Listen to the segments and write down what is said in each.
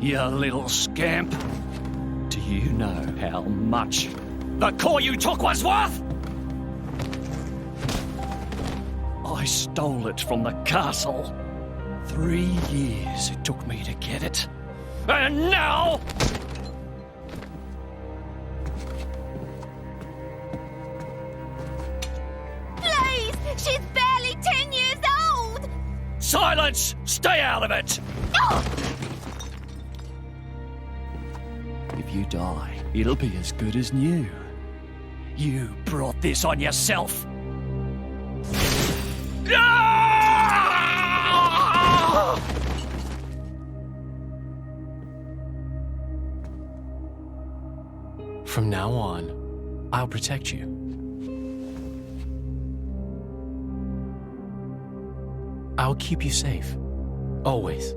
You little scamp. Do you know how much the core you took was worth? I stole it from the castle. 3 years it took me to get it. And now... Please! She's barely 10 years old! Silence! Stay out of it! Oh! If you die, it'll be as good as new. You brought this on yourself. From now on, I'll protect you. I'll keep you safe. Always.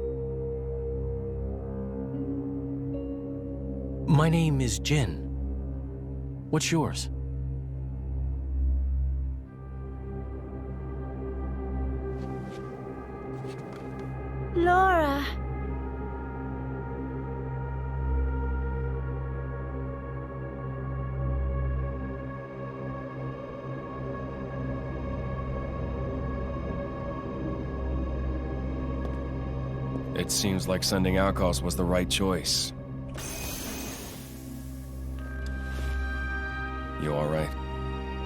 My name is Jin. What's yours? Laura. It seems like sending Alkos was the right choice. You all right?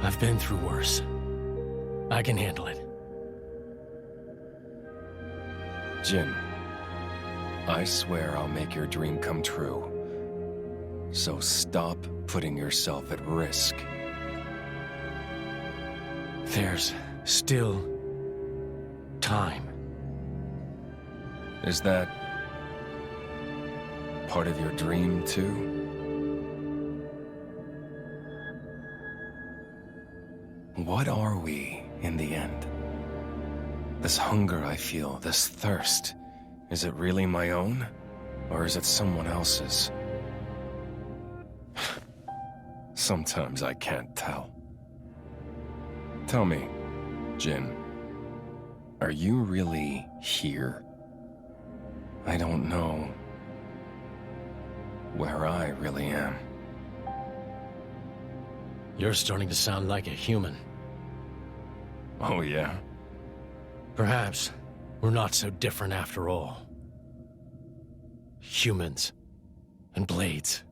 I've been through worse. I can handle it. Jin, I swear I'll make your dream come true. So stop putting yourself at risk. There's still time. Is that part of your dream, too? What are we, in the end? This hunger I feel, this thirst, is it really my own? Or is it someone else's? Sometimes I can't tell. Tell me, Jin, are you really here? I don't know where I really am. You're starting to sound like a human. Oh, yeah? Perhaps we're not so different after all. Humans and blades.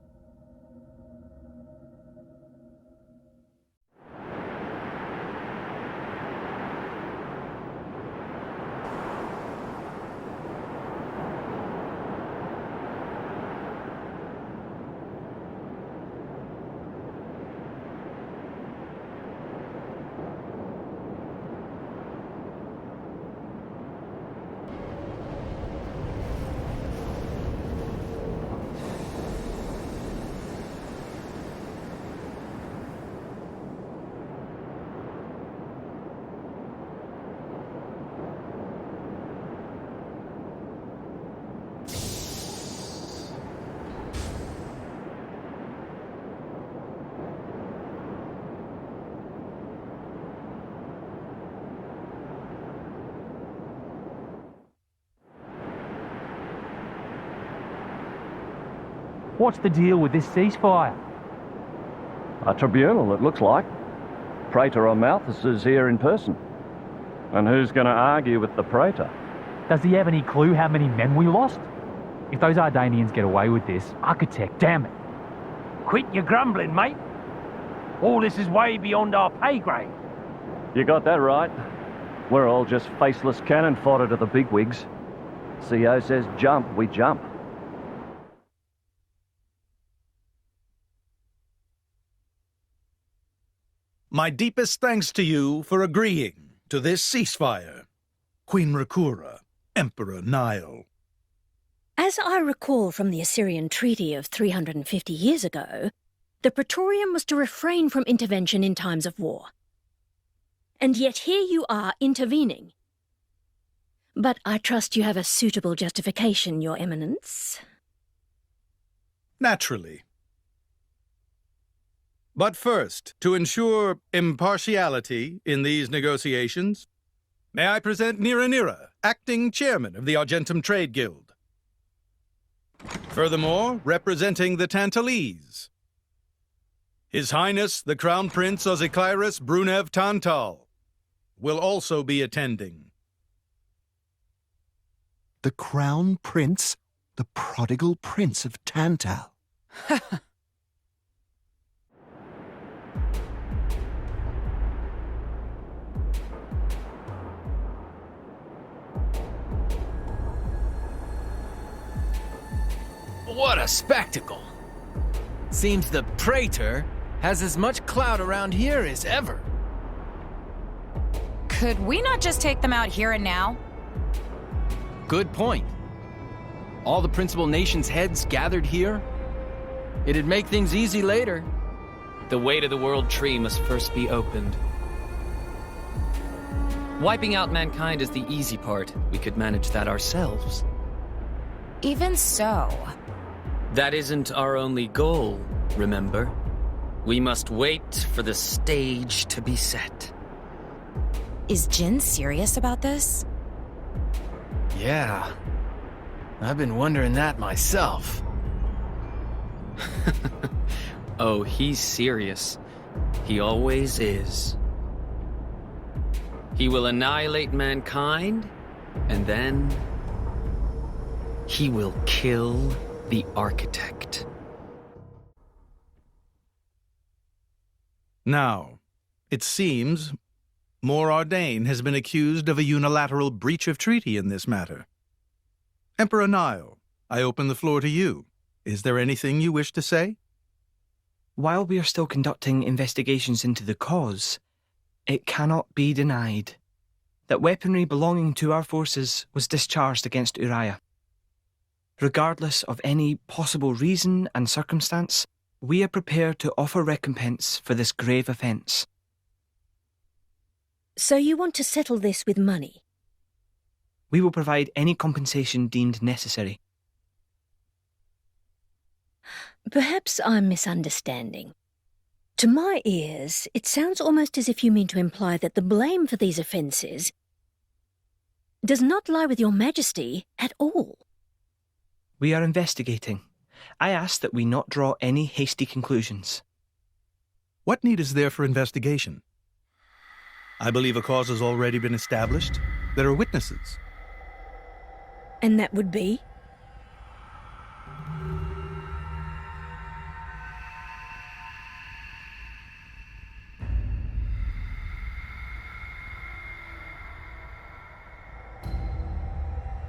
What's the deal with this ceasefire? A tribunal, it looks like. Praetor Rhadamanthus is here in person. And who's going to argue with the Praetor? Does he have any clue how many men we lost? If those Ardanians get away with this, Architect, damn it. Quit your grumbling, mate. All this is way beyond our pay grade. You got that right. We're all just faceless cannon fodder to the bigwigs. CO says jump, we jump. My deepest thanks to you for agreeing to this ceasefire, Queen Rakura, Emperor Nile. As I recall from the Assyrian treaty of 350 years ago, the Praetorium was to refrain from intervention in times of war. And yet here you are intervening. But I trust you have a suitable justification, Your Eminence. Naturally. But first, to ensure impartiality in these negotiations, may I present Nira, acting chairman of the Argentum Trade Guild. Furthermore, representing the Tantalese, His Highness the Crown Prince Ozikairis Brunev Tantal will also be attending. The Crown Prince? The prodigal Prince of Tantal? What a spectacle! Seems the Praetor has as much clout around here as ever. Could we not just take them out here and now? Good point. All the principal nations' heads gathered here? It'd make things easy later. The way to the World Tree must first be opened. Wiping out mankind is the easy part. We could manage that ourselves. Even so... That isn't our only goal, remember? We must wait for the stage to be set. Is Jin serious about this? Yeah. I've been wondering that myself. Oh, he's serious. He always is. He will annihilate mankind, and then... he will kill the Architect. Now, it seems Morytha has been accused of a unilateral breach of treaty in this matter. Emperor Nile, I open the floor to you. Is there anything you wish to say? While we are still conducting investigations into the cause, it cannot be denied that weaponry belonging to our forces was discharged against Uriah. Regardless of any possible reason and circumstance, we are prepared to offer recompense for this grave offence. So you want to settle this with money? We will provide any compensation deemed necessary. Perhaps I'm misunderstanding. To my ears, it sounds almost as if you mean to imply that the blame for these offences does not lie with your Majesty at all. We are investigating. I ask that we not draw any hasty conclusions. What need is there for investigation? I believe a cause has already been established. There are witnesses. And that would be?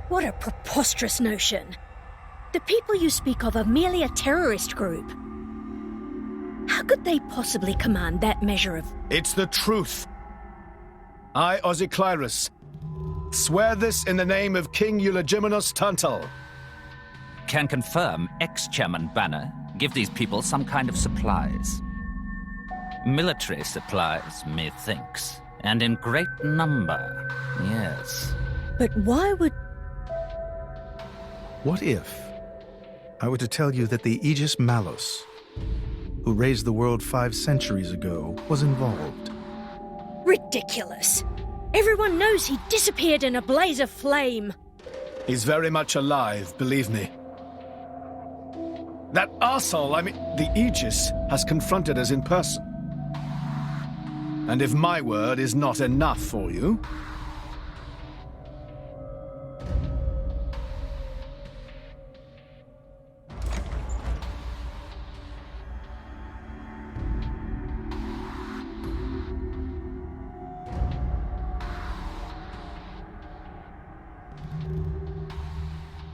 What a preposterous notion. The people you speak of are merely a terrorist group. How could they possibly command that measure of... It's the truth. I, Ozikairis, swear this in the name of King Eulogimenus Tantal. Can confirm ex-Chairman Banner give these people some kind of supplies. Military supplies, methinks, and in great number, yes. But why would... What if I were to tell you that the Aegis Malus, who raised the world 5 centuries ago, was involved? Ridiculous. Everyone knows he disappeared in a blaze of flame. He's very much alive, believe me. That arsehole, the Aegis, has confronted us in person. And if my word is not enough for you...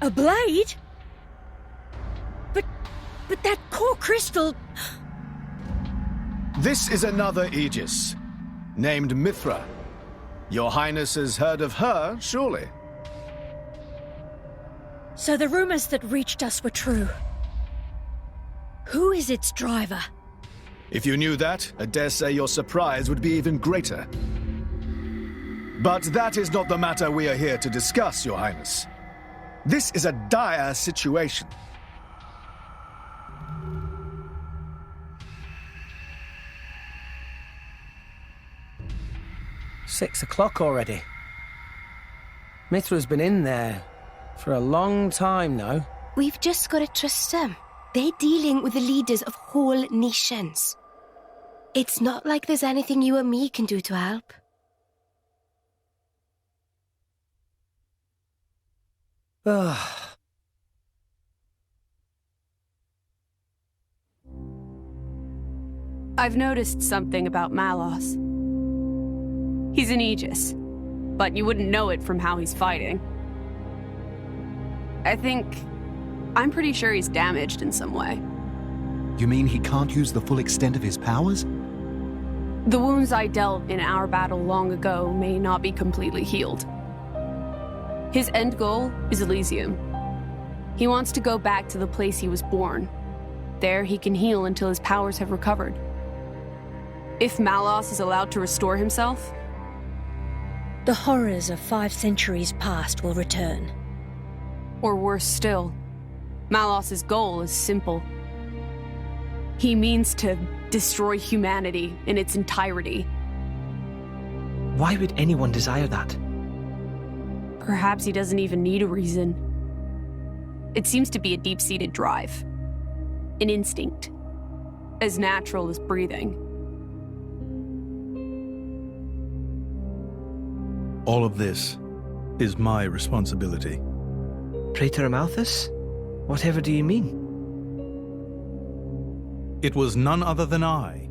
A blade? But that core crystal... This is another Aegis, named Mithra. Your Highness has heard of her, surely? So the rumors that reached us were true. Who is its driver? If you knew that, I dare say your surprise would be even greater. But that is not the matter we are here to discuss, Your Highness. This is a dire situation. "6 o'clock already. Mithra's been in there for a long time now. We've just got to trust them. They're dealing with the leaders of whole nations. It's not like there's anything you or me can do to help. I've noticed something about Malos. He's an Aegis, but you wouldn't know it from how he's fighting. I'm pretty sure he's damaged in some way. You mean he can't use the full extent of his powers? The wounds I dealt in our battle long ago may not be completely healed. His end goal is Elysium. He wants to go back to the place he was born. There he can heal until his powers have recovered. If Malos is allowed to restore himself, the horrors of 5 centuries past will return. Or worse still, Malos's goal is simple. He means to destroy humanity in its entirety. Why would anyone desire that? Perhaps he doesn't even need a reason. It seems to be a deep-seated drive. An instinct. As natural as breathing. All of this is my responsibility. Praetor Amalthus? Whatever do you mean? It was none other than I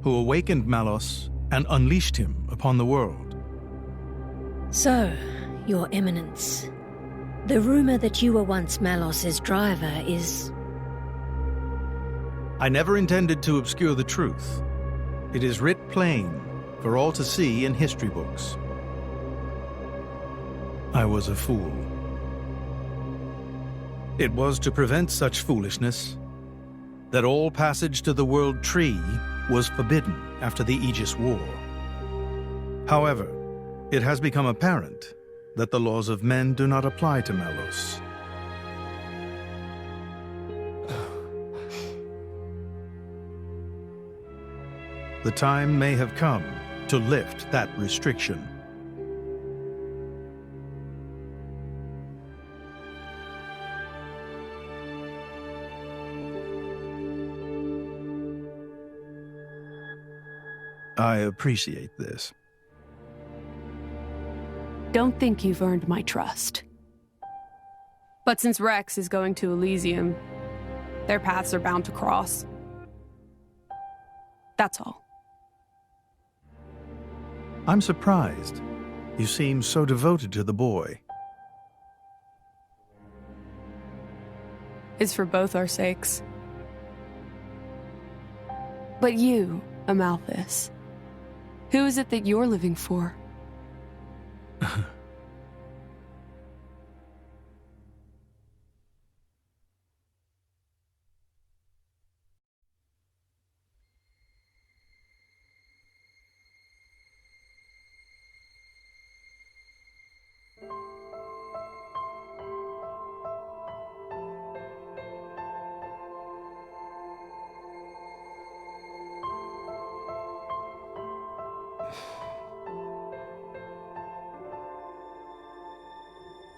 who awakened Malos and unleashed him upon the world. So, Your Eminence, the rumor that you were once Malos's driver is... I never intended to obscure the truth. It is writ plain for all to see in history books. I was a fool. It was to prevent such foolishness that all passage to the World Tree was forbidden after the Aegis War. However, it has become apparent that the laws of men do not apply to Malos. The time may have come to lift that restriction. I appreciate this. Don't think you've earned my trust. But since Rex is going to Elysium, their paths are bound to cross. That's all. I'm surprised. You seem so devoted to the boy. It's for both our sakes. But you, Amalthus, who is it that you're living for?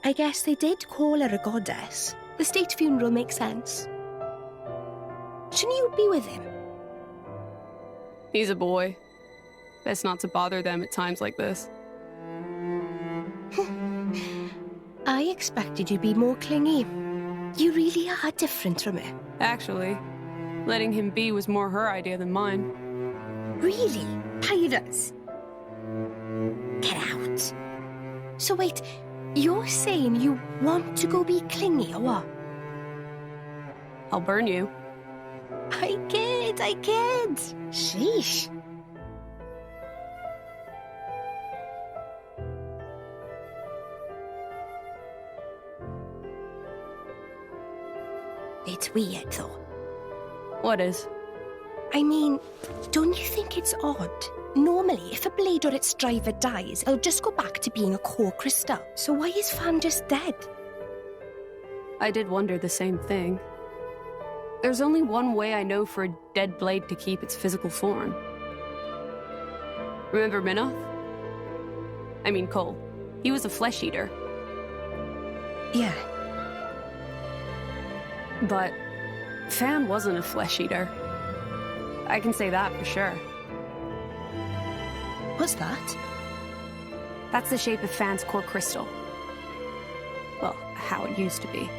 I guess they did call her a goddess. The state funeral makes sense. Shouldn't you be with him? He's a boy. Best not to bother them at times like this. I expected you to be more clingy. You really are different from her. Actually, letting him be was more her idea than mine. Really? Pirates? Get out. So wait, you're saying you want to go be clingy or what? I'll burn you. I kid. Sheesh. It's weird, though. What is? I mean, don't you think it's odd? Normally, if a blade or its driver dies, it'll just go back to being a core crystal. So why is Fan just dead? I did wonder the same thing. There's only one way I know for a dead blade to keep its physical form. Remember Minoth? I mean Cole. He was a flesh eater. Yeah. But Fan wasn't a flesh eater. I can say that for sure. What's that? That's the shape of Fan's core crystal. Well, how it used to be.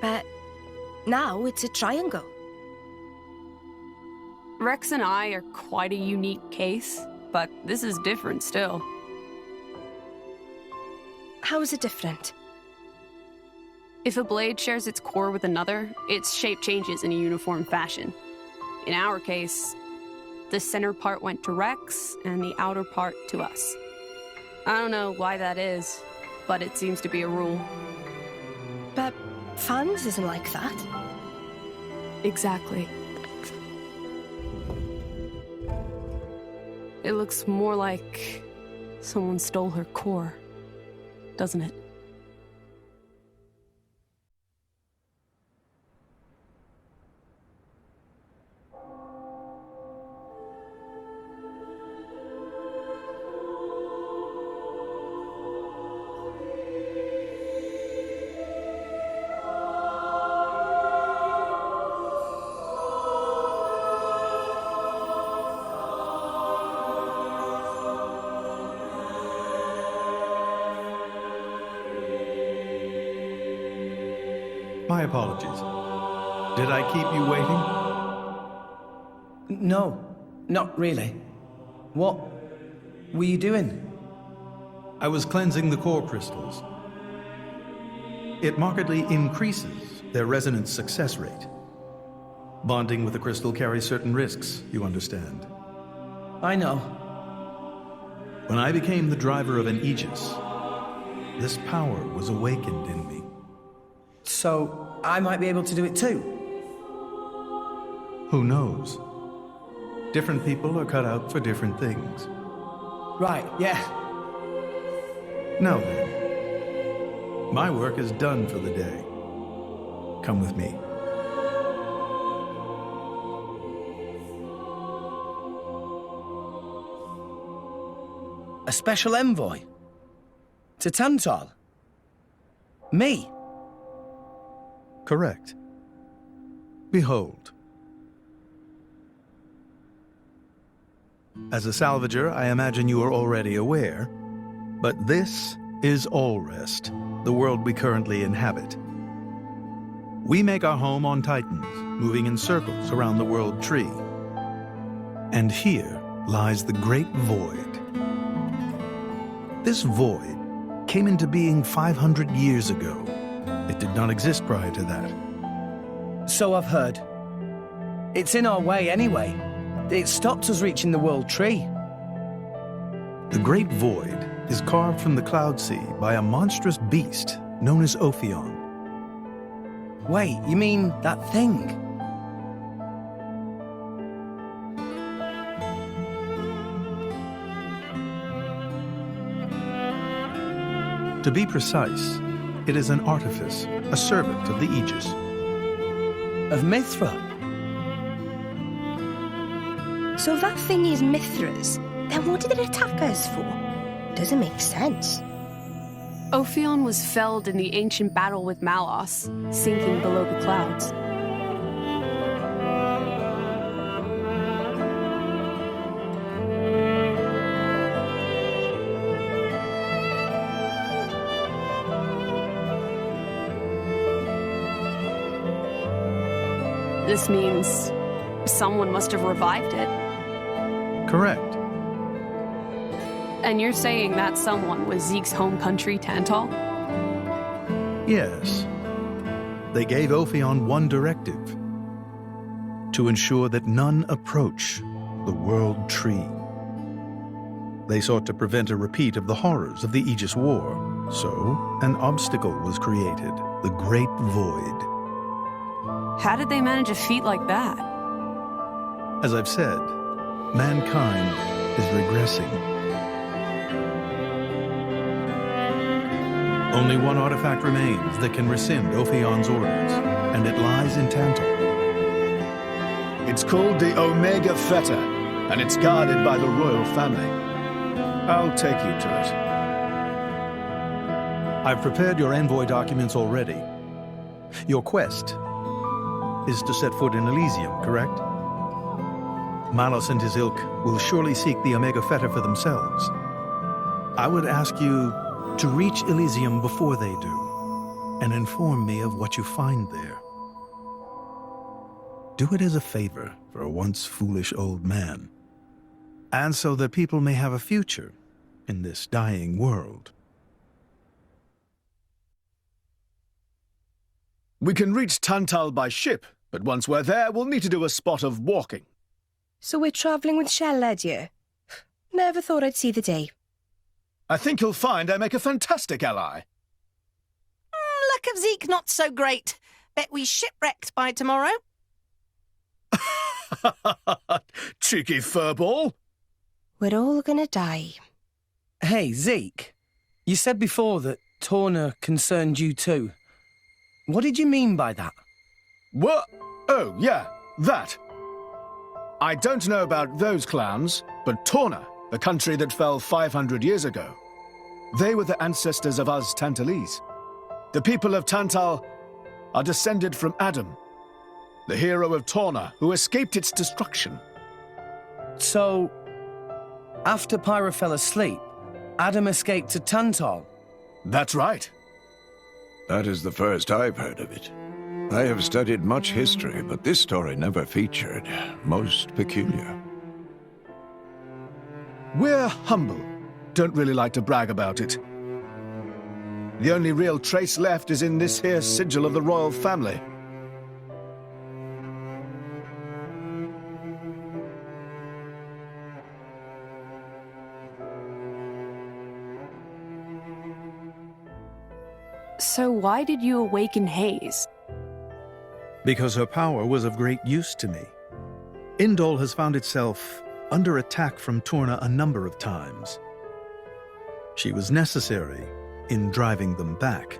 But now it's a triangle. Rex and I are quite a unique case, but this is different still. How is it different? If a blade shares its core with another, its shape changes in a uniform fashion. In our case, the center part went to Rex and the outer part to us. I don't know why that is, but it seems to be a rule. But Fan's isn't like that. Exactly. It looks more like someone stole her core, doesn't it? My apologies. Did I keep you waiting? No, not really. What were you doing? I was cleansing the core crystals. It markedly increases their resonance success rate. Bonding with the crystal carries certain risks, you understand. I know. When I became the driver of an Aegis, this power was awakened in me. So, I might be able to do it too? Who knows? Different people are cut out for different things. Right, yeah. Now then, my work is done for the day. Come with me. A special envoy? To Tantal? Me? Correct. Behold. As a salvager, I imagine you are already aware, but this is Allrest, the world we currently inhabit. We make our home on Titans, moving in circles around the world tree. And here lies the Great Void. This void came into being 500 years ago. It did not exist prior to that. So I've heard. It's in our way anyway. It stopped us reaching the world tree. The Great Void is carved from the Cloud Sea by a monstrous beast known as Ophion. Wait, you mean that thing? To be precise, it is an artifice, a servant of the Aegis. Of Mithra? So that thing is Mithra's, then what did it attack us for? Doesn't make sense. Ophion was felled in the ancient battle with Malos, sinking below the clouds. This means someone must have revived it. Correct. And you're saying that someone was Zeke's home country, Tantal? Yes. They gave Ophion one directive: to ensure that none approach the World Tree. They sought to prevent a repeat of the horrors of the Aegis War, so an obstacle was created, the Great Void. How did they manage a feat like that? As I've said, mankind is regressing. Only one artifact remains that can rescind Ophion's orders, and it lies in Tantal. It's called the Omega Fetter, and it's guarded by the royal family. I'll take you to it. I've prepared your envoy documents already. Your quest is to set foot in Elysium, correct? Malos and his ilk will surely seek the Omega Fetter for themselves. I would ask you to reach Elysium before they do, and inform me of what you find there. Do it as a favor for a once foolish old man, and so that people may have a future in this dying world. We can reach Tantal by ship, but once we're there, we'll need to do a spot of walking. So we're travelling with Shell led you? Never thought I'd see the day. I think you'll find I make a fantastic ally. Luck of Zeke not so great. Bet we shipwrecked by tomorrow. Cheeky furball. We're all gonna die. Hey, Zeke. You said before that Torna concerned you too. What did you mean by that? What? Oh, yeah, that. I don't know about those clowns, but Torna, the country that fell 500 years ago, they were the ancestors of us Tantalese. The people of Tantal are descended from Adam, the hero of Torna who escaped its destruction. So, after Pyra fell asleep, Adam escaped to Tantal? That's right. That is the first I've heard of it. I have studied much history, but this story never featured. Most peculiar. We're humble. Don't really like to brag about it. The only real trace left is in this here sigil of the royal family. So why did you awaken Hayes? Because her power was of great use to me. Indol has found itself under attack from Torna a number of times. She was necessary in driving them back.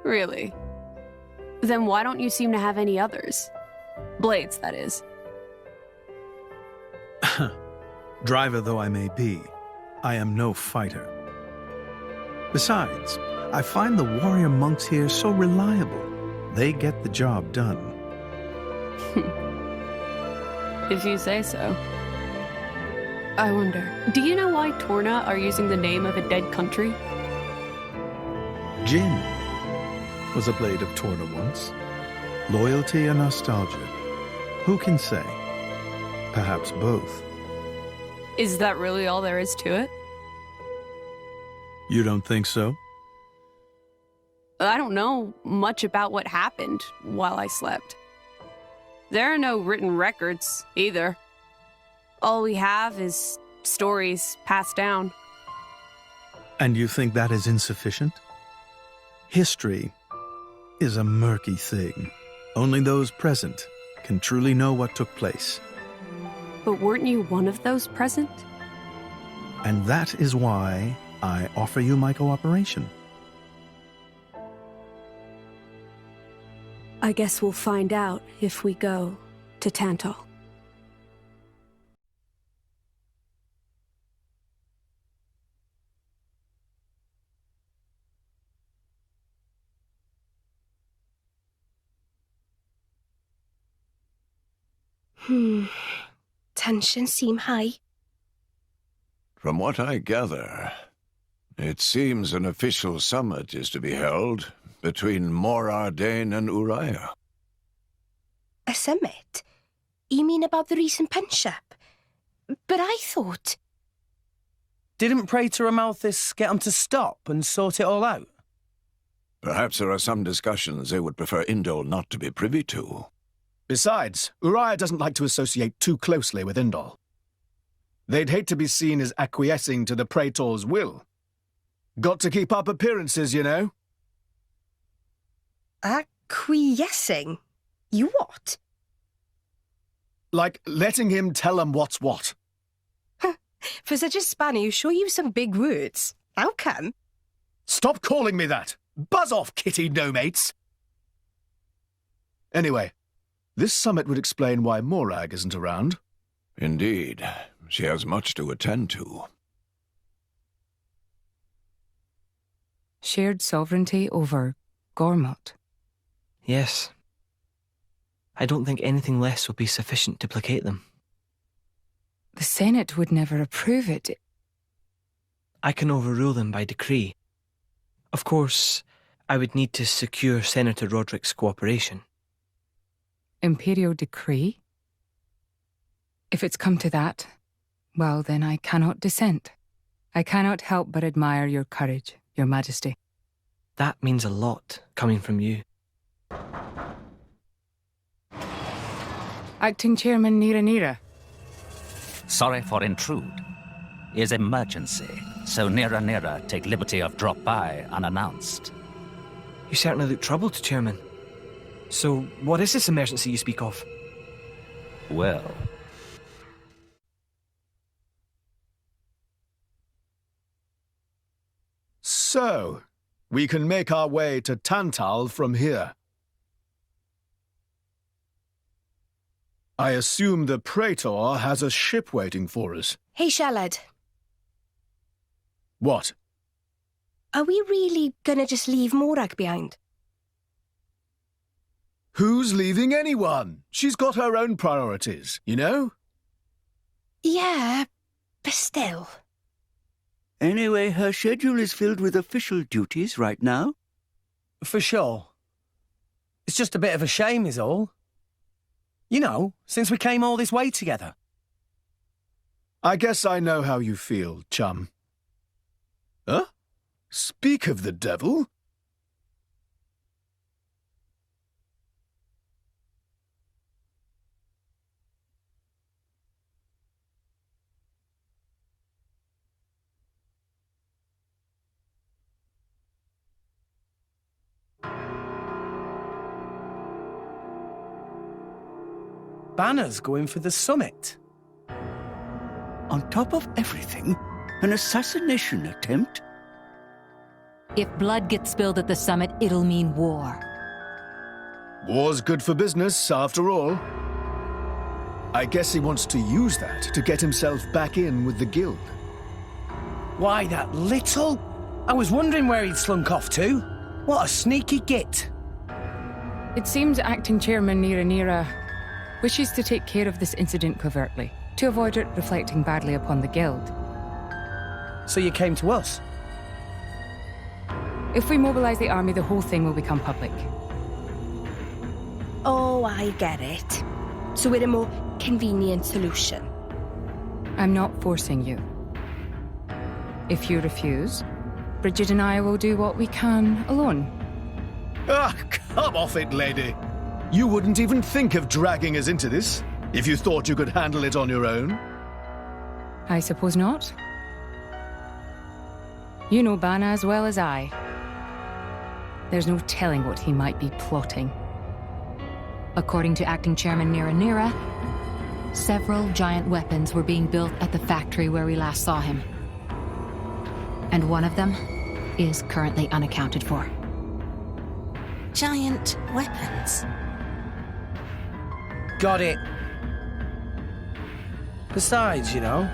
Really? Then why don't you seem to have any others? Blades, that is. Driver though I may be, I am no fighter. Besides, I find the warrior monks here so reliable. They get the job done. If you say so. I wonder, do you know why Torna are using the name of a dead country? Jin was a blade of Torna once. Loyalty and nostalgia. Who can say? Perhaps both. Is that really all there is to it? You don't think so? I don't know much about what happened while I slept. There are no written records, either. All we have is stories passed down. And you think that is insufficient? History is a murky thing. Only those present can truly know what took place. But weren't you one of those present? And that is why I offer you my cooperation. I guess we'll find out if we go to Tantal. Tensions seem high. From what I gather, it seems an official summit is to be held between Morytha and Uriah. A summit? You mean about the recent penship? But I thought... Didn't Praetor Rhadamanthus get them to stop and sort it all out? Perhaps there are some discussions they would prefer Indol not to be privy to. Besides, Uriah doesn't like to associate too closely with Indol. They'd hate to be seen as acquiescing to the Praetor's will. Got to keep up appearances, you know. Acquiescing? You what? Like letting him tell them what's what. For such a spanner, you sure use some big words. How come? Stop calling me that! Buzz off, kitty no-mates! Anyway, this summit would explain why Morag isn't around. Indeed. She has much to attend to. Shared sovereignty over Gormott. Yes. I don't think anything less will be sufficient to placate them. The Senate would never approve it. I can overrule them by decree. Of course, I would need to secure Senator Roderick's cooperation. Imperial decree? If it's come to that, well, then I cannot dissent. I cannot help but admire your courage, Your Majesty. That means a lot, coming from you. Acting Chairman Nira. Sorry for intrude. Is emergency, so Nira take liberty of drop by unannounced. You certainly look troubled, Chairman. So, what is this emergency you speak of? Well... So, we can make our way to Tantal from here. I assume the Praetor has a ship waiting for us. Hey, Shalad. What? Are we really gonna just leave Morag behind? Who's leaving anyone? She's got her own priorities, you know? Yeah, but still. Anyway, her schedule is filled with official duties right now. For sure. It's just a bit of a shame is all. You know, since we came all this way together. I guess I know how you feel, chum. Huh? Speak of the devil. Banner's going for the summit. On top of everything, an assassination attempt? If blood gets spilled at the summit, it'll mean war. War's good for business, after all. I guess he wants to use that to get himself back in with the guild. Why, that little? I was wondering where he'd slunk off to. What a sneaky git. It seems Acting Chairman Nira wishes to take care of this incident covertly, to avoid it reflecting badly upon the guild. So you came to us? If we mobilize the army, the whole thing will become public. Oh, I get it. So we're a more convenient solution. I'm not forcing you. If you refuse, Bridget and I will do what we can alone. Ah, come off it, lady. You wouldn't even think of dragging us into this, if you thought you could handle it on your own. I suppose not. You know Bana as well as I. There's no telling what he might be plotting. According to Acting Chairman Nira, several giant weapons were being built at the factory where we last saw him. And one of them is currently unaccounted for. Giant weapons? Got it. Besides, you know,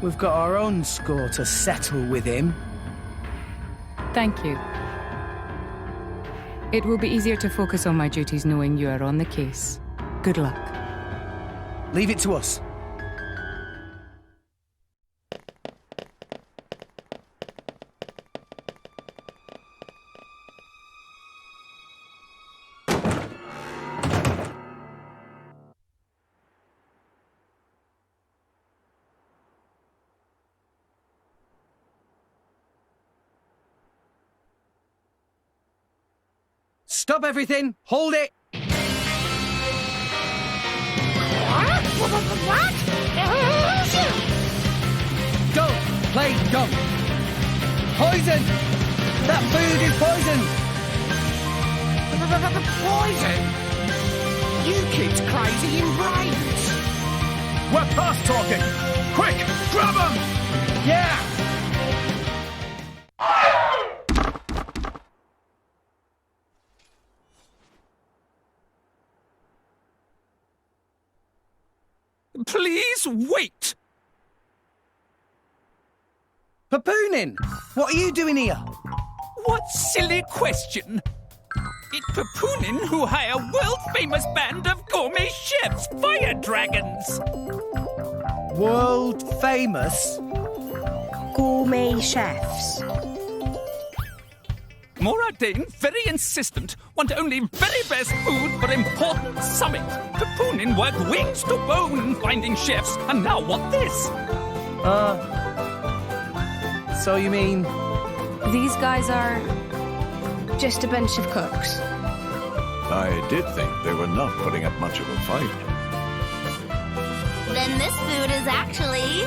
we've got our own score to settle with him. Thank you. It will be easier to focus on my duties knowing you are on the case. Good luck. Leave it to us. Stop everything! Hold it! What? Don't play dumb! Poison! That food is poison! Poison? You kids crazy in brains! We're past talking! Quick, grab him! Yeah! Please wait! Papoonin! What are you doing here? What silly question! It Papunin who hire world-famous band of gourmet chefs, fire dragons. World famous? Gourmet chefs. Morytha, very insistent, want only very best food for important summit. Papunin work wings to bone finding chefs, and now what this? So you mean... These guys are just a bunch of cooks. I did think they were not putting up much of a fight. Then this food is actually...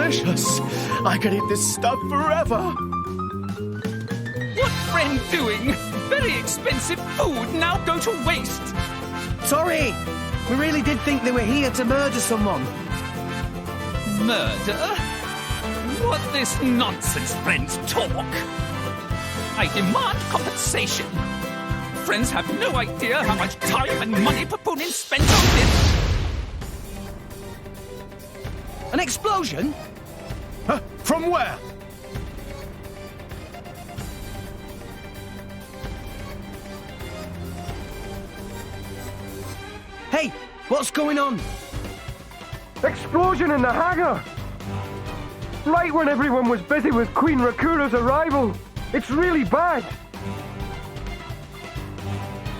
Delicious! I could eat this stuff forever! What friend doing? Very expensive food now go to waste. Sorry! We really did think they were here to murder someone. Murder? What this nonsense friends talk? I demand compensation. Friends have no idea how much time and money Papunin spent on this. An explosion? From where? Hey, what's going on? Explosion in the hangar! Right when everyone was busy with Queen Rakura's arrival. It's really bad.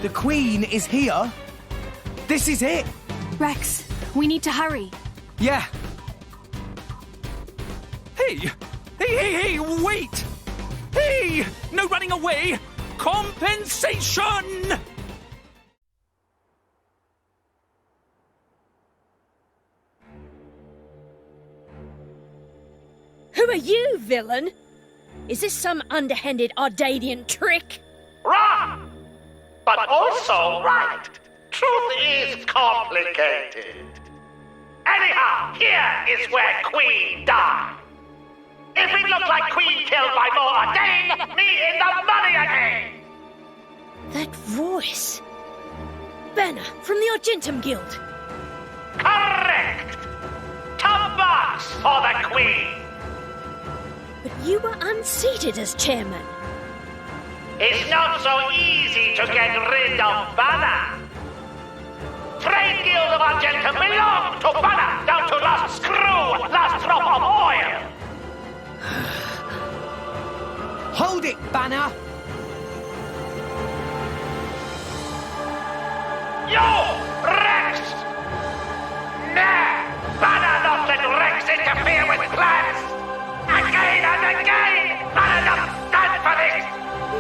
The Queen is here? This is it? Rex, we need to hurry. Yeah. Hey, wait! Hey! No running away! Compensation! Who are you, villain? Is this some underhanded Ardanian trick? Wrong! But also right. Truth is complicated. Anyhow, here is where Queen died. If it looked like Queen killed by Morytha, me in the money again! That voice. Banner from the Argentum Guild. Correct! Top box for the Queen! But you were unseated as chairman. It's not so easy to get rid of Banner. Trade Guild of Argentum belong to Banner, down to last screw, last drop of oil! Hold it, Banner! You! Rex! Nah! Banner not let Rex interfere with plans! Again and again! Not enough done for this!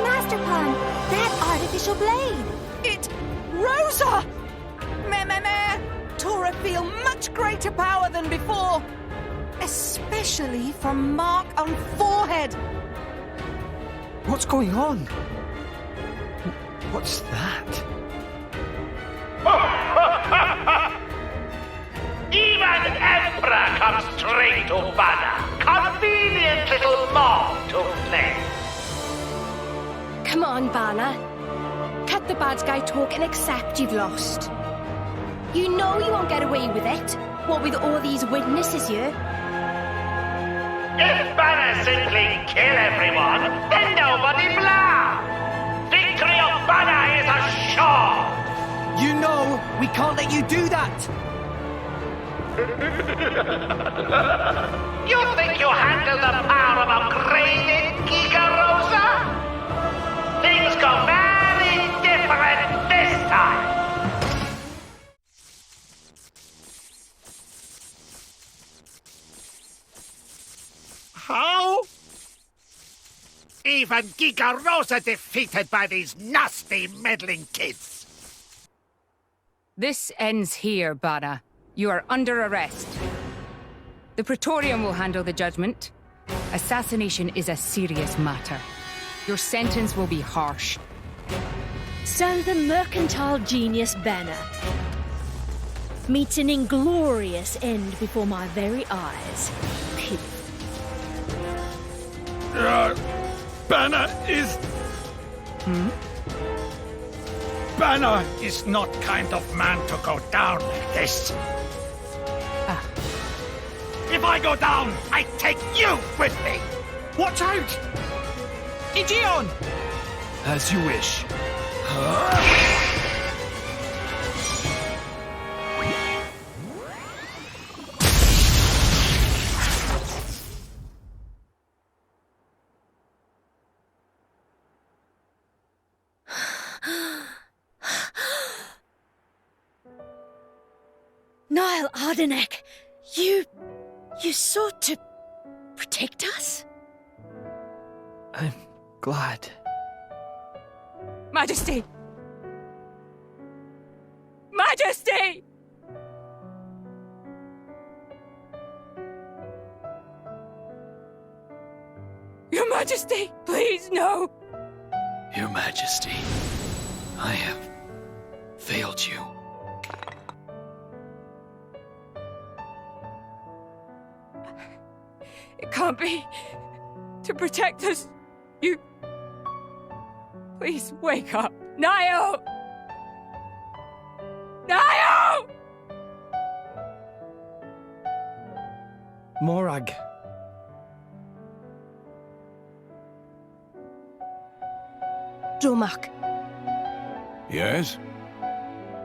Master Pan, that artificial blade! It... Rosa! Meh. Tora feel much greater power than before. Especially from mark on forehead. What's going on? What's that? Even Emperor comes straight to Banner. Convenient little mob to play. Come on, Banner. Cut the bad guy talk and accept you've lost. You know you won't get away with it. What with all these witnesses here? If Banner simply kill everyone, then nobody blah! Victory of Banner is assured! You know we can't let you do that! You think you handle the power of upgraded Giga Rosa? Things go very different this time! How? Even Giga Rosa defeated by these nasty meddling kids. This ends here, Banner. You are under arrest. The Praetorium will handle the judgment. Assassination is a serious matter. Your sentence will be harsh. So the mercantile genius Banner meets an inglorious end before my very eyes. Banner is... Banner is not kind of man to go down like this. If I go down, I take you with me. Watch out! Aegeon! As you wish. Niall Ardenek, you sought to protect us? I'm glad. Majesty! Majesty! Your Majesty, please, no! Your Majesty, I have failed you. It can't be. To protect us, you... Please wake up. Niall! Niall! Morag. Dromark, Yes?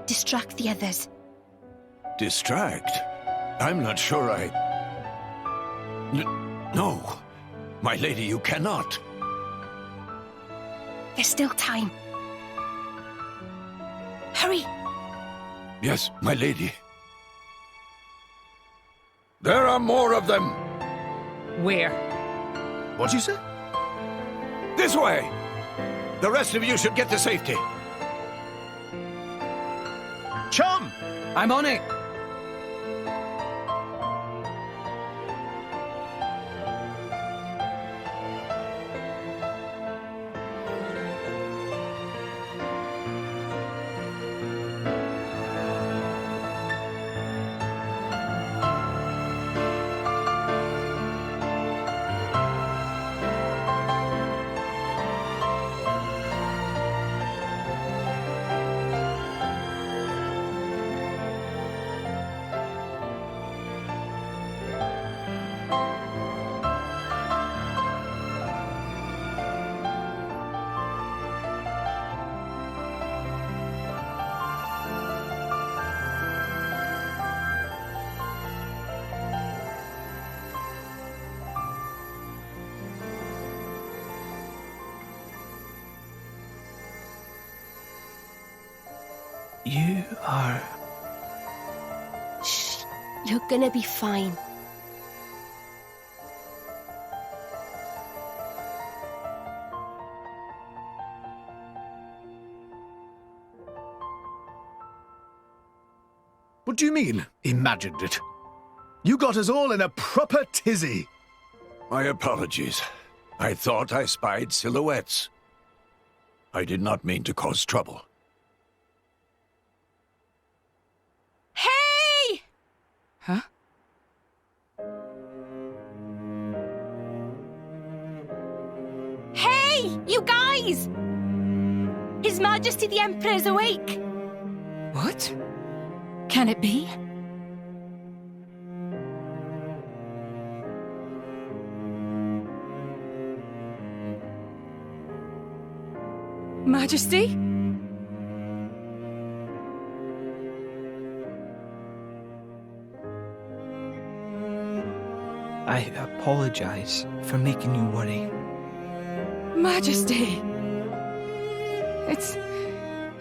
distract the others. Distract? I'm not sure No. My lady, you cannot. There's still time. Hurry! Yes, my lady. There are more of them. Where? What'd you say? This way. The rest of you should get to safety. Chum! I'm on it. You are... Shh. You're gonna be fine. What do you mean, imagined it? You got us all in a proper tizzy. My apologies. I thought I spied silhouettes. I did not mean to cause trouble. Hey! Huh? Hey, you guys! His Majesty the Emperor's awake. What? Can it be? Majesty? I apologize for making you worry. Majesty!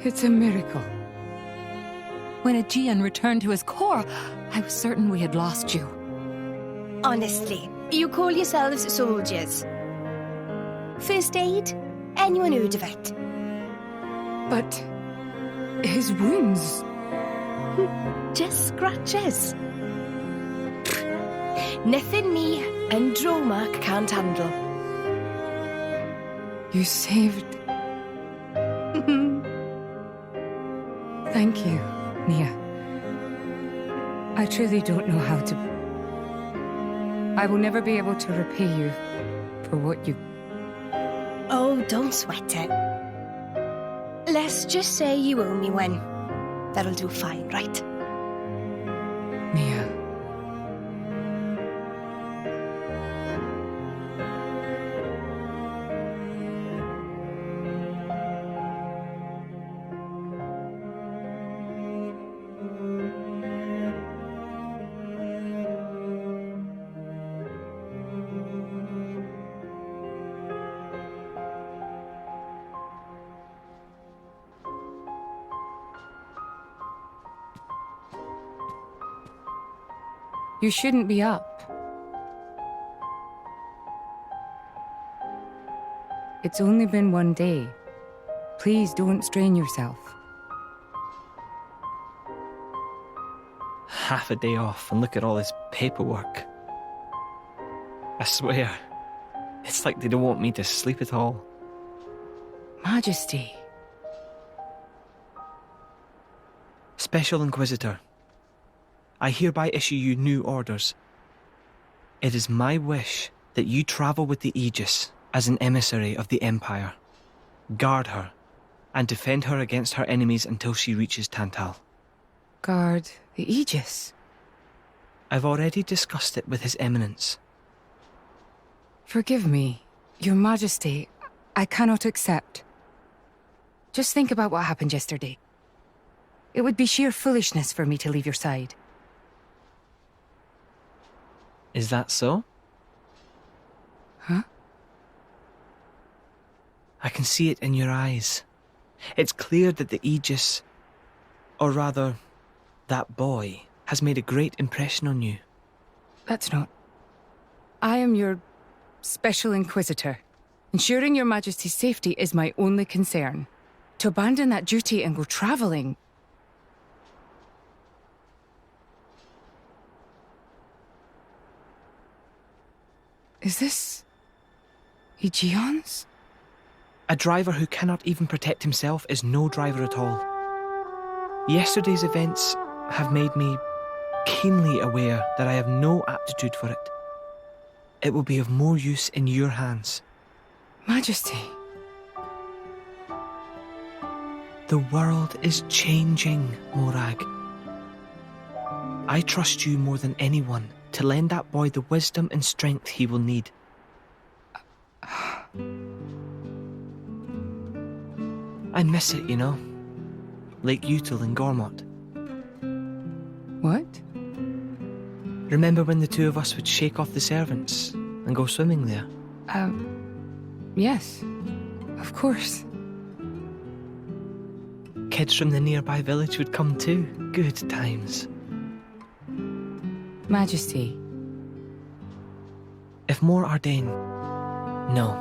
It's a miracle. When Aegeon returned to his core, I was certain we had lost you. Honestly, you call yourselves soldiers. First aid? Anyone heard of it? But his wounds... Just scratches. Nothing me and Dromark can't handle. You saved... Thank you, Nia. I truly don't know how to... I will never be able to repay you for what you... Oh, don't sweat it. Let's just say you owe me one. That'll do fine, right? Mia. You shouldn't be up. It's only been one day. Please don't strain yourself. Half a day off and look at all this paperwork. I swear, it's like they don't want me to sleep at all. Majesty. Special Inquisitor, I hereby issue you new orders. It is my wish that you travel with the Aegis as an emissary of the Empire. Guard her, and defend her against her enemies until she reaches Tantal. Guard the Aegis? I've already discussed it with His Eminence. Forgive me, Your Majesty. I cannot accept. Just think about what happened yesterday. It would be sheer foolishness for me to leave your side. Is that so? Huh? I can see it in your eyes. It's clear that the Aegis, or rather, that boy, has made a great impression on you. That's not. I am your Special Inquisitor. Ensuring Your Majesty's safety is my only concern. To abandon that duty and go travelling... Is this... Aegeon's? A driver who cannot even protect himself is no driver at all. Yesterday's events have made me keenly aware that I have no aptitude for it. It will be of more use in your hands. Majesty. The world is changing, Morag. I trust you more than anyone to lend that boy the wisdom and strength he will need. I miss it, you know. Lake Util in Gormott. What? Remember when the two of us would shake off the servants and go swimming there? Yes. Of course. Kids from the nearby village would come too. Good times. Majesty. If Mor Ardain, no,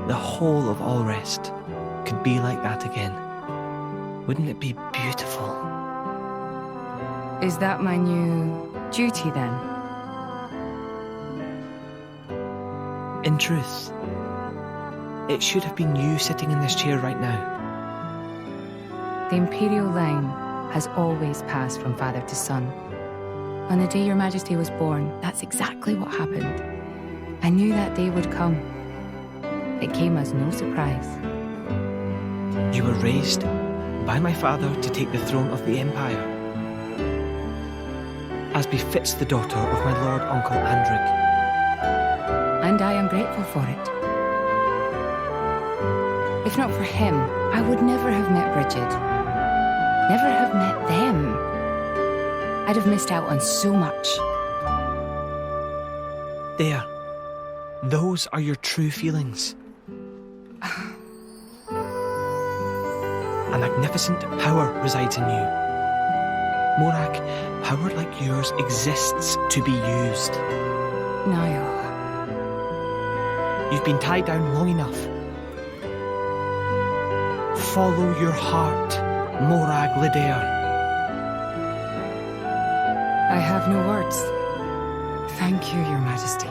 the whole of Allrest, could be like that again, wouldn't it be beautiful? Is that my new duty then? In truth, it should have been you sitting in this chair right now. The Imperial line has always passed from father to son. On the day Your Majesty was born, that's exactly what happened. I knew that day would come. It came as no surprise. You were raised by my father to take the throne of the Empire, as befits the daughter of my Lord Uncle Andric. And I am grateful for it. If not for him, I would never have met Bridget. Never have met them. I'd have missed out on so much. There. Those are your true feelings. A magnificent power resides in you. Morag, power like yours exists to be used. Niall. You've been tied down long enough. Follow your heart, Morag Lidair. I have no words. Thank you, Your Majesty.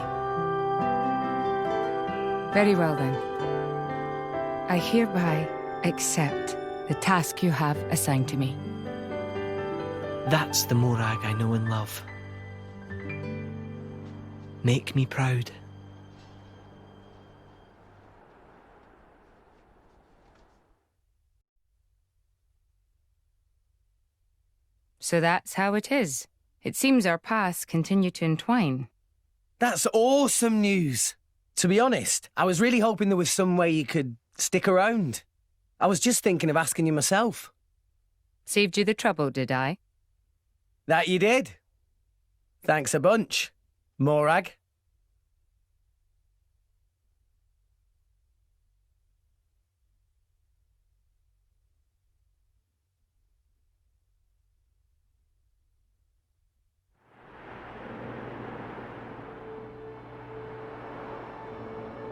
Very well then. I hereby accept the task you have assigned to me. That's the Morag I know and love. Make me proud. So that's how it is. It seems our paths continue to entwine. That's awesome news. To be honest, I was really hoping there was some way you could stick around. I was just thinking of asking you myself. Saved you the trouble, did I? That you did. Thanks a bunch, Morag.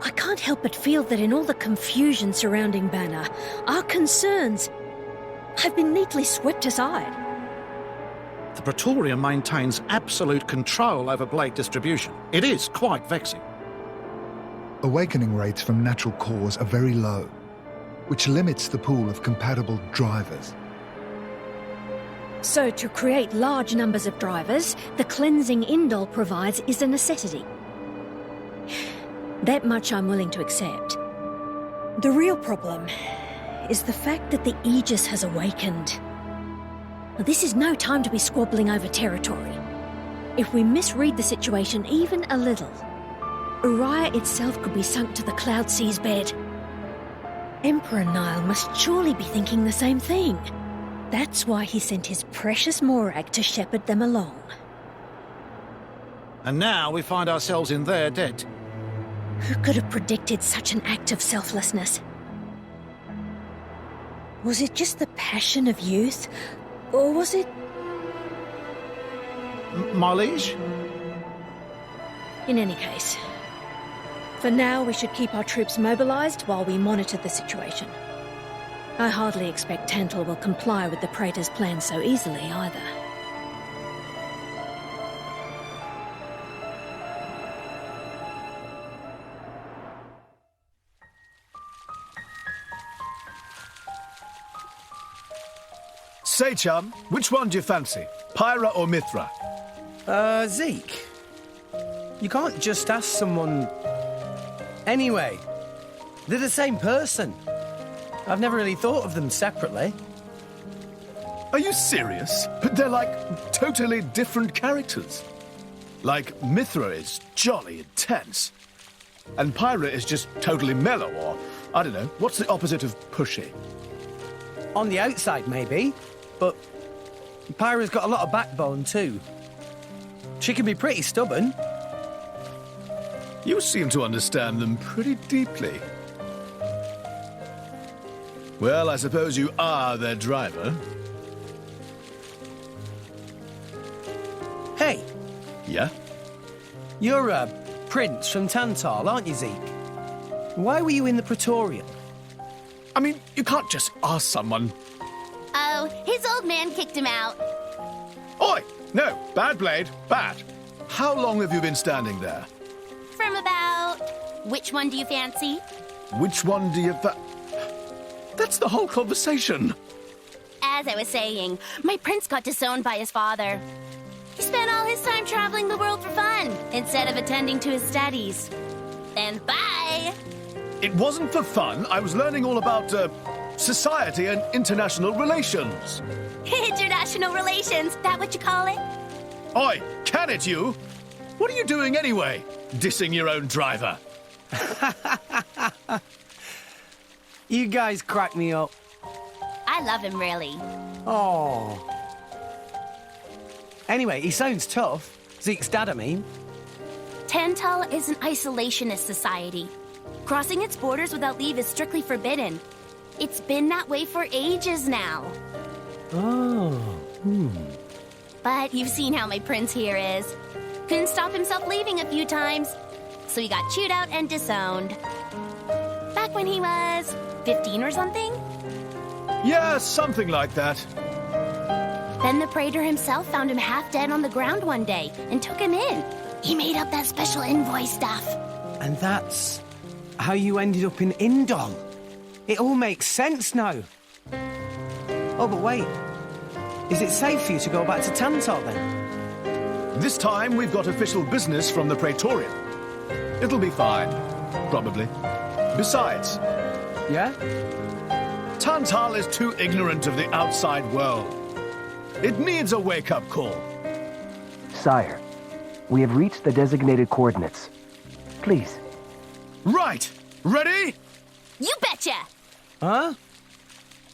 I can't help but feel that in all the confusion surrounding Banner, our concerns have been neatly swept aside. The Praetorium maintains absolute control over blade distribution. It is quite vexing. Awakening rates from natural cores are very low, which limits the pool of compatible drivers. So to create large numbers of drivers, the cleansing Indol provides is a necessity. That much I'm willing to accept. The real problem is the fact that the Aegis has awakened. Now, this is no time to be squabbling over territory. If we misread the situation even a little, Uriah itself could be sunk to the Cloud Sea's bed. Emperor Nile must surely be thinking the same thing. That's why he sent his precious Morag to shepherd them along. And now we find ourselves in their debt. Who could have predicted such an act of selflessness? Was it just the passion of youth? Or was it... My liege? In any case, for now we should keep our troops mobilized while we monitor the situation. I hardly expect Tantal will comply with the Praetor's plan so easily either. Say, chum, which one do you fancy? Pyra or Mithra? Zeke. You can't just ask someone... Anyway, they're the same person. I've never really thought of them separately. Are you serious? But they're like totally different characters. Like, Mithra is jolly intense. And Pyra is just totally mellow, or, I don't know, what's the opposite of pushy? On the outside, maybe. But Pyra's got a lot of backbone, too. She can be pretty stubborn. You seem to understand them pretty deeply. Well, I suppose you are their driver. Hey. Yeah? You're a prince from Tantal, aren't you, Zeke? Why were you in the Praetorium? I mean, you can't just ask someone. Oh, his old man kicked him out. Oi! No, bad blade, bad. How long have you been standing there? From about... Which one do you fancy? Which one do you That's the whole conversation. As I was saying, my prince got disowned by his father. He spent all his time traveling the world for fun, instead of attending to his studies. And bye! It wasn't for fun. I was learning all about, society and international relations. International relations, that what you call it? Oi, can it you? What are you doing anyway? Dissing your own driver. You guys crack me up. I love him, really. Oh. Anyway, he sounds tough. Zeke's dad, I mean. Tantal is an isolationist society. Crossing its borders without leave is strictly forbidden. It's been that way for ages now. Oh. But you've seen how my prince here is. Couldn't stop himself leaving a few times. So he got chewed out and disowned. Back when he was 15 or something? Yeah, something like that. Then the Praetor himself found him half dead on the ground one day and took him in. He made up that special envoy stuff. And that's how you ended up in Indol. It all makes sense now. Oh, but wait. Is it safe for you to go back to Tantal, then? This time we've got official business from the Praetorium. It'll be fine. Probably. Besides... Yeah? Tantal is too ignorant of the outside world. It needs a wake-up call. Sire, we have reached the designated coordinates. Please. Right! Ready? You betcha! Huh?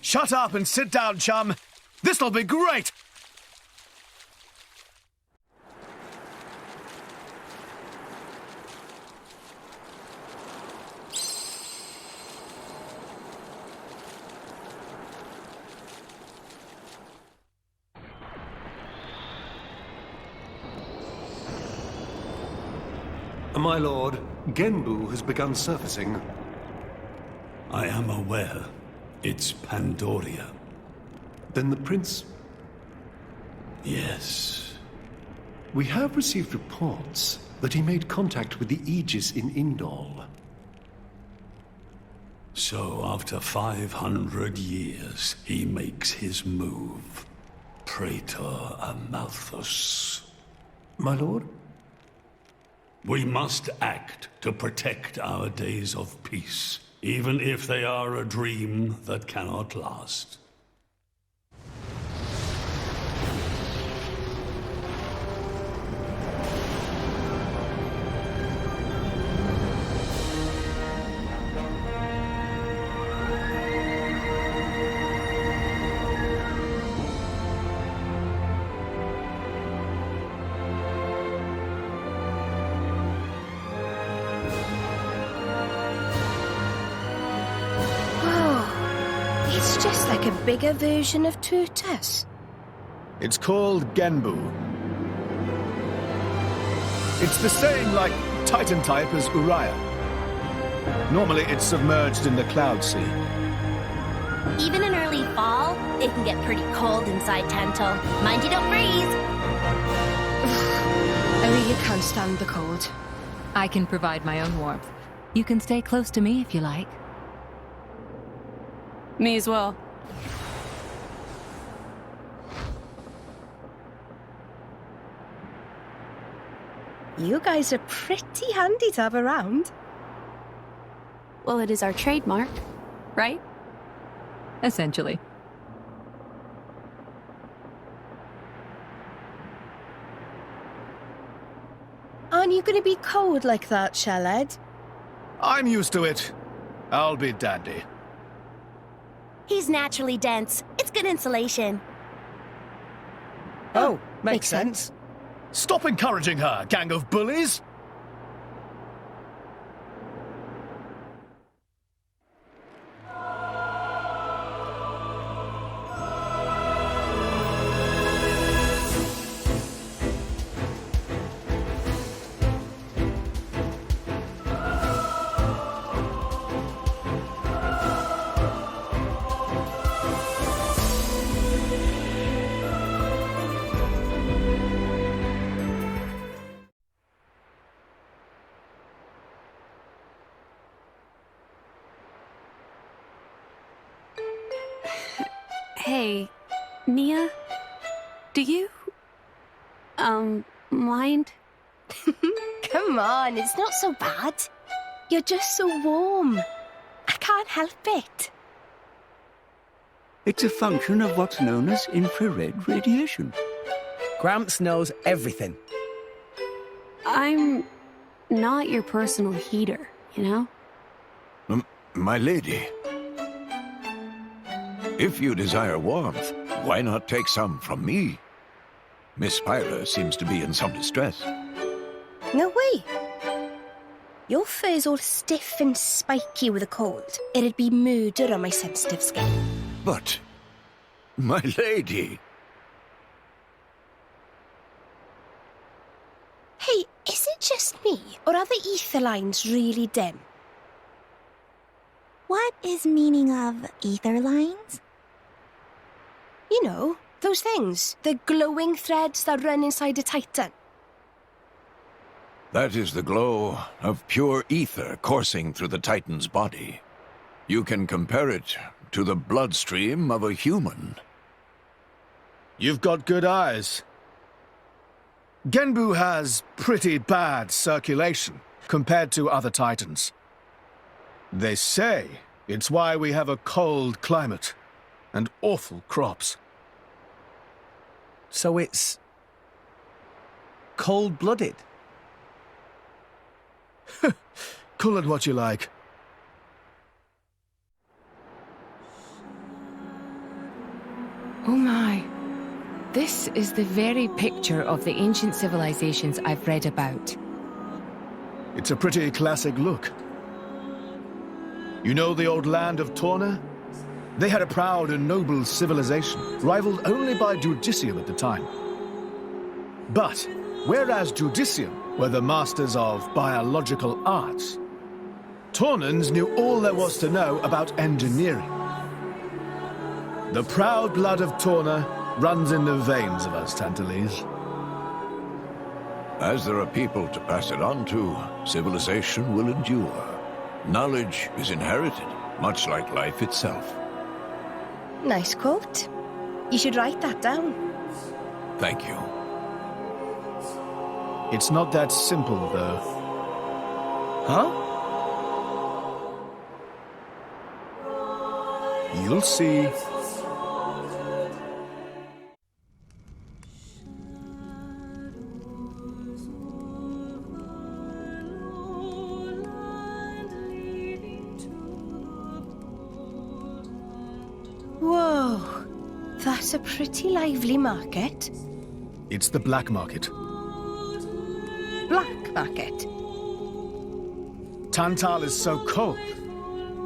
Shut up and sit down, chum. This'll be great! My lord, Genbu has begun surfacing. I am aware. It's Pandoria. Then the prince... Yes. We have received reports that he made contact with the Aegis in Indol. So after 500 years, he makes his move. Praetor Amalthus. My lord? We must act to protect our days of peace, even if they are a dream that cannot last. It's just like a bigger version of Turtus. It's called Genbu. It's the same, like, Titan type as Uriah. Normally it's submerged in the Cloud Sea. Even in early fall, it can get pretty cold inside Tantal. Mind you don't freeze. Oh, you can't stand the cold. I can provide my own warmth. You can stay close to me if you like. Me as well. You guys are pretty handy to have around. Well, it is our trademark, right? Essentially. Aren't you going to be cold like that, Shellhead? I'm used to it. I'll be dandy. He's naturally dense. It's good insulation. Oh, makes sense. Stop encouraging her, gang of bullies! Hey, Nia? Do you... mind? Come on, it's not so bad. You're just so warm. I can't help it. It's a function of what's known as infrared radiation. Gramps knows everything. I'm not your personal heater, you know? My lady. If you desire warmth, why not take some from me? Miss Pyra seems to be in some distress. No way. Your fur's all stiff and spiky with a cold. It'd be murder on my sensitive skin. But, my lady... Hey, is it just me, or are the ether lines really dim? What is meaning of ether lines? You know, those things. The glowing threads that run inside a Titan. That is the glow of pure ether coursing through the Titan's body. You can compare it to the bloodstream of a human. You've got good eyes. Genbu has pretty bad circulation compared to other Titans. They say it's why we have a cold climate and awful crops. So it's cold-blooded? Call it what you like. Oh my. This is the very picture of the ancient civilizations I've read about. It's a pretty classic look. You know the old land of Torna? They had a proud and noble civilization, rivaled only by Judicium at the time. But, whereas Judicium were the masters of biological arts, Tornans knew all there was to know about engineering. The proud blood of Torna runs in the veins of us Tantalese. As there are people to pass it on to, civilization will endure. Knowledge is inherited, much like life itself. Nice quote. You should write that down. Thank you. It's not that simple, though. Huh? You'll see. Whoa, that's a pretty lively market. It's the black market. Black market? Tantal is so cold.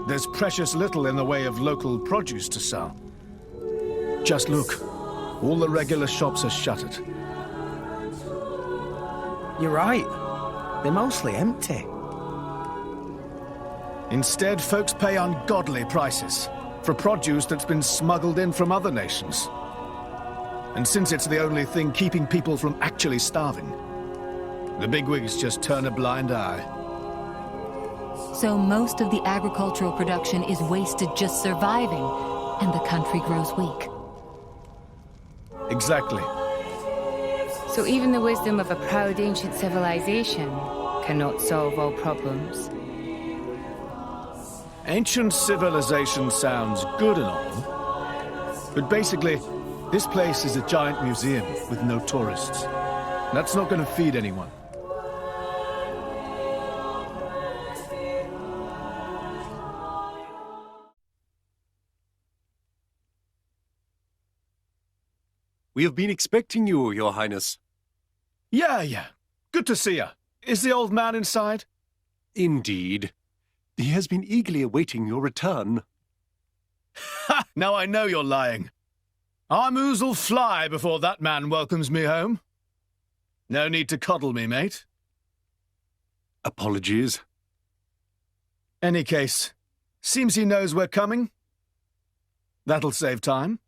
There's precious little in the way of local produce to sell. Just look. All the regular shops are shuttered. You're right. They're mostly empty. Instead, folks pay ungodly prices for produce that's been smuggled in from other nations. And since it's the only thing keeping people from actually starving, the bigwigs just turn a blind eye. So most of the agricultural production is wasted just surviving, and the country grows weak. Exactly. So even the wisdom of a proud ancient civilization cannot solve all problems. Ancient civilization sounds good and all, but basically, this place is a giant museum with no tourists. That's not going to feed anyone. We have been expecting you, Your Highness. Yeah. Good to see you. Is the old man inside? Indeed. He has been eagerly awaiting your return. Ha! Now I know you're lying. Our moves will fly before that man welcomes me home. No need to coddle me, mate. Apologies. Any case, seems he knows we're coming. That'll save time.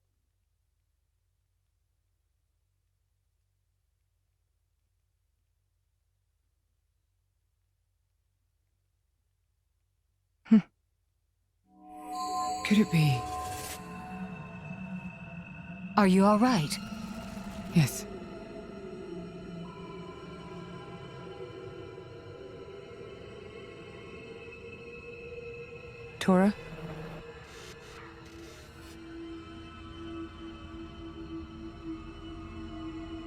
Could it be? Are you all right? Yes. Tora?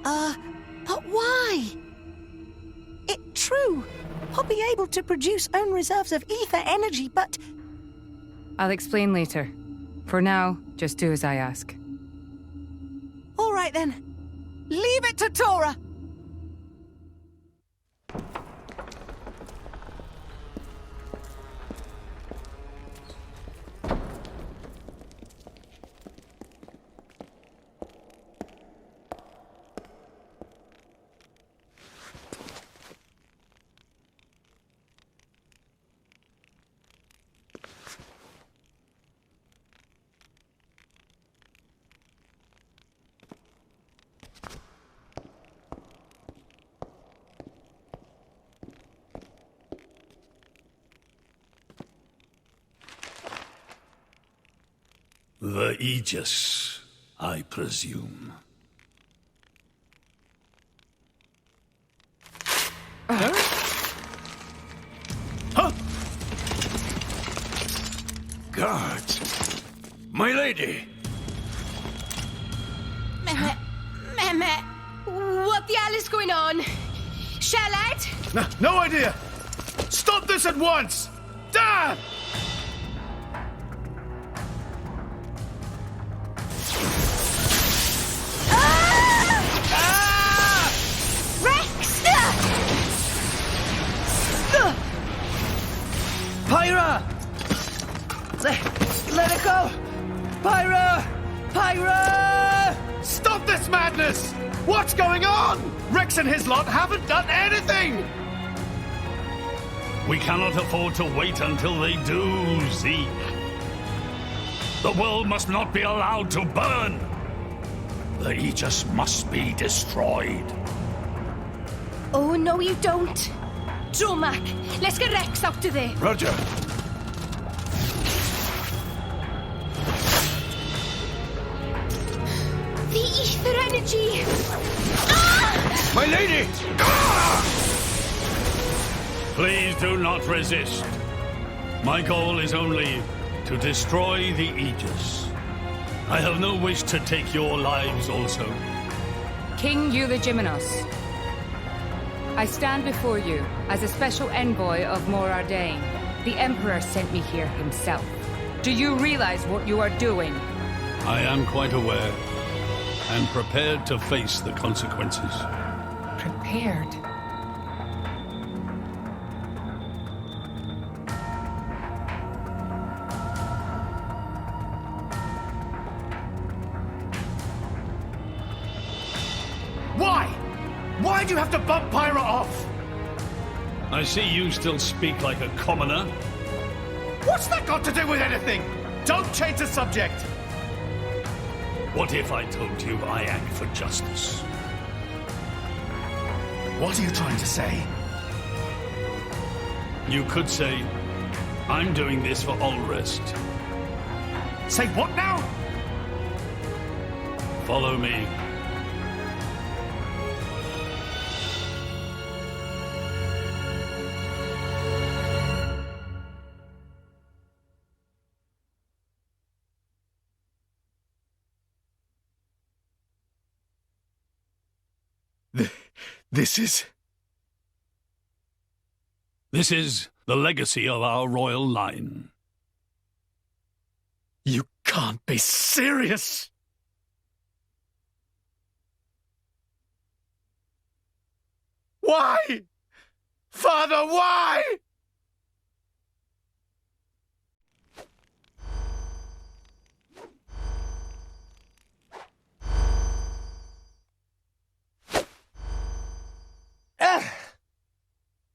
But why? It's true. I'll be able to produce own reserves of ether energy, but... I'll explain later. For now, just do as I ask. All right, then. Leave it to Tora. The Aegis, I presume. Guards! My lady! Meh. the hell is going on? Shellhead? No idea! Stop this at once! Damn! Rex! Pyra! Let it go! Pyra! Pyra! Stop this madness! What's going on? Rex and his lot haven't done anything! We cannot afford to wait until they do, Zeke. The world must not be allowed to burn. The Aegis must be destroyed. Oh, no, you don't. Dromac, let's get Rex out of there. Roger. The ether energy! Ah! My lady! Please do not resist. My goal is only to destroy the Aegis. I have no wish to take your lives also. King Eulogimenos, I stand before you as a special envoy of Morytha. The Emperor sent me here himself. Do you realize what you are doing? I am quite aware, and prepared to face the consequences. Prepared? Why? Why do you have to bump Pyra off? I see you still speak like a commoner. What's that got to do with anything? Don't change the subject. What if I told you I act for justice? What are you trying to say? You could say, I'm doing this for Ulrest. Say what now? Follow me. This is the legacy of our royal line. You can't be serious! Why? Father, why?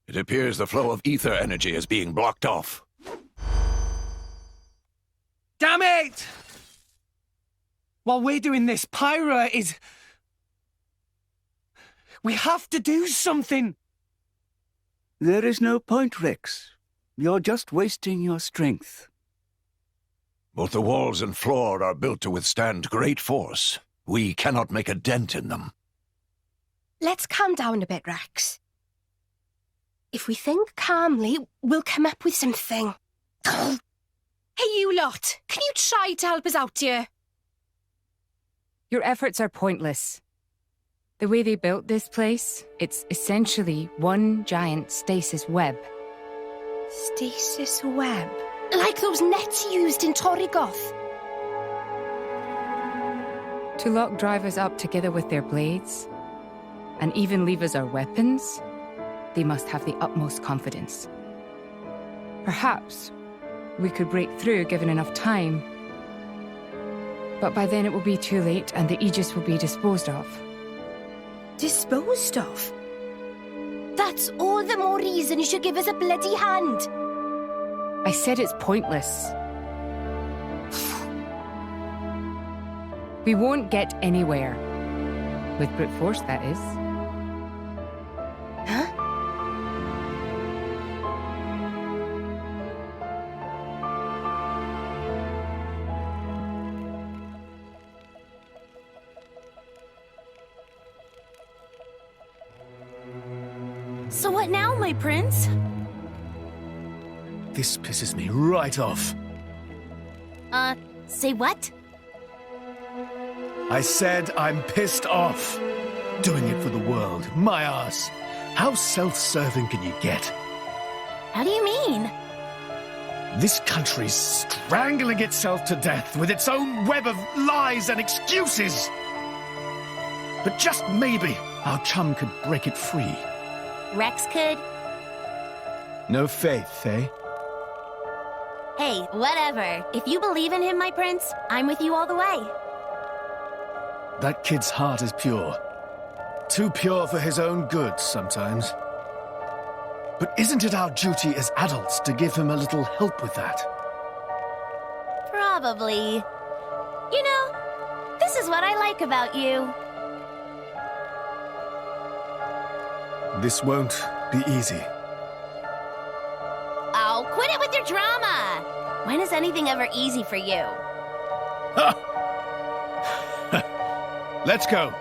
It appears the flow of ether energy is being blocked off. Damn it! While we're doing this, Pyra is... We have to do something! There is no point, Rex. You're just wasting your strength. Both the walls and floor are built to withstand great force. We cannot make a dent in them. Let's calm down a bit, Rex. If we think calmly, we'll come up with something. Hey, you lot! Can you try to help us out here? Your efforts are pointless. The way they built this place, it's essentially one giant stasis web. Stasis web? Like those nets used in Torrigoth? To lock drivers up together with their blades, and even leave us our weapons, they must have the utmost confidence. Perhaps we could break through given enough time, but by then it will be too late and the Aegis will be disposed of. Disposed of? That's all the more reason you should give us a bloody hand. I said it's pointless. We won't get anywhere. With brute force, that is. Huh? So what now, my prince? This pisses me right off. Say what? I said I'm pissed off. doing it for the world. My arse. How self-serving can you get? How do you mean? This country's strangling itself to death with its own web of lies and excuses. But just maybe our chum could break it free. Rex could? No faith, eh? Hey, whatever. If you believe in him, my prince, I'm with you all the way. That kid's heart is pure. Too pure for his own good sometimes. But isn't it our duty as adults to give him a little help with that? Probably. You know, this is what I like about you. This won't be easy. Oh, quit it with your drama! When is anything ever easy for you? Let's go.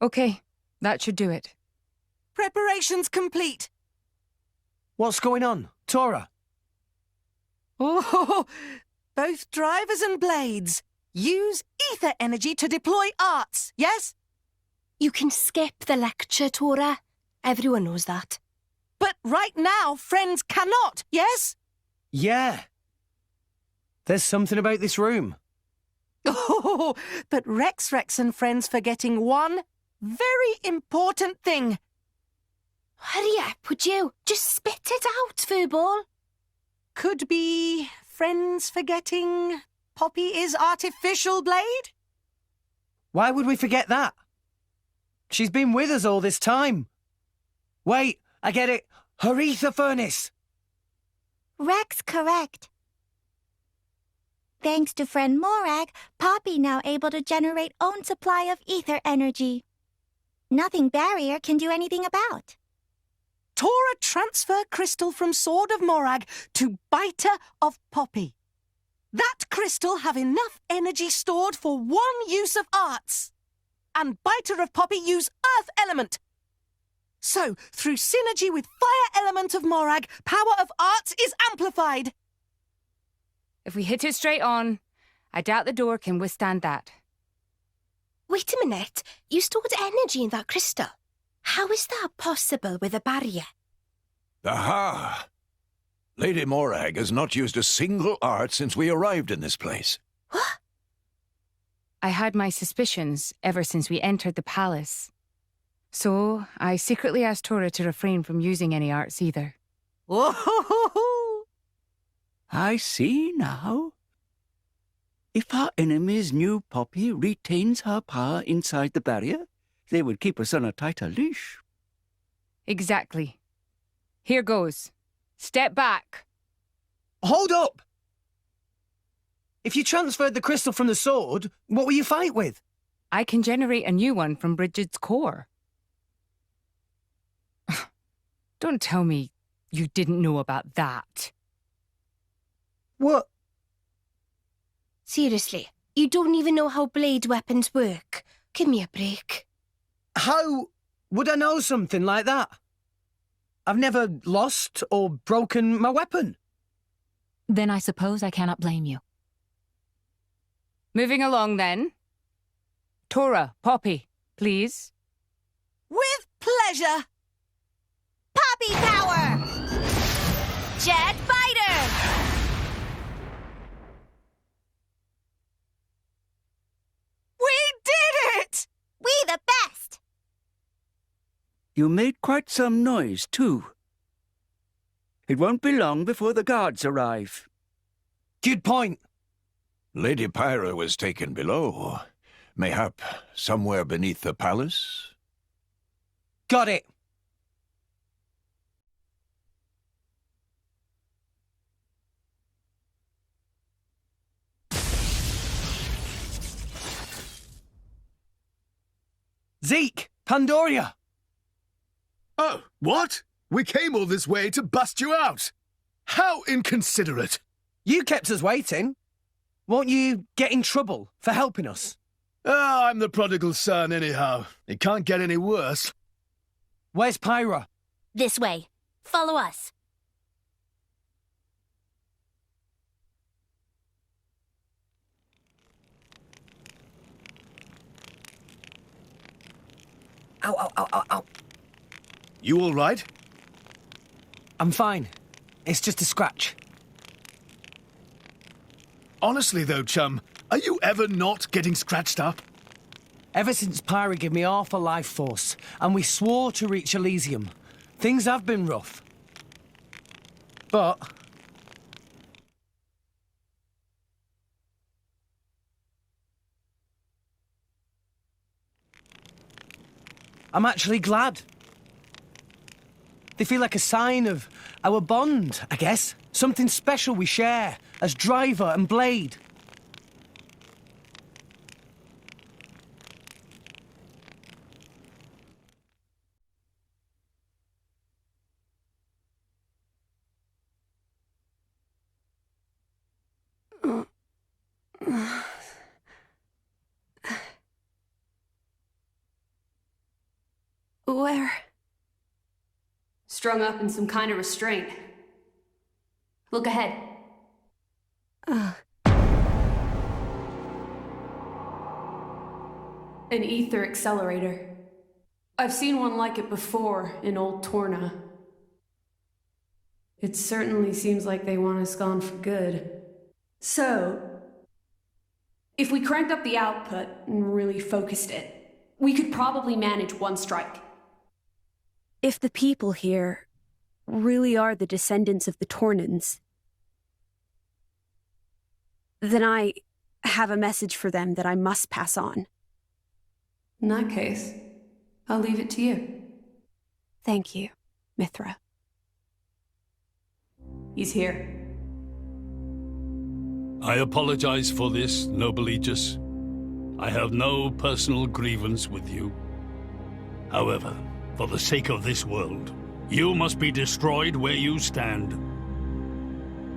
Okay, that should do it. Preparations complete. What's going on, Tora? Oh, both drivers and blades. Use ether energy to deploy arts, yes? You can skip the lecture, Tora. Everyone knows that. But right now, friends cannot, yes? Yeah. There's something about this room. Oh, but Rex and friends forgetting one very important thing. Hurry up, would you? Just spit it out, Furball. Could be friends forgetting Poppy is artificial blade? Why would we forget that? She's been with us all this time. Wait, I get it. Her ether furnace. Rex correct. Thanks to friend Morag, Poppy now able to generate own supply of ether energy. Nothing barrier can do anything about. Tora transfer crystal from Sword of Morag to Biter of Poppy. That crystal have enough energy stored for one use of arts. And Biter of Poppy use earth element. So, through synergy with fire element of Morag, power of arts is amplified. If we hit it straight on, I doubt the door can withstand that. Wait a minute. You stored energy in that crystal. How is that possible with a barrier? Aha! Lady Morag has not used a single art since we arrived in this place. What? I had my suspicions ever since we entered the palace. So, I secretly asked Tora to refrain from using any arts either. Oh, I see now. If our enemies knew Poppy retains her power inside the barrier, they would keep us on a tighter leash. Exactly. Here goes. Step back. Hold up! If you transferred the crystal from the sword, what will you fight with? I can generate a new one from Bridget's core. Don't tell me you didn't know about that. What? Seriously, you don't even know how blade weapons work. Give me a break. How would I know something like that? I've never lost or broken my weapon. Then I suppose I cannot blame you. Moving along, then. Tora, Poppy, please. with pleasure. Poppy power! Jet Biter! We did it! We the best! You made quite some noise, too. It won't be long before the guards arrive. Good point. Lady Pyra was taken below. Mayhap somewhere beneath the palace? Got it. Zeke! Pandoria! Oh, what? We came all this way to bust you out. How inconsiderate. You kept us waiting. Won't you get in trouble for helping us? Oh, I'm the prodigal son anyhow. It can't get any worse. Where's Pyra? This way. Follow us. Ow, ow, ow, ow, ow. You all right? I'm fine. It's just a scratch. Honestly though, chum, are you ever not getting scratched up? Ever since Pyra gave me half a life force, and we swore to reach Elysium, things have been rough. But I'm actually glad. They feel like a sign of our bond, I guess. Something special we share as driver and blade. Where? Strung up in some kind of restraint. Look ahead. An ether accelerator. I've seen one like it before in Old Torna. It certainly seems like they want us gone for good. So, if we cranked up the output and really focused it, we could probably manage one strike. If the people here really are the descendants of the Tornans, then I have a message for them that I must pass on. In that case, I'll leave it to you. Thank you, Mithra. He's here. I apologize for this, noble Aegis. I have no personal grievance with you. However, for the sake of this world, you must be destroyed where you stand.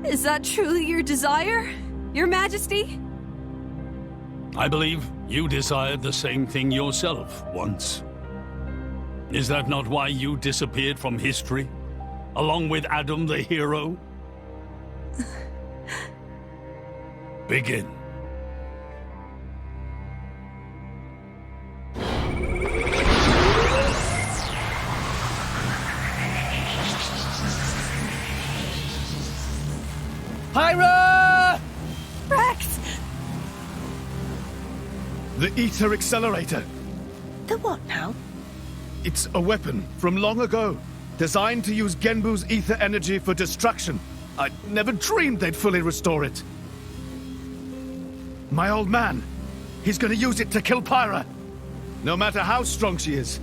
Is that truly your desire, Your Majesty? I believe you desired the same thing yourself once. Is that not why you disappeared from history, along with Adam the hero? Begin. Pyra! Rex! The ether accelerator. The what now? It's a weapon from long ago, designed to use Genbu's ether energy for destruction. I never dreamed they'd fully restore it. My old man, he's gonna use it to kill Pyra. No matter how strong she is,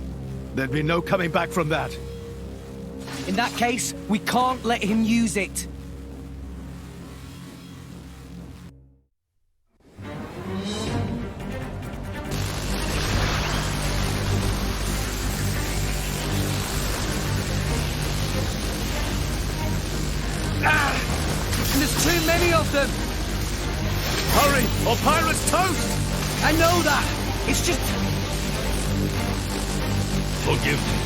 there'd be no coming back from that. In that case, we can't let him use it. There's too many of them! Hurry, or Pyra's toast! I know that! It's just... Forgive me.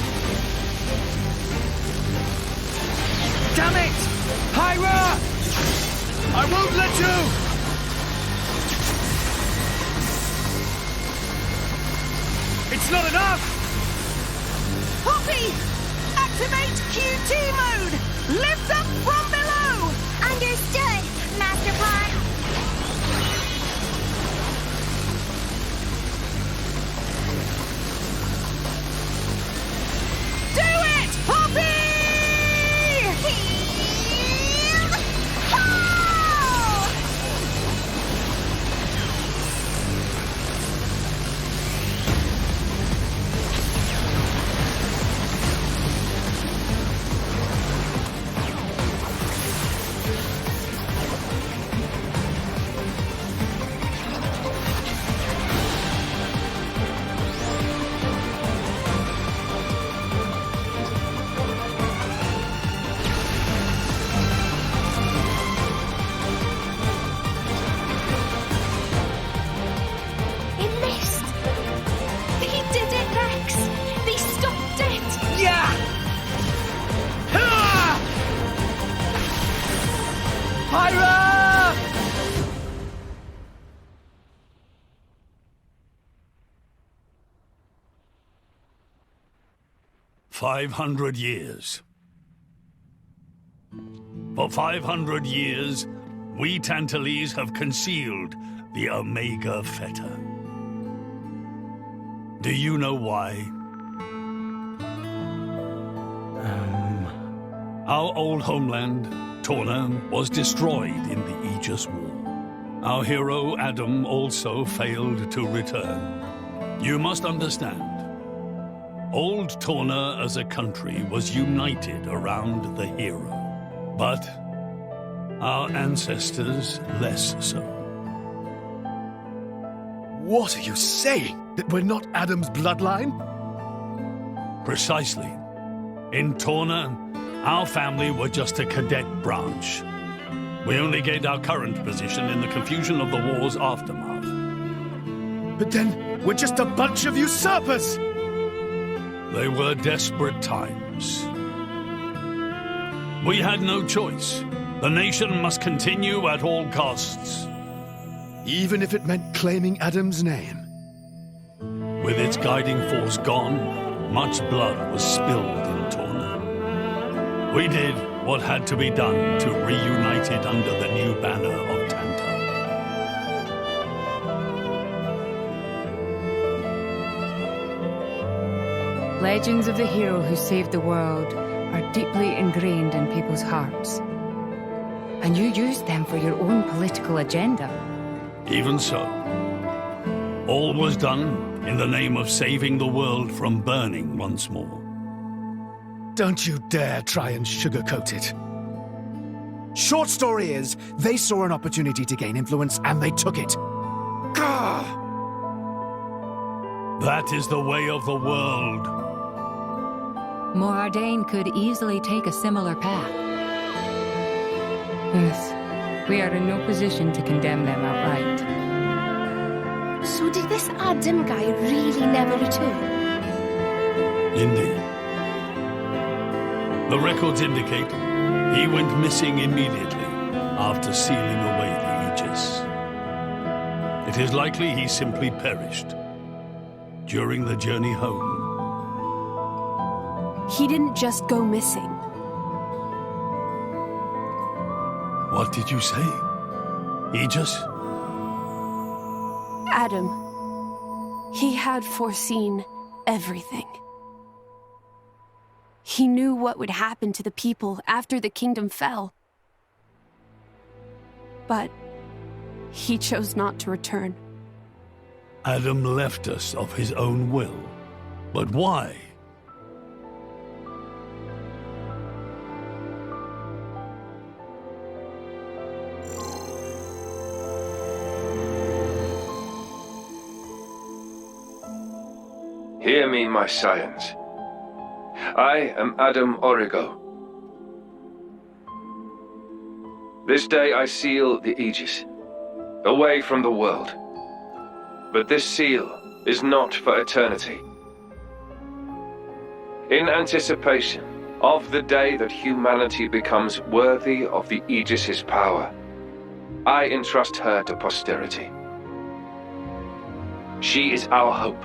Damn it! Pyra! I won't let you! It's not enough! Poppy! Activate QT mode! Lift up from below! Understood, Master Pod. Do it, Poppy! 500 years. For 500 years, we Tantalese have concealed the Omega Feta. Do you know why? Our old homeland, Torna, was destroyed in the Aegis War. Our hero, Adam, also failed to return. You must understand, old Torna as a country was united around the hero. But our ancestors less so. What are you saying? That we're not Adam's bloodline? Precisely. In Torna, our family were just a cadet branch. We only gained our current position in the confusion of the war's aftermath. But then, we're just a bunch of usurpers! They were desperate times. We had no choice. The nation must continue at all costs. Even if it meant claiming Adam's name? With its guiding force gone, much blood was spilled in Torna. We did what had to be done to reunite it under the new banner of Tantal. Legends of the hero who saved the world are deeply ingrained in people's hearts. And you used them for your own political agenda. Even so, all was done in the name of saving the world from burning once more. Don't you dare try and sugarcoat it. Short story is, they saw an opportunity to gain influence and they took it. Gah! That is the way of the world. Morytha could easily take a similar path. Yes, we are in no position to condemn them outright. So did this Adam guy really never return? Indeed. The records indicate he went missing immediately after sealing away the Aegis. It is likely he simply perished during the journey home. He didn't just go missing. What did you say? Aegis? Adam. He had foreseen everything. He knew what would happen to the people after the kingdom fell. But he chose not to return. Adam left us of his own will. But why? Hear me, my scions. I am Adam Origo. This day I seal the Aegis, away from the world. But this seal is not for eternity. In anticipation of the day that humanity becomes worthy of the Aegis's power, I entrust her to posterity. She is our hope.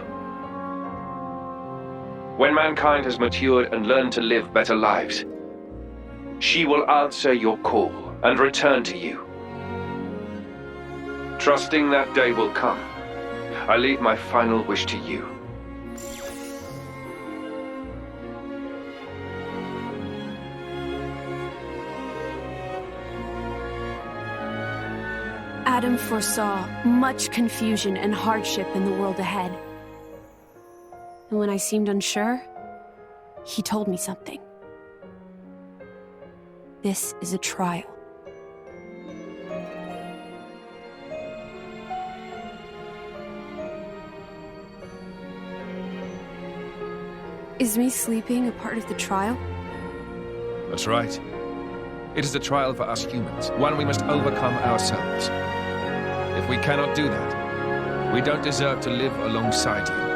When mankind has matured and learned to live better lives, she will answer your call and return to you. Trusting that day will come, I leave my final wish to you. Adam foresaw much confusion and hardship in the world ahead. And when I seemed unsure, he told me something. This is a trial. Is me sleeping a part of the trial? That's right. It is a trial for us humans, one we must overcome ourselves. If we cannot do that, we don't deserve to live alongside you.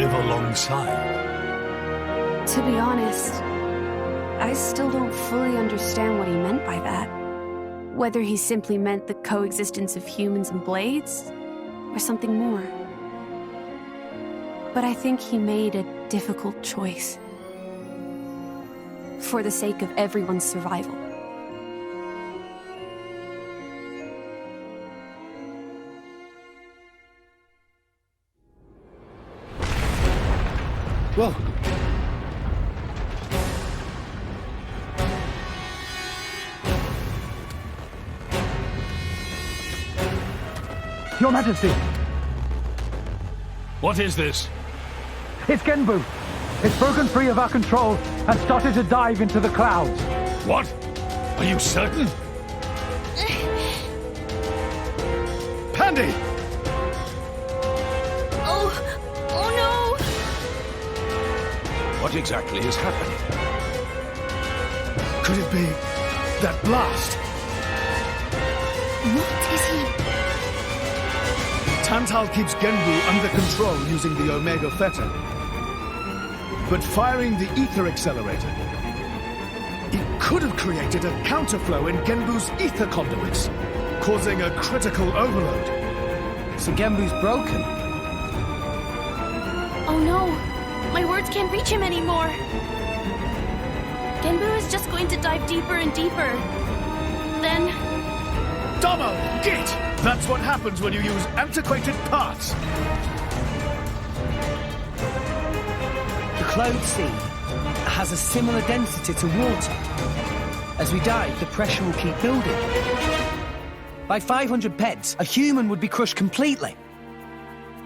Live alongside? To be honest, I still don't fully understand what he meant by that. Whether he simply meant the coexistence of humans and blades, or something more. But I think he made a difficult choice. For the sake of everyone's survival. Whoa! Your Majesty! What is this? It's Genbu! It's broken free of our control and started to dive into the clouds. What? Are you certain? Pandy! Oh no! What exactly is happening? Could it be that blast? What is he? Tantal keeps Genbu under control using the Omega Fetter. But firing the ether accelerator, it could have created a counterflow in Genbu's ether conduits, causing a critical overload. So Genbu's broken? Oh no! My words can't reach him anymore! Genbu is just going to dive deeper and deeper. Then... Domo! Git! That's what happens when you use antiquated parts! The cloud sea has a similar density to water. As we dive, the pressure will keep building. By 500 peds, a human would be crushed completely.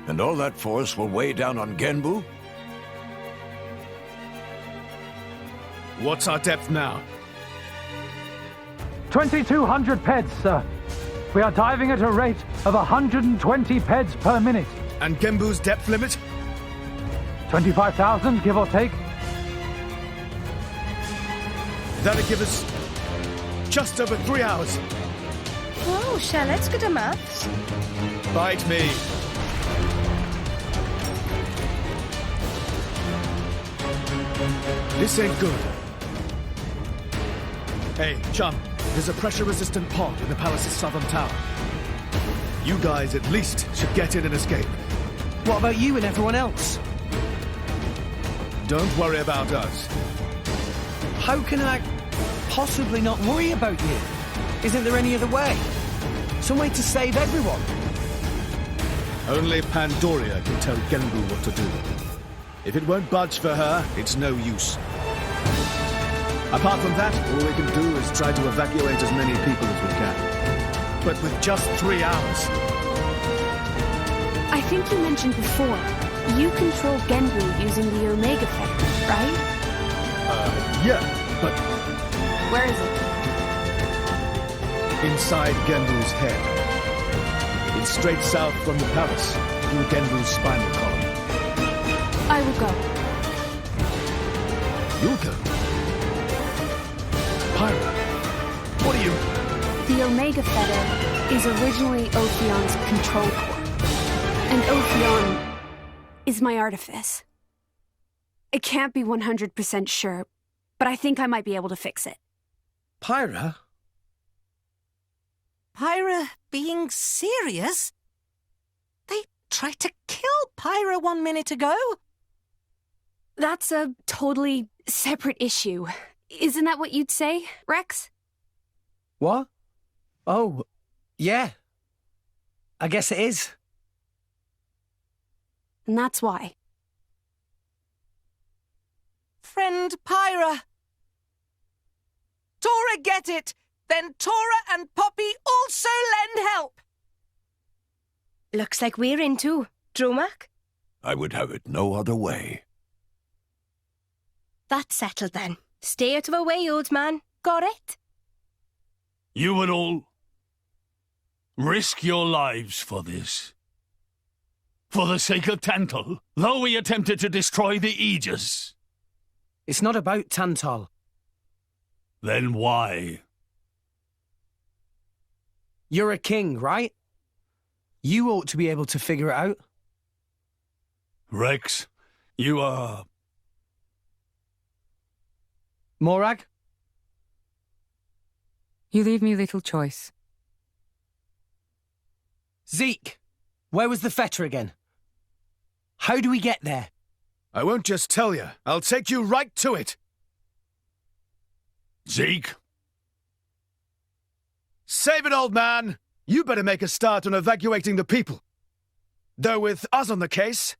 And all that force will weigh down on Genbu? What's our depth now? 2,200 peds, sir. We are diving at a rate of 120 peds per minute. And Genbu's depth limit? 25,000, give or take. That'll give us just over 3 hours. Whoa, Shell, let's get a maths. Bite me. This ain't good. Hey, chum, there's a pressure-resistant pod in the palace's southern tower. You guys at least should get in and escape. What about you and everyone else? Don't worry about us. How can I possibly not worry about you? Isn't there any other way? Some way to save everyone? Only Pandoria can tell Genbu what to do. If it won't budge for her, it's no use. Apart from that, all we can do is try to evacuate as many people as we can. But with just 3 hours. I think you mentioned before, you control Genbu using the Omega Fetter, right? Yeah, but... Where is it? Inside Genbu's head. It's straight south from the palace, through Genbu's spinal column. I will go. You'll go? Pyra, what are you... The Omega Fetter is originally Ophion's control core. And Ophion is my artifice. I can't be 100% sure, but I think I might be able to fix it. Pyra? Pyra being serious? They tried to kill Pyra 1 minute ago. That's a totally separate issue. Isn't that what you'd say, Rex? What? Oh, yeah. I guess it is. And that's why. Friend Pyra. Tora get it! Then Tora and Poppy also lend help! Looks like we're in too. Dromak? I would have it no other way. That's settled then. Stay out of our way, old man. Got it? You would all risk your lives for this. For the sake of Tantal, though we attempted to destroy the Aegis. It's not about Tantal. Then why? You're a king, right? You ought to be able to figure it out. Rex, you are... Morag? You leave me little choice. Zeke, where was the fetter again? How do we get there? I won't just tell you. I'll take you right to it. Zeke? Save it, old man! You better make a start on evacuating the people. Though with us on the case,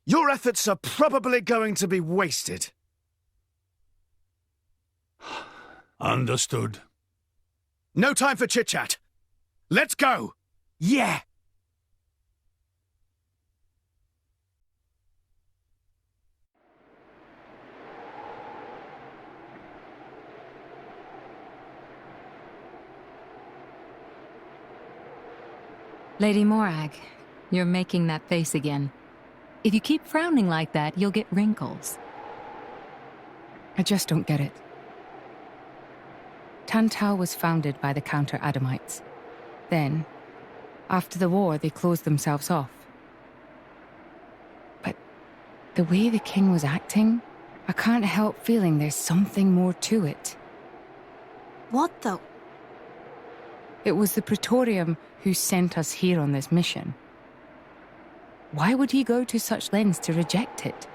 your efforts are probably going to be wasted. Understood. No time for chit-chat. Let's go! Yeah! Lady Morag, you're making that face again. If you keep frowning like that, you'll get wrinkles. I just don't get it. Tantal was founded by the Counter-Adamites. Then, after the war, they closed themselves off. But the way the king was acting, I can't help feeling there's something more to it. What though? It was the Praetorium who sent us here on this mission. Why would he go to such lengths to reject it?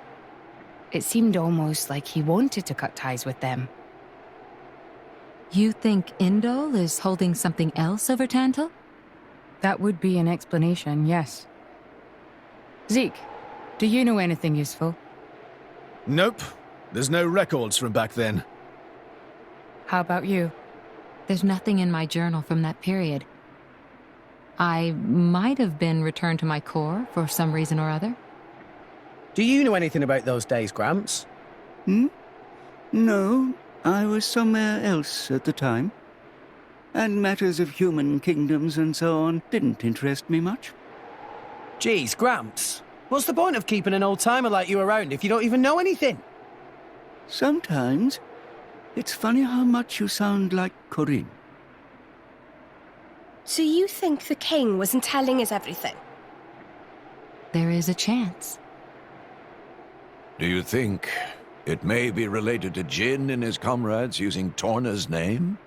It seemed almost like he wanted to cut ties with them. You think Indol is holding something else over Tantal? That would be an explanation, yes. Zeke, do you know anything useful? Nope. There's no records from back then. How about you? There's nothing in my journal from that period. I might have been returned to my corps for some reason or other. Do you know anything about those days, Gramps? No, I was somewhere else at the time. And matters of human kingdoms and so on didn't interest me much. Geez, Gramps, what's the point of keeping an old-timer like you around if you don't even know anything? Sometimes, it's funny how much you sound like Corinne. So you think the king wasn't telling us everything? There is a chance. Do you think it may be related to Jin and his comrades using Torna's name?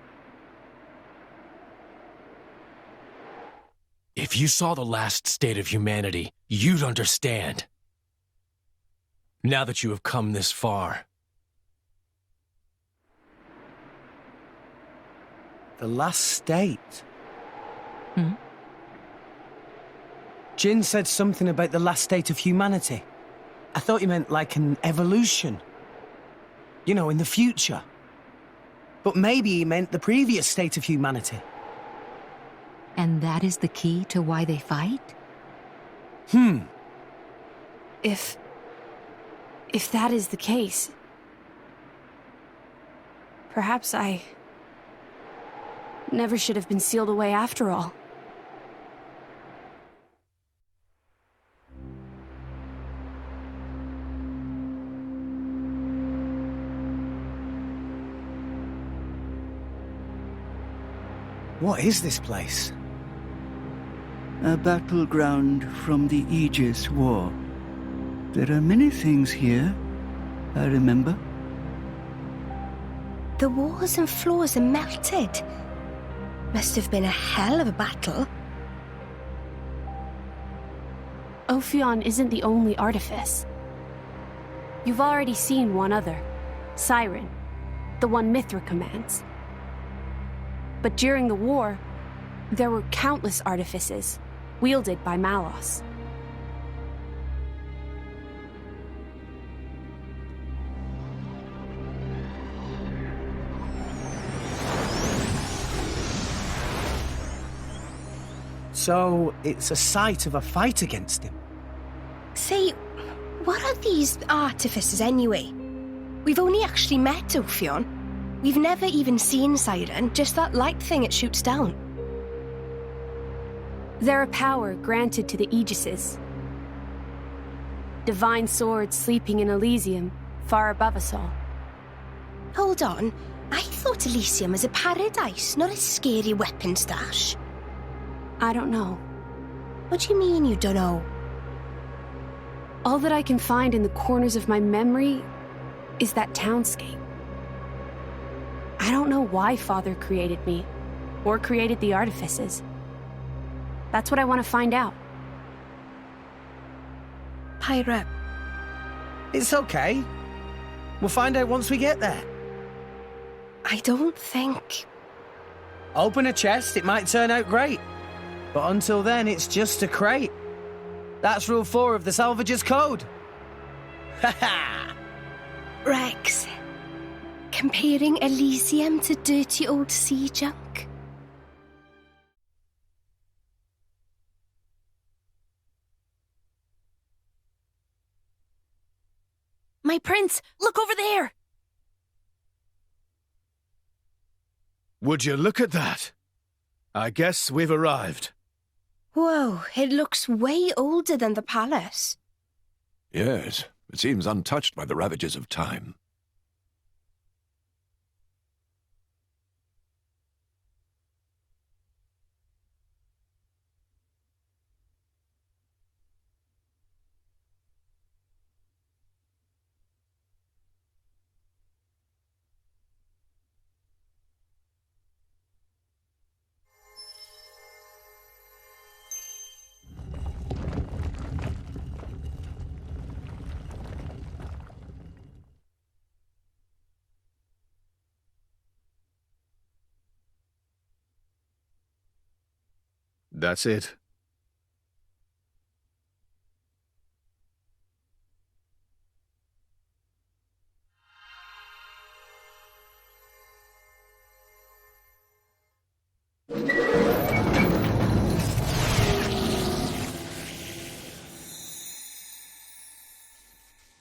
If you saw the last state of humanity, you'd understand. Now that you have come this far. The last state? Jin said something about the last state of humanity. I thought he meant like an evolution. You know, in the future. But maybe he meant the previous state of humanity. And that is the key to why they fight? If that is the case, perhaps I never should have been sealed away after all. What is this place? A battleground from the Aegis War. There are many things here, I remember. The walls and floors are melted. Must have been a hell of a battle. Ophion isn't the only artifice. You've already seen one other, Siren, the one Mithra commands. But during the war, there were countless artifices, wielded by Malos. So, it's a site of a fight against him. Say, what are these artifices anyway? We've only actually met Ophion. We've never even seen Siren, just that light thing it shoots down. They're a power granted to the Aegises. Divine swords sleeping in Elysium, far above us all. Hold on, I thought Elysium was a paradise, not a scary weapon stash. I don't know. What do you mean you don't know? All that I can find in the corners of my memory is that townscape. I don't know why Father created me, or created the artifices. That's what I want to find out. Pyra. It's okay. We'll find out once we get there. I don't think... Open a chest, it might turn out great. But until then, it's just a crate. That's Rule 4 of the Salvager's Code. Ha ha! Rex, comparing Elysium to dirty old sea junk? My prince, look over there! Would you look at that? I guess we've arrived. Whoa, it looks way older than the palace. Yes, it seems untouched by the ravages of time. That's it.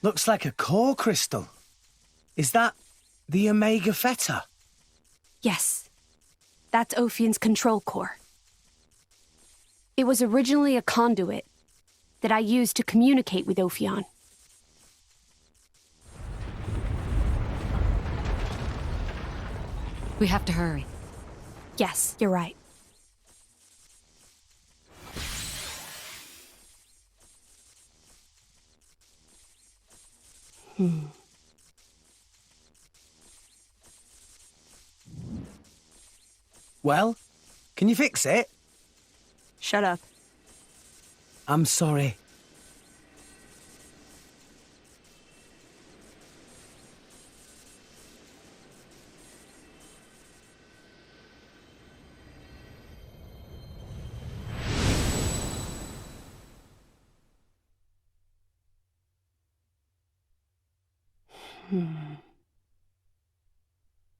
Looks like a core crystal. Is that the Omega Theta? Yes. That's Ophion's control core. It was originally a conduit that I used to communicate with Ophion. We have to hurry. Yes, you're right. Well, can you fix it? Shut up. I'm sorry.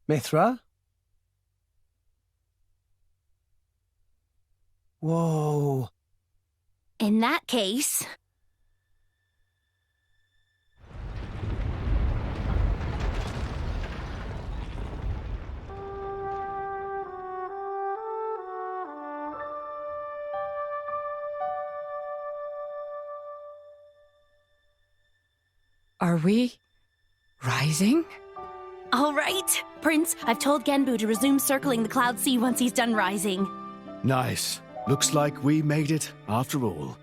Mithra? Whoa. In that case... Are we rising? All right, Prince. I've told Genbu to resume circling the Cloud Sea once he's done rising. Nice. Looks like we made it after all.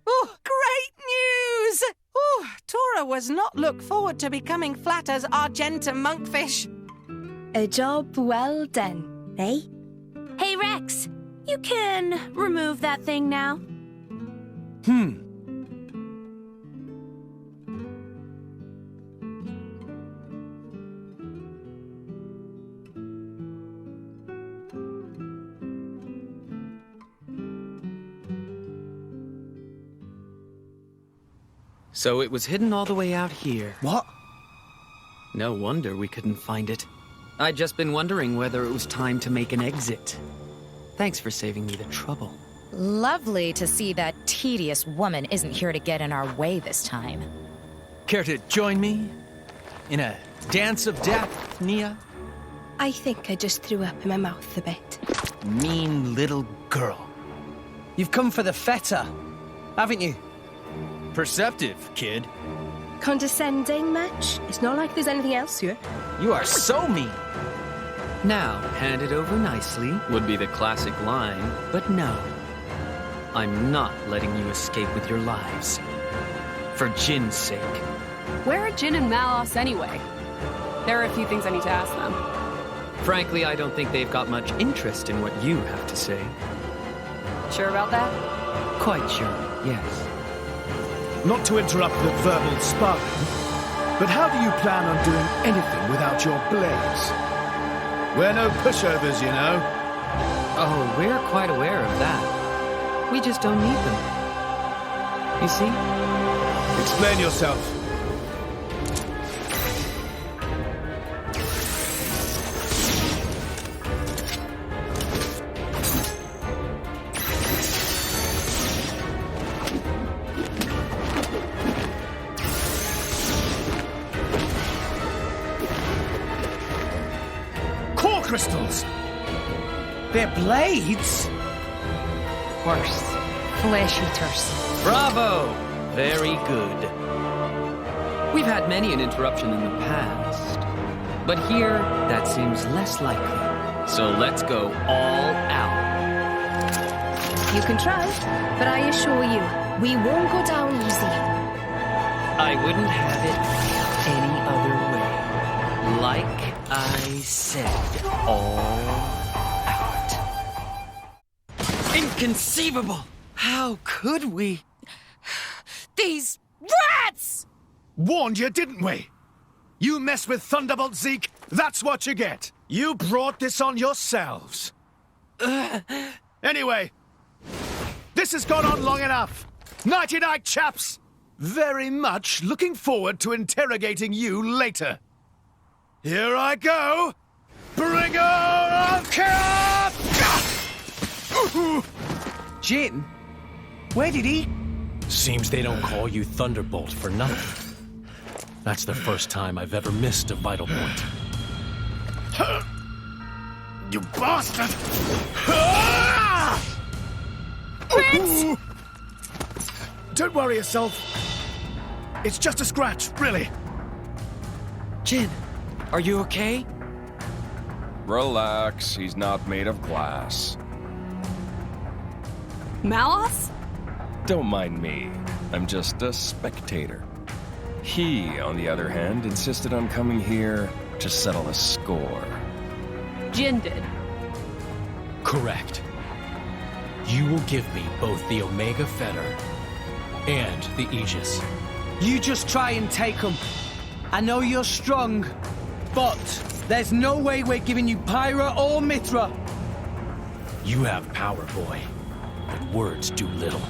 Oh, great news! Oh, Tora was not look forward to becoming flat as Argentum monkfish. A job well done, eh? Hey, Rex. You can remove that thing now. So it was hidden all the way out here. What? No wonder we couldn't find it. I'd just been wondering whether it was time to make an exit. Thanks for saving me the trouble. Lovely to see that tedious woman isn't here to get in our way this time. Care to join me in a dance of death, Nia? I think I just threw up in my mouth a bit. Mean little girl. You've come for the feta, haven't you? Perceptive, kid. Condescending much? It's not like there's anything else here. You are so mean. Now, hand it over nicely would be the classic line, but no. I'm not letting you escape with your lives. For Jin's sake. Where are Jin and Malos anyway? There are a few things I need to ask them. Frankly, I don't think they've got much interest in what you have to say. Sure about that? Quite sure, yes. Not to interrupt the verbal sparring, but how do you plan on doing anything without your blades? We're no pushovers, you know. Oh, we're quite aware of that. We just don't need them. You see? Explain yourself. Core crystals! They're blades? Worse. Flesh eaters. Bravo! Very good. We've had many an interruption in the past, but here that seems less likely. So let's go all out. You can try, but I assure you, we won't go down easy. I wouldn't have it any other way. Like I said, all out. Inconceivable! How could we? These rats! Warned you, didn't we? You mess with Thunderbolt Zeke, that's what you get. You brought this on yourselves. Anyway, this has gone on long enough. Nighty-night, chaps. Very much looking forward to interrogating you later. Here I go. Bringer of chaos! Jin? Where did he? Seems they don't call you Thunderbolt for nothing. That's the first time I've ever missed a vital point. You bastard! Prince! Don't worry yourself. It's just a scratch, really. Jin, are you okay? Relax, he's not made of glass. Malos? Don't mind me. I'm just a spectator. He, on the other hand, insisted on coming here to settle a score. Jin did. Correct. You will give me both the Omega Fetter and the Aegis. You just try and take them. I know you're strong, but there's no way we're giving you Pyra or Mithra. You have power, boy, but words do little.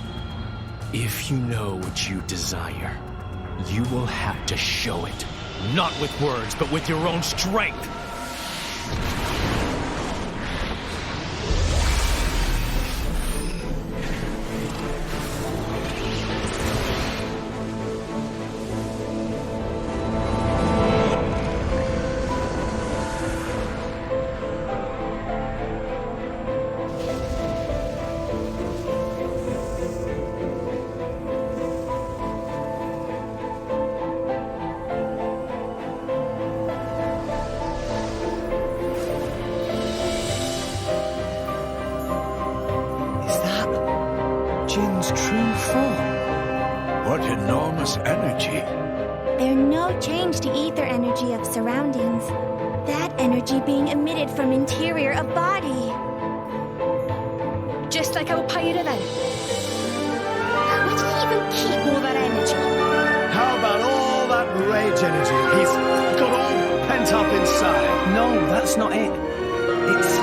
If you know what you desire, you will have to show it. Not with words, but with your own strength. Jin's true form. What enormous energy. There's no change to ether energy of surroundings. That energy being emitted from interior of body. Just like our Pyra then. How would he even keep all that energy? How about all that rage energy he's got all pent up inside? No, that's not it. It's...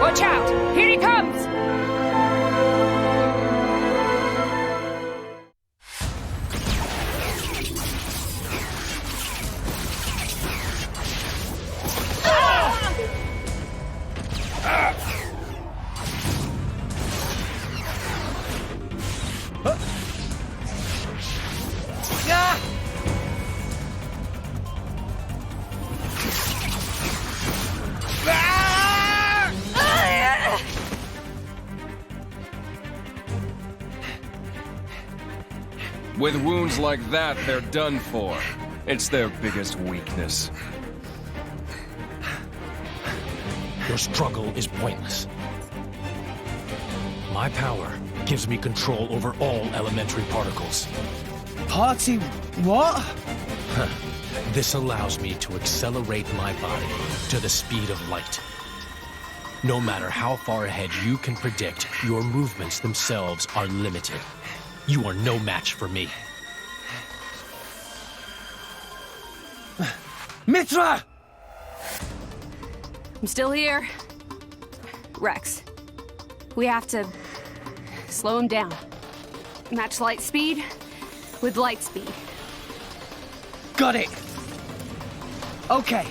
Watch out! Here he comes! With wounds like that, they're done for. It's their biggest weakness. Your struggle is pointless. My power gives me control over all elementary particles. Party what? This allows me to accelerate my body to the speed of light. No matter how far ahead you can predict, your movements themselves are limited. You are no match for me. Mithra! I'm still here. Rex, we have to slow him down. Match light speed with light speed. Got it. Okay.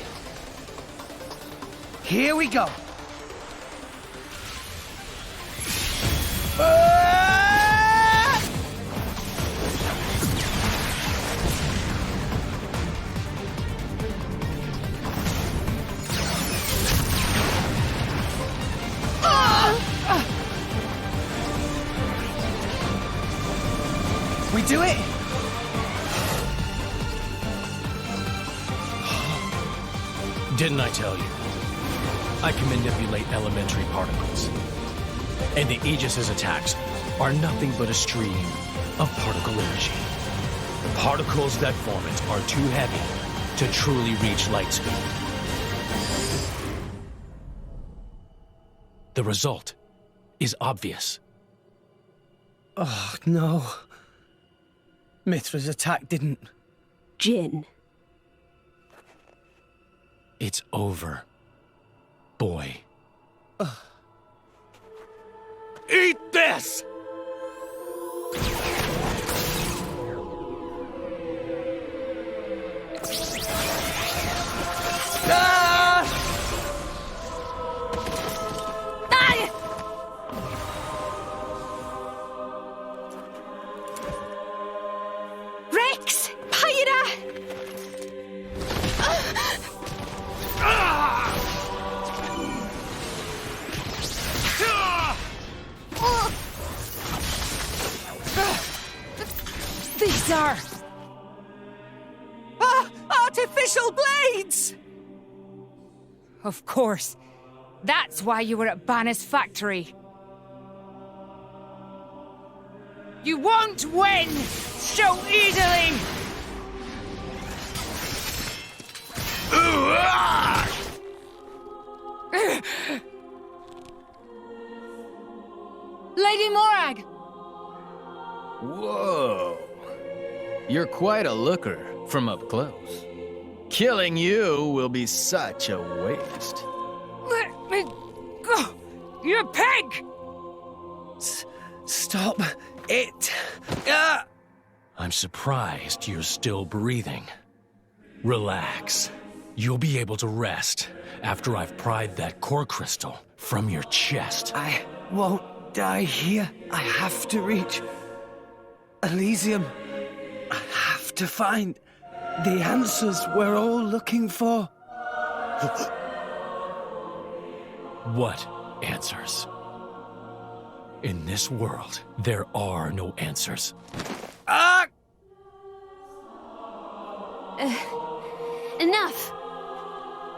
Here we go. We do it? Didn't I tell you? I can manipulate elementary particles. And the Aegis's attacks are nothing but a stream of particle energy. Particles that form it are too heavy to truly reach light speed. The result is obvious. Oh, no. Mithra's attack didn't. Jin. It's over, boy. Eat this! Rex! Pyra! These are... artificial blades! Of course. That's why you were at Banner's factory. You won't win so easily! Lady Morag! Whoa. You're quite a looker from up close. Killing you will be such a waste. Let me go! You pig! Stop it! I'm surprised you're still breathing. Relax. You'll be able to rest after I've pried that core crystal from your chest. I won't die here. I have to reach Elysium. I have to find the answers we're all looking for. What answers? In this world, there are no answers. Enough!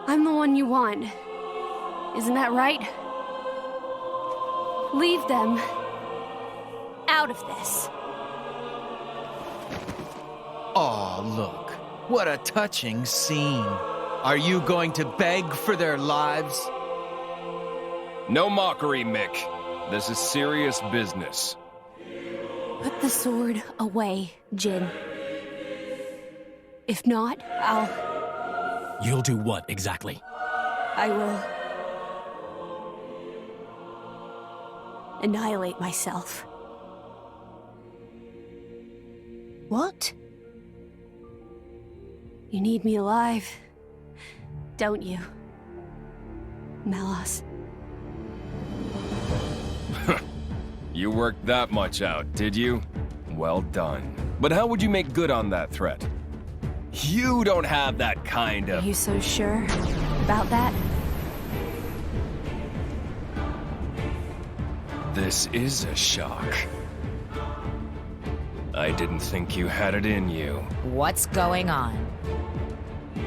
I'm the one you want. Isn't that right? Leave them out of this. Aw, look. What a touching scene. Are you going to beg for their lives? No mockery, Mick. This is serious business. Put the sword away, Jin. If not, You'll do what exactly? I will annihilate myself. What? You need me alive, don't you, Melos? You worked that much out, did you? Well done. But how would you make good on that threat? You don't have that kind of... Are you so sure about that? This is a shock. I didn't think you had it in you. What's going on?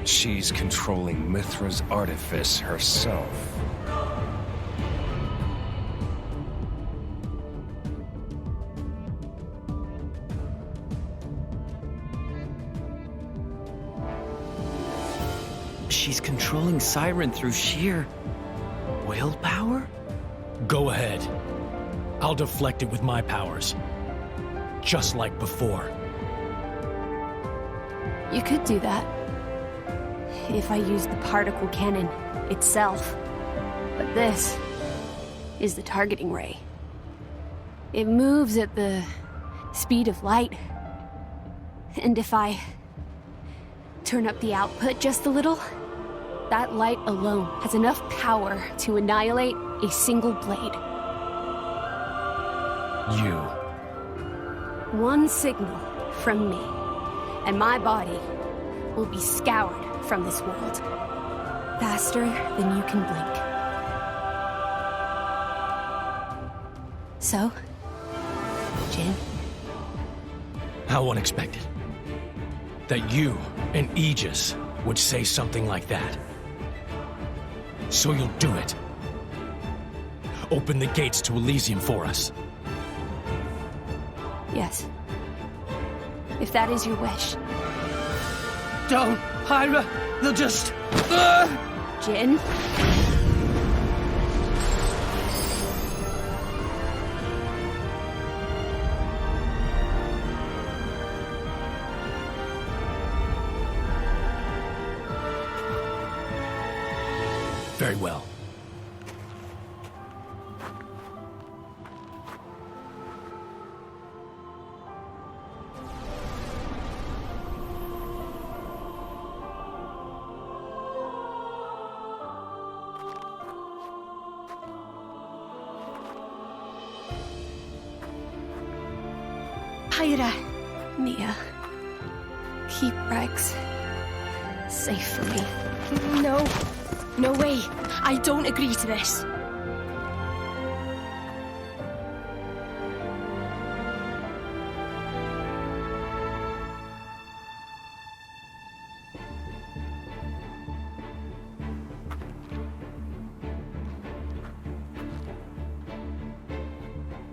She's controlling Mithra's artifice herself. she's controlling Siren through sheer willpower? Go ahead. I'll deflect it with my powers. Just like before. You could do that. If I used the particle cannon itself. But this is the targeting ray. It moves at the speed of light. And if I turn up the output just a little, that light alone has enough power to annihilate a single blade. You. One signal from me, and my body will be scoured from this world. Faster than you can blink. So, Jin? How unexpected. That you and Aegis would say something like that. So you'll do it. Open the gates to Elysium for us. Yes. If that is your wish. Don't, Hyra! They'll just... Jin? Very well. Hyra, Nia, keep Rex safe for me. No. No way. I don't agree to this.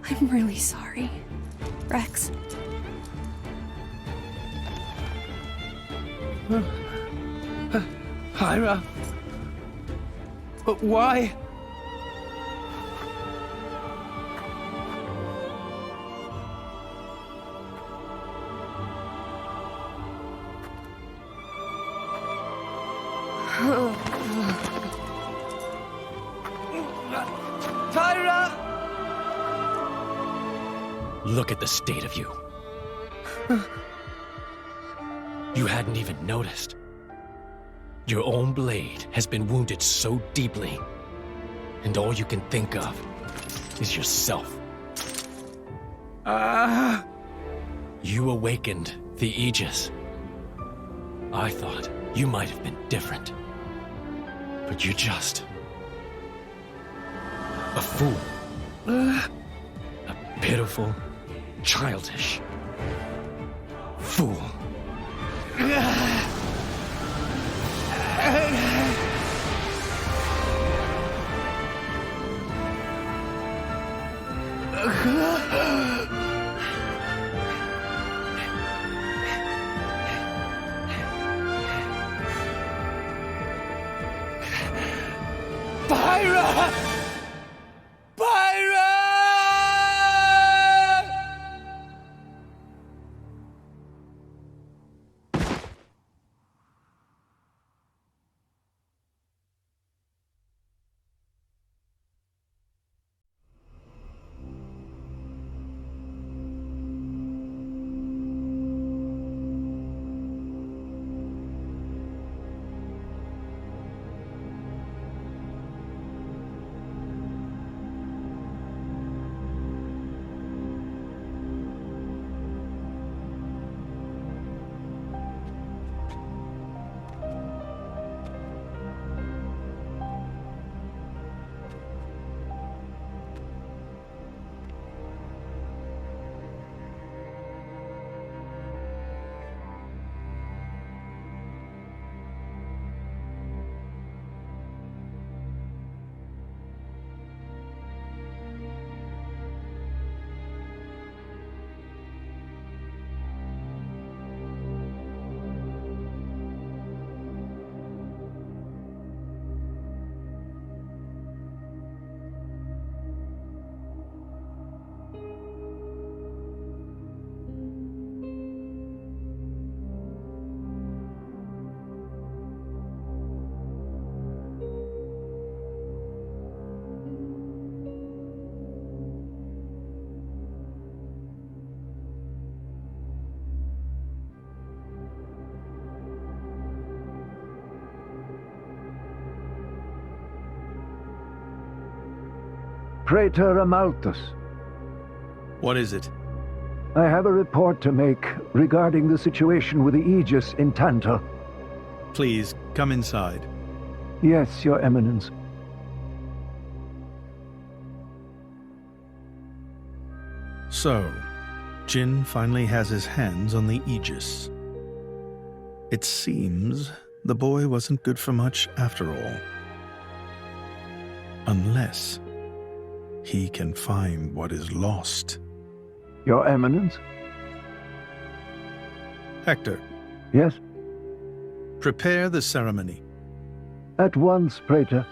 I'm really sorry, Rex. Hyra? But why? Hyra! Look at the state of you. You hadn't even noticed. Your own blade has been wounded so deeply, and all you can think of is yourself. You awakened the Aegis. I thought you might have been different, but you're just a fool. A pitiful, childish fool. Byra! Byra! Praetor Rhadamanthus. What is it? I have a report to make regarding the situation with the Aegis in Tantal. Please, come inside. Yes, Your Eminence. So, Jin finally has his hands on the Aegis. It seems the boy wasn't good for much after all. Unless he can find what is lost. Your Eminence? Hector. Yes? Prepare the ceremony. At once, Praetor.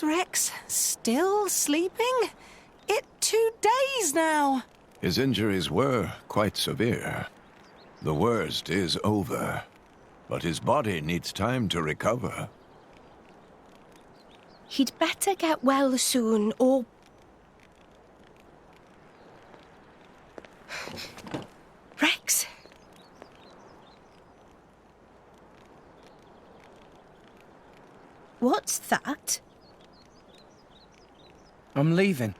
Rex, still sleeping? It 2 days now. His injuries were quite severe. The worst is over, but his body needs time to recover. He'd better get well soon, or... Rex? What's that? I'm leaving.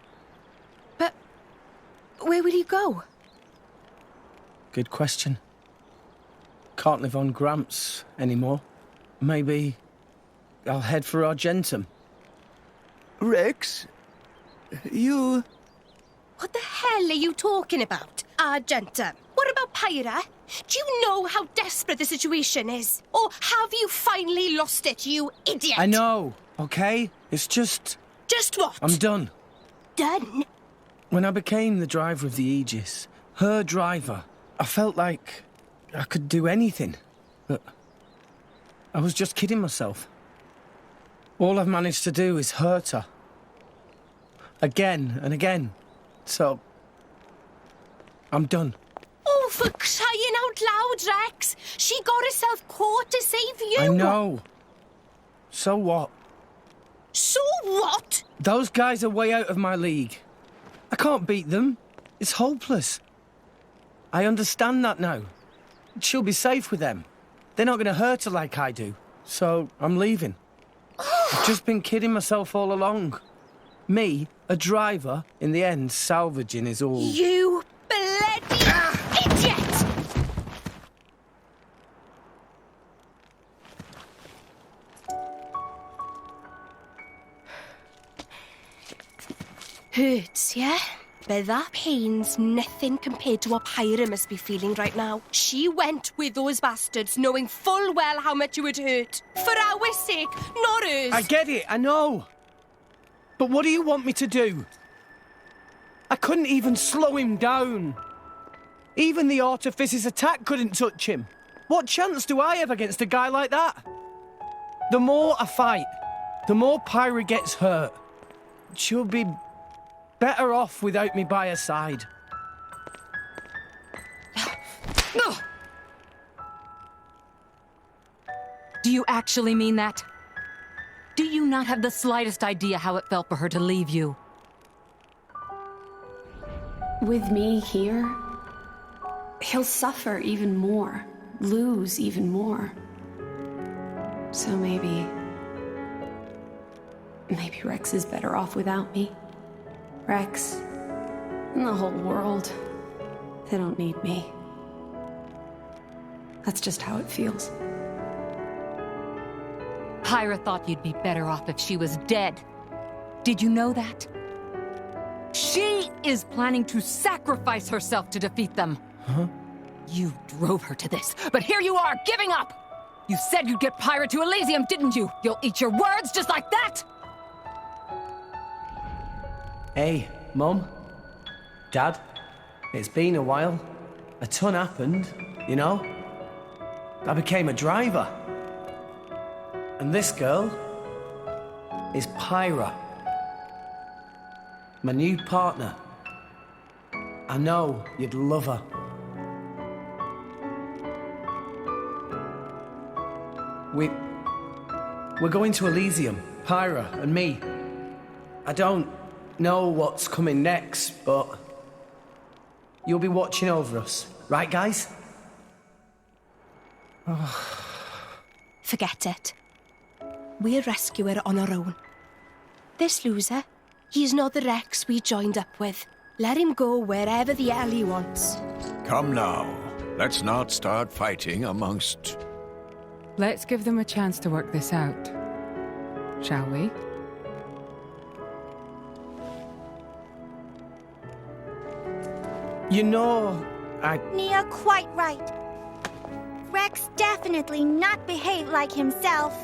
But where will you go? Good question. Can't live on Gramps anymore. Maybe I'll head for Argentum. Rex, you... What the hell are you talking about, Argentum? What about Pyra? Do you know how desperate the situation is? Or have you finally lost it, you idiot? I know, okay? It's just... Just what? I'm done. Done? When I became the driver of the Aegis, her driver, I felt like I could do anything. But I was just kidding myself. All I've managed to do is hurt her. Again and again. So, I'm done. Oh, for crying out loud, Rex! She got herself caught to save you! I know. So what? So what? Those guys are way out of my league. I can't beat them. It's hopeless. I understand that now. She'll be safe with them. They're not going to hurt her like I do. So, I'm leaving. I've just been kidding myself all along. Me, a driver, in the end, salvaging is all... You bloody idiot! Hurts, yeah? But that pain's nothing compared to what Pyra must be feeling right now. She went with those bastards knowing full well how much it would hurt. For our sake, not hers. I get it, I know. But what do you want me to do? I couldn't even slow him down. Even the Artifice's attack couldn't touch him. What chance do I have against a guy like that? The more I fight, the more Pyra gets hurt. She'll be better off without me by her side. Do you actually mean that? Do you not have the slightest idea how it felt for her to leave you? With me here, he'll suffer even more, lose even more. So maybe Rex is better off without me. Rex and the whole world, they don't need me. That's just how it feels. Pyra thought you'd be better off if she was dead. Did you know that? She is planning to sacrifice herself to defeat them. Huh? You drove her to this, but here you are, giving up! You said you'd get Pyra to Elysium, didn't you? You'll eat your words just like that? Hey, Mum. Dad. It's been a while. A ton happened, you know? I became a driver. And this girl is Pyra. My new partner. I know you'd love her. We're going to Elysium, Pyra and me. I don't know what's coming next, but you'll be watching over us, right, guys? Forget it. We'll rescue her on our own. This loser, he's not the Rex we joined up with. Let him go wherever the hell he wants. Come now. Let's not start fighting amongst... Let's give them a chance to work this out. Shall we? You know, Nia quite right. Rex definitely not behaved like himself.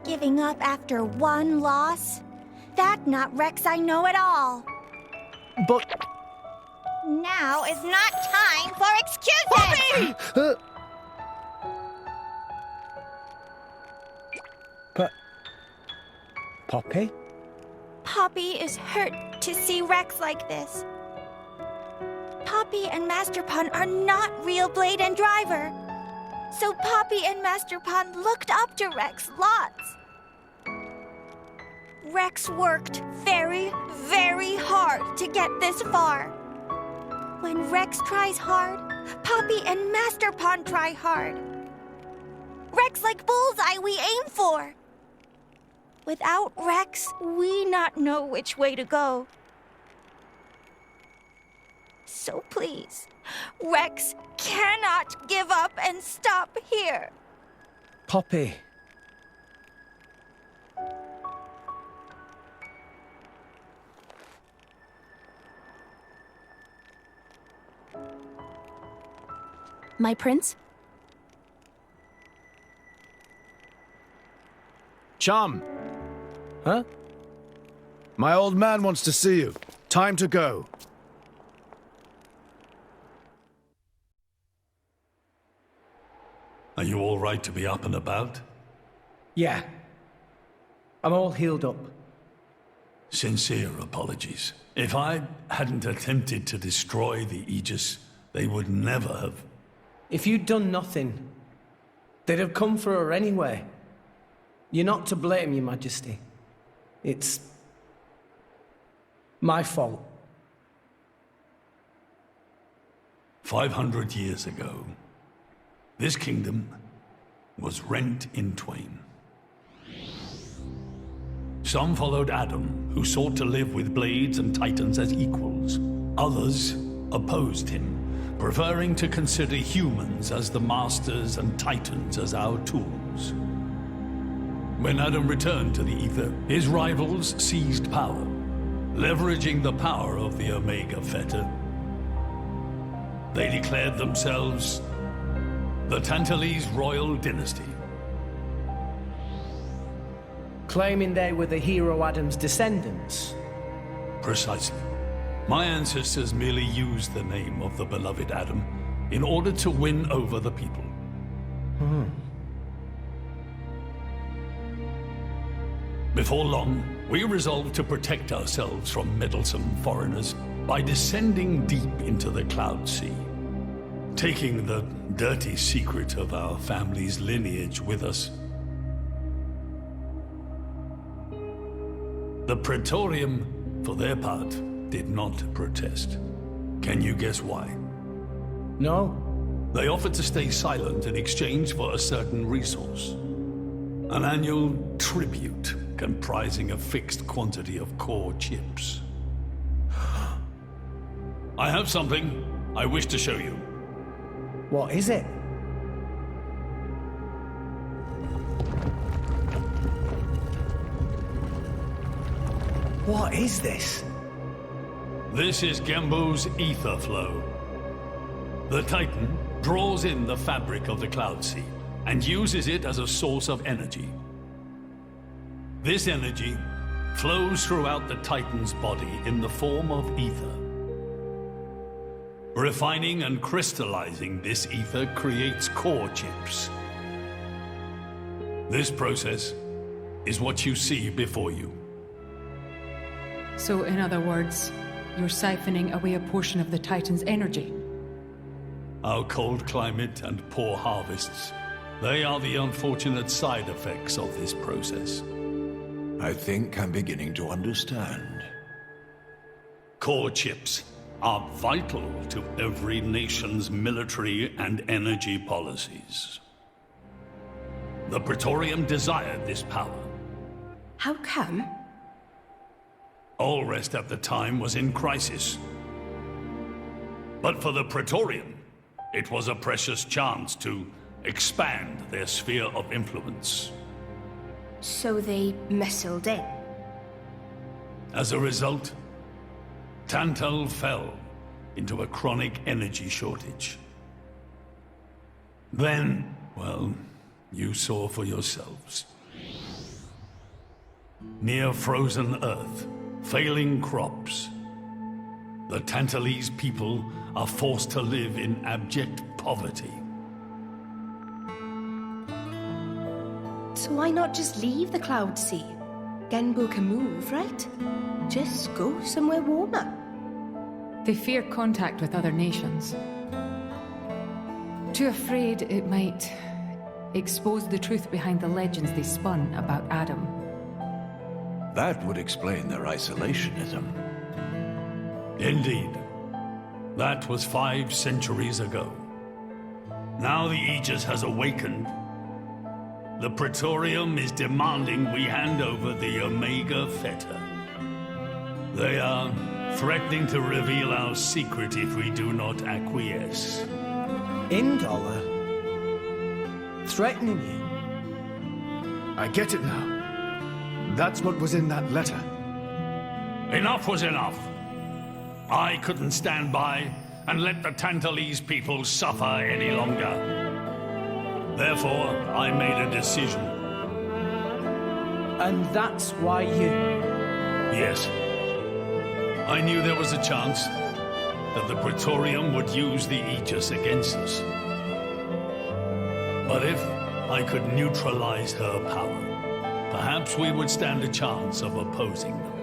Giving up after one loss? That not Rex I know at all. But... Now is not time for excuses! Poppy! But... Poppy? Poppy is hurt to see Rex like this. Poppy and Master Pun are not real Blade and Driver. So Poppy and Master Pun looked up to Rex lots. Rex worked very, very hard to get this far. When Rex tries hard, Poppy and Master Pun try hard. Rex like bullseye we aim for. Without Rex, we not know which way to go. So please, Rex cannot give up and stop here. Poppy. My prince? Chum! Huh? My old man wants to see you. Time to go. Are you all right to be up and about? Yeah. I'm all healed up. Sincere apologies. If I hadn't attempted to destroy the Aegis, they would never have... If you'd done nothing, they'd have come for her anyway. You're not to blame, Your Majesty. It's... my fault. 500 years ago, this kingdom was rent in twain. Some followed Adam, who sought to live with blades and titans as equals. Others opposed him, preferring to consider humans as the masters and titans as our tools. When Adam returned to the Ether, his rivals seized power, leveraging the power of the Omega Fetter. They declared themselves the Tantalese royal dynasty. Claiming they were the hero Adam's descendants. Precisely. My ancestors merely used the name of the beloved Adam in order to win over the people. Before long, we resolved to protect ourselves from meddlesome foreigners by descending deep into the Cloud Sea. taking the dirty secret of our family's lineage with us. The Praetorium, for their part, did not protest. Can you guess why? No. They offered to stay silent in exchange for a certain resource. An annual tribute comprising a fixed quantity of core chips. I have something I wish to show you. What is it? What is this? This is Gembu's ether flow. The Titan draws in the fabric of the Cloud Sea and uses it as a source of energy. This energy flows throughout the Titan's body in the form of ether. Refining and crystallizing this ether creates core chips. This process is what you see before you. So, in other words, you're siphoning away a portion of the Titan's energy. Our cold climate and poor harvests, they are the unfortunate side effects of this process. I think I'm beginning to understand. Core chips are vital to every nation's military and energy policies. The Praetorium desired this power. How come? Allrest at the time was in crisis. But for the Praetorium, it was a precious chance to expand their sphere of influence. So they missiled in. As a result, Tantal fell into a chronic energy shortage. Then, well, you saw for yourselves. Near frozen earth, failing crops, the Tantalese people are forced to live in abject poverty. So why not just leave the Cloud Sea? Genbu can move, right? Just go somewhere warmer. They fear contact with other nations. Too afraid it might expose the truth behind the legends they spun about Adam. That would explain their isolationism. Indeed. That was 5 centuries ago. Now the Aegis has awakened. The Praetorium is demanding we hand over the Omega Fetter. They are threatening to reveal our secret if we do not acquiesce. Indol? Threatening you? I get it now. That's what was in that letter. Enough was enough. I couldn't stand by and let the Tantalese people suffer any longer. Therefore, I made a decision. And that's why you... Yes. I knew there was a chance that the Praetorium would use the Aegis against us. But if I could neutralize her power, perhaps we would stand a chance of opposing them.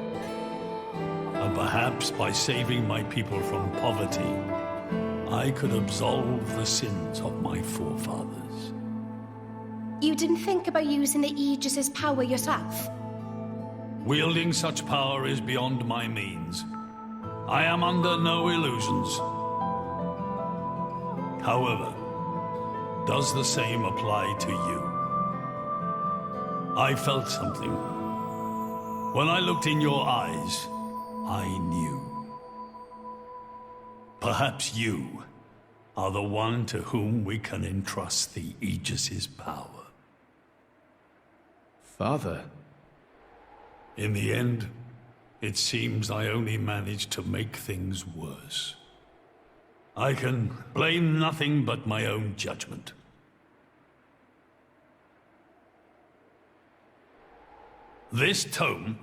And perhaps by saving my people from poverty, I could absolve the sins of my forefathers. You didn't think about using the Aegis's power yourself? Wielding such power is beyond my means. I am under no illusions. However, does the same apply to you? I felt something. When I looked in your eyes, I knew. Perhaps you are the one to whom we can entrust the Aegis's power. Father? In the end, it seems I only managed to make things worse. I can blame nothing but my own judgment. This tome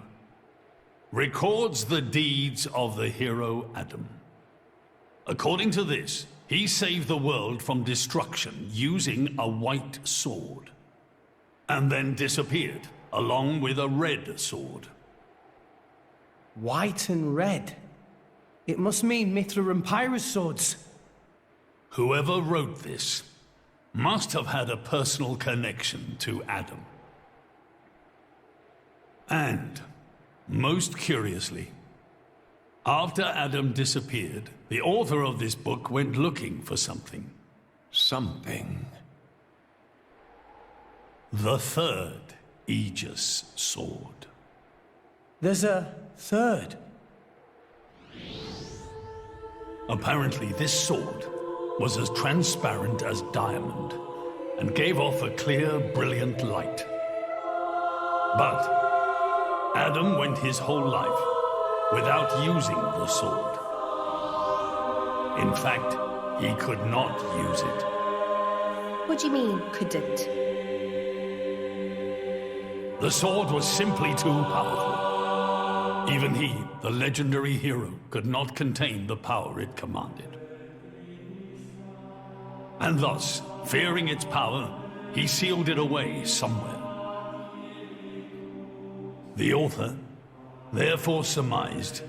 records the deeds of the hero Adam. According to this, he saved the world from destruction using a white sword, and then disappeared along with a red sword. White and red? It must mean Mithra and Pyrrhus swords. Whoever wrote this must have had a personal connection to Adam. And, most curiously, after Adam disappeared, the author of this book went looking for something. Something? The third Aegis sword. There's a third? Apparently, this sword was as transparent as diamond and gave off a clear, brilliant light. But Adam went his whole life without using the sword. In fact, he could not use it. What do you mean, couldn't? The sword was simply too powerful. Even he, the legendary hero, could not contain the power it commanded. And thus, fearing its power, he sealed it away somewhere. The author therefore surmised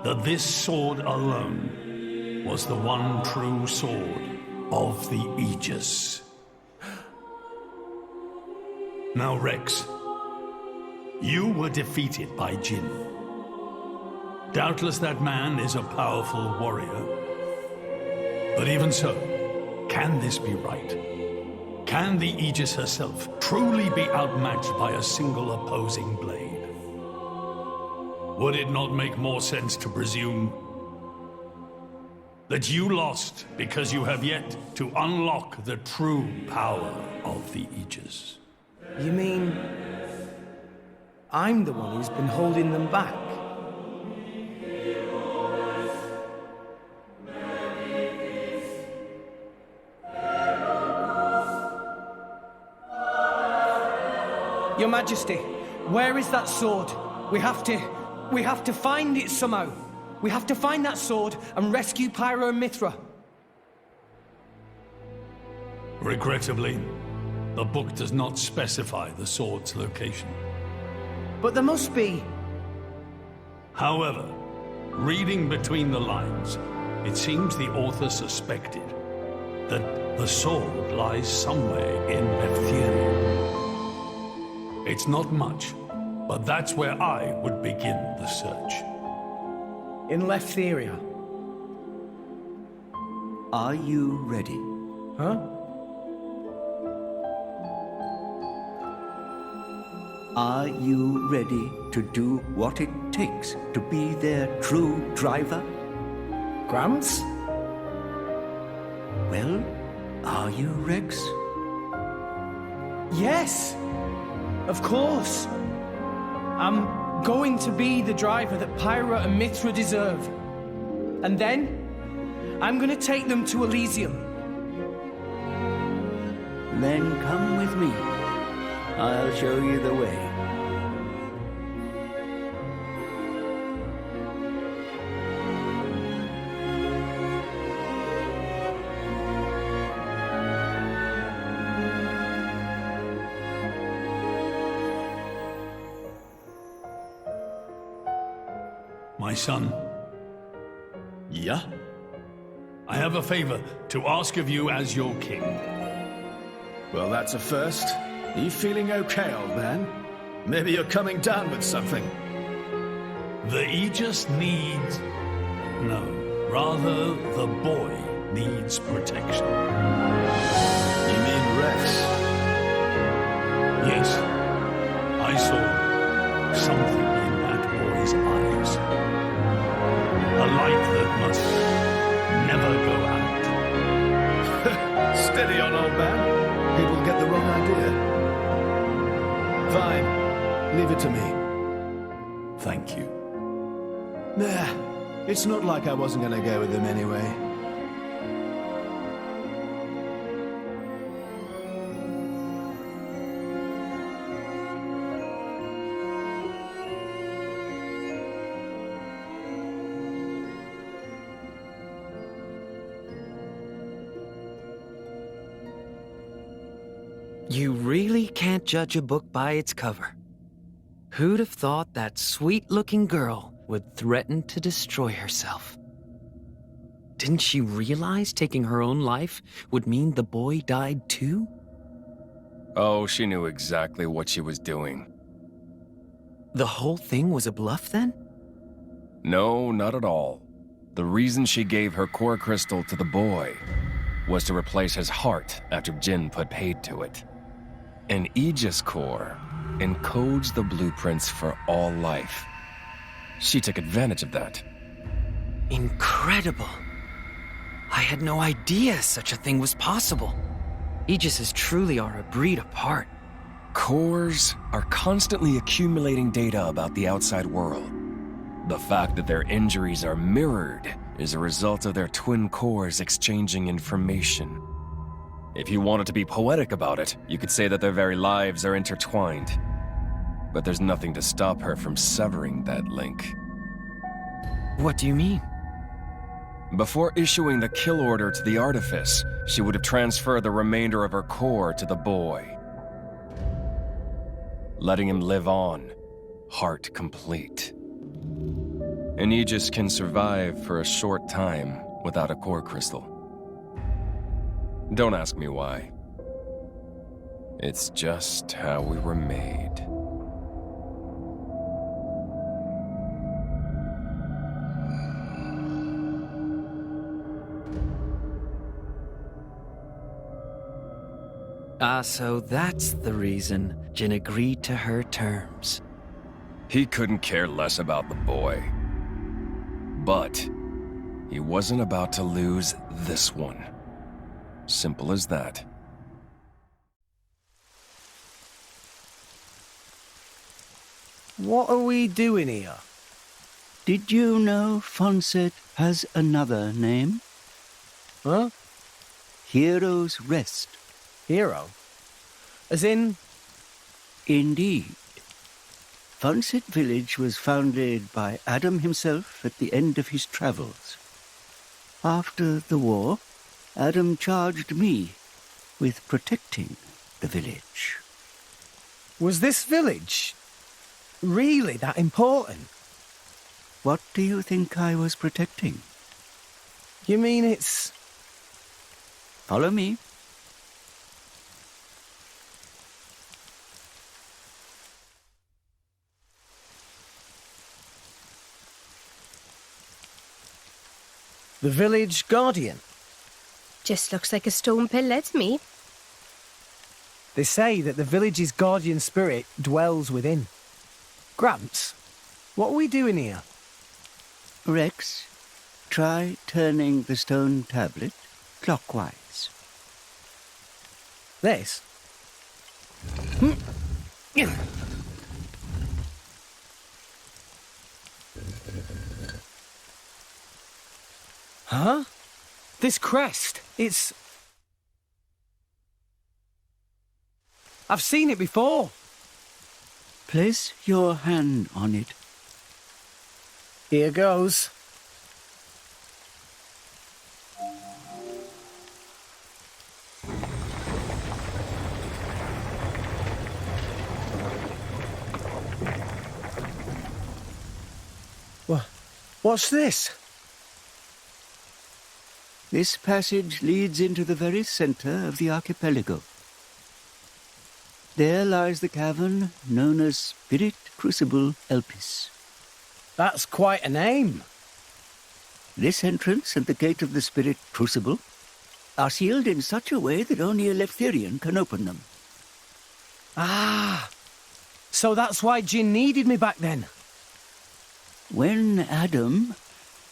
that this sword alone was the one true sword of the Aegis. Now, Rex, you were defeated by Jin. Doubtless that man is a powerful warrior. But even so, can this be right? Can the Aegis herself truly be outmatched by a single opposing blade? Would it not make more sense to presume that you lost because you have yet to unlock the true power of the Aegis? You mean I'm the one who's been holding them back? Your Majesty, where is that sword? We have to find it somehow. We have to find that sword and rescue Pyro and Mithra. Regrettably, the book does not specify the sword's location. But there must be. However, reading between the lines, it seems the author suspected that the sword lies somewhere in Elpys. It's not much, but that's where I would begin the search. In Elpys. Are you ready? Huh? Are you ready to do what it takes to be their true driver? Gramps? Well, are you, Rex? Yes! Of course! I'm going to be the driver that Pyra and Mithra deserve. And then, I'm gonna take them to Elysium. Then come with me. I'll show you the way. My son. Yeah? I have a favor to ask of you as your king. Well, that's a first. Are you feeling okay, old man? Maybe you're coming down with something. The Aegis needs... No, rather, the boy needs protection. You mean Rex? Yes. I saw something in that boy's eyes. A light that must never go out. Steady on, old man. People get the wrong idea. Fine. Leave it to me. Thank you. Nah, it's not like I wasn't gonna go with him anyway. You really can't judge a book by its cover. Who'd have thought that sweet-looking girl would threaten to destroy herself? Didn't she realize taking her own life would mean the boy died too? Oh, she knew exactly what she was doing. The whole thing was a bluff then? No, not at all. The reason she gave her core crystal to the boy was to replace his heart after Jin put paid to it. An Aegis core encodes the blueprints for all life. She took advantage of that. Incredible. I had no idea such a thing was possible. Aegises truly are a breed apart. Cores are constantly accumulating data about the outside world. The fact that their injuries are mirrored is a result of their twin cores exchanging information. If you wanted to be poetic about it, you could say that their very lives are intertwined. But there's nothing to stop her from severing that link. What do you mean? Before issuing the kill order to the artifice, she would have transferred the remainder of her core to the boy, letting him live on, heart complete. An Aegis can survive for a short time without a core crystal. Don't ask me why. It's just how we were made. So that's the reason Jin agreed to her terms. He couldn't care less about the boy. But he wasn't about to lose this one. Simple as that. What are we doing here? Did you know Fonset has another name? Huh? Hero's Rest. Hero? As in? Indeed. Fonset village was founded by Adam himself at the end of his travels. After the war, Adam charged me with protecting the village. Was this village really that important? What do you think I was protecting? You mean it's... Follow me. The village guardian? Just looks like a stone pillar to me. They say that the village's guardian spirit dwells within. Gramps, what are we doing here? Rex, try turning the stone tablet clockwise. This? Huh? This crest, it's... I've seen it before. Place your hand on it. Here goes. What's this? This passage leads into the very center of the archipelago. There lies the cavern known as Spirit Crucible Elpys. That's quite a name. This entrance and the gate of the Spirit Crucible are sealed in such a way that only a Eleftherian can open them. Ah, so that's why Jin needed me back then. When Adam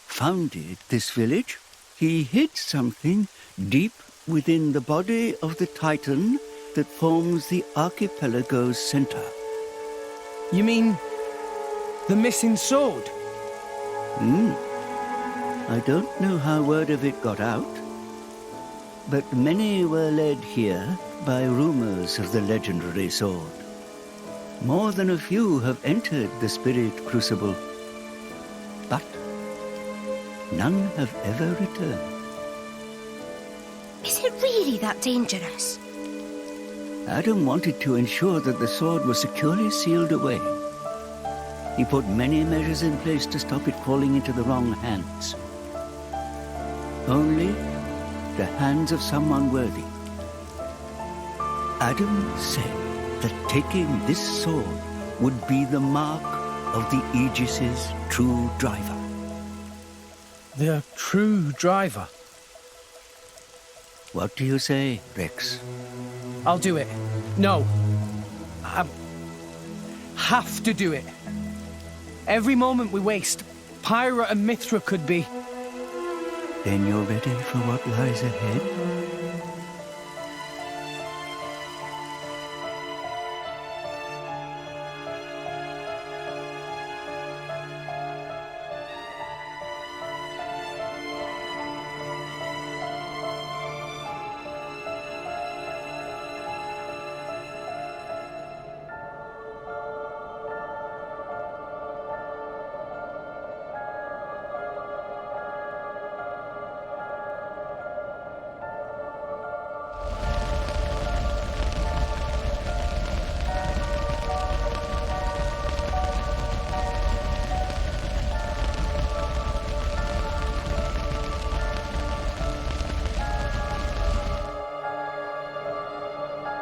founded this village, he hid something deep within the body of the Titan that forms the archipelago's center. You mean the missing sword? I don't know how word of it got out, but many were led here by rumors of the legendary sword. More than a few have entered the Spirit Crucible, but none have ever returned. Is it really that dangerous? Adam wanted to ensure that the sword was securely sealed away. He put many measures in place to stop it falling into the wrong hands. Only the hands of someone worthy. Adam said that taking this sword would be the mark of the Aegis's true driver. The true driver? What do you say, Rex? I'll do it. No. I have to do it. Every moment we waste, Pyra and Mithra could be... Then you're ready for what lies ahead?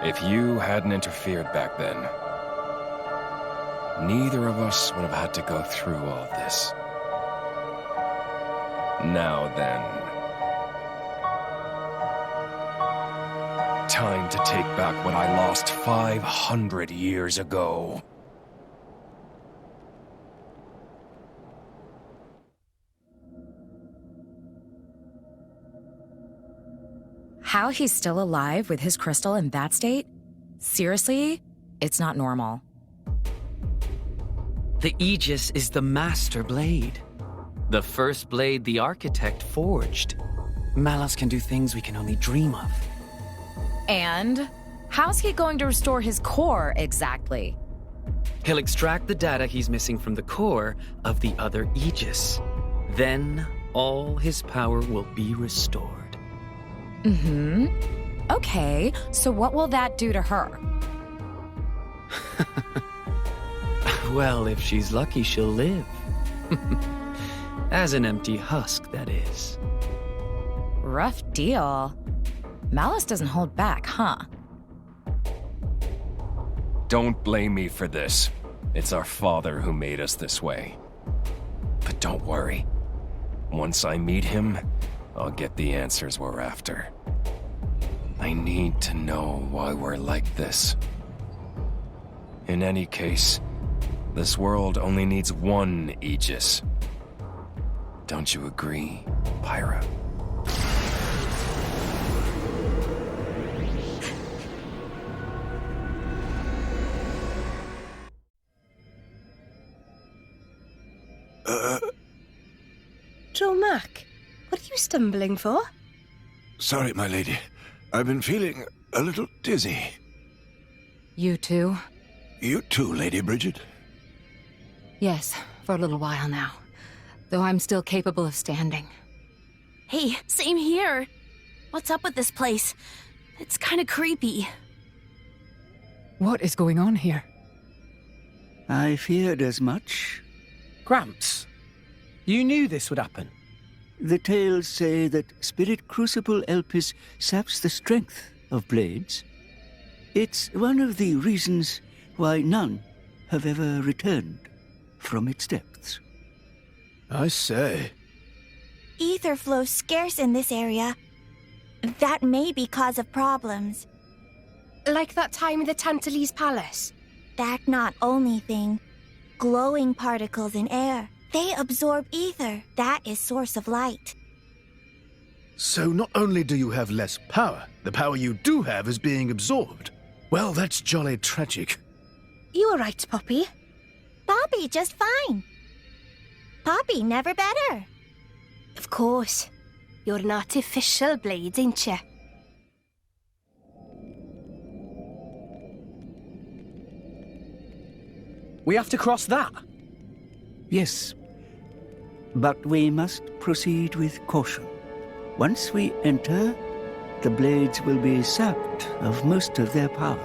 If you hadn't interfered back then, neither of us would have had to go through all this. Now then, time to take back what I lost 500 years ago. How he's still alive with his crystal in that state? Seriously? It's not normal. The Aegis is the master blade. The first blade the architect forged. Malus can do things we can only dream of. And how's he going to restore his core exactly? He'll extract the data he's missing from the core of the other Aegis. Then all his power will be restored. Mm-hmm. Okay, so what will that do to her? Well, if she's lucky, she'll live. As an empty husk, that is. Rough deal. Malus doesn't hold back, huh? Don't blame me for this. It's our father who made us this way. But don't worry. Once I meet him, I'll get the answers we're after. I need to know why we're like this. In any case, this world only needs one Aegis. Don't you agree, Pyra? Joe Mac, what are you stumbling for? Sorry, my lady. I've been feeling a little dizzy. You too? You too, Lady Bridget? Yes, for a little while now. Though I'm still capable of standing. Hey, same here. What's up with this place? It's kind of creepy. What is going on here? I feared as much. Gramps, you knew this would happen. The tales say that Spirit Crucible Elpys saps the strength of blades. It's one of the reasons why none have ever returned from its depths. I say. Ether flow's scarce in this area. That may be cause of problems. Like that time in the Tantalese palace? That not only thing. Glowing particles in air. They absorb ether. That is source of light. So not only do you have less power, the power you do have is being absorbed. Well, that's jolly tragic. You all right, Poppy? Poppy just fine. Poppy never better. Of course. You're an artificial blade, ain't you? We have to cross that? Yes. But we must proceed with caution. Once we enter, the blades will be sapped of most of their power.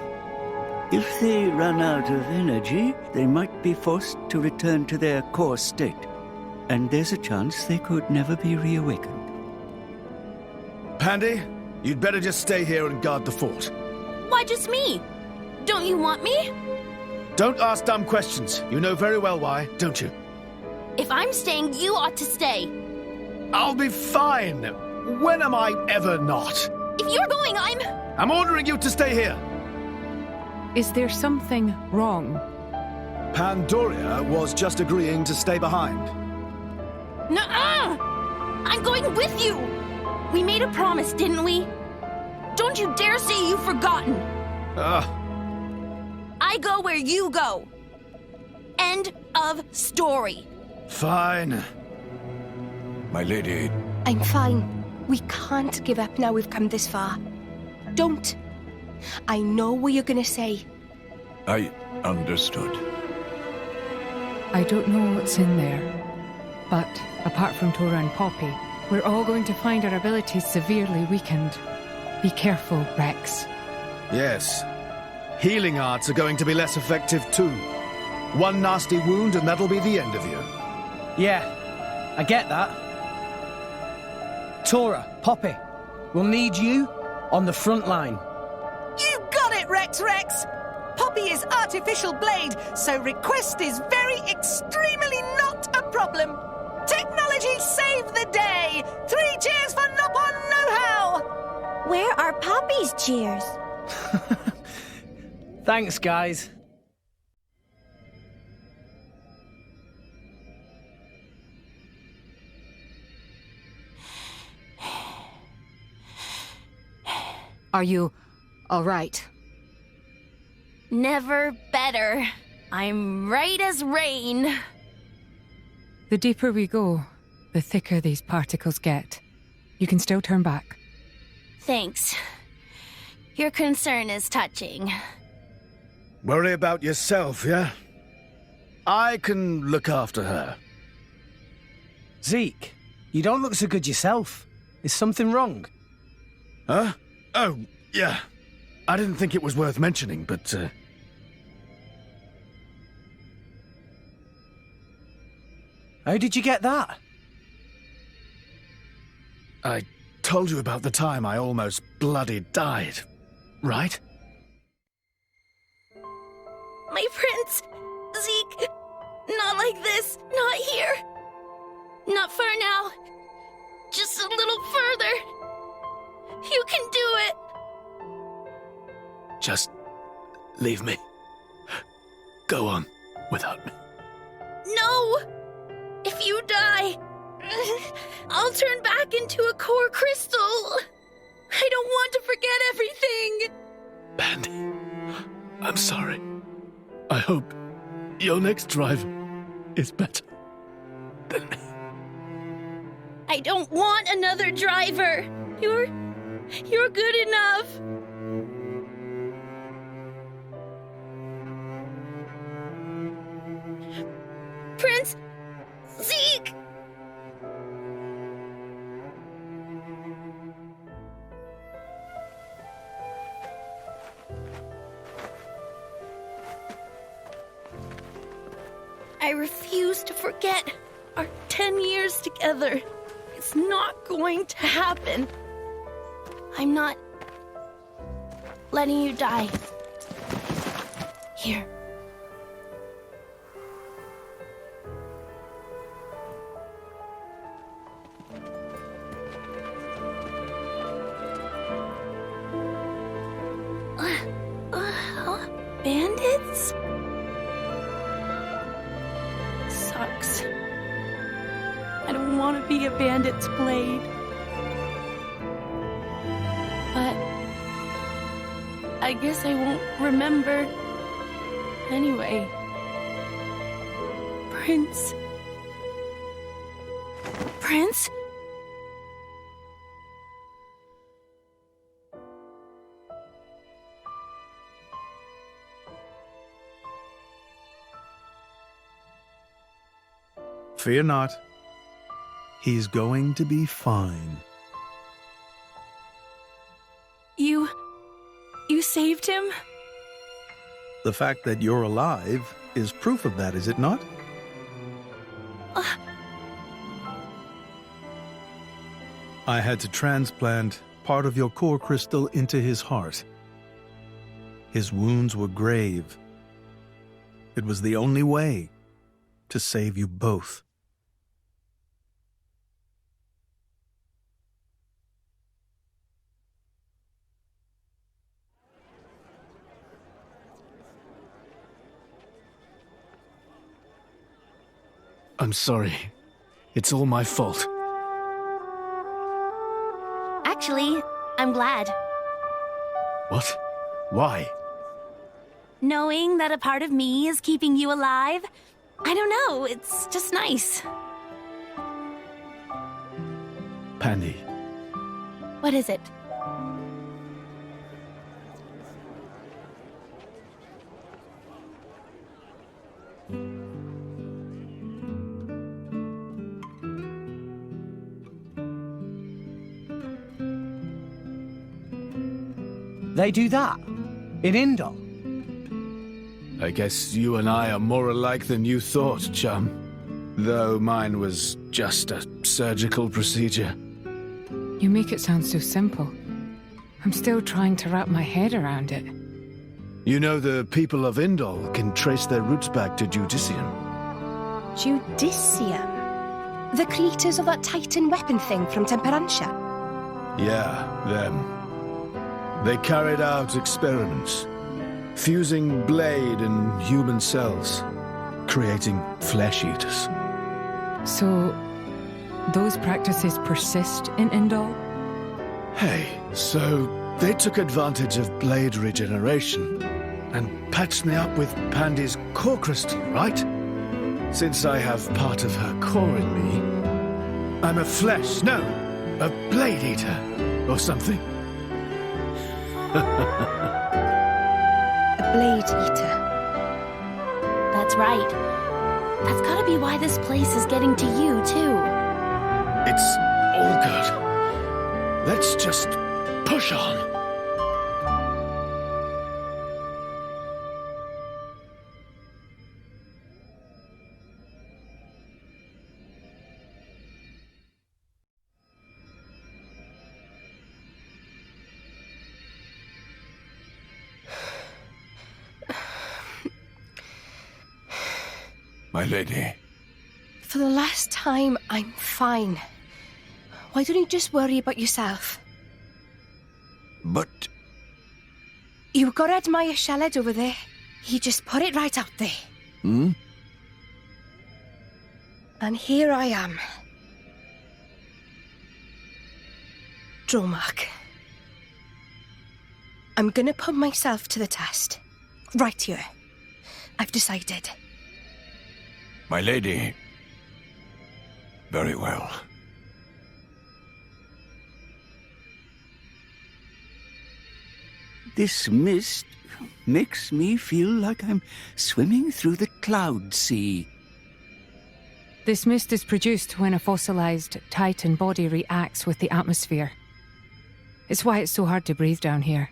If they run out of energy, they might be forced to return to their core state. And there's a chance they could never be reawakened. Pandy, you'd better just stay here and guard the fort. Why just me? Don't you want me? Don't ask dumb questions. You know very well why, don't you? If I'm staying, you ought to stay. I'll be fine. When am I ever not? If you're going, I'm ordering you to stay here. Is there something wrong? Pandoria was just agreeing to stay behind. Nuh-uh! I'm going with you! We made a promise, didn't we? Don't you dare say you've forgotten! I go where you go. End of story. Fine. My lady. I'm fine. We can't give up now we've come this far. Don't. I know what you're gonna say. I understood. I don't know what's in there, but apart from Tora and Poppy, we're all going to find our abilities severely weakened. Be careful, Rex. Yes. Healing arts are going to be less effective too. One nasty wound and that'll be the end of you. Yeah, I get that. Tora, Poppy, we'll need you on the front line. You got it, Rex! Poppy is artificial blade, so request is very extremely not a problem. Technology save the day! 3 cheers for Nopon know-how! Where are Poppy's cheers? Thanks, guys. Are you all right? Never better. I'm right as rain. The deeper we go, the thicker these particles get. You can still turn back. Thanks. Your concern is touching. Worry about yourself, yeah? I can look after her. Zeke, you don't look so good yourself. Is something wrong? Huh? Oh, yeah. I didn't think it was worth mentioning, but, How did you get that? I told you about the time I almost bloody died, right? My prince! Zeke! Not like this! Not here! Not far now! Just a little further! You can do it! Just leave me. Go on without me. No! If you die, I'll turn back into a core crystal. I don't want to forget everything. Pandy, I'm sorry. I hope your next drive is better than me. I don't want another driver. You're good enough. Prince Zeke! I refuse to forget our 10 years together. It's not going to happen. I'm not letting you die. Here. Bandits? Sucks. I don't want to be a bandit's blade. But I guess I won't remember anyway. Prince? Prince? Fear not. He's going to be fine. You saved him? The fact that you're alive is proof of that, is it not? I had to transplant part of your core crystal into his heart. His wounds were grave. It was the only way to save you both. I'm sorry. It's all my fault. Actually, I'm glad. What? Why? Knowing that a part of me is keeping you alive, I don't know, it's just nice. Pandy. What is it? They do that? In Indol? I guess you and I are more alike than you thought, chum. Though mine was just a surgical procedure. You make it sound so simple. I'm still trying to wrap my head around it. You know the people of Indol can trace their roots back to Judicium. Judicium? The creators of that Titan weapon thing from Temperantia? Yeah, them. They carried out experiments, fusing blade and human cells, creating flesh eaters. So, those practices persist in Indol? Hey, so they took advantage of blade regeneration and patched me up with Pandy's core crystal, right? Since I have part of her core in me, I'm a blade eater, or something. A blade eater. That's right. That's gotta be why this place is getting to you, too. It's all good. Let's just push on. My lady. For the last time, I'm fine. Why don't you just worry about yourself? But... You got to admire Sheled over there. He just put it right out there. Hmm? And here I am. Dromark. I'm gonna put myself to the test. Right here. I've decided. My lady. Very well. This mist makes me feel like I'm swimming through the cloud sea. This mist is produced when a fossilized Titan body reacts with the atmosphere. It's why it's so hard to breathe down here.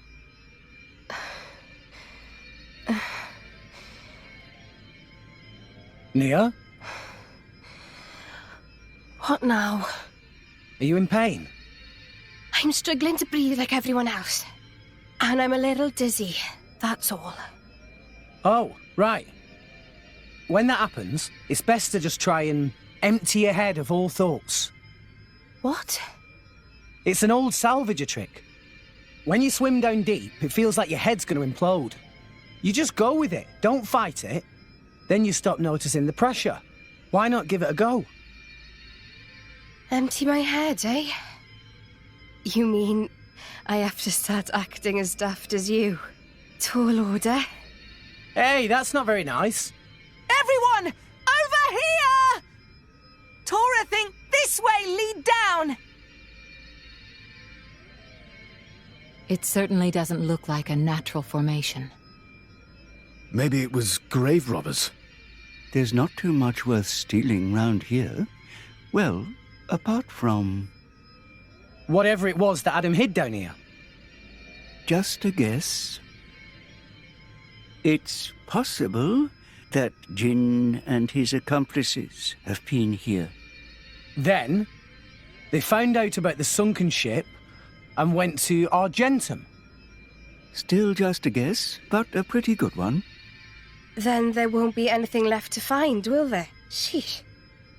Nia? What now? Are you in pain? I'm struggling to breathe like everyone else. And I'm a little dizzy, that's all. Oh, right. When that happens, it's best to just try and empty your head of all thoughts. What? It's an old salvager trick. When you swim down deep, it feels like your head's going to implode. You just go with it, don't fight it. Then you stop noticing the pressure. Why not give it a go? Empty my head, eh? You mean I have to start acting as daft as you? Tall order? Hey, that's not very nice. Everyone! Over here! Tora, think this way, lead down! It certainly doesn't look like a natural formation. Maybe it was grave robbers. There's not too much worth stealing round here. Well, apart from... Whatever it was that Adam hid down here. Just a guess. It's possible that Jin and his accomplices have been here. Then, they found out about the sunken ship, and went to Argentum. Still just a guess, but a pretty good one. Then there won't be anything left to find, will there? Sheesh.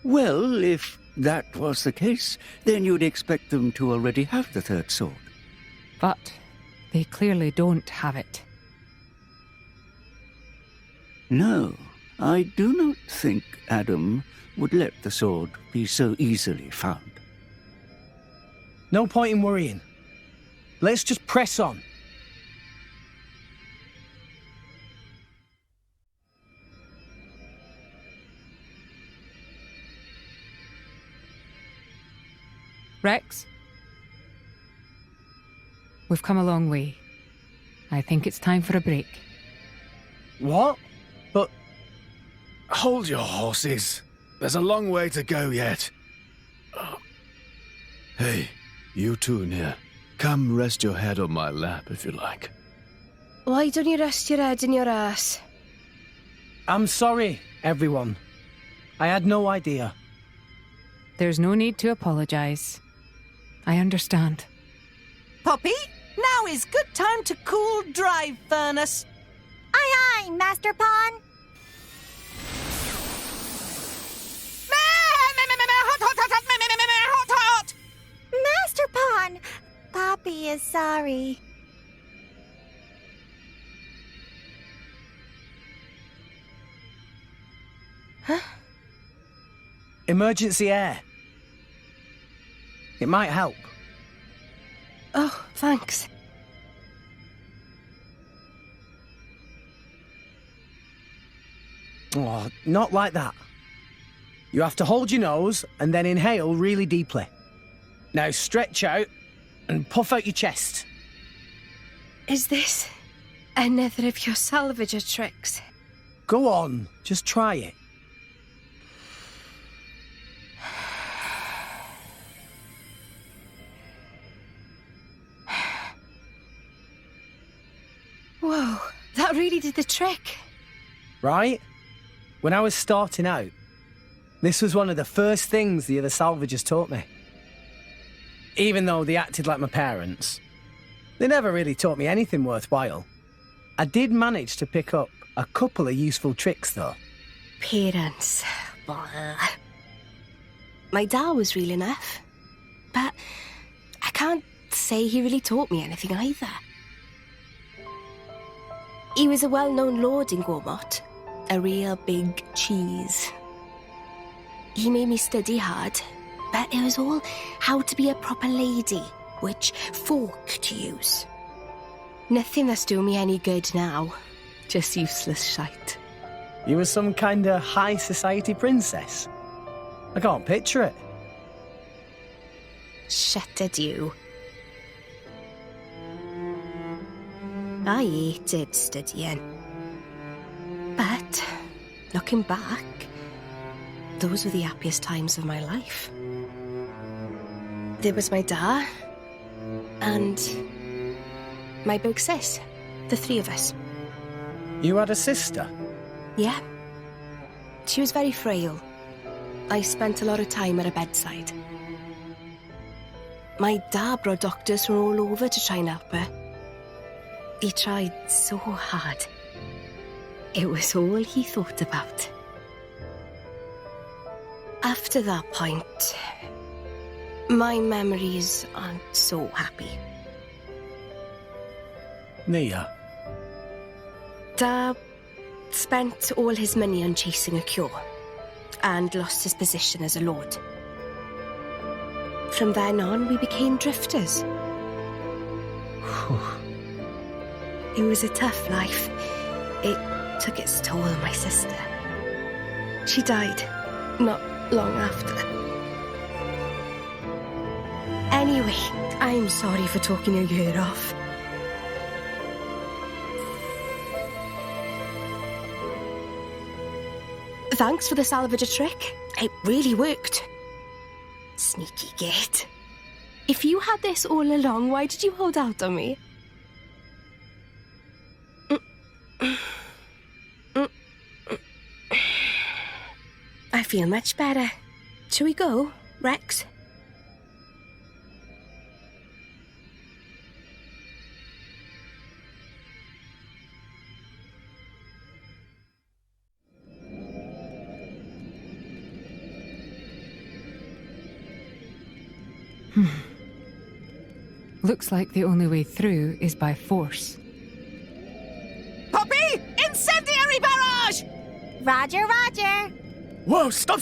Well, if that was the case, then you'd expect them to already have the third sword. But they clearly don't have it. No, I do not think Adam would let the sword be so easily found. No point in worrying. Let's just press on. Rex? We've come a long way. I think it's time for a break. What? But... Hold your horses. There's a long way to go yet. Hey, you two in here. Come rest your head on my lap if you like. Why don't you rest your head in your ass? I'm sorry, everyone. I had no idea. There's no need to apologize. I understand. Poppy, now is good time to cool drive furnace. Aye, aye, Master Pawn. Hot. Master Pawn, Poppy is sorry. Huh? Emergency air. It might help. Oh, thanks. Oh, not like that. You have to hold your nose and then inhale really deeply. Now stretch out and puff out your chest. Is this another of your salvager tricks? Go on, just try it. Whoa, that really did the trick. Right? When I was starting out, this was one of the first things the other salvagers taught me. Even though they acted like my parents, they never really taught me anything worthwhile. I did manage to pick up a couple of useful tricks, though. Parents. Blah. My dad was real enough, but I can't say he really taught me anything either. He was a well-known lord in Gormott, a real big cheese. He made me study hard, but it was all how to be a proper lady, which fork to use. Nothing that's doing me any good now, just useless shite. You were some kind of high society princess. I can't picture it. Shut it, you. I hated studying. But, looking back, those were the happiest times of my life. There was my dad, and my big sis, the three of us. You had a sister? Yeah. She was very frail. I spent a lot of time at her bedside. My dad brought doctors from all over to try and help her. He tried so hard. It was all he thought about. After that point, my memories aren't so happy. Nia? Dad spent all his money on chasing a cure and lost his position as a lord. From then on, we became drifters. It was a tough life. It took its toll on my sister. She died not long after. Anyway, I'm sorry for talking your ear off. Thanks for the salvager trick. It really worked. Sneaky git. If you had this all along, why did you hold out on me? I feel much better. Shall we go, Rex? Looks like the only way through is by force. Poppy! Incendiary barrage! Roger, roger. Whoa, stop!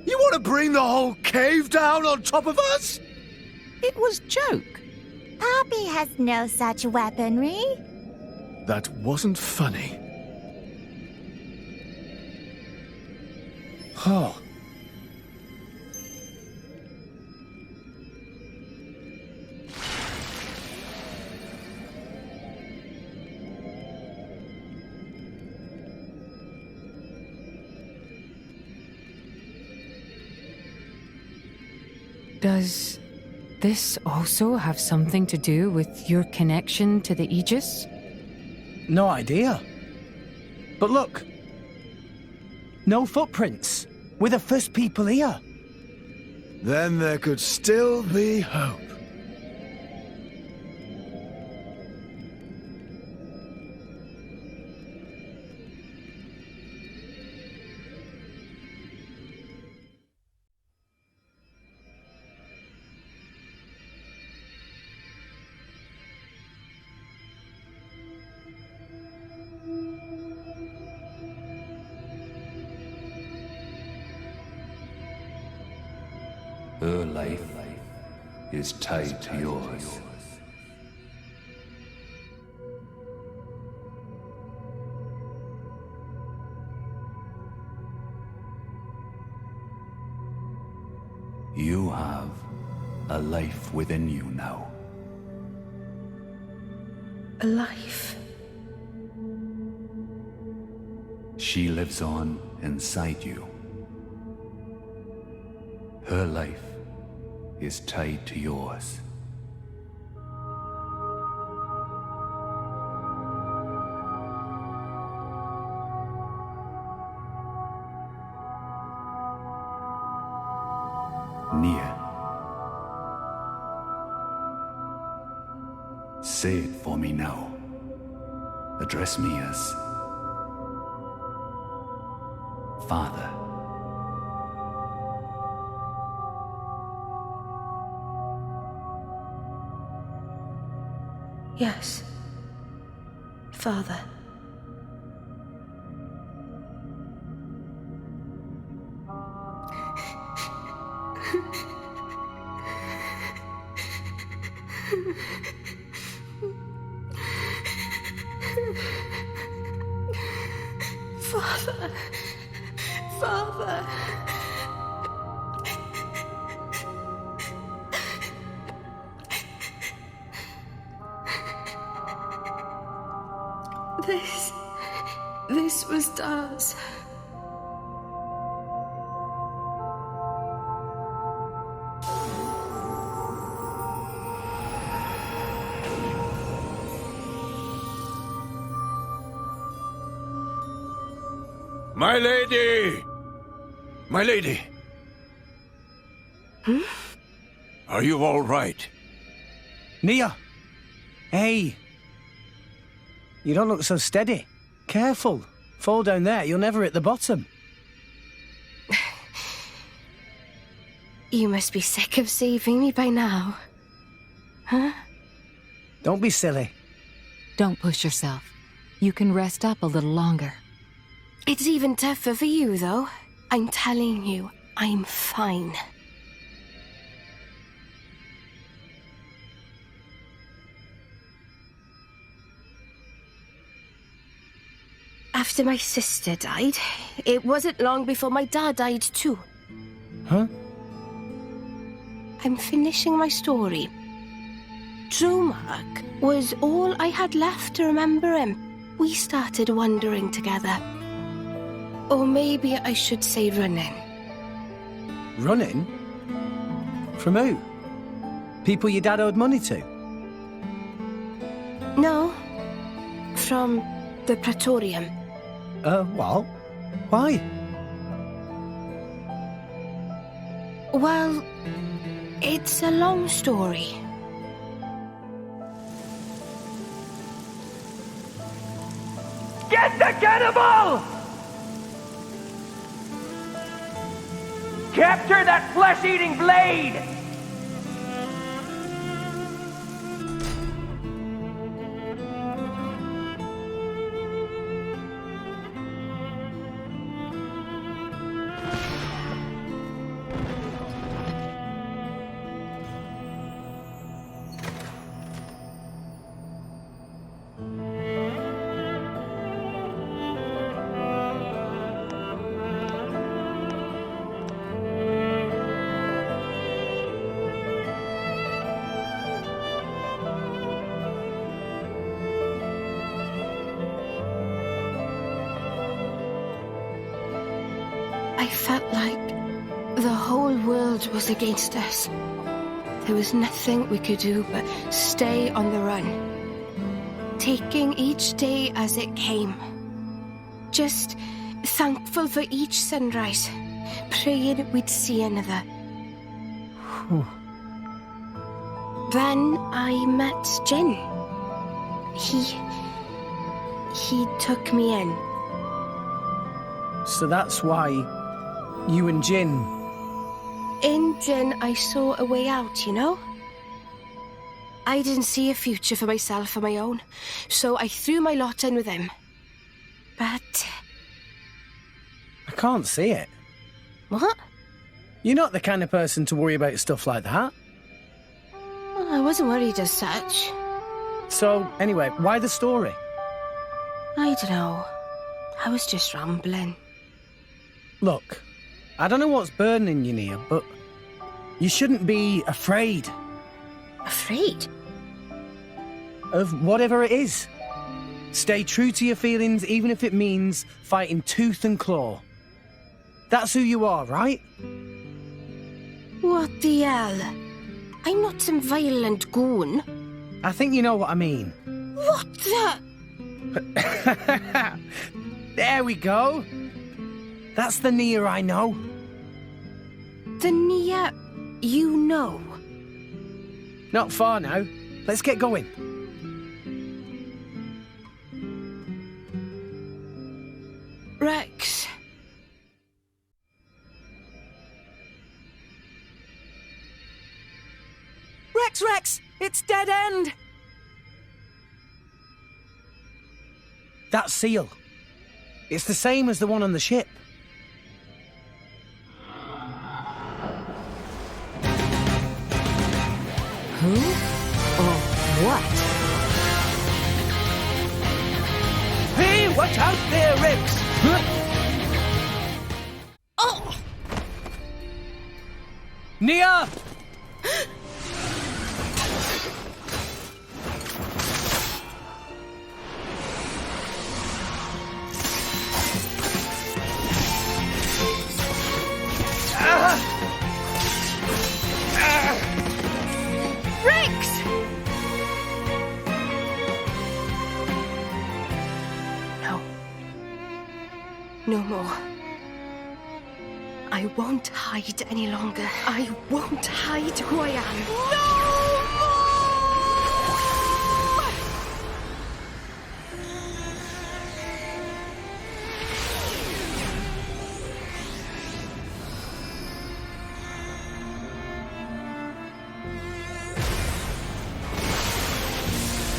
You want to bring the whole cave down on top of us? It was joke. Poppy has no such weaponry. That wasn't funny. Oh. Does this also have something to do with your connection to the Aegis? No idea. But look. No footprints. We're the first people here. Then there could still be hope. Her life is tied to yours. You have a life within you now. A life? She lives on inside you. Her life is tied to yours. Near. Say it for me now. Address me as Father. Yes. Father. Father. Father. This was Daz. My lady! My lady! Are you all right? Nia! Hey! You don't look so steady. Careful. Fall down there, you'll never hit the bottom. You must be sick of saving me by now. Huh? Don't be silly. Don't push yourself. You can rest up a little longer. It's even tougher for you, though. I'm telling you, I'm fine. After my sister died, it wasn't long before my dad died too. Huh? I'm finishing my story. Drumark was all I had left to remember him. We started wandering together. Or maybe I should say running. Running? From who? People your dad owed money to? No. From the Praetorium. Well, why? Well, it's a long story. Get the cannibal! Capture that flesh-eating blade! I felt like the whole world was against us. There was nothing we could do but stay on the run, taking each day as it came. Just thankful for each sunrise, praying we'd see another. Then I met Jin. He took me in. So that's why you and Jin... In Jin, I saw a way out, you know? I didn't see a future for myself on my own, so I threw my lot in with him. But... I can't see it. What? You're not the kind of person to worry about stuff like that. I wasn't worried as such. So, anyway, why the story? I don't know. I was just rambling. Look, I don't know what's burning you, Nia, but you shouldn't be afraid. Afraid? Of whatever it is. Stay true to your feelings, even if it means fighting tooth and claw. That's who you are, right? What the hell? I'm not some violent goon. I think you know what I mean. What the... There we go. That's the Nia I know. The Nia you know? Not far now. Let's get going. Rex. Rex! It's dead end! That seal. It's the same as the one on the ship. Who? Or what? Hey, watch out there, Rex! Oh! Nia! Rex! No. No more. I won't hide any longer. I won't hide who I am.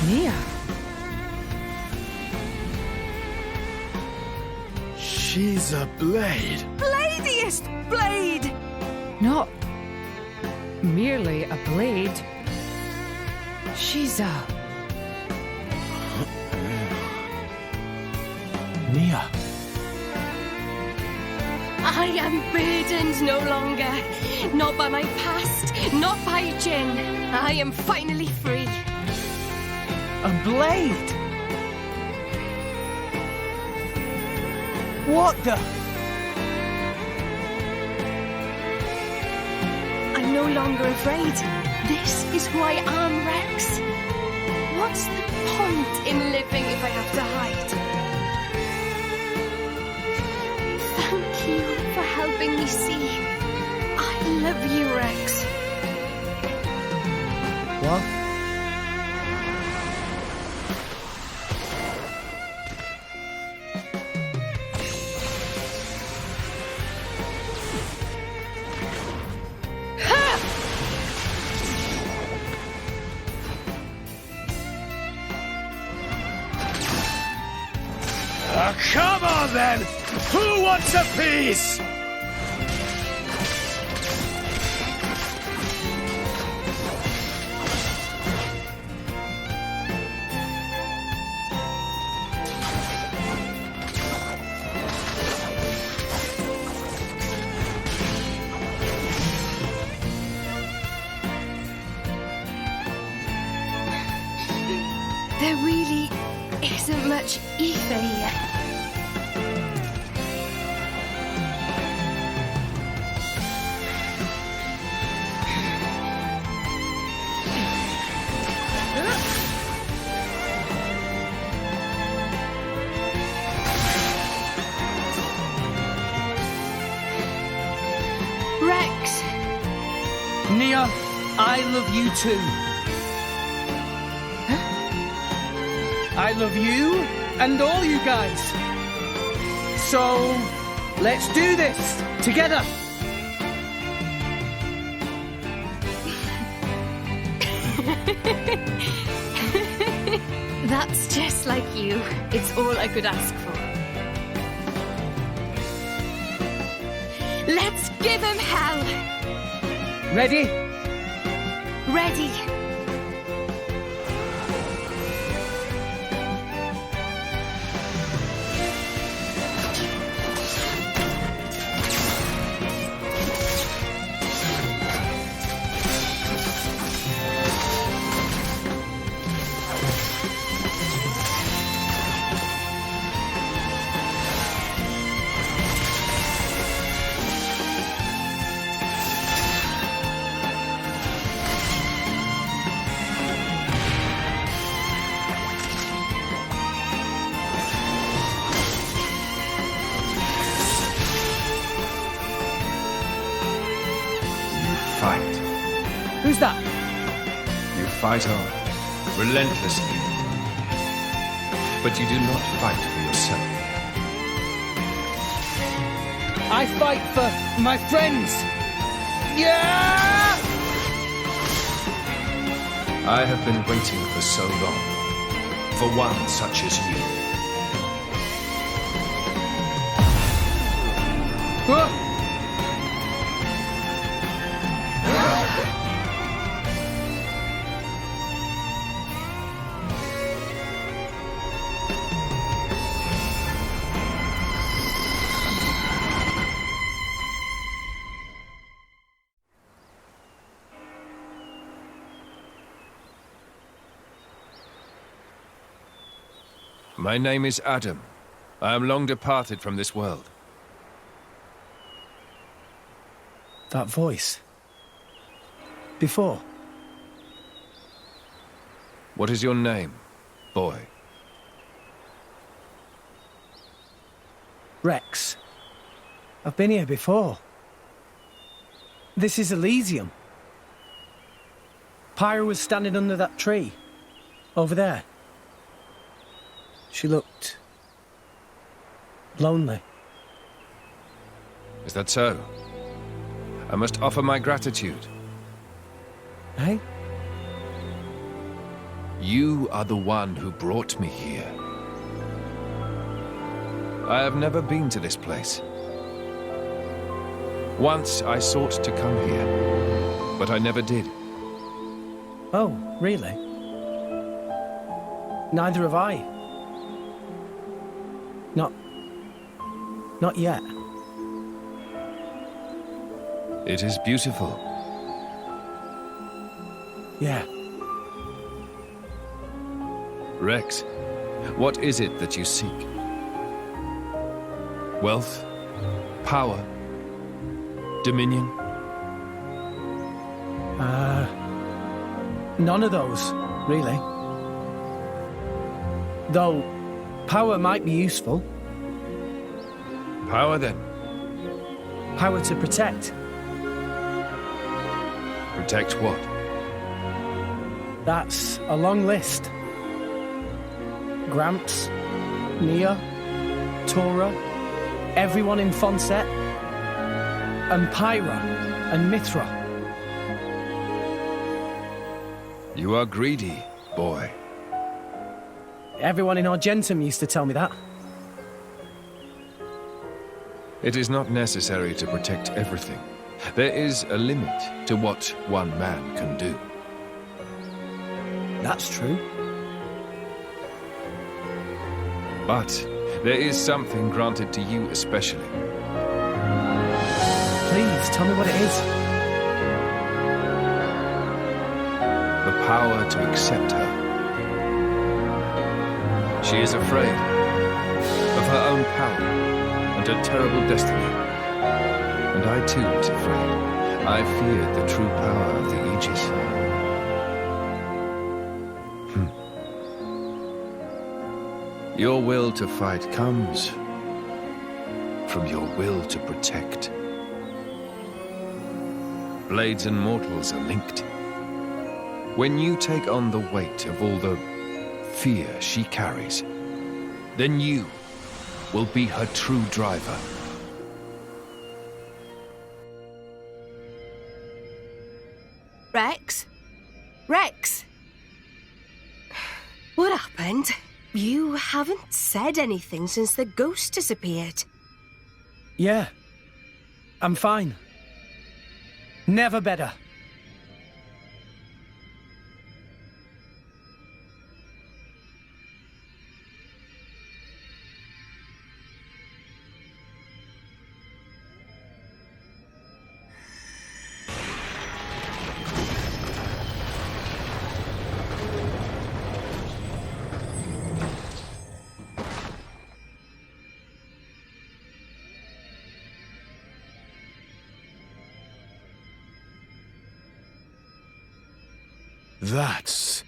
Nia. She's a blade. Bladiest blade! Not merely a blade. She's a... Nia. I am burdened no longer. Not by my past, not by Jin. I am finally free. A blade? What the? I'm no longer afraid. This is who I am, Rex. What's the point in living if I have to hide? Thank you for helping me see. I love you, Rex. What? Come on then! Who wants a piece? There really isn't much ether here. I love you too. I love you and all you guys. So, let's do this together. That's just like you. It's all I could ask for. Let's give him hell! Ready? Ready. Who's that? You fight on, relentlessly. But you do not fight for yourself. I fight for my friends! Yeah! I have been waiting for so long. For one such as you. My name is Adam. I am long departed from this world. That voice. Before. What is your name, boy? Rex. I've been here before. This is Elysium. Pyra was standing under that tree. Over there. She looked lonely. Is that so? I must offer my gratitude. Hey? You are the one who brought me here. I have never been to this place. Once I sought to come here, but I never did. Oh, really? Neither have I. Not yet. It is beautiful. Yeah. Rex, what is it that you seek? Wealth? Power? Dominion? None of those, really. Though, power might be useful. Power, then? Power to protect. Protect what? That's a long list. Gramps, Nia, Tora, everyone in Fonset, and Pyra, and Mithra. You are greedy, boy. Everyone in Argentum used to tell me that. It is not necessary to protect everything. There is a limit to what one man can do. That's true. But there is something granted to you especially. Please, tell me what it is. The power to accept her. She is afraid of her own power and her terrible destiny. And I too was afraid. I feared the true power of the Aegis. Your will to fight comes from your will to protect. Blades and mortals are linked. When you take on the weight of all the fear she carries, then you will be her true driver. Rex? Rex? What happened? You haven't said anything since the ghost disappeared. Yeah. I'm fine. Never better. That's...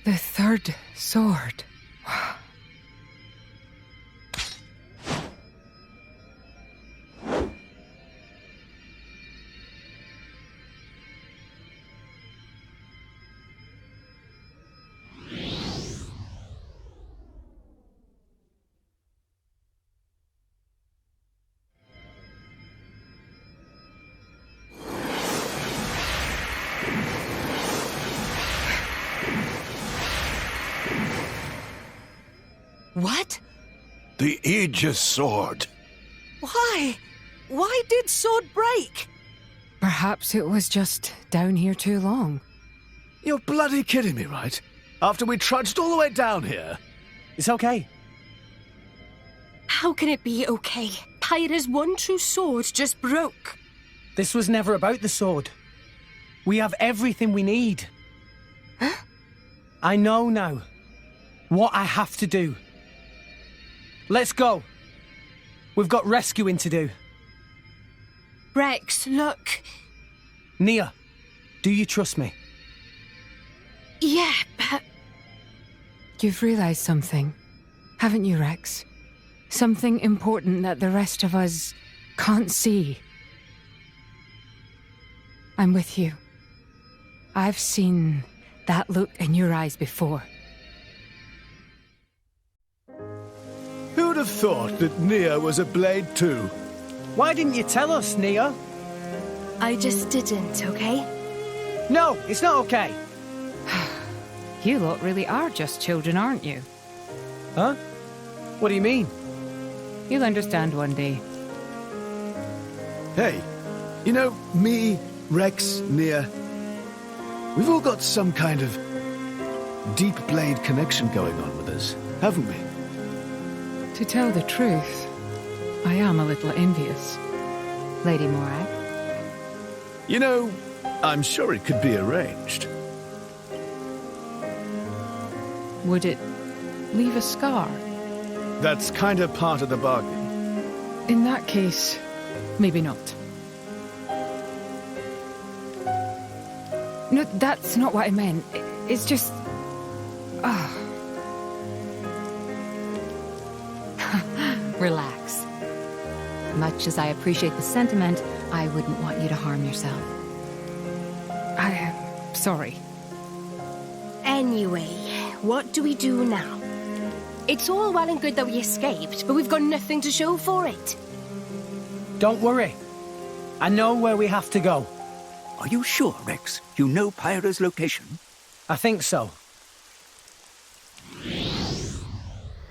The third sword. What? The Aegis sword. Why? Why did sword break? Perhaps it was just down here too long. You're bloody kidding me, right? After we trudged all the way down here. It's okay. How can it be okay? Pyra's one true sword just broke. This was never about the sword. We have everything we need. Huh? I know now what I have to do. Let's go. We've got rescuing to do. Rex, look. Nia, do you trust me? Yeah, but... You've realized something, haven't you, Rex? Something important that the rest of us can't see. I'm with you. I've seen that look in your eyes before. Who'd have thought that Nia was a blade too? Why didn't you tell us, Nia? I just didn't, okay? No, it's not okay. You lot really are just children, aren't you? Huh? What do you mean? You'll understand one day. Hey, you know, me, Rex, Nia, we've all got some kind of deep blade connection going on with us, haven't we? To tell the truth, I am a little envious. Lady Morag. You know, I'm sure it could be arranged. Would it leave a scar? That's kind of part of the bargain. In that case, maybe not. No, that's not what I meant. It's just... Relax. Much as I appreciate the sentiment, I wouldn't want you to harm yourself. I am sorry. Anyway, what do we do now? It's all well and good that we escaped, but we've got nothing to show for it. Don't worry. I know where we have to go. Are you sure, Rex? You know Pyra's location? I think so.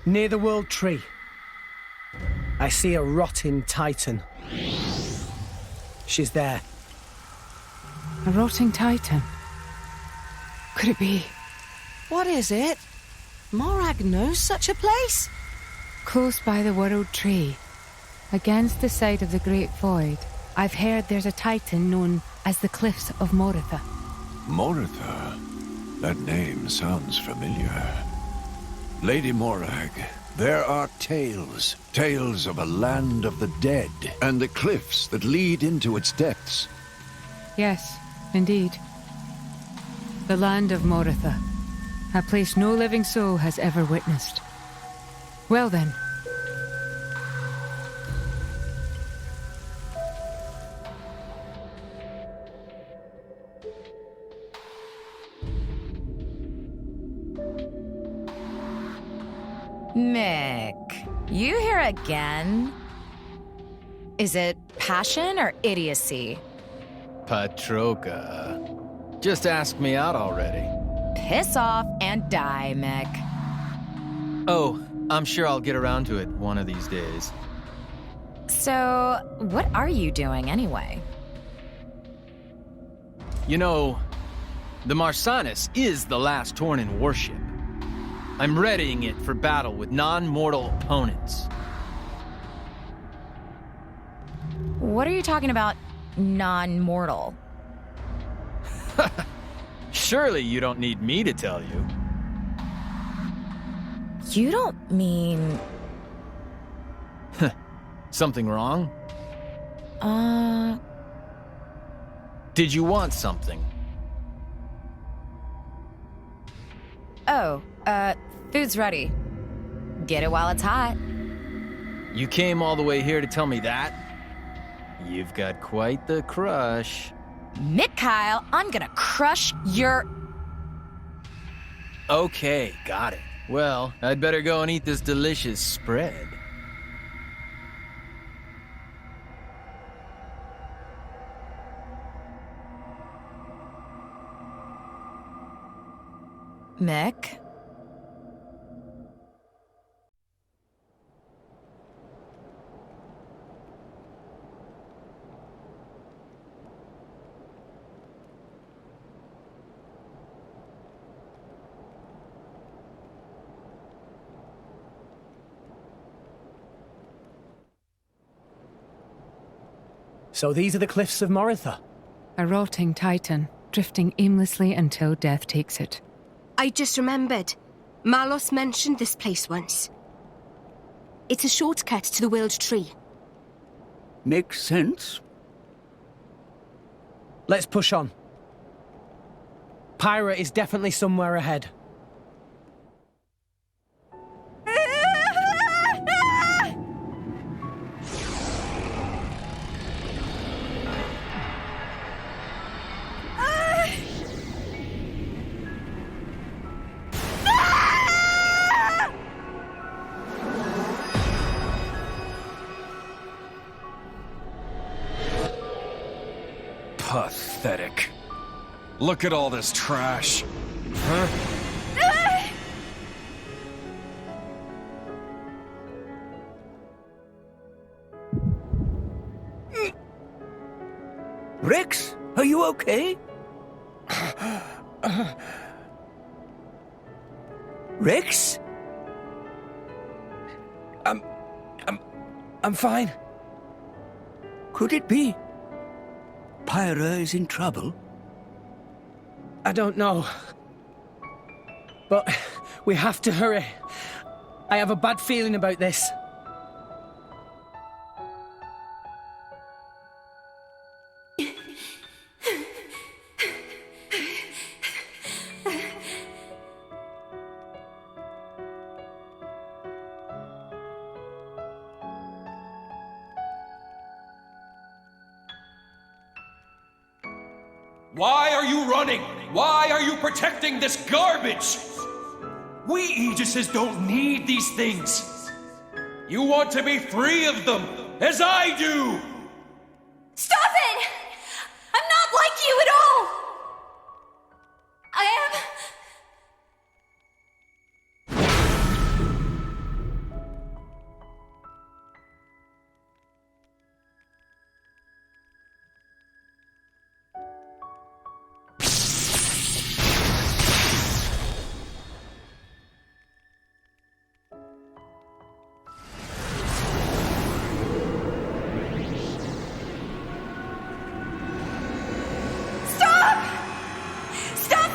Near the World Tree. I see a rotting titan. She's there. A rotting titan? Could it be? What is it? Morag knows such a place? Close by the World Tree, against the side of the Great Void, I've heard there's a titan known as the Cliffs of Morytha. Morytha? That name sounds familiar. Lady Morag, there are tales. Tales of a land of the dead, and the cliffs that lead into its depths. Yes, indeed. The land of Morytha. A place no living soul has ever witnessed. Well then. Mick, you here again? Is it passion or idiocy? Patroka. Just ask me out already. Piss off and die, Mick. Oh, I'm sure I'll get around to it one of these days. So, what are you doing anyway? You know, the Marsanus is the last Tornin warship. I'm readying it for battle with non-mortal opponents. What are you talking about, non-mortal? Surely you don't need me to tell you. You don't mean... Something wrong? Did you want something? Oh, food's ready. Get it while it's hot. You came all the way here to tell me that? You've got quite the crush. Mikhail, I'm gonna crush your... Okay, got it. Well, I'd better go and eat this delicious spread. Mick? So these are the cliffs of Morytha? A rotting titan, drifting aimlessly until death takes it. I just remembered. Malos mentioned this place once. It's a shortcut to the World Tree. Makes sense. Let's push on. Pyra is definitely somewhere ahead. Pathetic. Look at all this trash. Huh? Rex, are you okay? Rex? I'm fine. Could it be? Pyra is in trouble? I don't know. But we have to hurry. I have a bad feeling about this. Why are you running? Why are you protecting this garbage? We Aegises don't need these things. You want to be free of them, as I do! Stop it! I'm not like you at all! I am...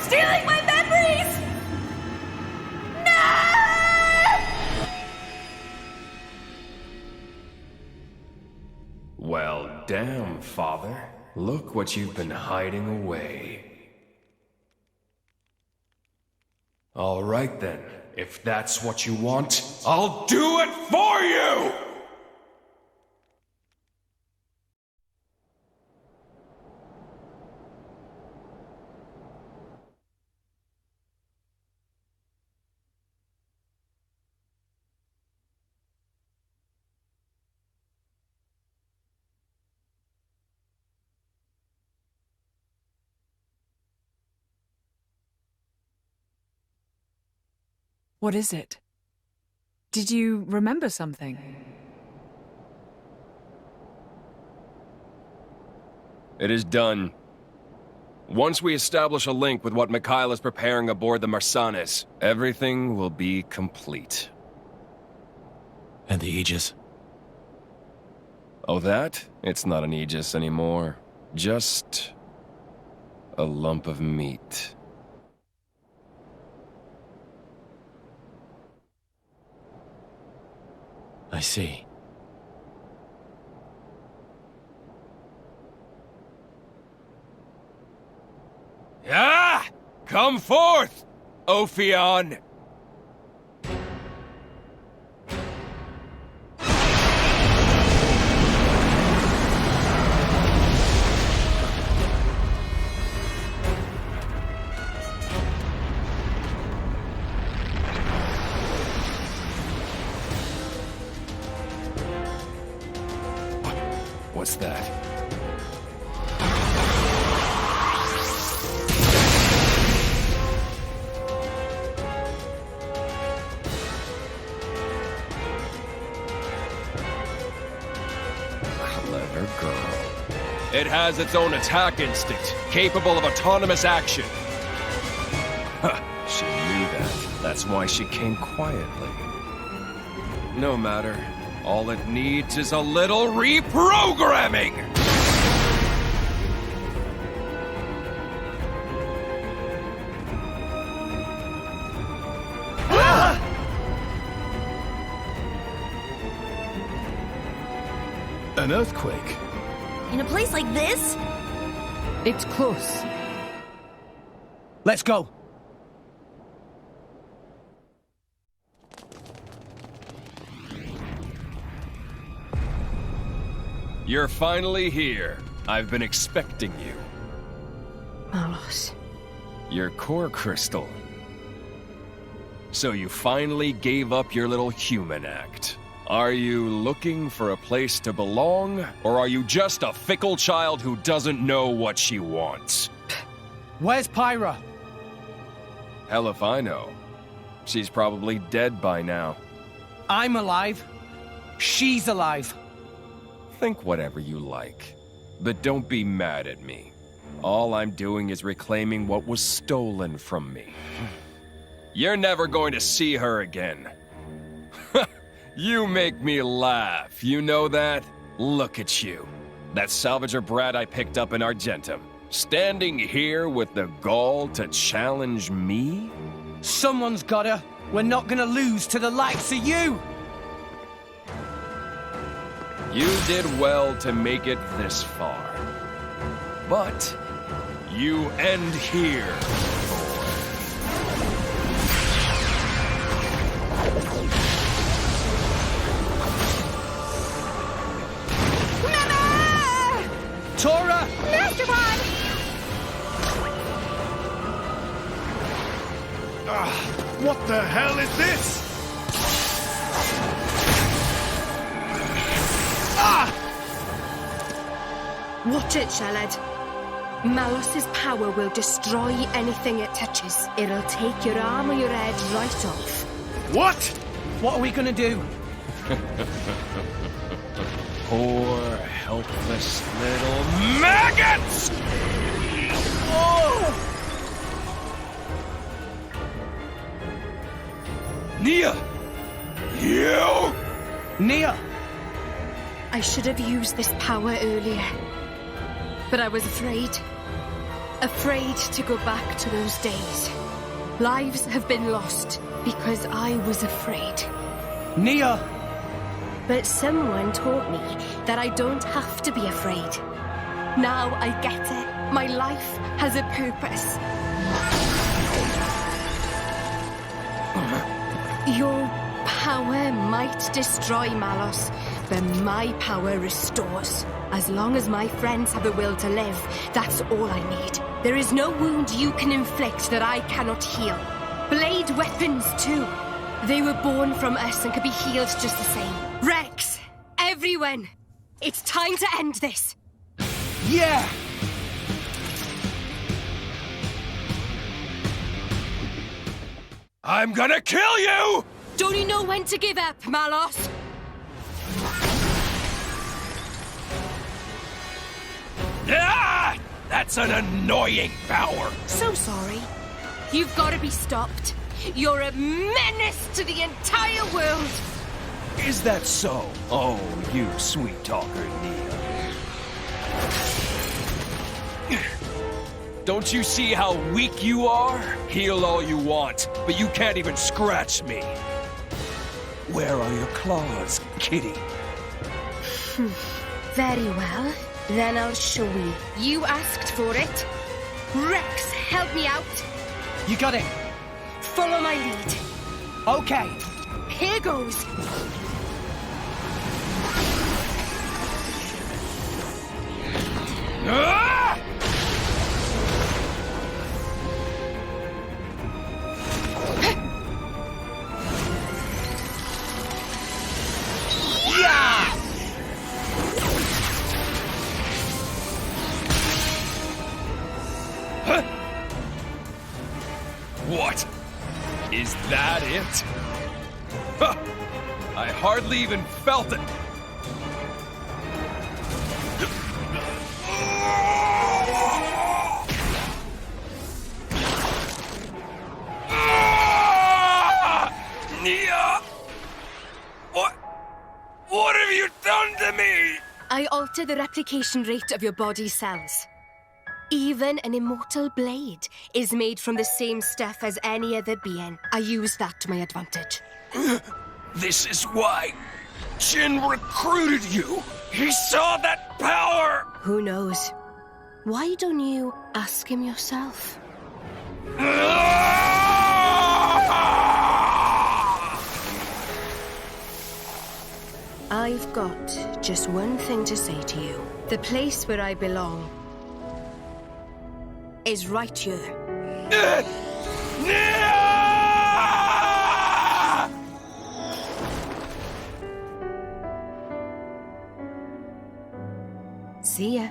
stealing my memories! No! Well, damn, Father. Look what you've been hiding away. All right then. If that's what you want, I'll do it for you! What is it? Did you remember something? It is done. Once we establish a link with what Mikhail is preparing aboard the Marsanis, everything will be complete. And the Aegis? Oh, that? It's not an Aegis anymore. Just a lump of meat. I see. Ah! Come forth, Ophion! What's that? Clever girl. It has its own attack instinct, capable of autonomous action. Huh, she knew that. That's why she came quietly. No matter. All it needs is a little reprogramming! Ah! An earthquake? In a place like this? It's close. Let's go. You're finally here. I've been expecting you. Malos. Your core crystal. So you finally gave up your little human act. Are you looking for a place to belong, or are you just a fickle child who doesn't know what she wants? Where's Pyra? Hell if I know. She's probably dead by now. I'm alive. She's alive. Think whatever you like, but don't be mad at me. All I'm doing is reclaiming what was stolen from me. You're never going to see her again. You make me laugh, you know that? Look at you. That salvager brat I picked up in Argentum. Standing here with the gall to challenge me? Someone's gotta. We're not gonna lose to the likes of you! You did well to make it this far. But you end here. Tora! Master Pod! What the hell is this? Watch it, Shalad. Malos's power will destroy anything it touches. It'll take your arm or your head right off. What? What are we gonna do? Poor, helpless little maggots! Oh! Nia! You! Nia! I should have used this power earlier. But I was afraid. Afraid to go back to those days. Lives have been lost because I was afraid. Nia! But someone taught me that I don't have to be afraid. Now I get it. My life has a purpose. Your power might destroy Malos, but my power restores. As long as my friends have the will to live, that's all I need. There is no wound you can inflict that I cannot heal. Blade weapons, too. They were born from us and could be healed just the same. Rex! Everyone! It's time to end this! Yeah! I'm gonna kill you! Don't you know when to give up, Malos? Ah! That's an annoying power! So sorry. You've got to be stopped. You're a menace to the entire world. Is that so? Oh, you sweet talker, Nia. Don't you see how weak you are? Heal all you want, but you can't even scratch me. Where are your claws, kitty? Very well. Then I'll show you. You asked for it. Rex, help me out. You got it. Follow my lead. Okay. Here goes. Ah! Yeah! Huh? What? Is that it? Huh. I hardly even felt it. Nia! What have you done to me? I alter the replication rate of your body cells. Even an immortal blade is made from the same stuff as any other being. I use that to my advantage. This is why Jin recruited you. He saw that power. Who knows? Why don't you ask him yourself? I've got just one thing to say to you. The place where I belong is right here. See ya.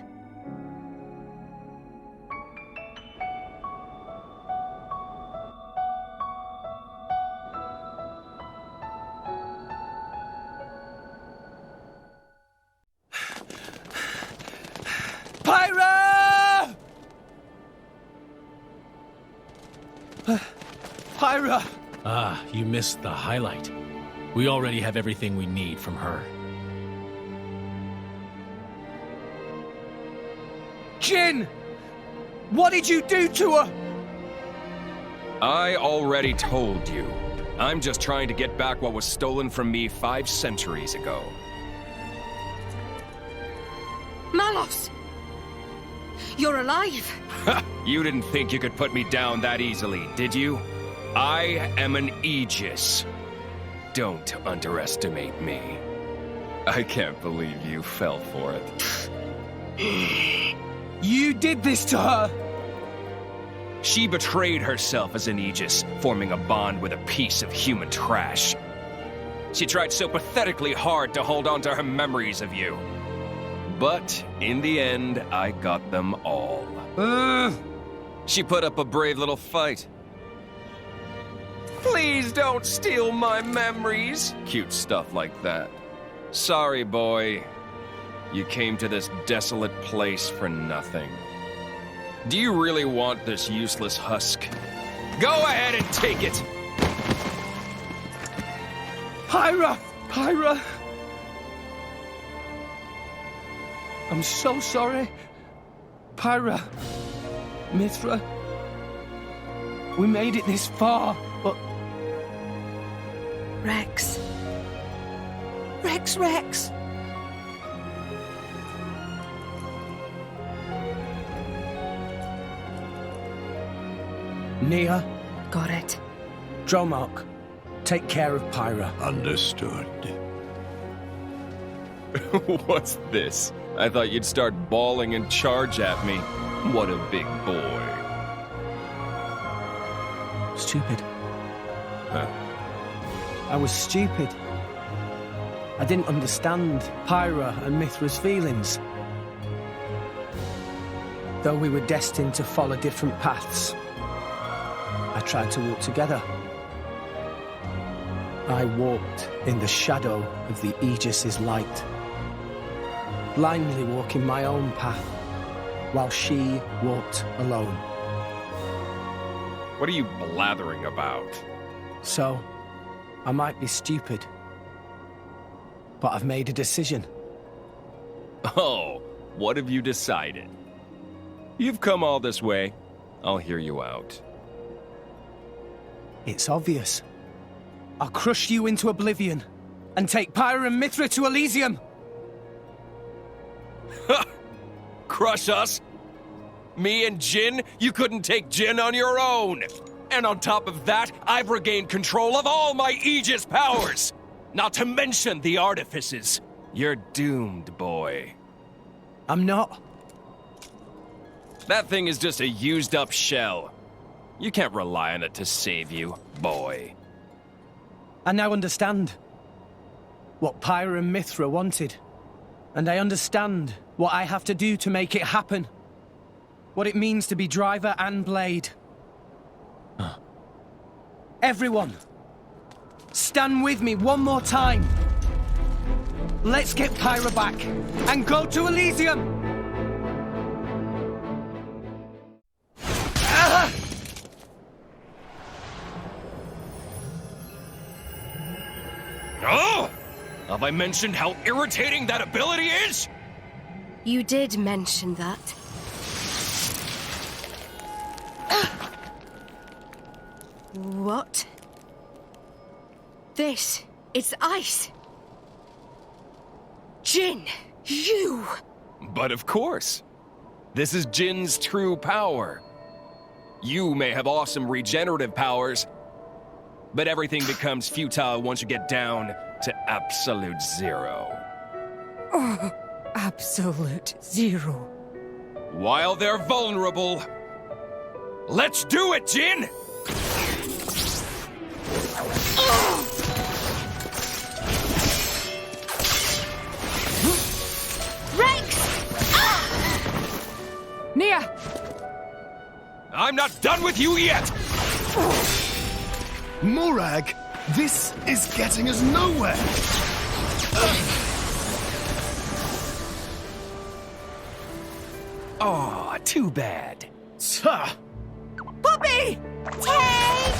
Pyra! Pyra! Ah, you missed the highlight. We already have everything we need from her. Jin! What did you do to her? I already told you. I'm just trying to get back what was stolen from me 5 centuries ago. Malos! You're alive! You didn't think you could put me down that easily, did you? I am an Aegis. Don't underestimate me. I can't believe you fell for it. You did this to her! She betrayed herself as an Aegis, forming a bond with a piece of human trash. She tried so pathetically hard to hold on to her memories of you. But in the end, I got them all. She put up a brave little fight. Please don't steal my memories. Cute stuff like that. Sorry, boy. You came to this desolate place for nothing. Do you really want this useless husk? Go ahead and take it! Pyra! Pyra! I'm so sorry. Pyra, Mithra, we made it this far, but... Rex. Rex. Nia? Got it. Dromark, take care of Pyra. Understood. What's this? I thought you'd start bawling and charge at me. What a big boy. Stupid. Huh? I was stupid. I didn't understand Pyra and Mithra's feelings. Though we were destined to follow different paths, I tried to walk together. I walked in the shadow of the Aegis's light, blindly walking my own path, while she walked alone. What are you blathering about? So, I might be stupid, but I've made a decision. Oh, what have you decided? You've come all this way. I'll hear you out. It's obvious. I'll crush you into oblivion and take Pyra and Mithra to Elysium. Crush us? Me and Jin? You couldn't take Jin on your own. And on top of that, I've regained control of all my Aegis powers. Not to mention the artifices. You're doomed, boy. I'm not. That thing is just a used-up shell. You can't rely on it to save you, boy. I now understand what Pyra and Mithra wanted. And I understand what I have to do to make it happen. What it means to be driver and blade. Everyone, stand with me one more time. Let's get Pyra back and go to Elysium! Oh! Have I mentioned how irritating that ability is? You did mention that. What? This is ice. Jin, you! But of course. This is Jin's true power. You may have awesome regenerative powers, but everything becomes futile once you get down to absolute zero. Oh, absolute zero. While they're vulnerable, let's do it, Jin! Nia! I'm not done with you yet! Morag, this is getting us nowhere! Oh, too bad. Poppy! Take this!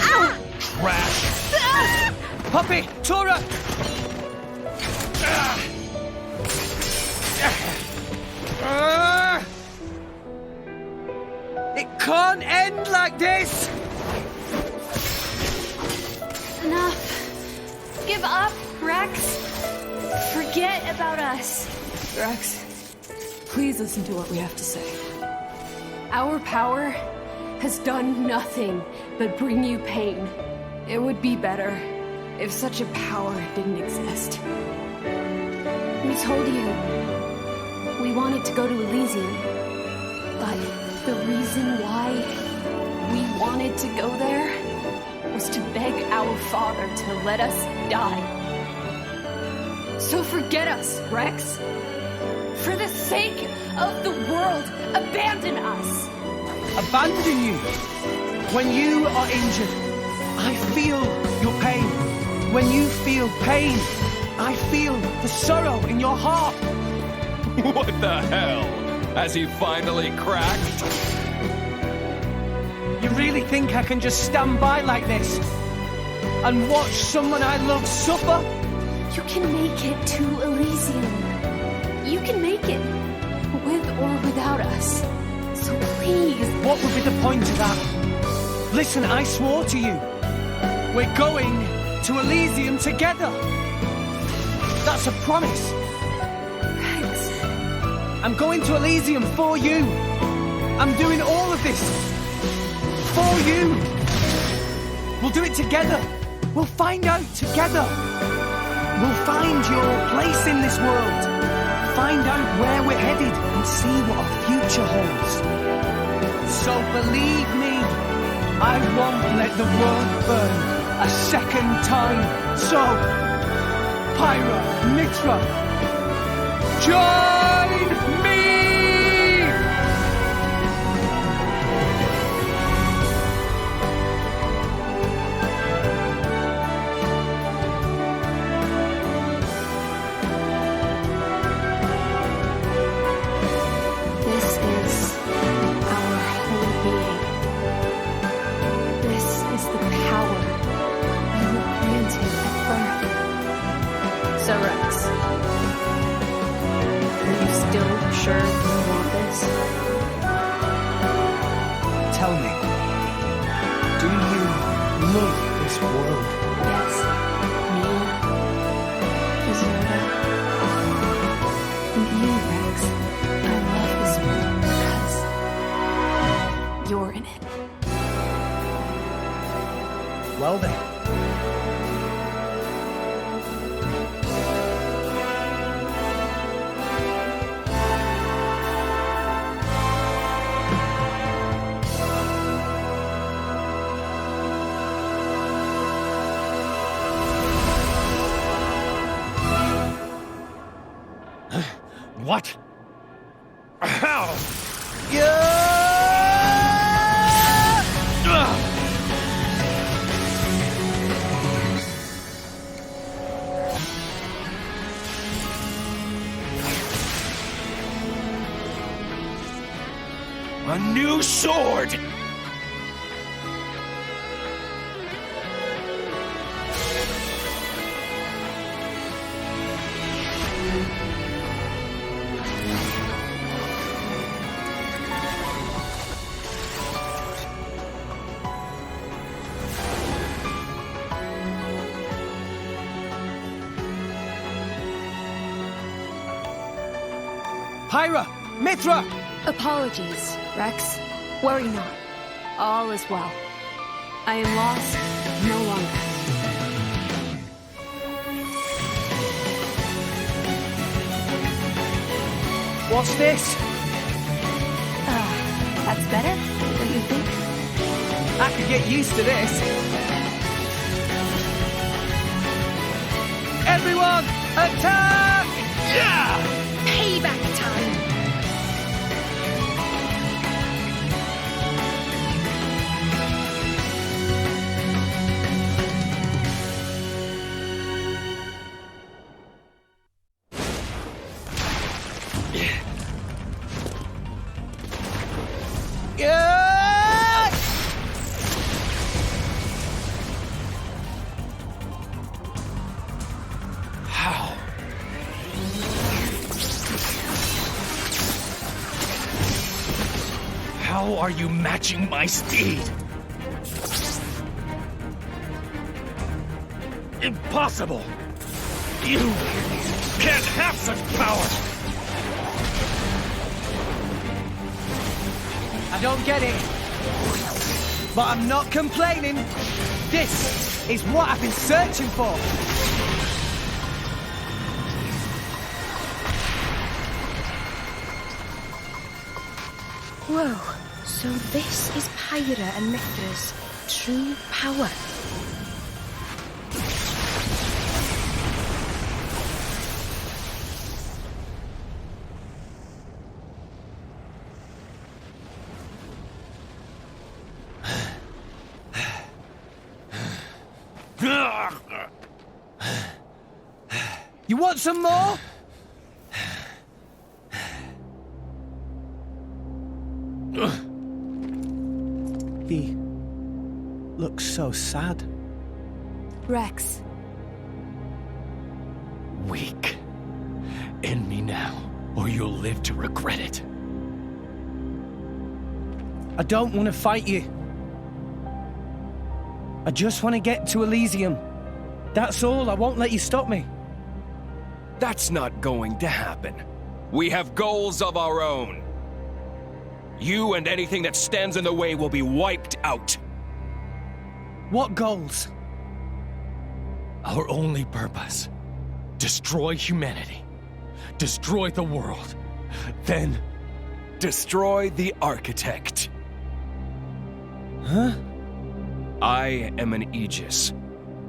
Ah! Trash! Poppy! Tora! It can't end like this! Enough. Give up, Rex. Forget about us. Rex, please listen to what we have to say. Our power has done nothing but bring you pain. It would be better if such a power didn't exist. We told you we wanted to go to Elysium, but the reason why we wanted to go there was to beg our father to let us die. So forget us, Rex. For the sake of the world, abandon us. Abandon you? When you are injured, I feel your pain. When you feel pain, I feel the sorrow in your heart. What the hell? Has he finally cracked? You really think I can just stand by like this and watch someone I love suffer? You can make it to Elysium. You can make it, with or without us. So please. What would be the point of that? Listen, I swore to you. We're going to Elysium together. That's a promise. Rex. I'm going to Elysium for you. I'm doing all of this for you. We'll do it together. We'll find out together. We'll find your place in this world. Find out where we're headed and see what our future holds. So believe me, I won't let the world burn a second time. So, Pyra, Mithra, join me! love this world. Yes. Me. Isolda. And you, Rex. I love this world because you're in it. Well then. What? How? A new sword! Pyra! Mithra! Apologies, Rex. Worry not. All is well. I am lost no longer. What's this? That's better, don't you think? I could get used to this. Everyone, attack! Yeah! Payback time! How are you matching my speed? Impossible! You can't have such power! I don't get it. But I'm not complaining. This is what I've been searching for. Whoa, so this is Pyra and Mithra's true power. You want some more? He looks so sad. Rex. Weak. End me now, or you'll live to regret it. I don't want to fight you. I just want to get to Elysium. That's all. I won't let you stop me. That's not going to happen. We have goals of our own. You and anything that stands in the way will be wiped out. What goals? Our only purpose. Destroy humanity. Destroy the world. Then... destroy the Architect. Huh? I am an Aegis,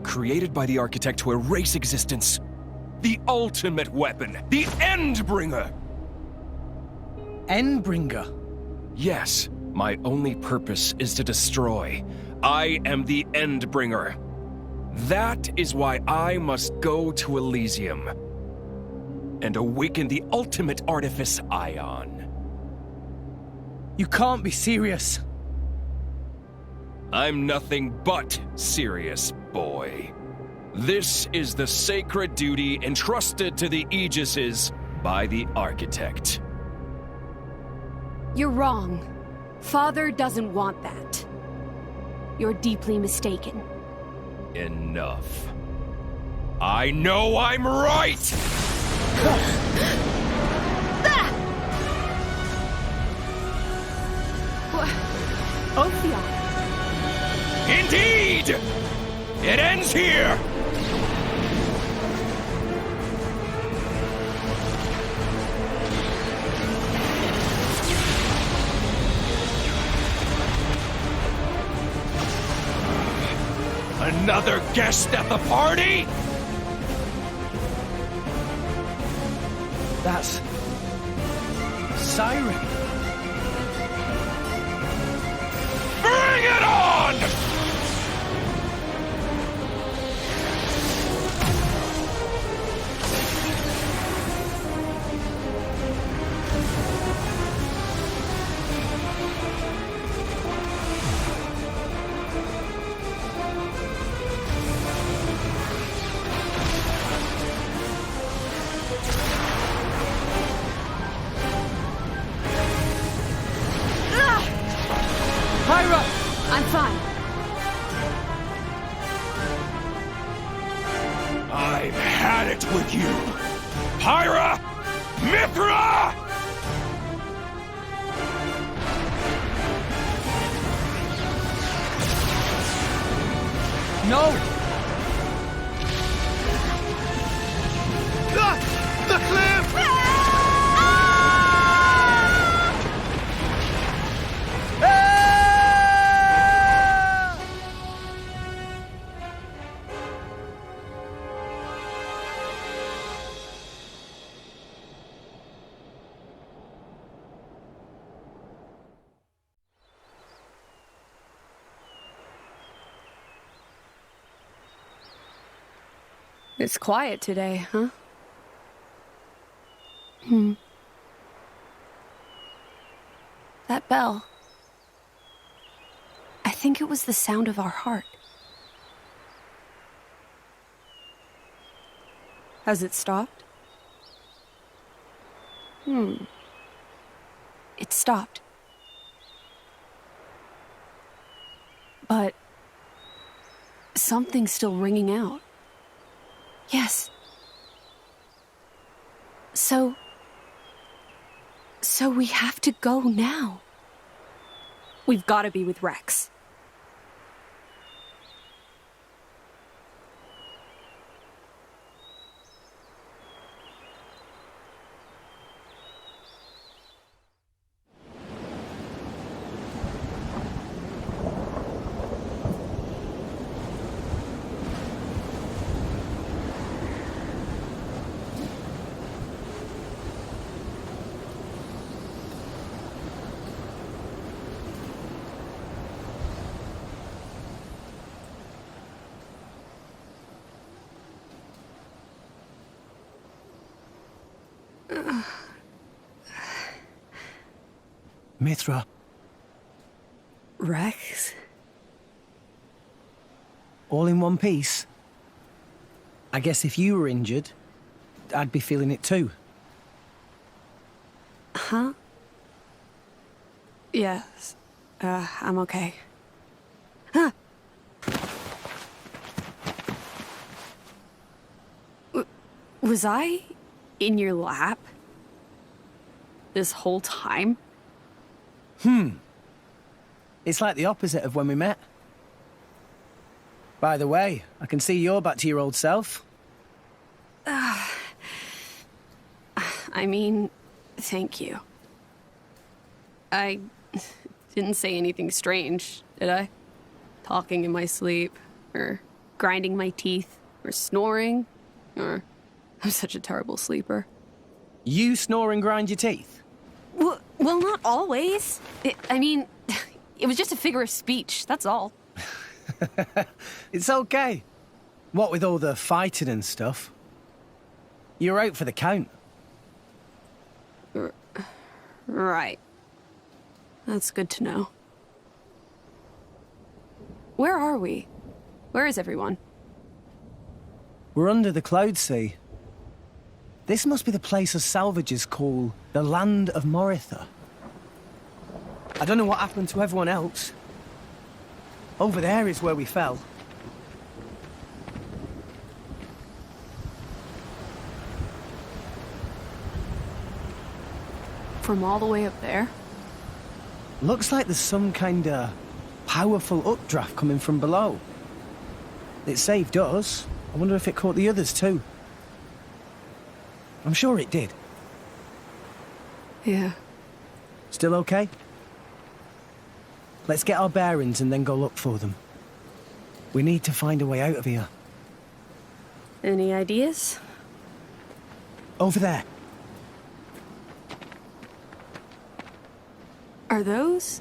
created by the Architect to erase existence. The ultimate weapon, the Endbringer! Endbringer? Yes, my only purpose is to destroy. I am the Endbringer. That is why I must go to Elysium and awaken the ultimate artifice Ion. You can't be serious. I'm nothing but serious, boy. This is the sacred duty entrusted to the Aegises by the Architect. You're wrong. Father doesn't want that. You're deeply mistaken. Enough. I know I'm right! Ophion! Indeed! It ends here! Another guest at the party? That's... Siren. Bring it on! I'm fine. I've had it with you! Pyra! Mithra! No! The cliff! It's quiet today, huh? That bell. I think it was the sound of our heart. Has it stopped? It stopped. But something's still ringing out. Yes. So we have to go now. We've got to be with Rex. Mithra. Rex? All in one piece? I guess if you were injured, I'd be feeling it too. Huh? Yes. I'm okay. Huh. Was I in your lap this whole time? It's like the opposite of when we met. By the way, I can see you're back to your old self. I mean, thank you. I didn't say anything strange, did I? Talking in my sleep, or grinding my teeth, or snoring, or... I'm such a terrible sleeper. You snore and grind your teeth? Well, not always. I mean, it was just a figure of speech, that's all. It's okay. What with all the fighting and stuff? You're out for the count. Right. That's good to know. Where are we? Where is everyone? We're under the Cloud Sea. This must be the place us salvagers call the land of Morytha. I don't know what happened to everyone else. Over there is where we fell. from all the way up there? Looks like there's some kind of powerful updraft coming from below. It saved us. I wonder if it caught the others too. I'm sure it did. Yeah. Still okay? Let's get our bearings and then go look for them. We need to find a way out of here. Any ideas? Over there. Are those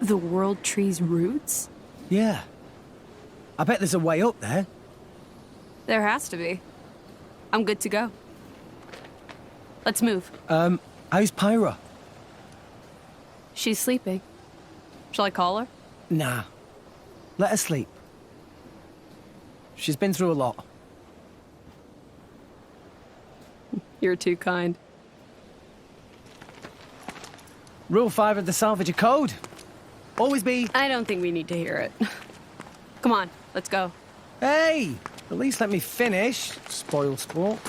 the world tree's roots? Yeah. I bet there's a way up there. There has to be. I'm good to go. Let's move. How's Pyra? She's sleeping. Shall I call her? Nah. Let her sleep. She's been through a lot. You're too kind. Rule 5 of the Salvager Code. Always be... I don't think we need to hear it. Come on, let's go. Hey! At least let me finish, spoil sport.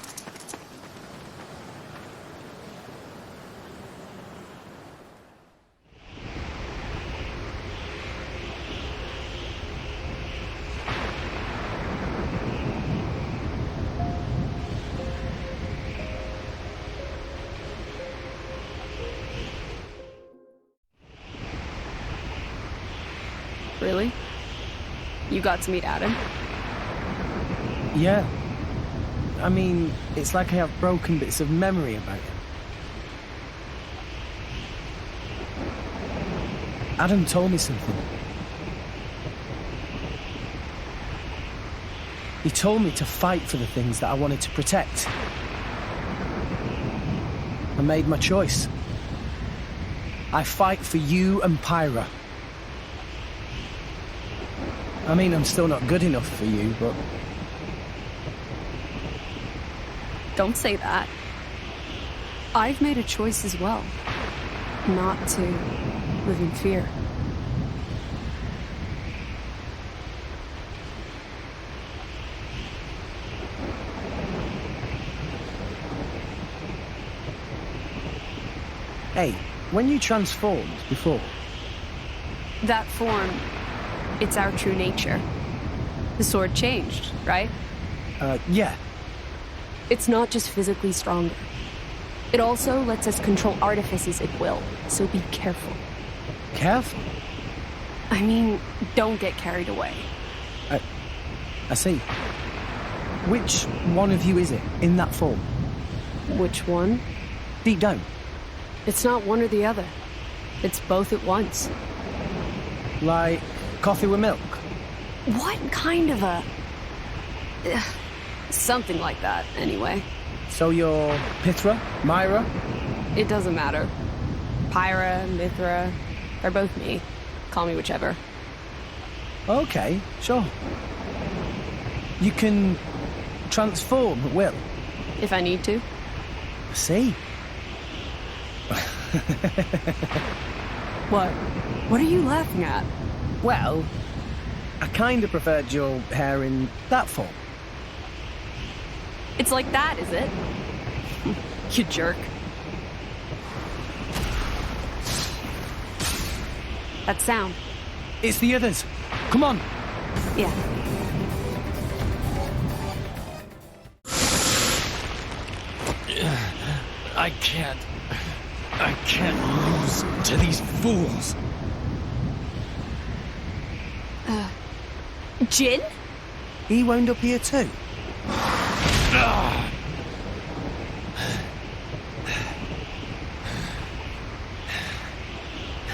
Really? You got to meet Adam? Yeah. I mean, it's like I have broken bits of memory about him. Adam told me something. He told me to fight for the things that I wanted to protect. I made my choice. I fight for you and Pyra. I mean, I'm still not good enough for you, but... Don't say that. I've made a choice as well. Not to live in fear. Hey, when you transformed before... That form, it's our true nature. The sword changed, right? Yeah. It's not just physically stronger. It also lets us control artifices at will, so be careful. Careful? I mean, don't get carried away. I see. Which one of you is it, in that form? Which one? Deep down. It's not one or the other. It's both at once. Like coffee with milk? What kind of a... Something like that, anyway. So you're Pithra? Myra? It doesn't matter. Pyra, Mithra, they're both me. Call me whichever. Okay, sure. You can transform at will? If I need to. I see. What? What are you laughing at? Well, I kind of preferred your hair in that form. It's like that, is it? You jerk. That sound. It's the others. Come on. Yeah. I can't lose to these fools. Jin? He wound up here too.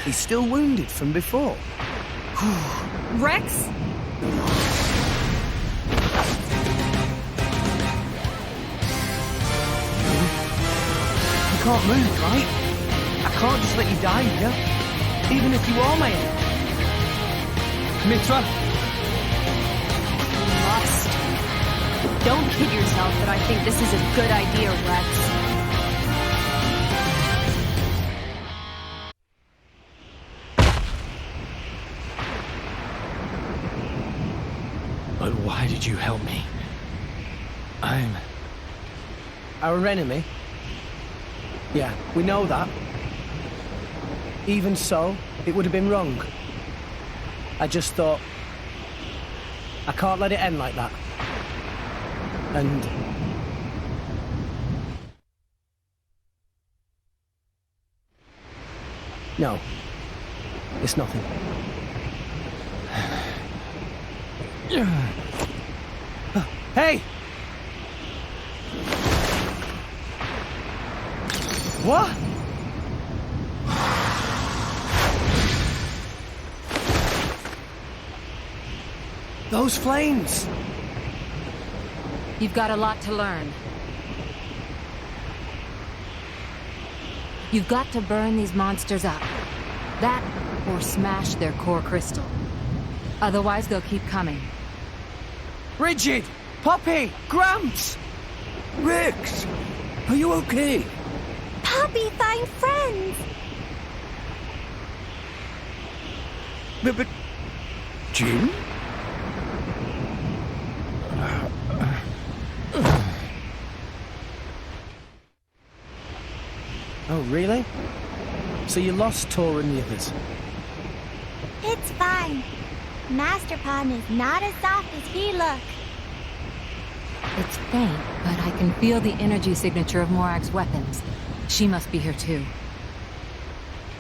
He's still wounded from before. Rex? You can't move, right? I can't just let you die here. Even if you are my enemy. Mithra? You must. Don't kid yourself that I think this is a good idea, Rex. But why did you help me? Our enemy? Yeah, we know that. even so, it would have been wrong. I just thought, I can't let it end like that. And... no, it's nothing. Hey! What? Those flames! You've got a lot to learn. You've got to burn these monsters up. That, or smash their core crystal. Otherwise, they'll keep coming. Rigid! Poppy! Gramps! Rex! Are you okay? Poppy, find friends! But... Jin? Oh, really? So you lost Tor and the others? It's fine. Master Pawn is not as soft as he looks. It's faint, but I can feel the energy signature of Morag's weapons. She must be here too.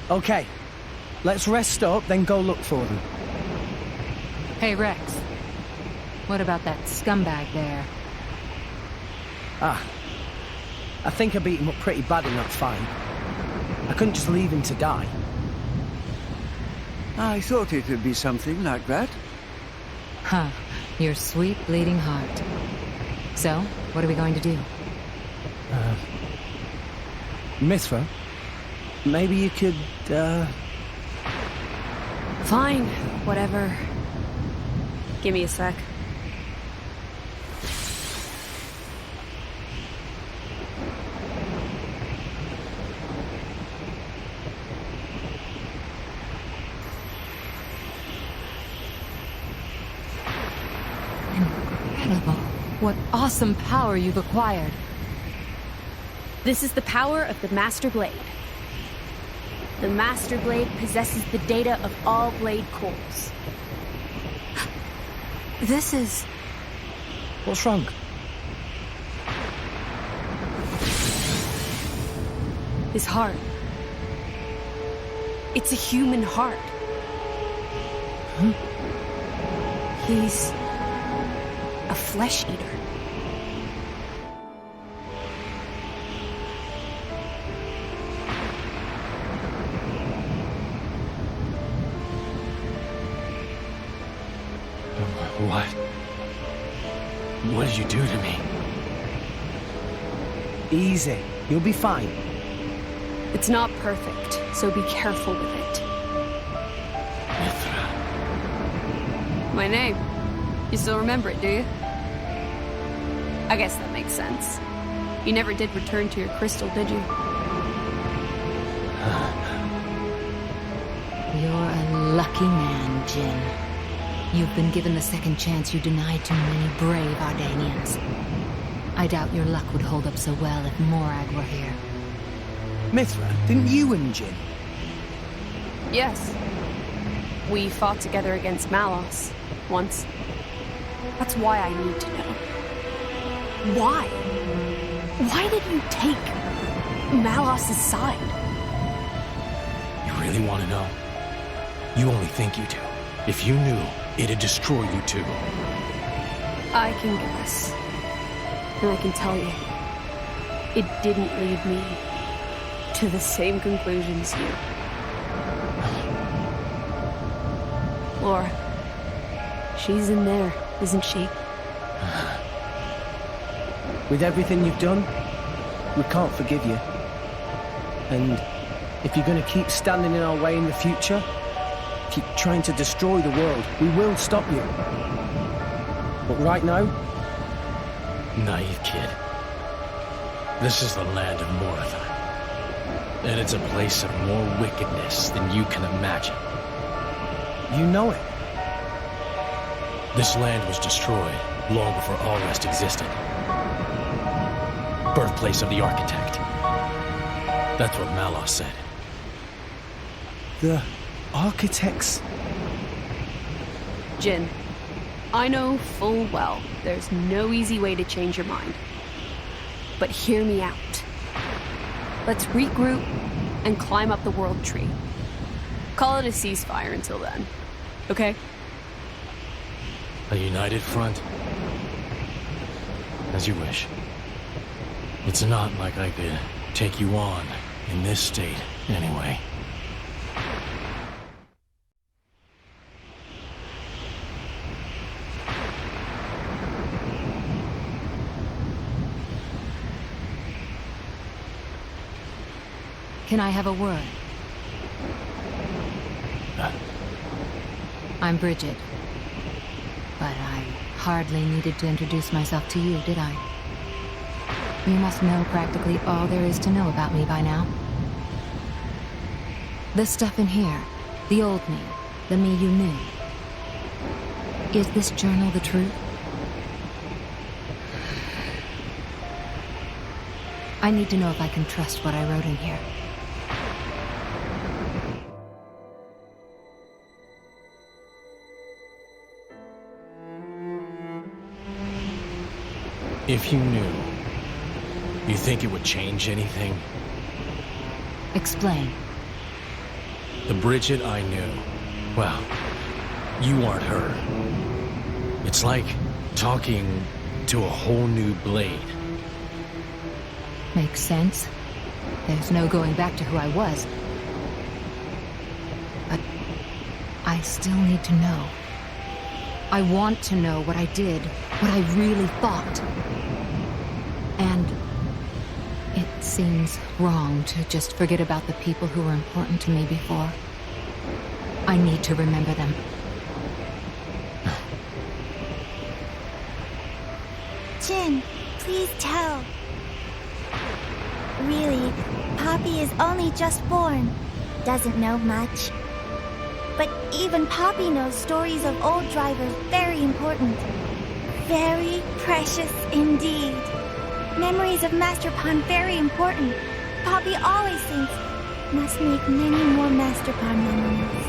Okay. Let's rest up, then go look for them. Hey, Rex. What about that scumbag there? Ah. I think I beat him up pretty bad in that fight. I couldn't just leave him to die. I thought it would be something like that. Huh. Your sweet bleeding heart. So, what are we going to do? Mithra? Maybe you could, Fine. Whatever. Give me a sec. Incredible. What awesome power you've acquired. This is the power of the Master Blade. The Master Blade possesses the data of all blade cores. This is... What's wrong? His heart. It's a human heart. Huh? He's a flesh eater. What? What did you do to me? Easy. You'll be fine. It's not perfect, so be careful with it. Mithra. My name. You still remember it, do you? I guess that makes sense. You never did return to your crystal, did you? You're a lucky man, Jin. You've been given the second chance you denied to many brave Ardanians. I doubt your luck would hold up so well if Morag were here. Mithra, didn't you and Jin? Yes. We fought together against Malos once. That's why I need to know. Why? Why did you take Malos' side? You really want to know? You only think you do. If you knew, it'd destroy you too. I can guess. And I can tell you, it didn't lead me to the same conclusions you. Laura, she's in there, isn't she? With everything you've done, we can't forgive you. And if you're going to keep standing in our way in the future, keep trying to destroy the world, we will stop you. But right now... Naive kid. This is the land of Morytha. And it's a place of more wickedness than you can imagine. You know it. This land was destroyed long before all rest existed. Birthplace of the architect. That's what Malos said. The architects... Jin, I know full well there's no easy way to change your mind. But hear me out. Let's regroup and climb up the world tree. Call it a ceasefire until then, okay? A united front? As you wish. It's not like I could take you on in this state, anyway. Can I have a word? I'm Bridget. But I hardly needed to introduce myself to you, did I? You must know practically all there is to know about me by now. The stuff in here, the old me, the me you knew. Is this journal the truth? I need to know if I can trust what I wrote in here. If you knew, you think it would change anything? Explain. The Bridget I knew, well, you aren't her. It's like talking to a whole new Blade. Makes sense. There's no going back to who I was. But I still need to know. I want to know what I did, what I really thought. And it seems wrong to just forget about the people who were important to me before. I need to remember them. Jin, please tell. Really, Poppy is only just born. Doesn't know much. But even Poppy knows stories of old drivers very important. Very precious indeed. Memories of Master Pond very important. Poppy always thinks, must make many more Master Pond memories.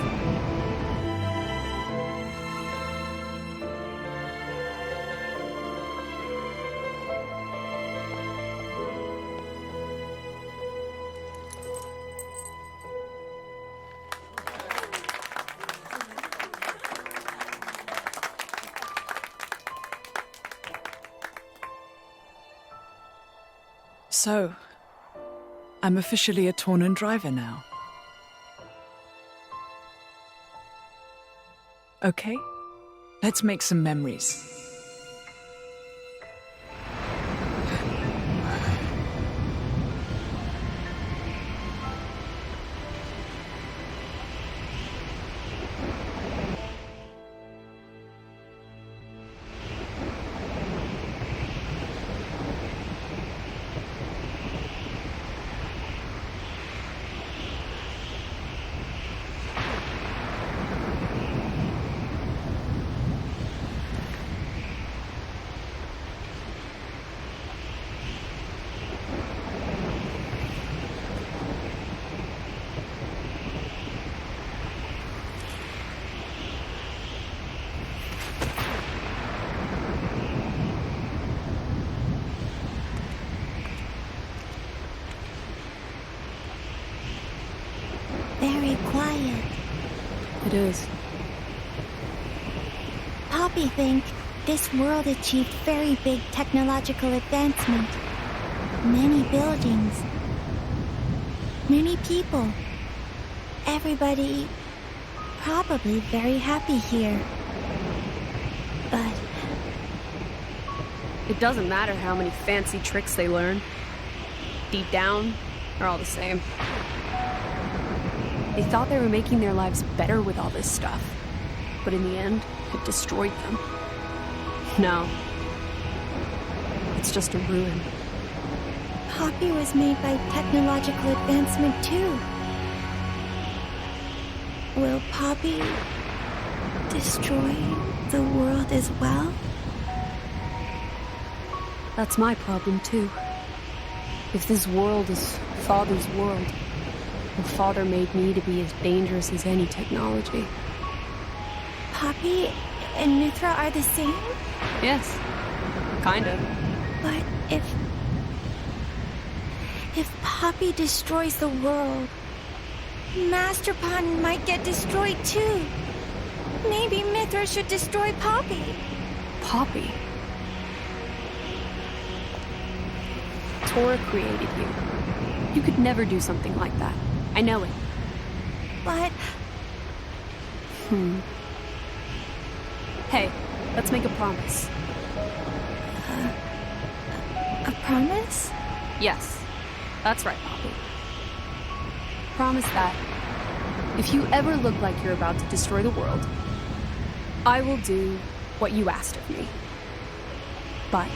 So, I'm officially a Tornan driver now. Okay, let's make some memories. Very quiet. It is. Poppy think this world achieved very big technological advancement. Many buildings. Many people. Everybody probably very happy here. But It doesn't matter how many fancy tricks they learn. Deep down, they're all the same. They thought they were making their lives better with all this stuff, but in the end, it destroyed them. No. It's just a ruin. Poppy was made by technological advancement too. Will Poppy destroy the world as well? That's my problem too. If this world is Father's world, And Father made me to be as dangerous as any technology. Poppy and Mithra are the same? Yes, kind of. But if Poppy destroys the world, Master Pond might get destroyed too. Maybe Mithra should destroy Poppy. Poppy? Tora created you. You could never do something like that. I know it. But... Hey, let's make a promise. A promise? Yes, that's right, Poppy. Promise that if you ever look like you're about to destroy the world, I will do what you asked of me. But,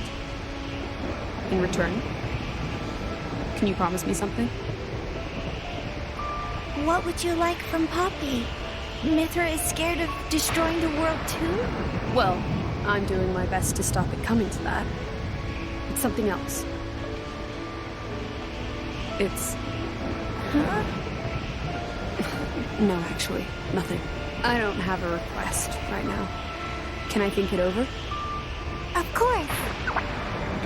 in return, can you promise me something? What would you like from Poppy? Mithra is scared of destroying the world too? Well, I'm doing my best to stop it coming to that. It's something else. It's... Huh? No, actually, nothing. I don't have a request right now. Can I think it over? Of course.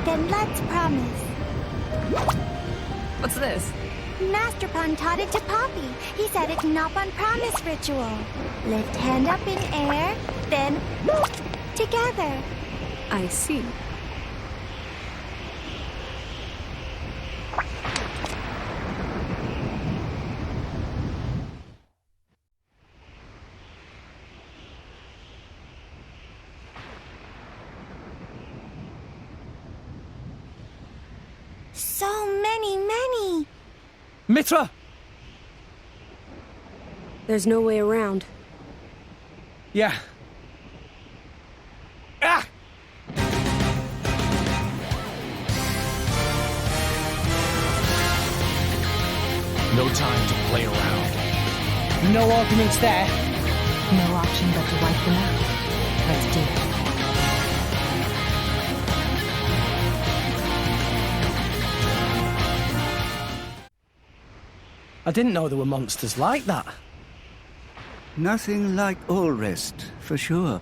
Then let's promise. What's this? Master Pond taught it to Poppy. He said it's knock on promise ritual. Lift hand up in air, then together. I see. So many. Mithra! There's no way around. Yeah. Ah! No time to play around. No arguments there. No option but to wipe them out. Let's do it. I didn't know there were monsters like that. Nothing like Allrest, for sure.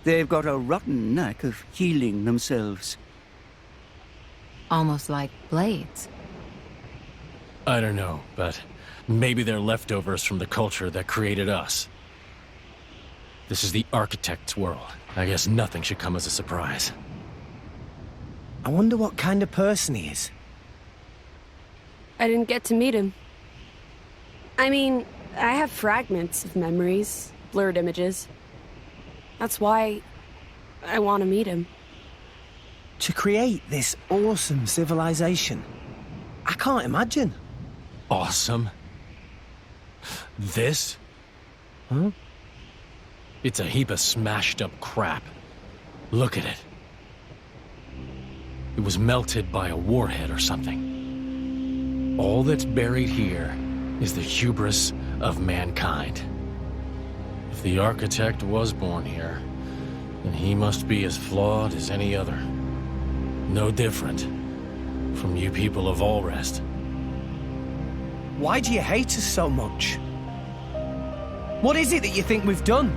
They've got a rotten knack of healing themselves. Almost like blades. I don't know, but maybe they're leftovers from the culture that created us. This is the architect's world. I guess nothing should come as a surprise. I wonder what kind of person he is. I didn't get to meet him. I mean, I have fragments of memories, blurred images. That's why I want to meet him. To create this awesome civilization, I can't imagine. Awesome? This? Huh? It's a heap of smashed up crap. Look at it. It was melted by a warhead or something. All that's buried here is the hubris of mankind. If the architect was born here, then he must be as flawed as any other. No different from you people of Allrest. Why do you hate us so much? What is it that you think we've done?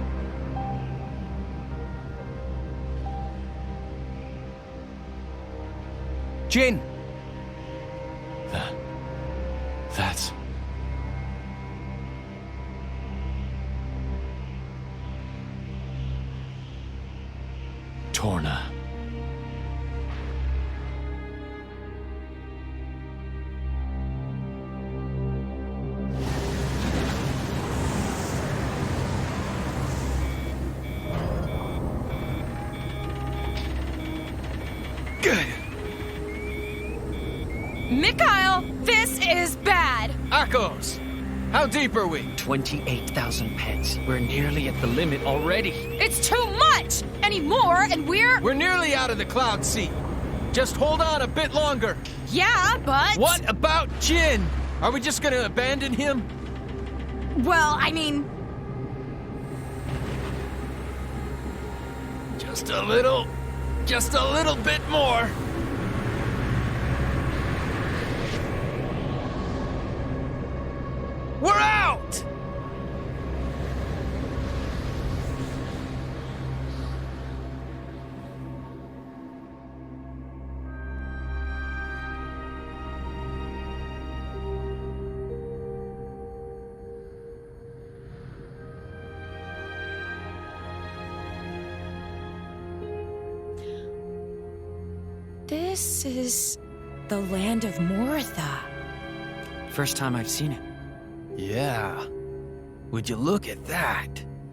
Jin! That's... Torna. Mikhail, this is bad! Arcos! How deep are we? 28,000 pence. We're nearly at the limit already. It's too much! Any more and we're nearly out of the cloud sea. Just hold on a bit longer. Yeah, but... What about Jin? Are we just gonna abandon him? Well, I mean... Just a little bit more. This is the land of Morytha. First time I've seen it. Yeah. Would you look at that?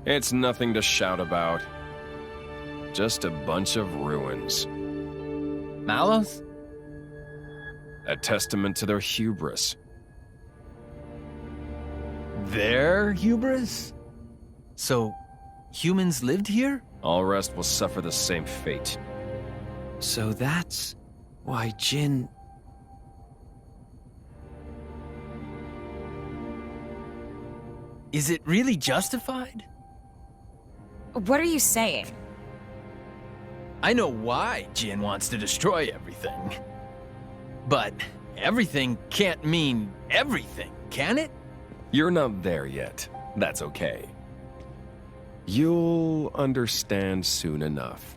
It's nothing to shout about. Just a bunch of ruins. Malos? A testament to their hubris. Their hubris? So, humans lived here? All rest will suffer the same fate. So that's why Jin... Is it really justified? What are you saying? I know why Jin wants to destroy everything. But everything can't mean everything, can it? You're not there yet. That's okay. You'll understand soon enough.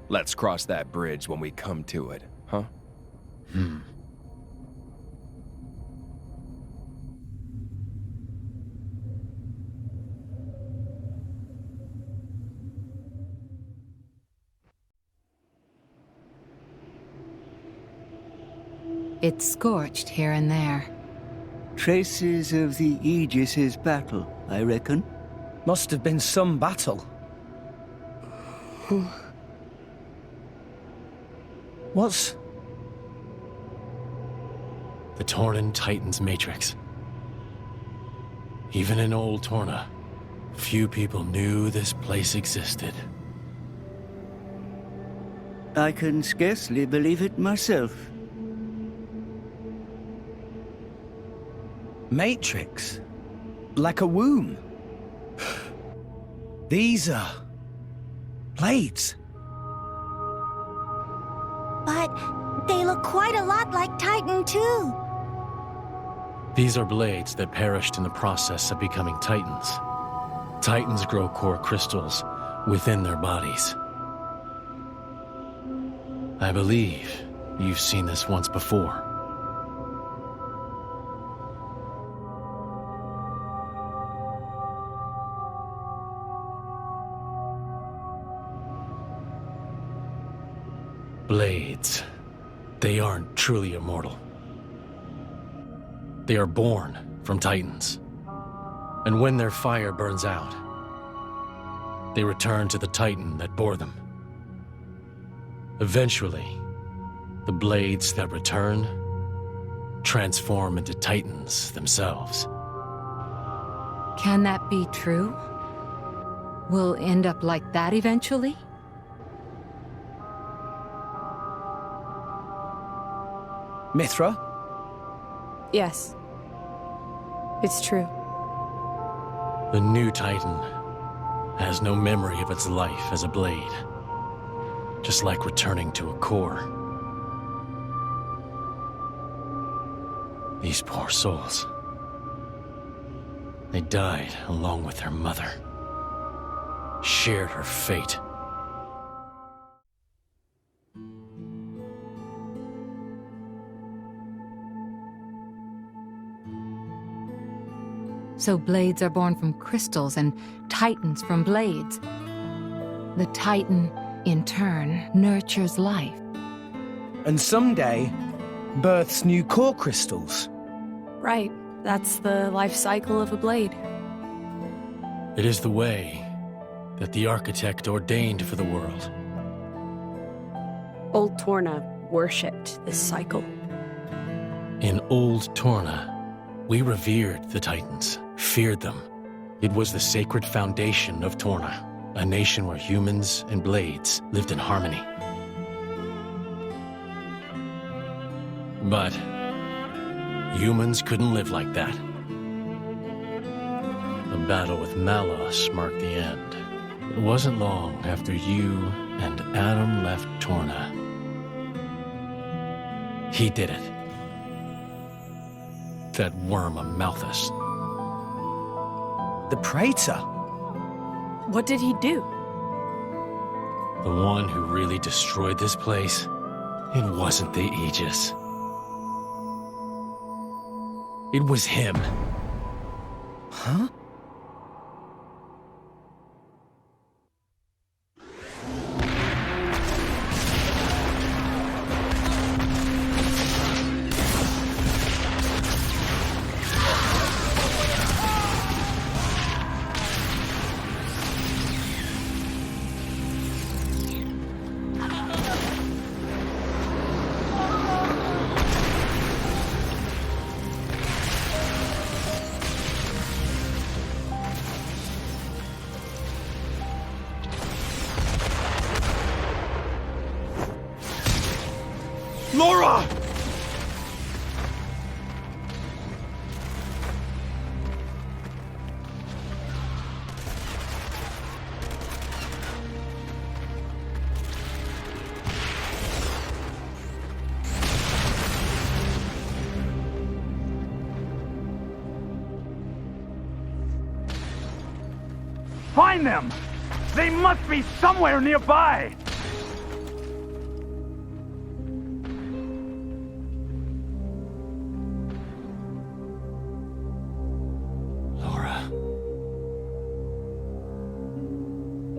Let's cross that bridge when we come to it, huh? It's scorched here and there. Traces of the Aegis's battle, I reckon. Must have been some battle. What's... The Tornan Titan's matrix. Even in old Torna, few people knew this place existed. I can scarcely believe it myself. Matrix? Like a womb? These are... blades. But they look quite a lot like Titan, too. These are blades that perished in the process of becoming Titans. Titans grow core crystals within their bodies. I believe you've seen this once before. Blades. They aren't truly immortal. They are born from Titans. And when their fire burns out, they return to the Titan that bore them. Eventually, the blades that return transform into Titans themselves. Can that be true? We'll end up like that eventually? Mithra? Yes. It's true. The new Titan has no memory of its life as a blade. Just like returning to a core. These poor souls. They died along with their mother. Shared her fate. So blades are born from crystals and Titans from blades. The Titan, in turn, nurtures life. And someday, births new core crystals. Right. That's the life cycle of a blade. It is the way that the architect ordained for the world. Old Torna worshipped this cycle. In old Torna, we revered the Titans, feared them. It was the sacred foundation of Torna, a nation where humans and blades lived in harmony. But humans couldn't live like that. The battle with Malos marked the end. It wasn't long after you and Adam left Torna. He did it. That worm of Malthus. The Praetor? What did he do? The one who really destroyed this place, it wasn't the Aegis. It was him. Huh? Laura! Find them! They must be somewhere nearby! Laura.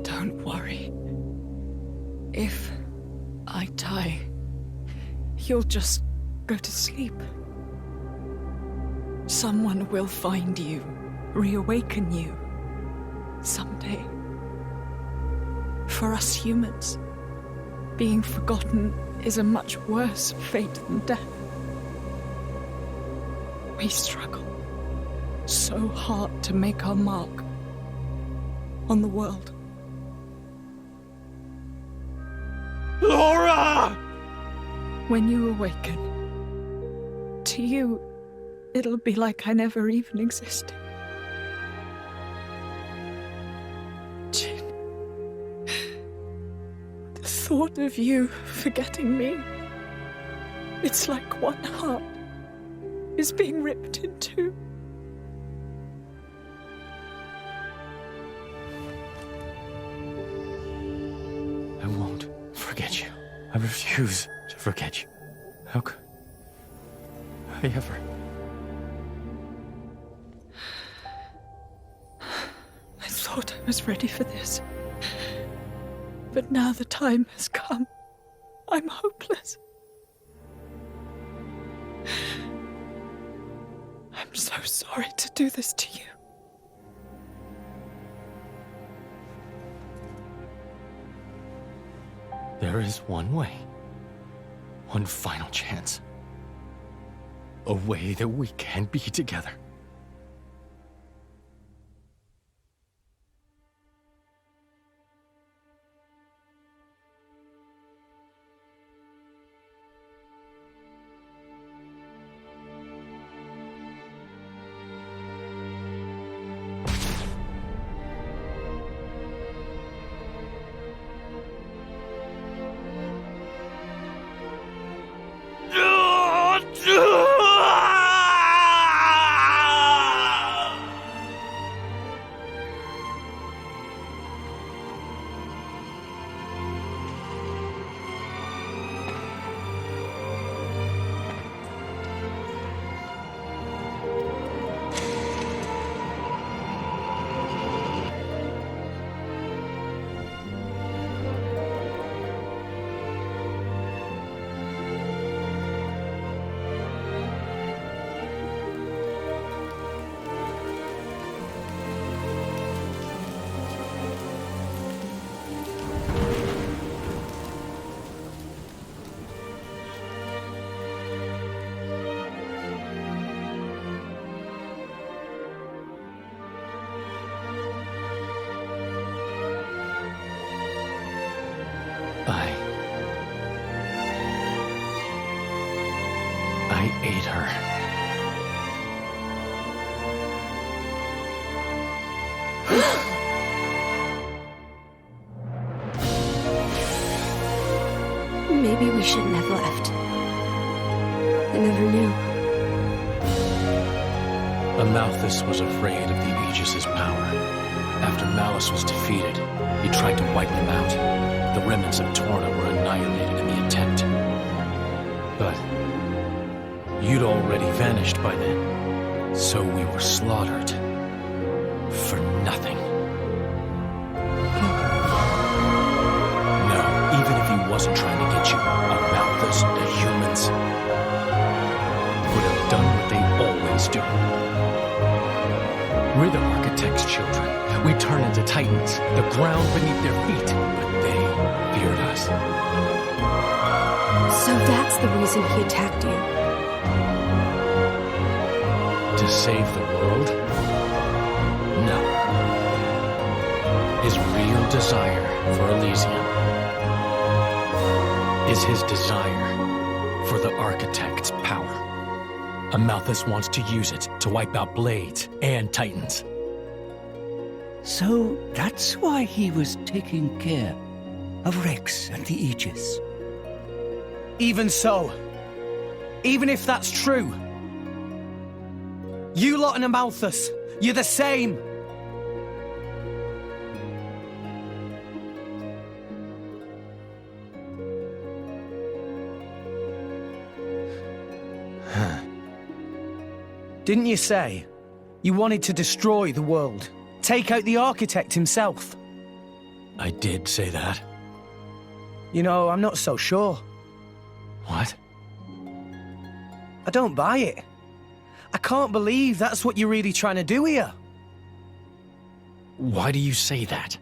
Don't worry. If I die, you'll just go to sleep. Someone will find you, reawaken you. Someday. For us humans, being forgotten is a much worse fate than death. We struggle so hard to make our mark on the world. Laura! When you awaken, to you, it'll be like I never even existed. The thought of you forgetting me, it's like one heart is being ripped in two. I won't forget you. I refuse to forget you. How could I ever? I thought I was ready for this. But now the time has come. I'm hopeless. I'm so sorry to do this to you. There is one way. One final chance. A way that we can be together. I ate her. Maybe we shouldn't have left. I never knew. Amalthus was afraid of the Aegis's power. After Malus was defeated, he tried to wipe them out. The remnants of Torna were annihilated in the attempt. But you'd already vanished by then, so we were slaughtered. For nothing. No, even if he wasn't trying to get you, Amalthus, the humans, would have done what they always do. We're the Architect's children. We turn into titans, the ground beneath their feet, but they feared us. So that's the reason he attacked you. To save the world? No. His real desire for Elysium is his desire for the Architect's power. Amalthus wants to use it to wipe out Blades and Titans. So that's why he was taking care of Rex and the Aegis. Even so, even if that's true, you lot and Amalthus, you're the same. Didn't you say you wanted to destroy the world? Take out the Architect himself? I did say that. You know, I'm not so sure. What? I don't buy it. I can't believe that's what you're really trying to do here. Why do you say that?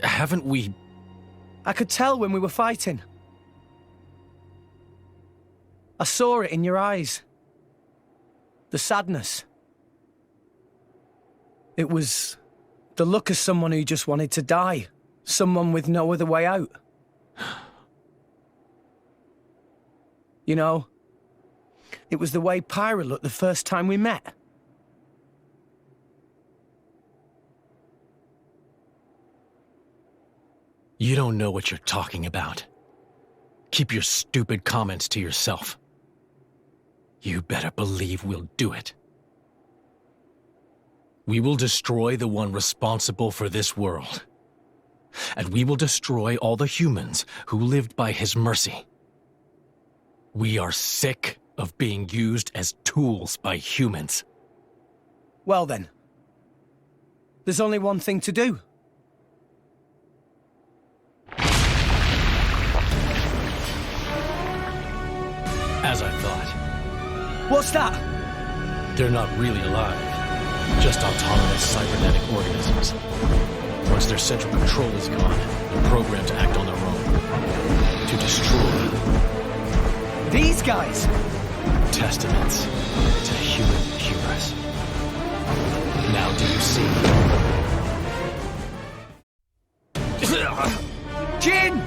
Haven't we... I could tell when we were fighting. I saw it in your eyes. The sadness. It was the look of someone who just wanted to die. Someone with no other way out. You know, it was the way Pyra looked the first time we met. You don't know what you're talking about. Keep your stupid comments to yourself. You better believe we'll do it. We will destroy the one responsible for this world. And we will destroy all the humans who lived by his mercy. We are sick of being used as tools by humans. Well then, there's only one thing to do. As I thought. What's that? They're not really alive. Just autonomous cybernetic organisms. Once their central control is gone, they're programmed to act on their own. To destroy. These guys? Testaments to human hubris. Now do you see? Jin!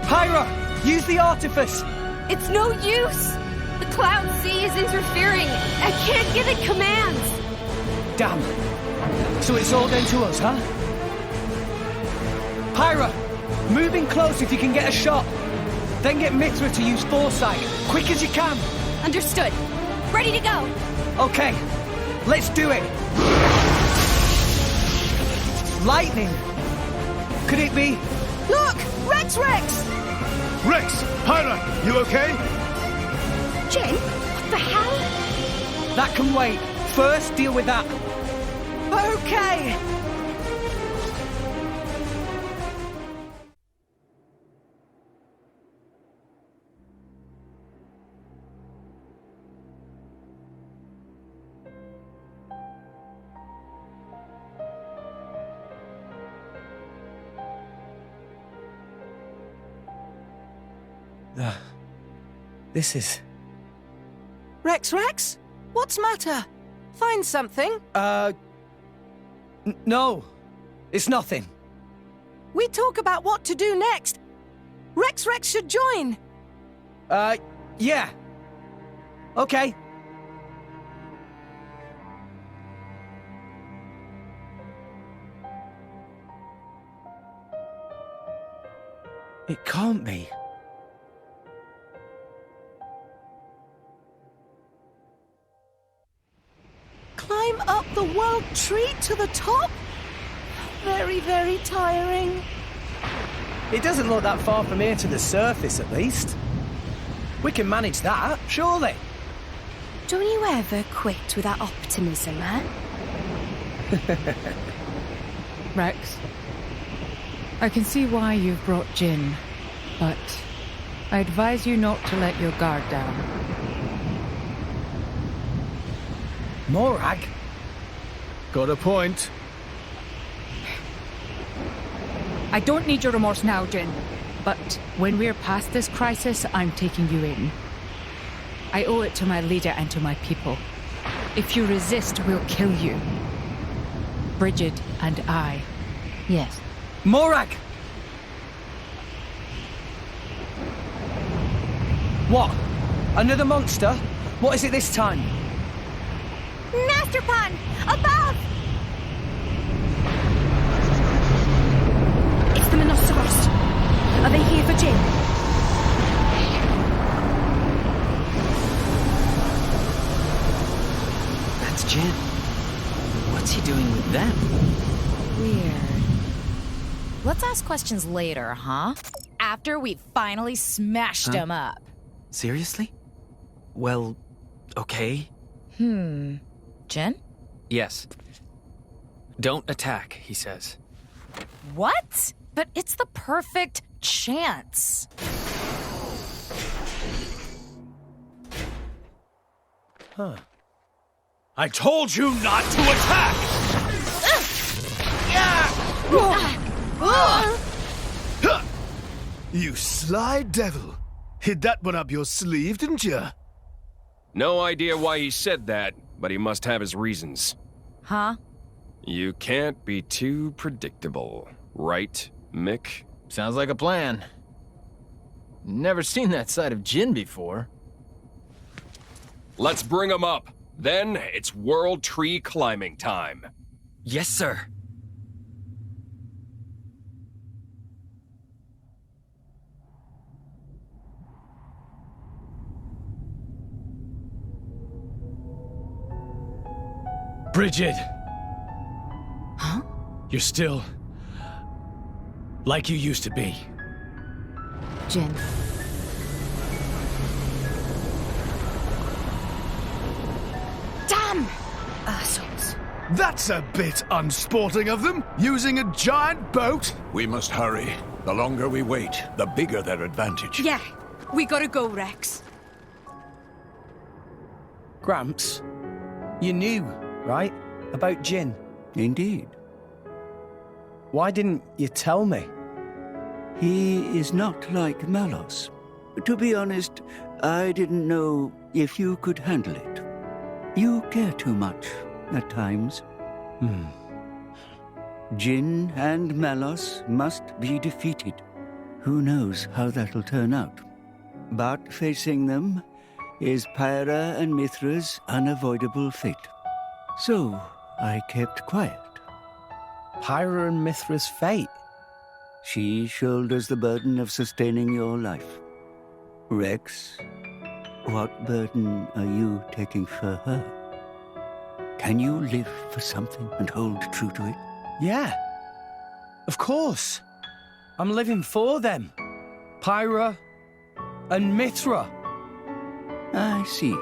Pyra! Use the artifice! It's no use! The Cloud Sea is interfering! I can't give it commands! Damn. So it's all down to us, huh? Pyra! Move in close if you can get a shot. Then get Mithra to use foresight. Quick as you can. Understood. Ready to go. Okay. Let's do it. Lightning. Could it be... Look! Rex! Rex! Pyra! You okay? Jin? What the hell? That can wait. First, deal with that. Okay! This is... Rex? What's matter? Find something? No. It's nothing. We talk about what to do next. Rex should join. Yeah. Okay. It can't be. Climb up the world tree to the top? Very, very tiring. It doesn't look that far from here to the surface, at least. We can manage that, surely. Don't you ever quit with that optimism, huh? Rex, I can see why you've brought Jin, but I advise you not to let your guard down. Morag? Got a point. I don't need your remorse now, Jin. But when we're past this crisis, I'm taking you in. I owe it to my leader and to my people. If you resist, we'll kill you. Bridget and I. Yes. Morag! What? Another monster? What is it this time? Master Pond! Above! It's the Monoceros. Are they here for Jin? That's Jin. What's he doing with them? Weird. Let's ask questions later, huh? After we finally smashed him up. Seriously? Well, okay. Jin? Yes. Don't attack, he says. What? But it's the perfect chance. Huh. I told you not to attack! You sly devil. Hid that one up your sleeve, didn't you? No idea why he said that, but he must have his reasons. Huh? You can't be too predictable, right, Mick? Sounds like a plan. Never seen that side of Jin before. Let's bring him up. Then it's World Tree climbing time. Yes, sir. Bridget! Huh? You're still... like you used to be. Jin. Damn! Assholes. That's a bit unsporting of them, using a giant boat. We must hurry. The longer we wait, the bigger their advantage. Yeah, we gotta go, Rex. Gramps, you knew, right? About Jin. Indeed. Why didn't you tell me? He is not like Malos. To be honest, I didn't know if you could handle it. You care too much, at times. Jin and Malos must be defeated. Who knows how that'll turn out? But facing them is Pyra and Mithra's unavoidable fate. So, I kept quiet. Pyra and Mithra's fate? She shoulders the burden of sustaining your life. Rex, what burden are you taking for her? Can you live for something and hold true to it? Yeah. Of course. I'm living for them. Pyra and Mithra. I see.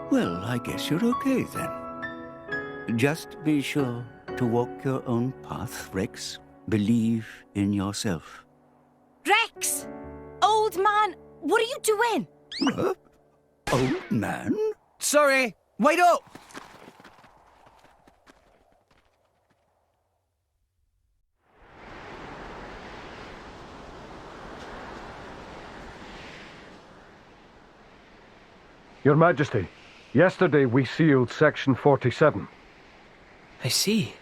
Well, I guess you're okay then. Just be sure to walk your own path, Rex. Believe in yourself. Rex! Old man, what are you doing? Old man? Sorry, wait up! Your Majesty, yesterday we sealed Section 47. I see.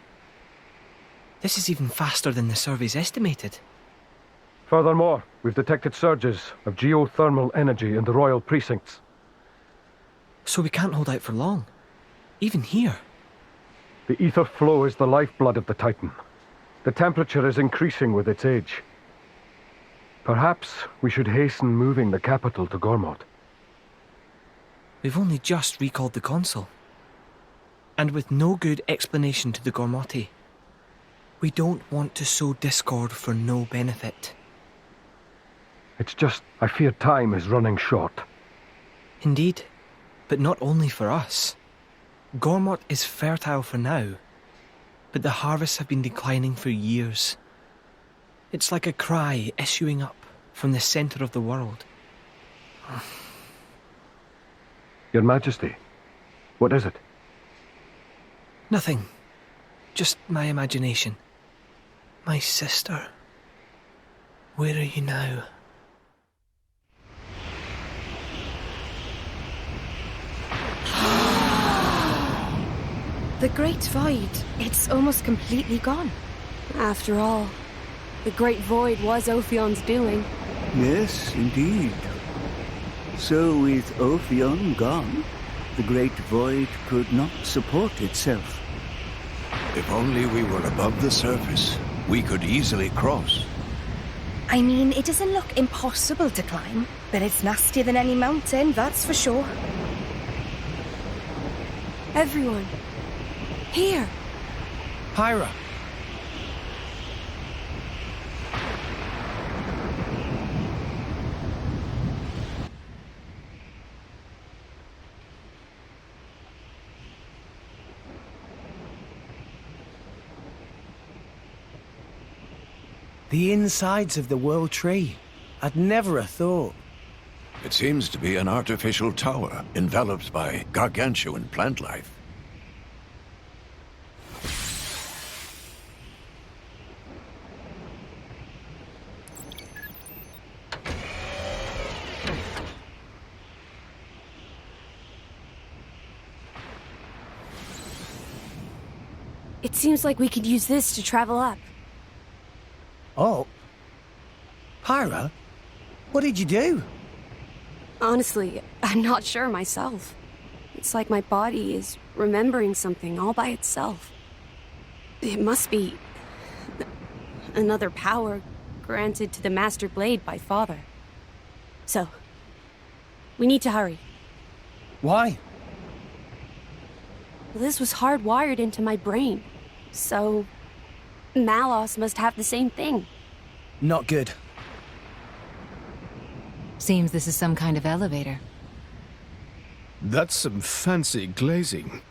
This is even faster than the surveys estimated. Furthermore, we've detected surges of geothermal energy in the royal precincts. So we can't hold out for long. Even here. The ether flow is the lifeblood of the Titan. The temperature is increasing with its age. Perhaps we should hasten moving the capital to Gormod. We've only just recalled the consul. And with no good explanation to the Gormoti. We don't want to sow discord for no benefit. It's just, I fear time is running short. Indeed, but not only for us. Gormod is fertile for now, but the harvests have been declining for years. It's like a cry issuing up from the center of the world. Your Majesty, what is it? Nothing. Just my imagination. My sister. Where are you now? The Great Void, it's almost completely gone. After all, the Great Void was Ophion's doing. Yes, indeed. So with Ophion gone, the Great Void could not support itself. If only we were above the surface, we could easily cross. I mean, it doesn't look impossible to climb, but it's nastier than any mountain, that's for sure. Everyone. Here. Pyra. The insides of the World Tree. I'd never have thought. It seems to be an artificial tower, enveloped by gargantuan plant life. It seems like we could use this to travel up. Oh. Pyra? What did you do? Honestly, I'm not sure myself. It's like my body is remembering something all by itself. It must be another power granted to the Master Blade by Father. So, we need to hurry. Why? Well, this was hardwired into my brain. So, Malos must have the same thing. Not good. Seems this is some kind of elevator. That's some fancy glazing.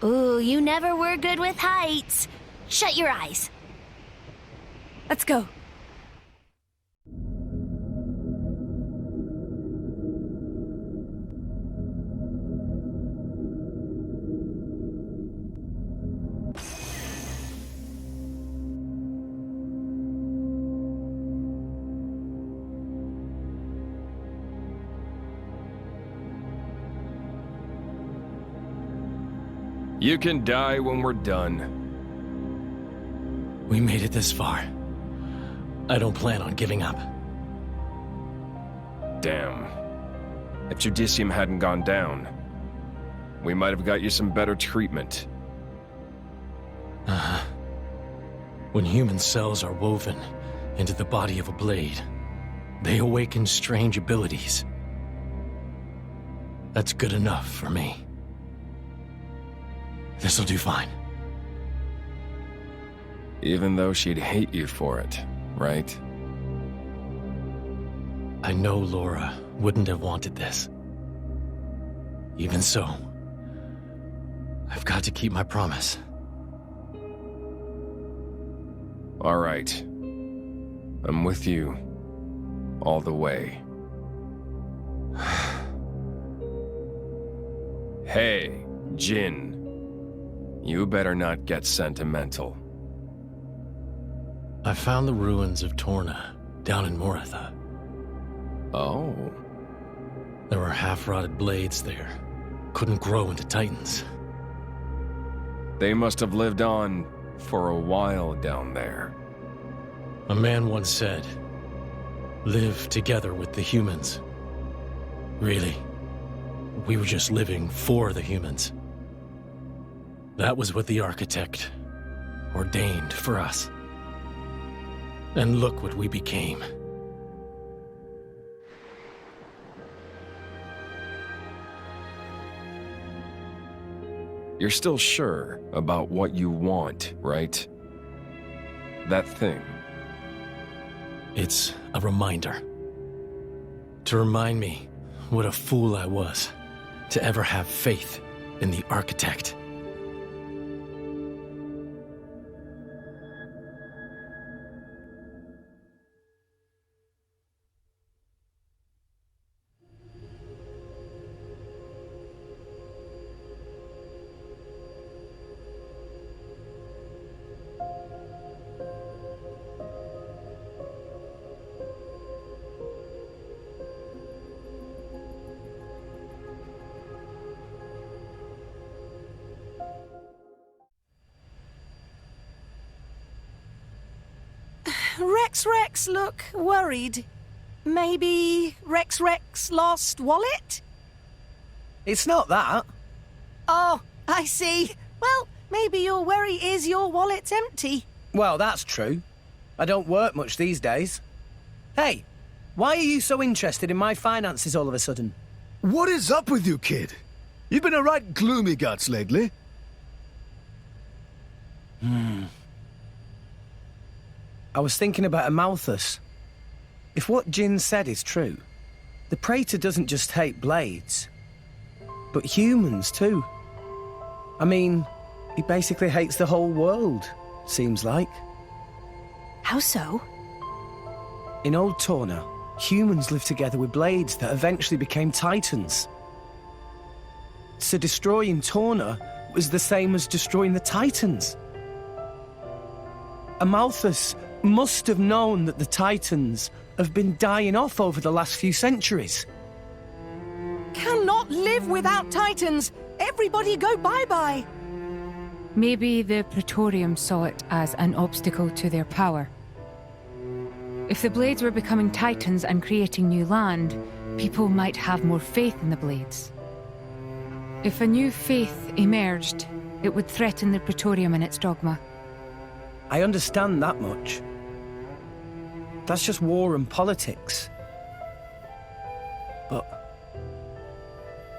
Ooh, you never were good with heights. Shut your eyes. Let's go. You can die when we're done. We made it this far. I don't plan on giving up. Damn. If Judicium hadn't gone down, we might have got you some better treatment. Uh-huh. When human cells are woven into the body of a blade, they awaken strange abilities. That's good enough for me. This'll do fine. Even though she'd hate you for it, right? I know Laura wouldn't have wanted this. Even so, I've got to keep my promise. All right. I'm with you. All the way. Hey, Jin. You better not get sentimental. I found the ruins of Torna down in Morytha. Oh. There were half-rotted blades there. Couldn't grow into titans. They must have lived on for a while down there. A man once said, live together with the humans. Really, we were just living for the humans. That was what the architect ordained for us. And look what we became. You're still sure about what you want, right? That thing. It's a reminder. To remind me what a fool I was to ever have faith in the architect. Rex, look, worried. Maybe Rex's lost wallet? It's not that. Oh, I see. Well, maybe your worry is your wallet's empty. Well, that's true. I don't work much these days. Hey, why are you so interested in my finances all of a sudden? What is up with you, kid? You've been a right gloomy guts lately. I was thinking about Amalthus. If what Jin said is true, the Praetor doesn't just hate blades, but humans too. I mean, he basically hates the whole world, seems like. How so? In Old Torna, humans lived together with blades that eventually became titans. So destroying Torna was the same as destroying the titans. Amalthus must have known that the titans have been dying off over the last few centuries. Cannot live without titans. Everybody go bye-bye. Maybe the Praetorium saw it as an obstacle to their power. If the Blades were becoming titans and creating new land, people might have more faith in the Blades. If a new faith emerged, it would threaten the Praetorium and its dogma. I understand that much. That's just war and politics. But...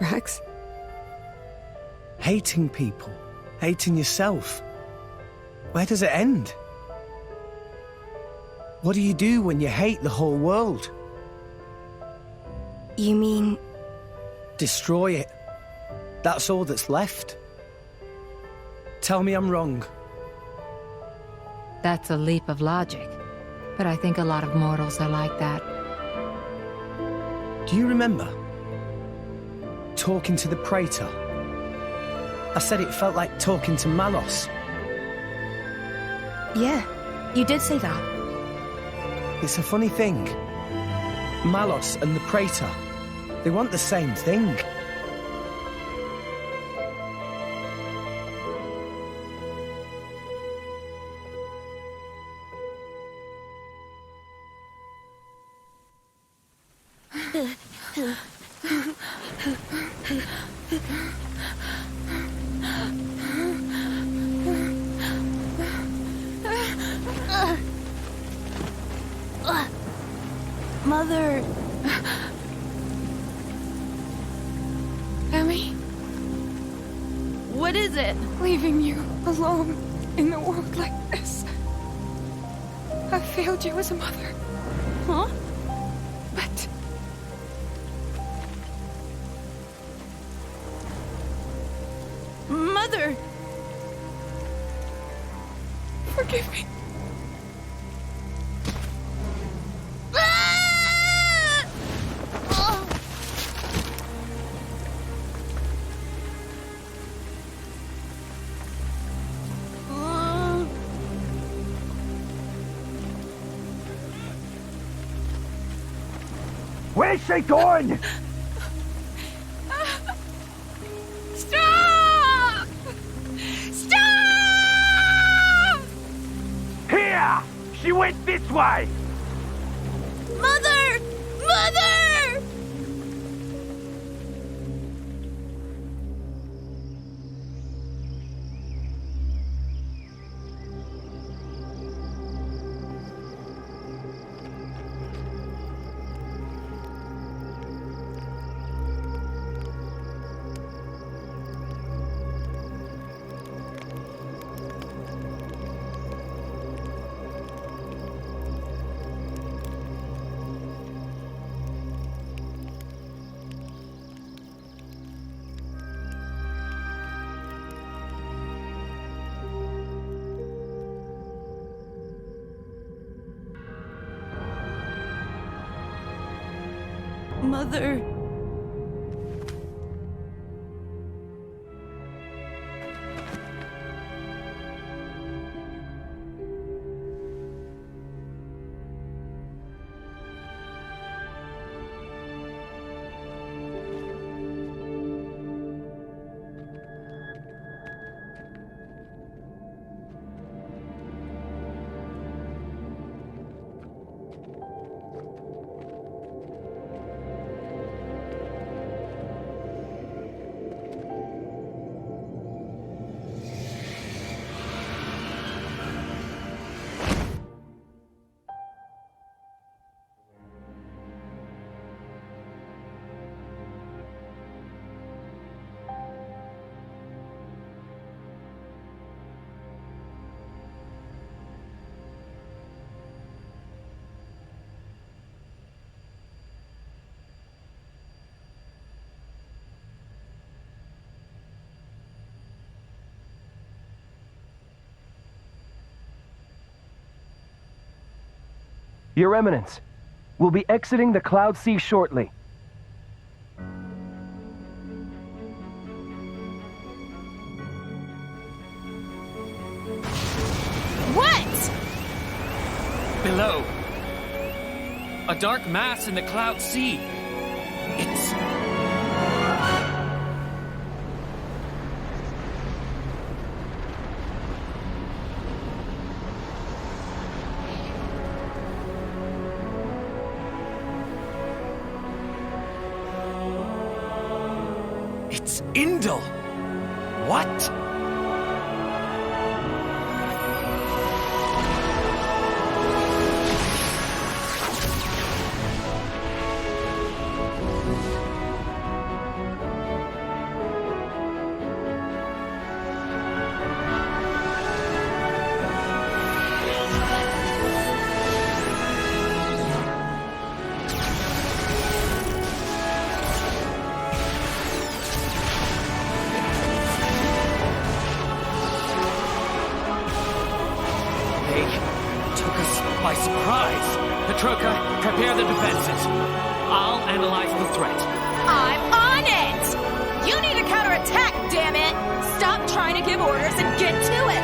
Rex? Hating people, hating yourself. Where does it end? What do you do when you hate the whole world? You mean... Destroy it. That's all that's left. Tell me I'm wrong. That's a leap of logic. But I think a lot of mortals are like that. Do you remember? Talking to the Praetor. I said it felt like talking to Malos. Yeah, you did say that. It's a funny thing. Malos and the Praetor, they want the same thing. Mother... Emmy? What is it? Leaving you alone in the world like this. I failed you as a mother. Huh? But... Mother! Forgive me. Where's she going? Stop! Stop! Here! She went this way! Mother! Mother! Mother... Your Eminence, we'll be exiting the Cloud Sea shortly. What? Below. A dark mass in the Cloud Sea. It's... It's Indal! What? by surprise. Petroka, prepare the defenses. I'll analyze the threat. I'm on it! You need a counterattack, damn it! Stop trying to give orders and get to it!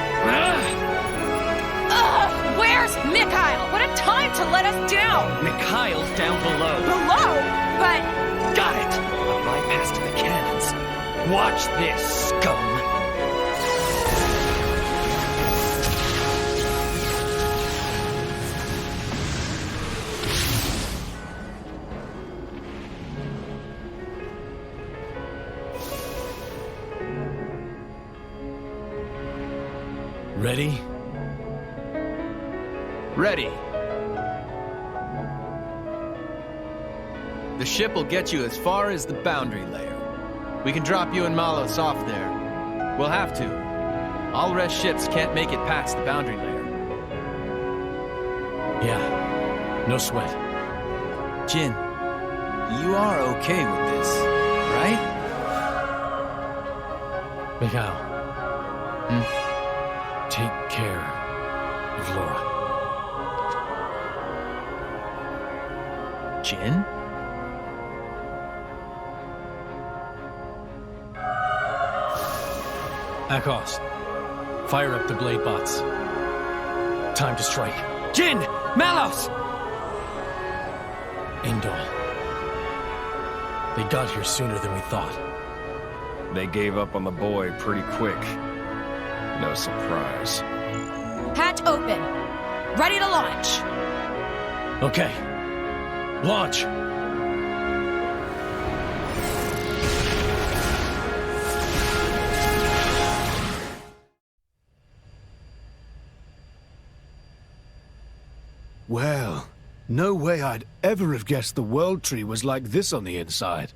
Ugh! Where's Mikhail? What a time to let us down! Mikhail's down below. Below? But... Got it! A bypass to the cannons. Watch this, scum! Ready? Ready. The ship will get you as far as the boundary layer. We can drop you and Malos off there. We'll have to. All rest ships can't make it past the boundary layer. Yeah, no sweat. Jin, you are okay with this, right? Mikhail. Take care of Laura. Jin? Akos, fire up the blade bots. Time to strike. Jin! Malos! Indal. They got here sooner than we thought. They gave up on the boy pretty quick. No surprise. Hatch open. Ready to launch. Okay. Launch! Well, no way I'd ever have guessed the World Tree was like this on the inside.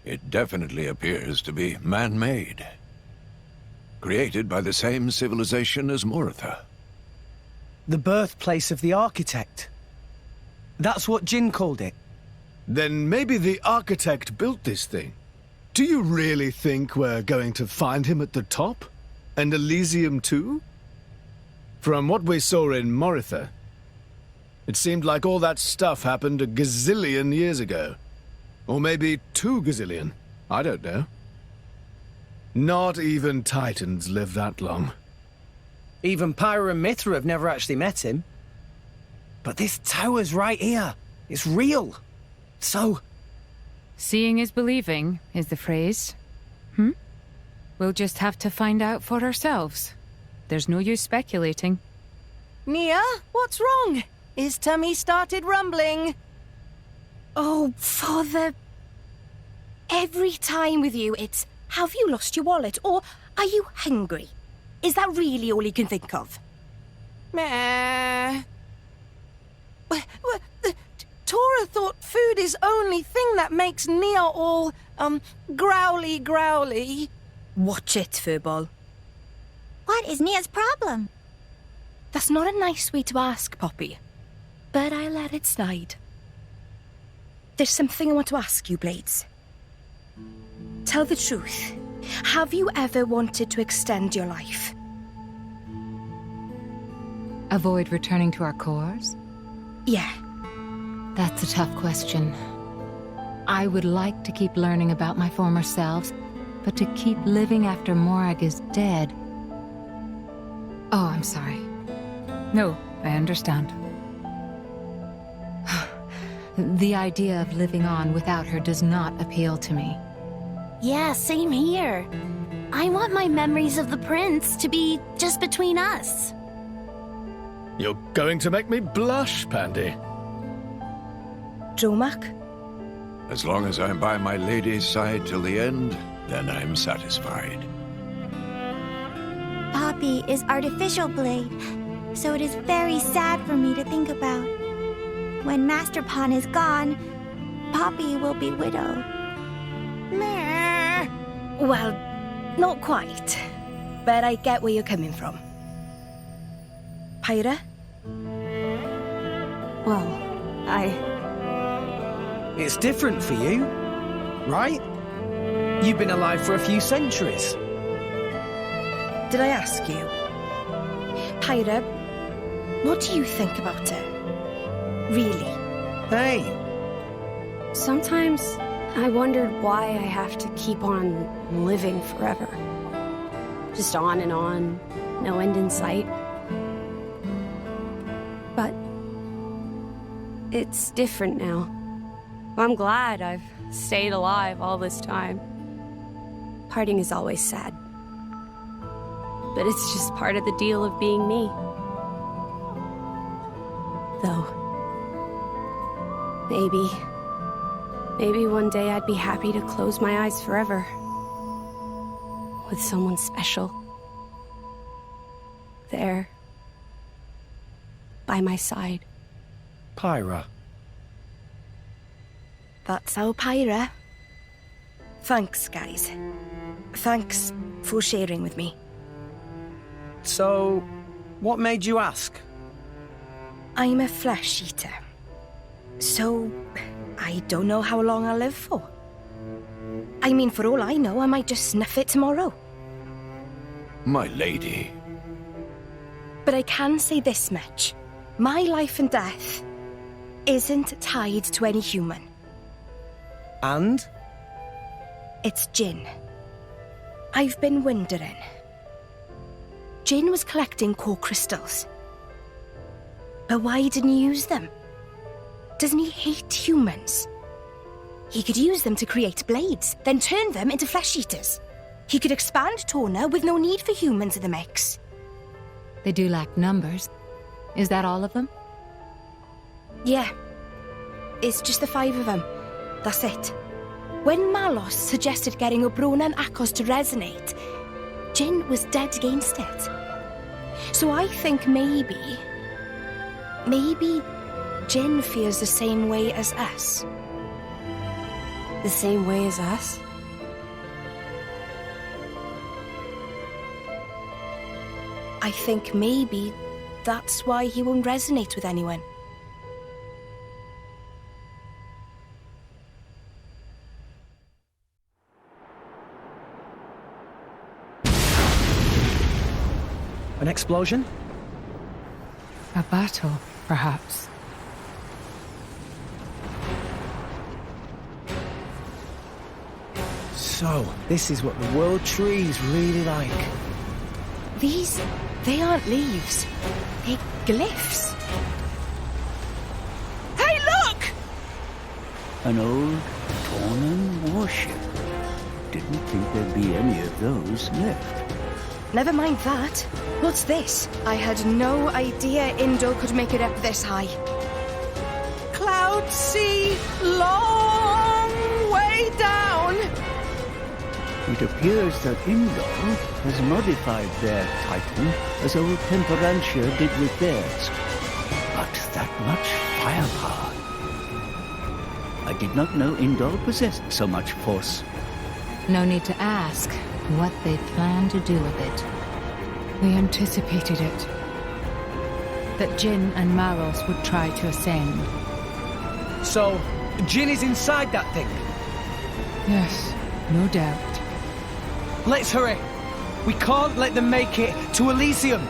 It definitely appears to be man-made. Created by the same civilization as Morytha. The birthplace of the architect. That's what Jin called it. Then maybe the architect built this thing. Do you really think we're going to find him at the top? And Elysium too? From what we saw in Morytha, it seemed like all that stuff happened a gazillion years ago. Or maybe 2 gazillion. I don't know. Not even Titans live that long. Even Pyra and Mithra have never actually met him. But this tower's right here. It's real. So... Seeing is believing, is the phrase. We'll just have to find out for ourselves. There's no use speculating. Nia, what's wrong? His tummy started rumbling. Oh, Father. Every time with you, it's, have you lost your wallet? Or are you hungry? Is that really all you can think of? Meh. Tora thought food is only thing that makes Nia all, growly. Watch it, Furball. What is Nia's problem? That's not a nice way to ask, Poppy. But I let it slide. There's something I want to ask you, Blades. Tell the truth. Have you ever wanted to extend your life? Avoid returning to our cores? Yeah. That's a tough question. I would like to keep learning about my former selves, but to keep living after Morag is dead... Oh, I'm sorry. No, I understand. The idea of living on without her does not appeal to me. Yeah, same here. I want my memories of the prince to be just between us. You're going to make me blush, Pandy. Dromak? As long as I'm by my lady's side till the end, then I'm satisfied. Poppy is artificial blade, so it is very sad for me to think about. When Master Pawn is gone, Poppy will be widowed. Meh. Well, not quite. But I get where you're coming from. Pyra? Well, It's different for you, right? You've been alive for a few centuries. Did I ask you? Pyra, what do you think about it? Really? Hey. Sometimes I wondered why I have to keep on living forever. Just on and on, no end in sight. But it's different now. I'm glad I've stayed alive all this time. Parting is always sad. But it's just part of the deal of being me. Though, maybe one day I'd be happy to close my eyes forever. With someone special. There. By my side. Pyra. That's our Pyra. Thanks, guys. Thanks for sharing with me. So, what made you ask? I'm a flesh eater. So, I don't know how long I'll live for. I mean, for all I know, I might just snuff it tomorrow. My lady. But I can say this much. My life and death isn't tied to any human. And? It's Jin. I've been wondering. Jin was collecting core crystals. But why didn't he use them? Doesn't he hate humans? He could use them to create blades, then turn them into flesh eaters. He could expand Torna with no need for humans in the mix. They do lack numbers. Is that all of them? Yeah. It's just the 5 of them. That's it. When Malos suggested getting Obrona and Akos to resonate, Jin was dead against it. So I think maybe Jin feels the same way as us. The same way as us? I think maybe that's why he won't resonate with anyone. An explosion? A battle, perhaps. So, this is what the world tree is really like. They aren't leaves. They're glyphs. Hey, look! An old Tornan warship. Didn't think there'd be any of those left. Never mind that. What's this? I had no idea Indol could make it up this high. Cloud Sea, long way down! It appears that Indol has modified their Titan as old Temperantia did with theirs. But that much firepower. I did not know Indol possessed so much force. No need to ask what they plan to do with it. We anticipated it. That Jin and Maros would try to ascend. So, Jin is inside that thing? Yes, no doubt. Let's hurry. We can't let them make it to Elysium.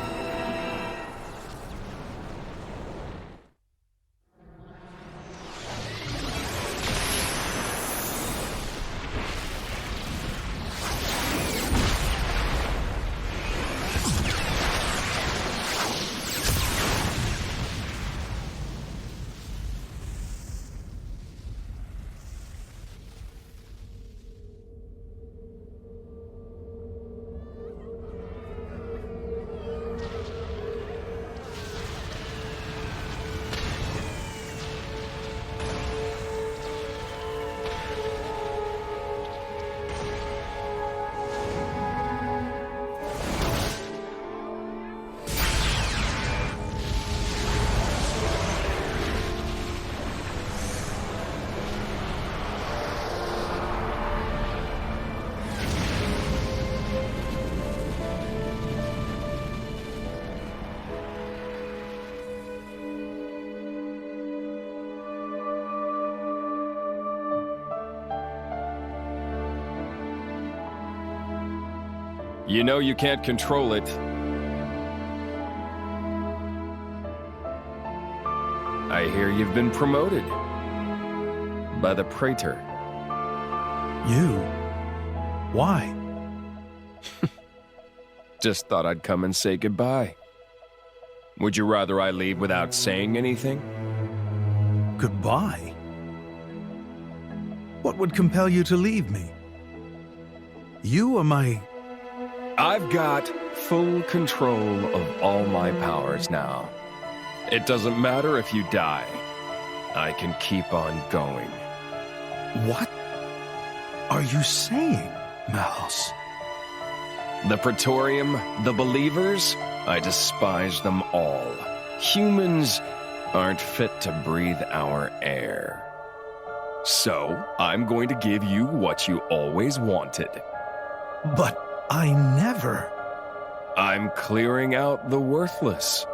You know you can't control it. I hear you've been promoted. By the Praetor. You? Why? Just thought I'd come and say goodbye. Would you rather I leave without saying anything? Goodbye? What would compel you to leave me? You are my... I've got full control of all my powers now. It doesn't matter if you die. I can keep on going. What are you saying, Malos? The Praetorium, the Believers, I despise them all. Humans aren't fit to breathe our air. So, I'm going to give you what you always wanted. But I never... I'm clearing out the worthless.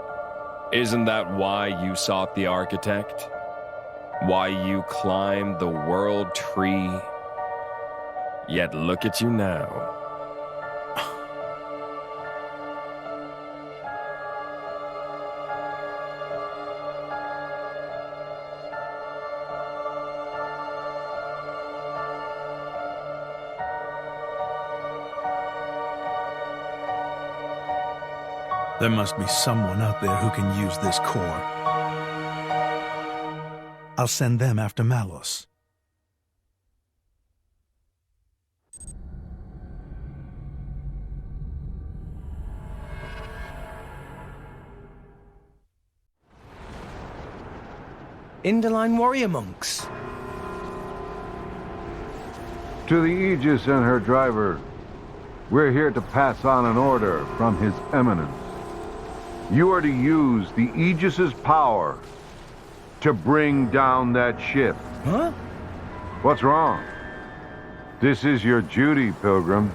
Isn't that why you sought the Architect? Why you climbed the World Tree? Yet look at you now. There must be someone out there who can use this core. I'll send them after Malos. Inderline warrior monks. To the Aegis and her driver, we're here to pass on an order from His Eminence. You are to use the Aegis's power to bring down that ship. Huh? What's wrong? This is your duty, Pilgrim.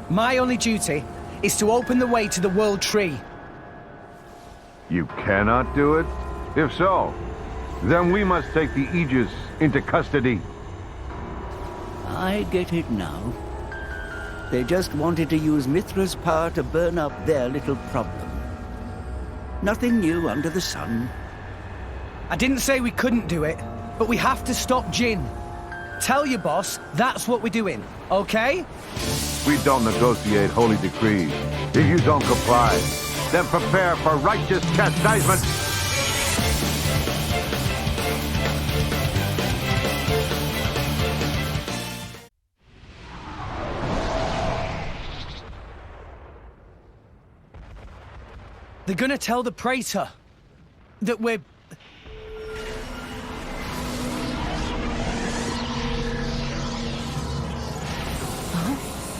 My only duty is to open the way to the World Tree. You cannot do it? If so, then we must take the Aegis into custody. I get it now. They just wanted to use Mithra's power to burn up their little problem. Nothing new under the sun. I didn't say we couldn't do it, but we have to stop Jin. Tell your boss that's what we're doing, okay? We don't negotiate holy decrees. If you don't comply, then prepare for righteous chastisement. They're gonna tell the Praetor that we're...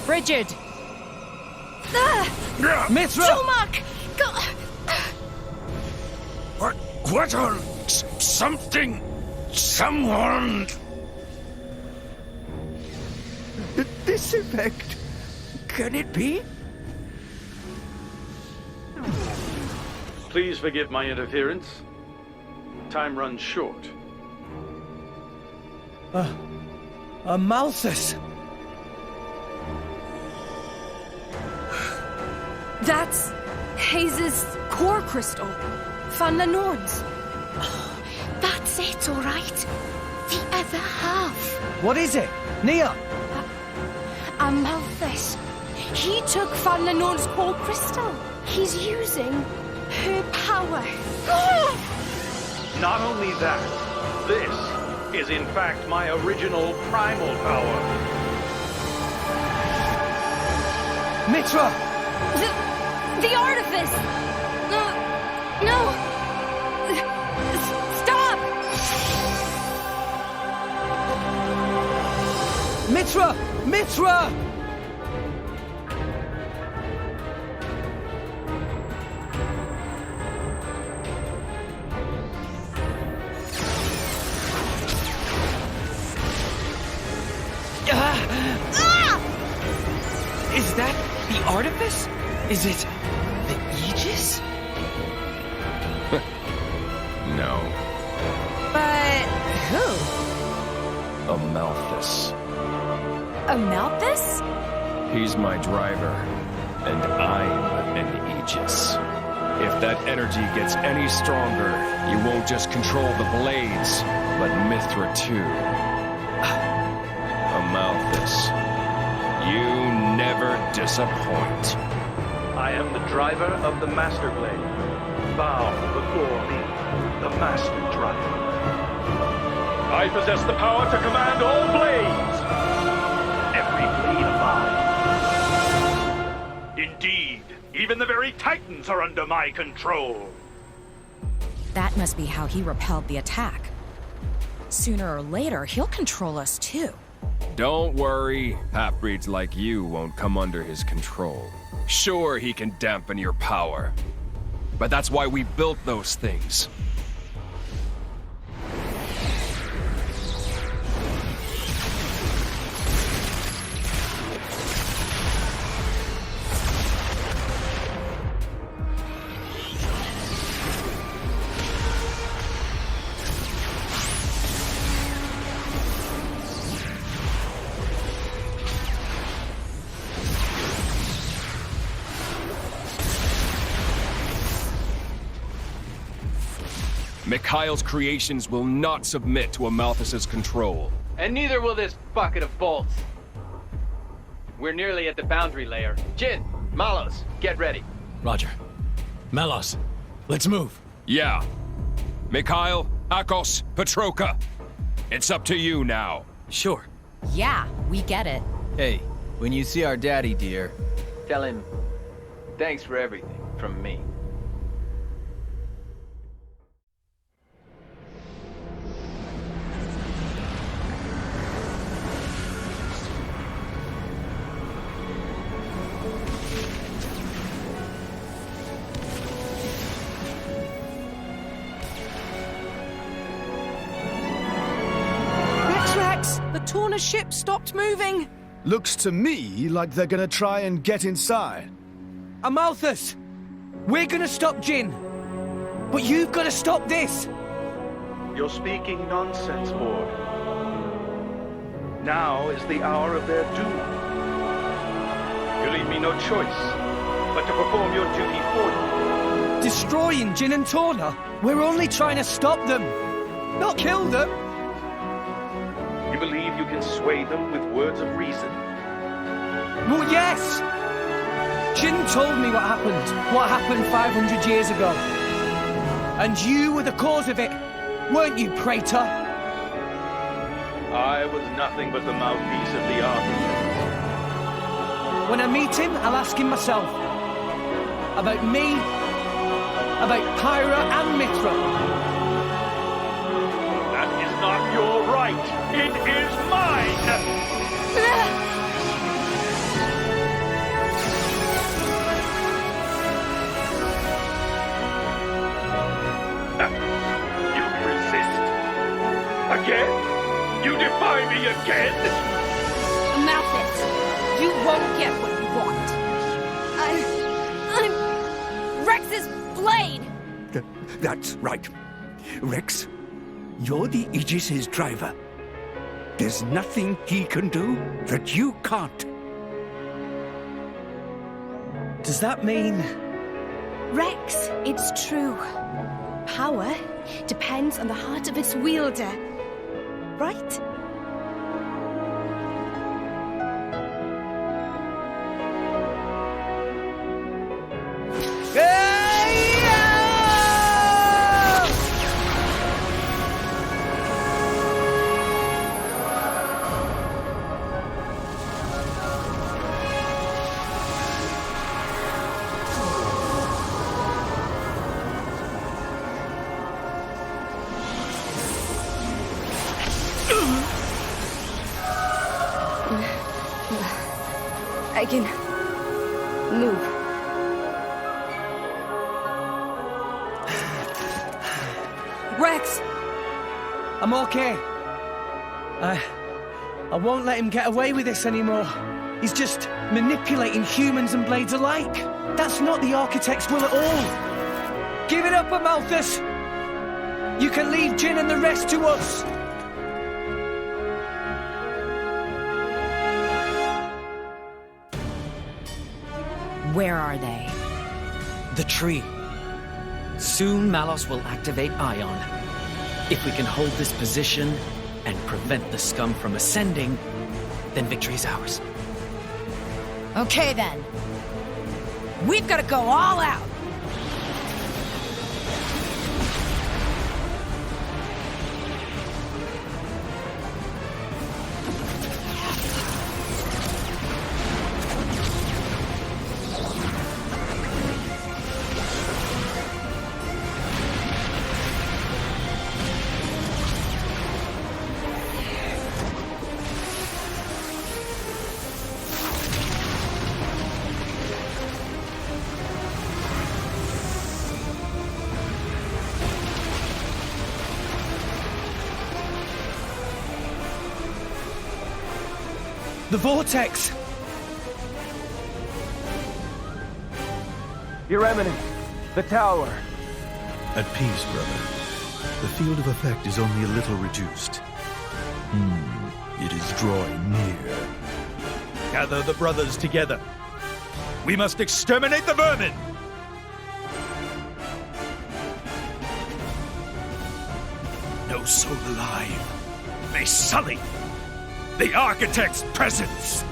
Rigid! Mithra! Schumack! What on... something... someone... This effect... Can it be? Please forgive my interference. Time runs short. Malthus! That's Hayes' core crystal. Fanna Norns. That's it, all right. The other half. What is it? Nia! Amalthus. He took Fanna Norn's core crystal. He's using her power. Not only that, this is in fact my original primal power. Mitra! The artifice! No! Stop! Mitra! Mitra! Is that the artifice? Is it the Aegis? No. But who? Amalthus. Amalthus? He's my driver. And I'm an Aegis. If that energy gets any stronger, you won't just control the blades, but Mithra too. Amalthus, you never disappoint. I am the driver of the Master Blade. Bow before me, the Master Driver. I possess the power to command all blades. Every blade of mine. Indeed, even the very Titans are under my control. That must be how he repelled the attack. Sooner or later, he'll control us too. Don't worry, half-breeds like you won't come under his control. Sure, he can dampen your power, but that's why we built those things. Mikhail's creations will not submit to Amalthus's control. And neither will this bucket of bolts. We're nearly at the boundary layer. Jin, Malos, get ready. Roger. Melos, let's move. Yeah. Mikhail, Akos, Petroka. It's up to you now. Sure. Yeah, we get it. Hey, when you see our daddy, dear, tell him thanks for everything from me. The Torna ship stopped moving. Looks to me like they're gonna try and get inside. Amalthus! We're gonna stop Jin. But you've gotta stop this. You're speaking nonsense, Lord. Now is the hour of their doom. You leave me no choice but to perform your duty for you. Destroying Jin and Torna? We're only trying to stop them, not kill them. You believe you can sway them with words of reason? Well, yes! Jin told me what happened 500 years ago. And you were the cause of it, weren't you, Praetor? I was nothing but the mouthpiece of the architect. When I meet him, I'll ask him myself. About me, about Pyra and Mithra. That is not your right. It is mine! You resist? Again? You defy me again? Amalthus, you won't get what you want. I'm Rex's blade! That's right. Rex, you're the Aegis's driver. There's nothing he can do that you can't. Does that mean... Rex, it's true. Power depends on the heart of its wielder. Right? I can move. Rex! I'm okay. I won't let him get away with this anymore. He's just manipulating humans and blades alike. That's not the Architect's will at all. Give it up, Amalthus! You can leave Jin and the rest to us. Where are they? The tree. Soon Malos will activate Ion. If we can hold this position and prevent the scum from ascending, then victory is ours. Okay then. We've got to go all out. The vortex! Your Eminence, the tower. At peace, brother. The field of effect is only a little reduced. It is drawing near. Gather the brothers together. We must exterminate the vermin! No soul alive may sully the Architect's presence!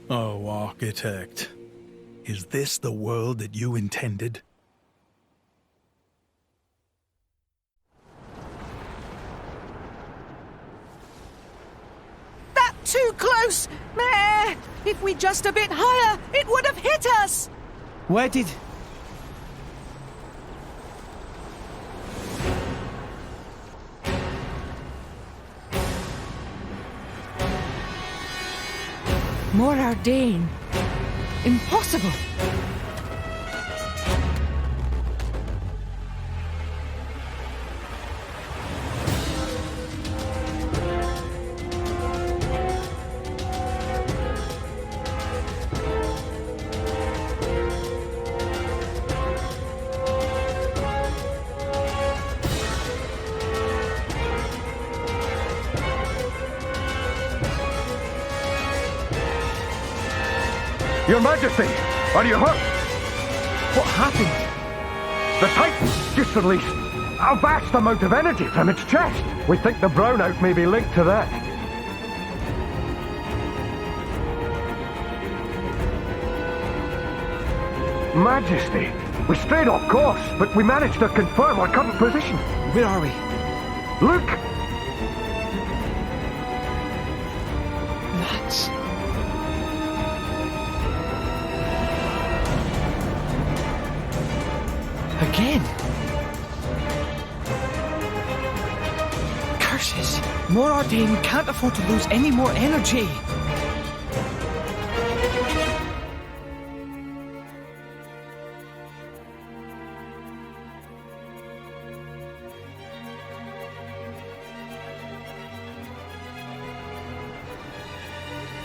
Oh, Architect. Is this the world that you intended? That too close! Meh! If we just a bit higher, it would have hit us! Where did... Morardane. Impossible. Your Majesty, are you hurt? What happened? The Titan just released a vast amount of energy from its chest. We think the brownout may be linked to that. Majesty, we strayed off course, but we managed to confirm our current position. Where are we? Look! That's... Again! Curses! Morardane can't afford to lose any more energy!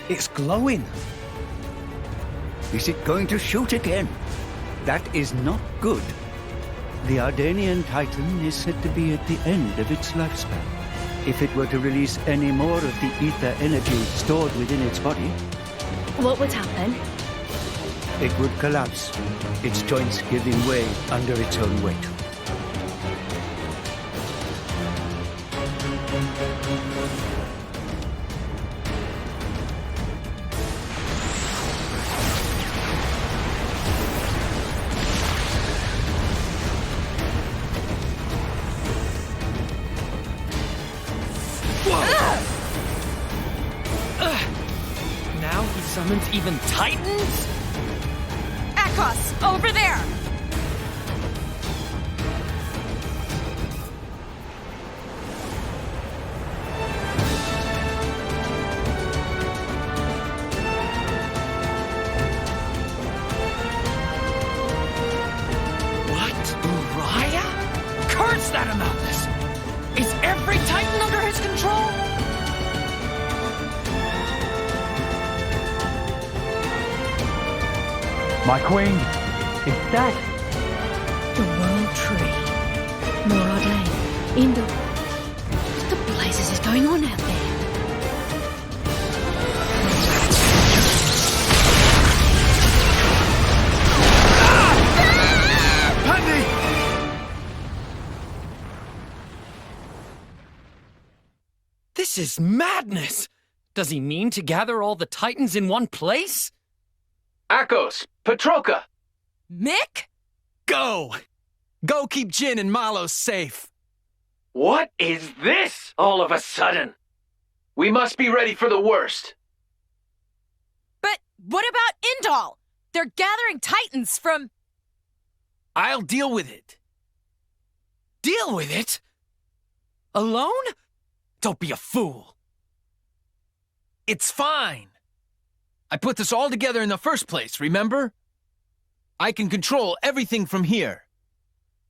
It's glowing! Is it going to shoot again? That is not good. The Ardanian Titan is said to be at the end of its lifespan. If it were to release any more of the ether energy stored within its body, What would happen? it would collapse, its joints giving way under its own weight. Now he summons even Titans? Akos, over there! What? Uriah? Curse that Amalthus! Is every Titan under his control? My queen is dead. The World Tree. Morardane. Indor. What the blazes is going on out there? This is madness! Does he mean to gather all the Titans in one place? Akos! Petroka! Mick? Go! Go keep Jin and Malo safe! What is this, all of a sudden? We must be ready for the worst. But what about Indal? They're gathering Titans from... I'll deal with it. Deal with it? Alone? Don't be a fool. It's fine. I put this all together in the first place, remember? I can control everything from here.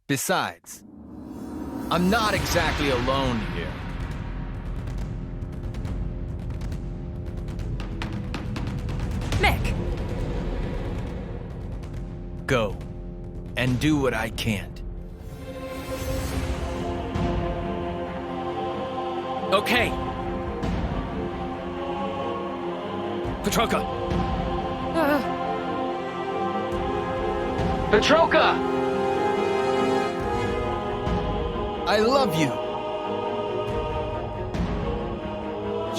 Besides, I'm not exactly alone here. Mick! Go, and do what I can't. Okay. Petroka! Petroka! I love you.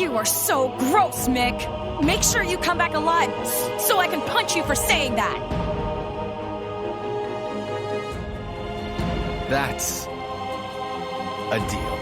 You are so gross, Mick! Make sure you come back alive, so I can punch you for saying that! That's a deal.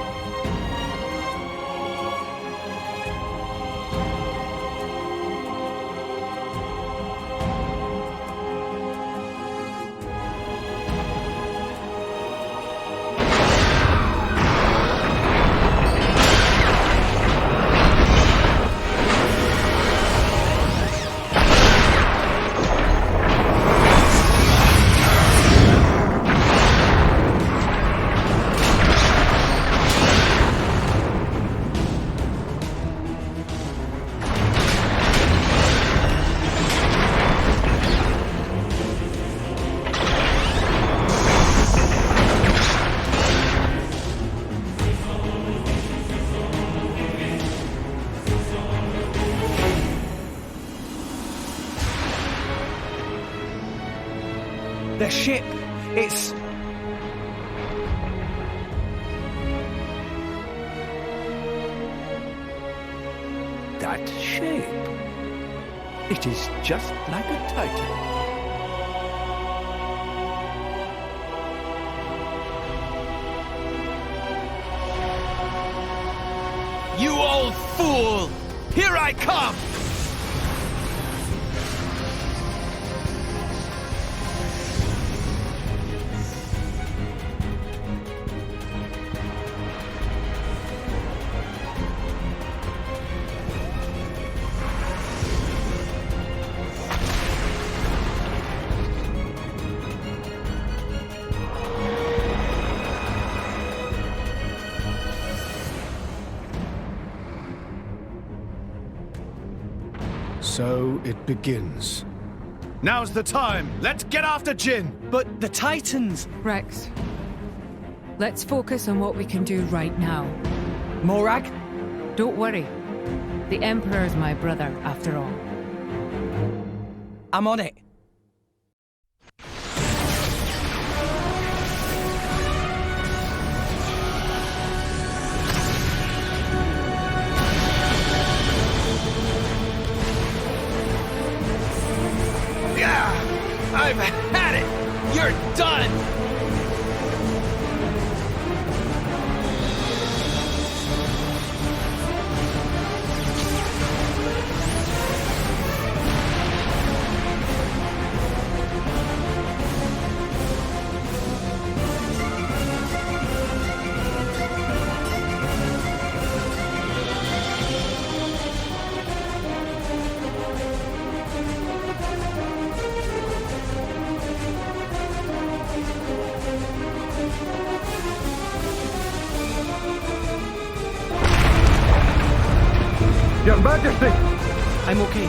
The ship, it's... That shape. It is just like a titan. You old fool! Here I come! So it begins. Now's the time! Let's get after Jin! But the Titans... Rex, let's focus on what we can do right now. Morag? Don't worry. The Emperor's my brother, after all. I'm on it. I've had it! You're done! Your Majesty! I'm okay.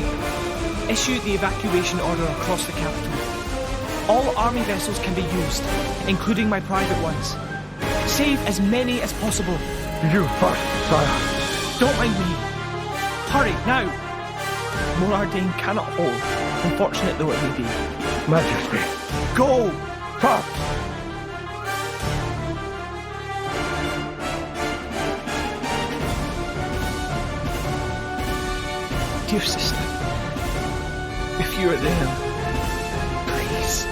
Issue the evacuation order across the capital. All army vessels can be used, including my private ones. Save as many as possible. You first, sire. Don't mind me. Hurry, now! Morardane cannot hold, unfortunate though it may be. Majesty. Go! Fast! Dear sister, if you are there, please,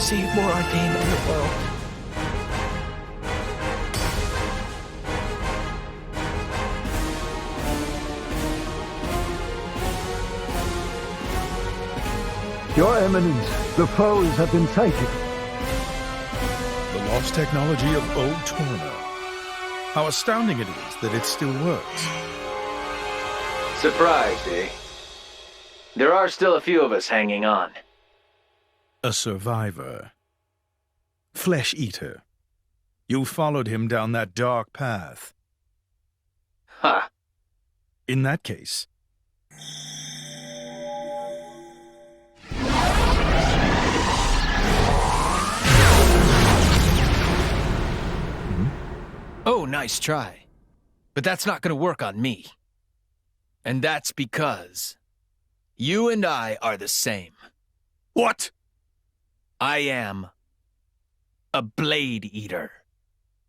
save Morardane and the world. Your Eminence, the foes have been sighted. The lost technology of old Torna. How astounding it is that it still works. Surprised, eh? There are still a few of us hanging on. A survivor. Flesh eater. You followed him down that dark path. Huh. In that case... Oh, nice try. But that's not gonna work on me. And that's because you and I are the same. What? I am a Blade Eater.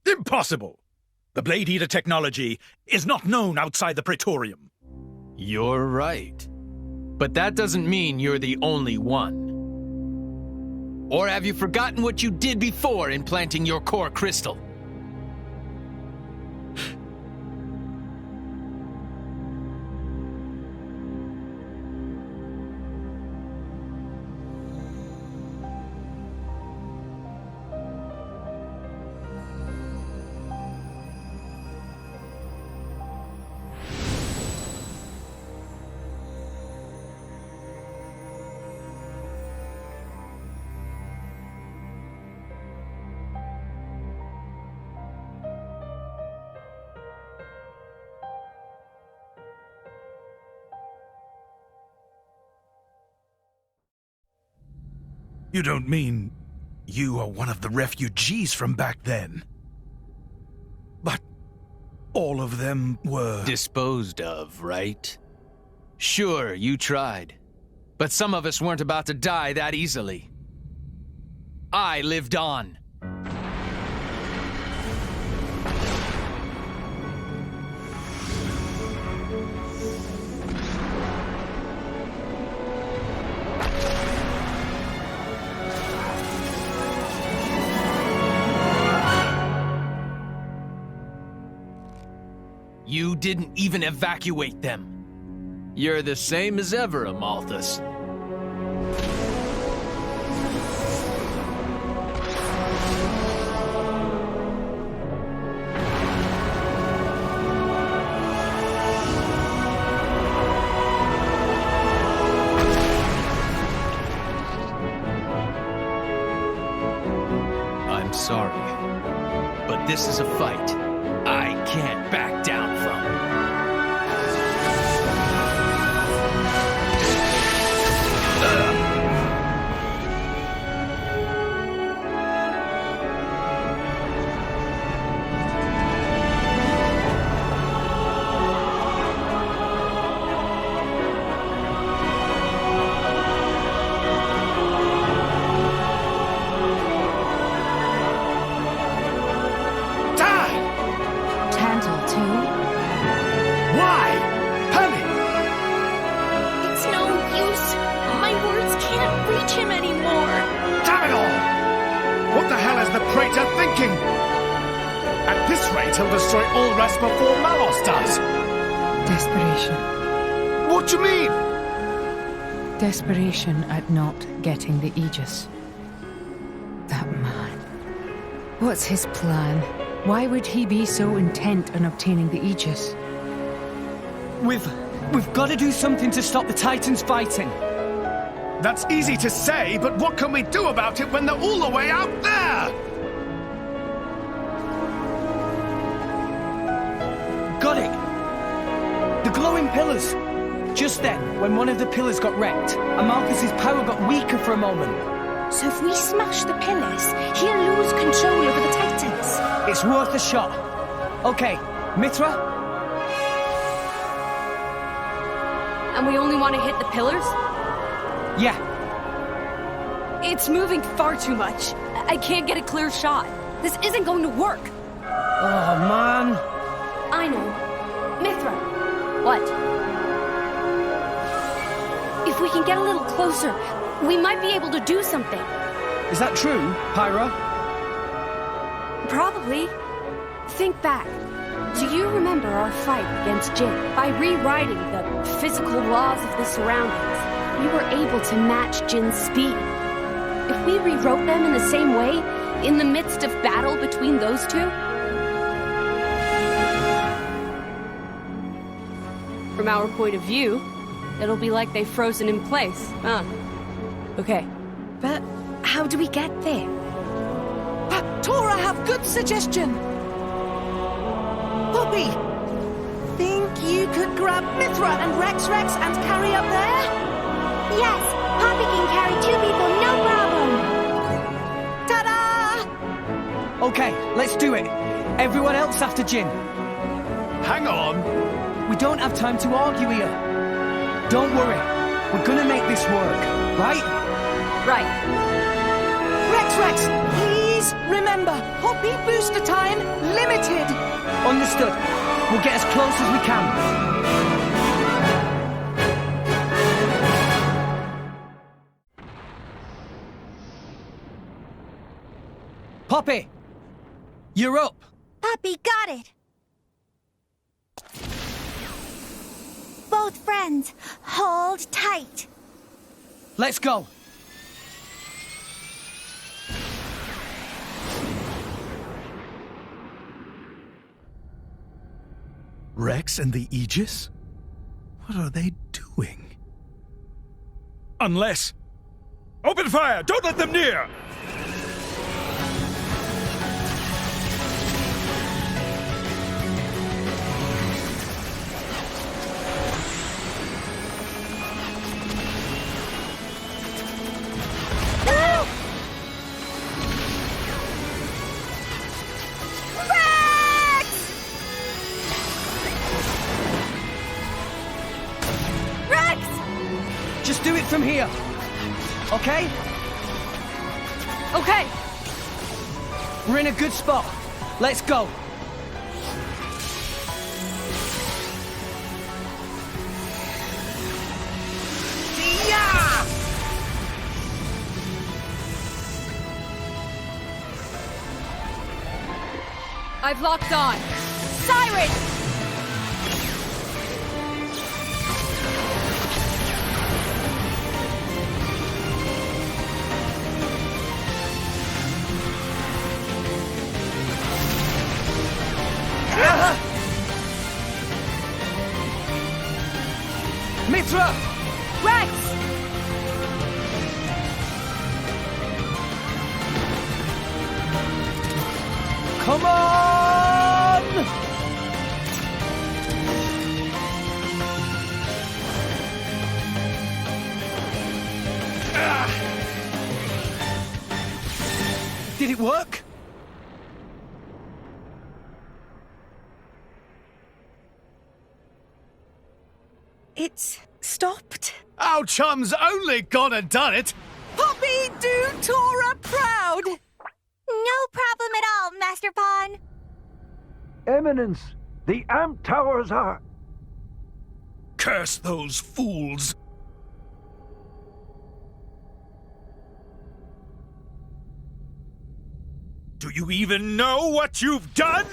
Impossible! The Blade Eater technology is not known outside the Praetorium. You're right. But that doesn't mean you're the only one. Or have you forgotten what you did before implanting your core crystal? You don't mean you are one of the refugees from back then? But all of them were... disposed of, right? Sure, you tried. But some of us weren't about to die that easily. I lived on. You didn't even evacuate them. You're the same as ever, Amalthus. I'm sorry, but this is a fight I can't back down from. Tantal, too? Why? Penny! It's no use. My words can't reach him anymore. Damn it all! What the hell is the praetor thinking? At this rate, he'll destroy all rest before Malos does. Desperation. What do you mean? Desperation at not getting the Aegis. That man. What's his plan? Why would he be so intent on obtaining the Aegis? We've got to do something to stop the Titans fighting. That's easy to say, but what can we do about it when they're all the way out there? Got it! The glowing pillars! Just then, when one of the pillars got wrecked, Amalthus's power got weaker for a moment. So if we smash the pillars, he'll lose control over the Titans. It's worth a shot. Okay, Mithra? And we only want to hit the pillars? Yeah. It's moving far too much. I can't get a clear shot. This isn't going to work. Oh, man. I know. Mithra. What? If we can get a little closer, we might be able to do something. Is that true, Pyra? Probably. Think back. Do you remember our fight against Jin? By rewriting the physical laws of the surroundings, we were able to match Jin's speed. If we rewrote them in the same way, in the midst of battle between those two, from our point of view, it'll be like they've frozen in place, huh? Okay. But how do we get there? Tora have good suggestion. Poppy, think you could grab Mithra and Rex and carry up there? Yes, Poppy can carry 2 people, no problem. Ta-da! Okay, let's do it. Everyone else after Jin. Hang on. We don't have time to argue here. Don't worry. We're gonna make this work, right? Right. Rex, please remember, Poppy booster time limited. Understood. We'll get as close as we can. Poppy! You're up! Poppy got it. Both friends, hold tight. Let's go! Rex and the Aegis? What are they doing? Unless... Open fire! Don't let them near! Just do it from here. Okay? Okay. We're in a good spot. Let's go. I've locked on. Siren! Mitra! Rex! Come on! Did it work? It's stopped. Our chum's only gone and done it. Poppy, do Tora proud. No problem at all, Master Pawn. Eminence, the amp towers are... Curse those fools! Do you even know what you've done?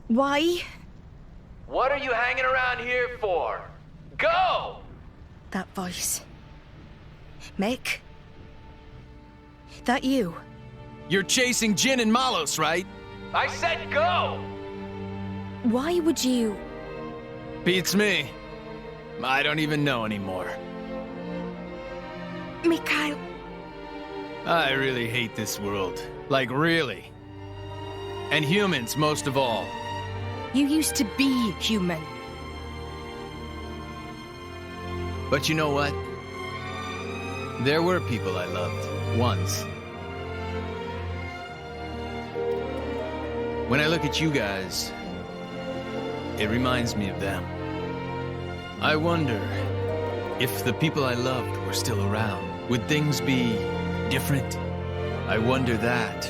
Why? What are you hanging around here for? Go! That voice. Mick? That you? You're chasing Jin and Malos, right? I said go! Why would you? Beats me. I don't even know anymore. Mikhail. I really hate this world. Like, really. And humans, most of all. You used to be human. But you know what? There were people I loved, once. When I look at you guys, it reminds me of them. I wonder if the people I loved were still around. Would things be different? I wonder that.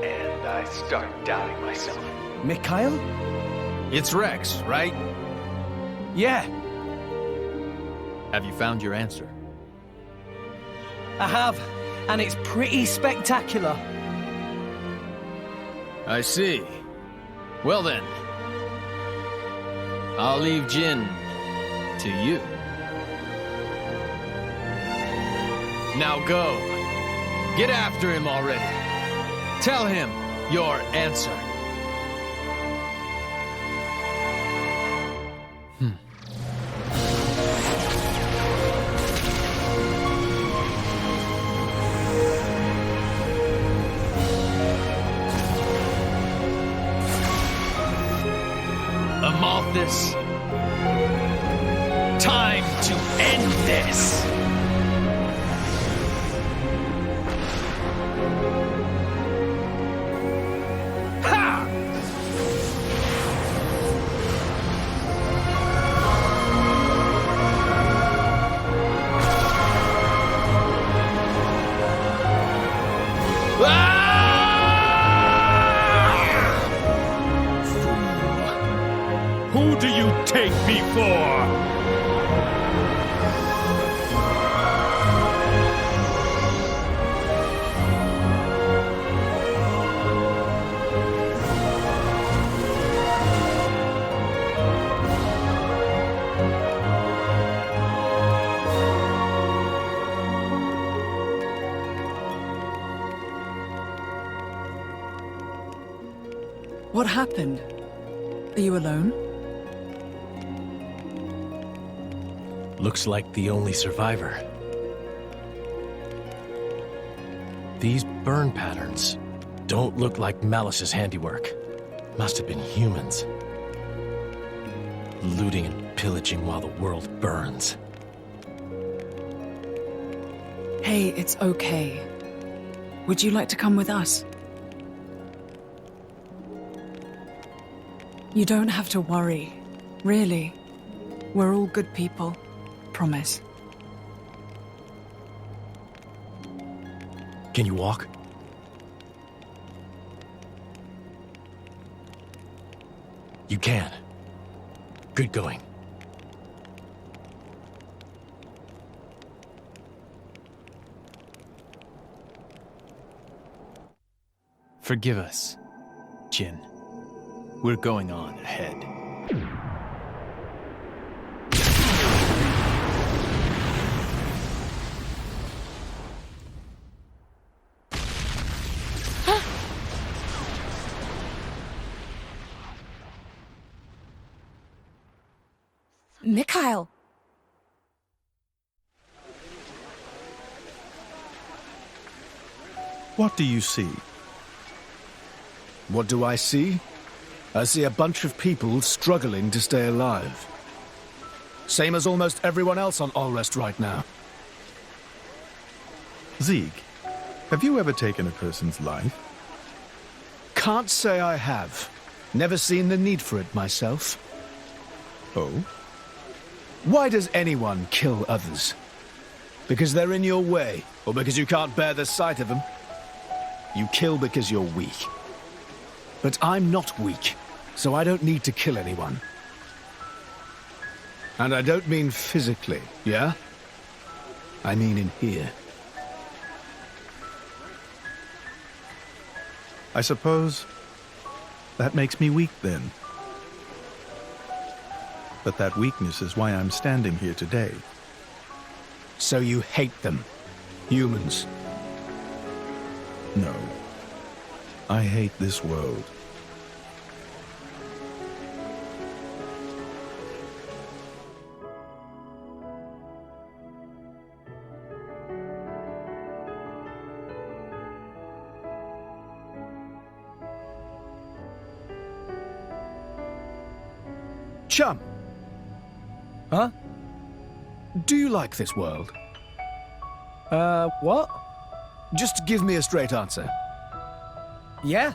And I start doubting myself. Mikhail? It's Rex, right? Yeah. Have you found your answer? I have, and it's pretty spectacular. I see. Well then, I'll leave Jin to you. Now go. Get after him already. Tell him your answer. Amalthus, time to end this! Ha! Who do you take me for? What happened? Are you alone? Looks like the only survivor. These burn patterns don't look like Malice's handiwork. Must have been humans. Looting and pillaging while the world burns. Hey, it's okay. Would you like to come with us? You don't have to worry. Really. We're all good people. Promise. Can you walk? You can. Good going. Forgive us, Jin. We're going on ahead. Mikhail! What do you see? What do I see? I see a bunch of people struggling to stay alive. Same as almost everyone else on Allrest right now. Zeke, have you ever taken a person's life? Can't say I have. Never seen the need for it myself. Oh? Why does anyone kill others? Because they're in your way, or because you can't bear the sight of them? You kill because you're weak. But I'm not weak, so I don't need to kill anyone. And I don't mean physically, yeah? I mean in here. I suppose that makes me weak then. But that weakness is why I'm standing here today. So you hate them, humans? No. I hate this world. Chum! Huh? Do you like this world? What? Just give me a straight answer. Yeah.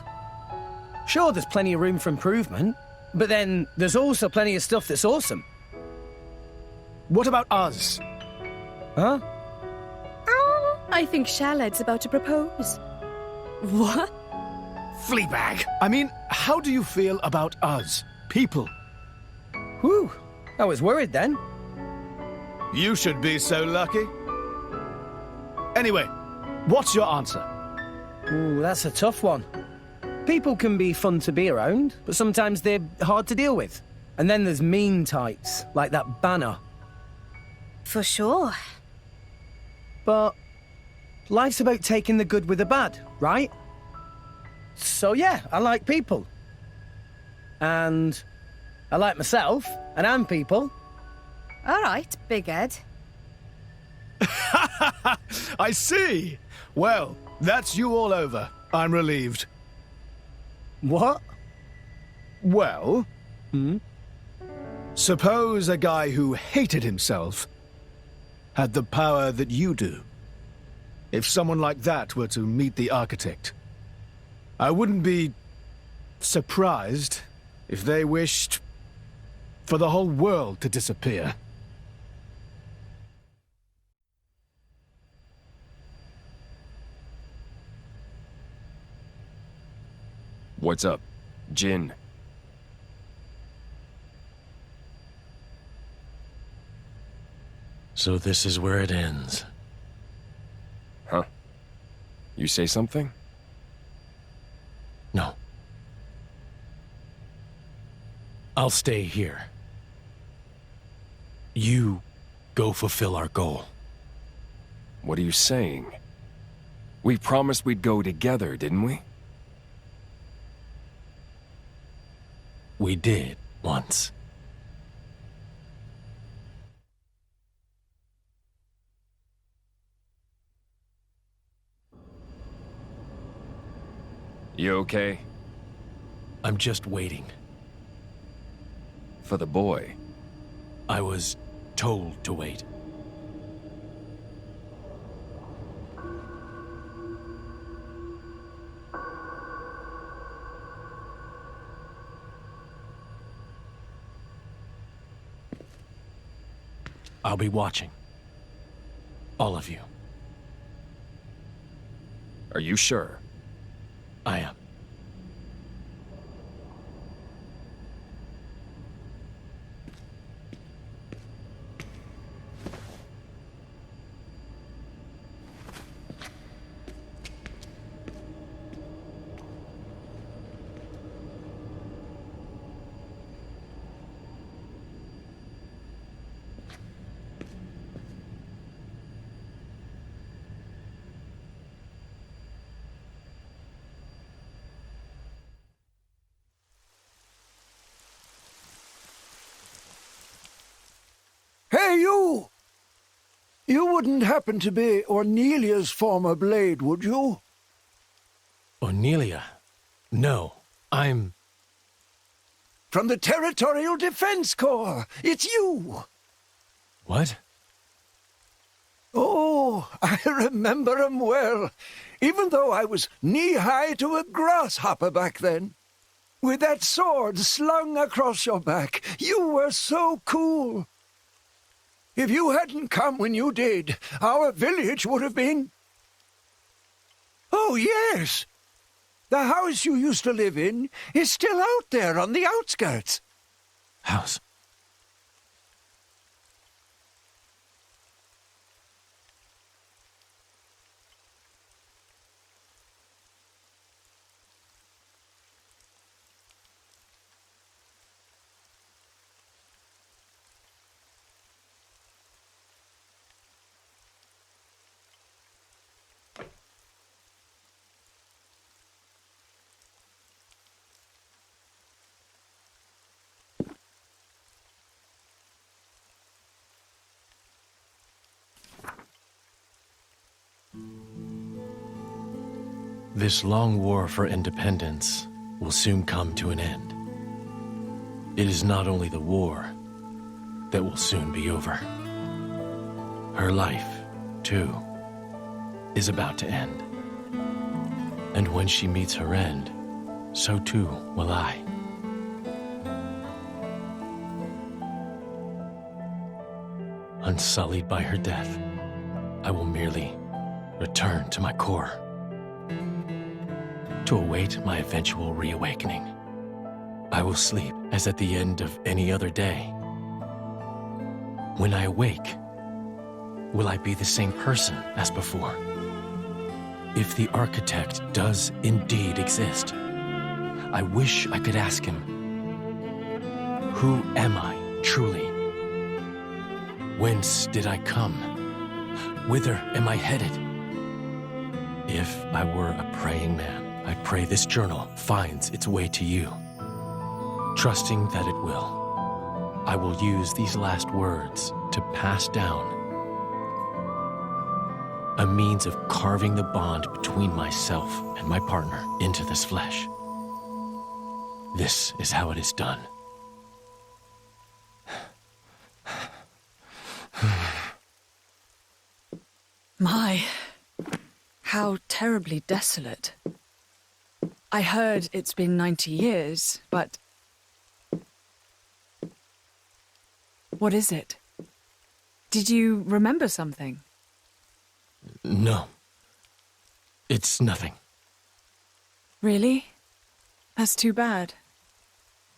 Sure, there's plenty of room for improvement, but then there's also plenty of stuff that's awesome. What about us? Huh? I think Shaled's about to propose. What? Fleabag! I mean, how do you feel about us, people? Whew, I was worried then. You should be so lucky. Anyway, what's your answer? Ooh, that's a tough one. People can be fun to be around, but sometimes they're hard to deal with. And then there's mean types, like that Banner. For sure. But life's about taking the good with the bad, right? So yeah, I like people. And I like myself, and I'm people. All right, Big Ed. I see! Well, that's you all over. I'm relieved. What? Well, suppose a guy who hated himself had the power that you do. If someone like that were to meet the architect, I wouldn't be surprised if they wished for the whole world to disappear. What's up, Jin? So this is where it ends. Huh? You say something? No. I'll stay here. You go fulfill our goal. What are you saying? We promised we'd go together, didn't we? We did, once. You okay? I'm just waiting. For the boy? I was told to wait. I'll be watching. All of you. Are you sure? I am. Hey, you! You wouldn't happen to be Ornelia's former blade, would you? Ornelia? No, I'm... From the Territorial Defense Corps! It's you! What? Oh, I remember 'em well, even though I was knee-high to a grasshopper back then. With that sword slung across your back, you were so cool. If you hadn't come when you did, our village would have been... Oh, yes! The house you used to live in is still out there on the outskirts. House? This long war for independence will soon come to an end. It is not only the war that will soon be over. Her life, too, is about to end. And when she meets her end, so too will I. Unsullied by her death, I will merely return to my core, to await my eventual reawakening. I will sleep as at the end of any other day. When I awake, will I be the same person as before? If the architect does indeed exist, I wish I could ask him, who am I truly? Whence did I come? Whither am I headed? If I were a praying man, I pray this journal finds its way to you. Trusting that it will, I will use these last words to pass down a means of carving the bond between myself and my partner into this flesh. This is how it is done. My, how terribly desolate. I heard it's been 90 years, but... What is it? Did you remember something? No. It's nothing. Really? That's too bad.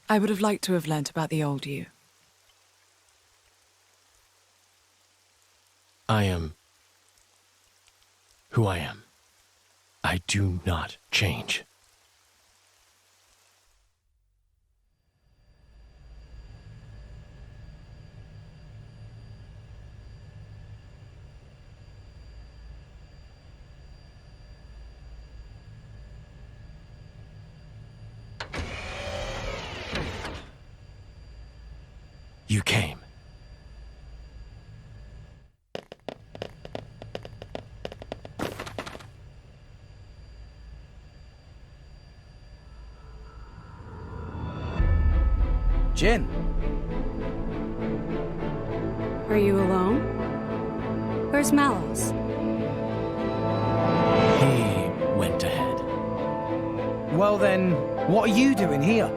I would have liked to have learnt about the old you. I am who I am. I do not change. You came. Jin. Are you alone? Where's Malos? He went ahead. Well then, what are you doing here?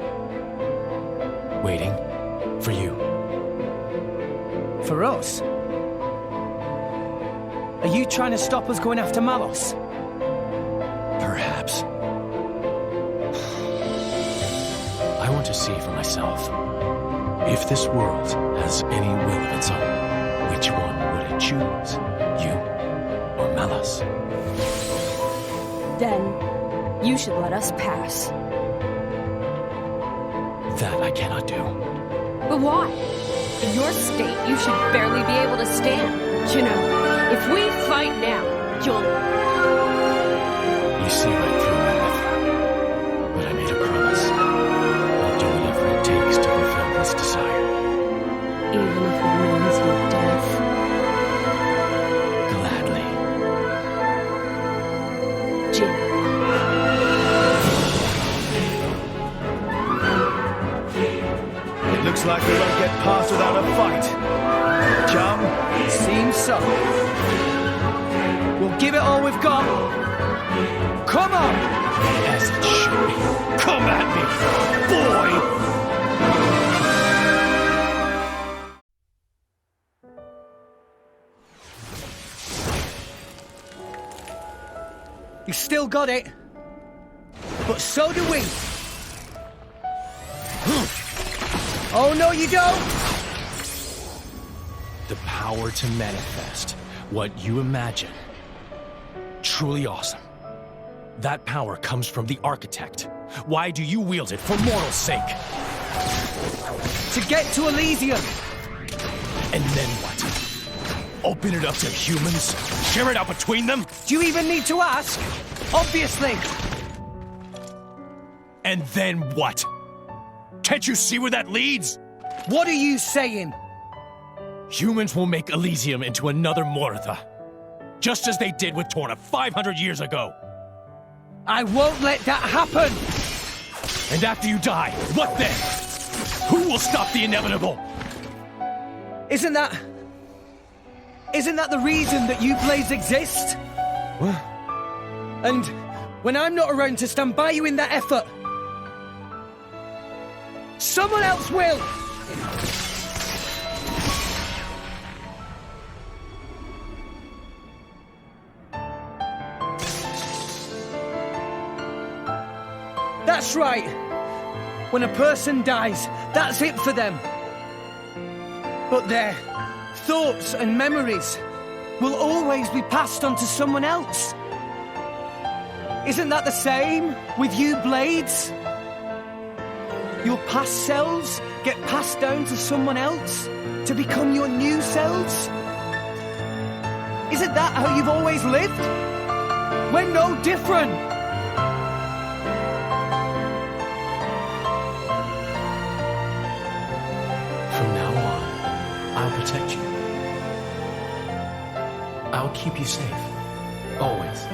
Waiting for you. For us? Are you trying to stop us going after Malos? Perhaps. I want to see for myself. If this world has any will of its own, which one would it choose? You or Malos? Then, you should let us pass. That I cannot do. But why? In your state, you should barely be able to stand. You know, if we fight now, you'll... You see right through my life. But I made a promise. I'll do whatever it takes to fulfill this desire. Even if it means your death. Gladly. Jin. It looks like we won't get past without a fight. Chum? Seems so. We'll give it all we've got. Come on! As it should be. Come at me, boy! You still got it. But so do we. Oh, no, you don't! The power to manifest what you imagine. Truly awesome. That power comes from the Architect. Why do you wield it for mortal's sake? To get to Elysium. And then what? Open it up to humans? Share it out between them? Do you even need to ask? Obviously. And then what? Can't you see where that leads? What are you saying? Humans will make Elysium into another Morytha. Just as they did with Torna 500 years ago. I won't let that happen! And after you die, what then? Who will stop the inevitable? Isn't that the reason that you Blades exist? What? And when I'm not around to stand by you in that effort, someone else will! That's right. When a person dies, that's it for them. But their thoughts and memories will always be passed on to someone else. Isn't that the same with you Blades? Your past selves get passed down to someone else to become your new selves? Isn't that how you've always lived? We're no different. From now on, I'll protect you. I'll keep you safe. Always.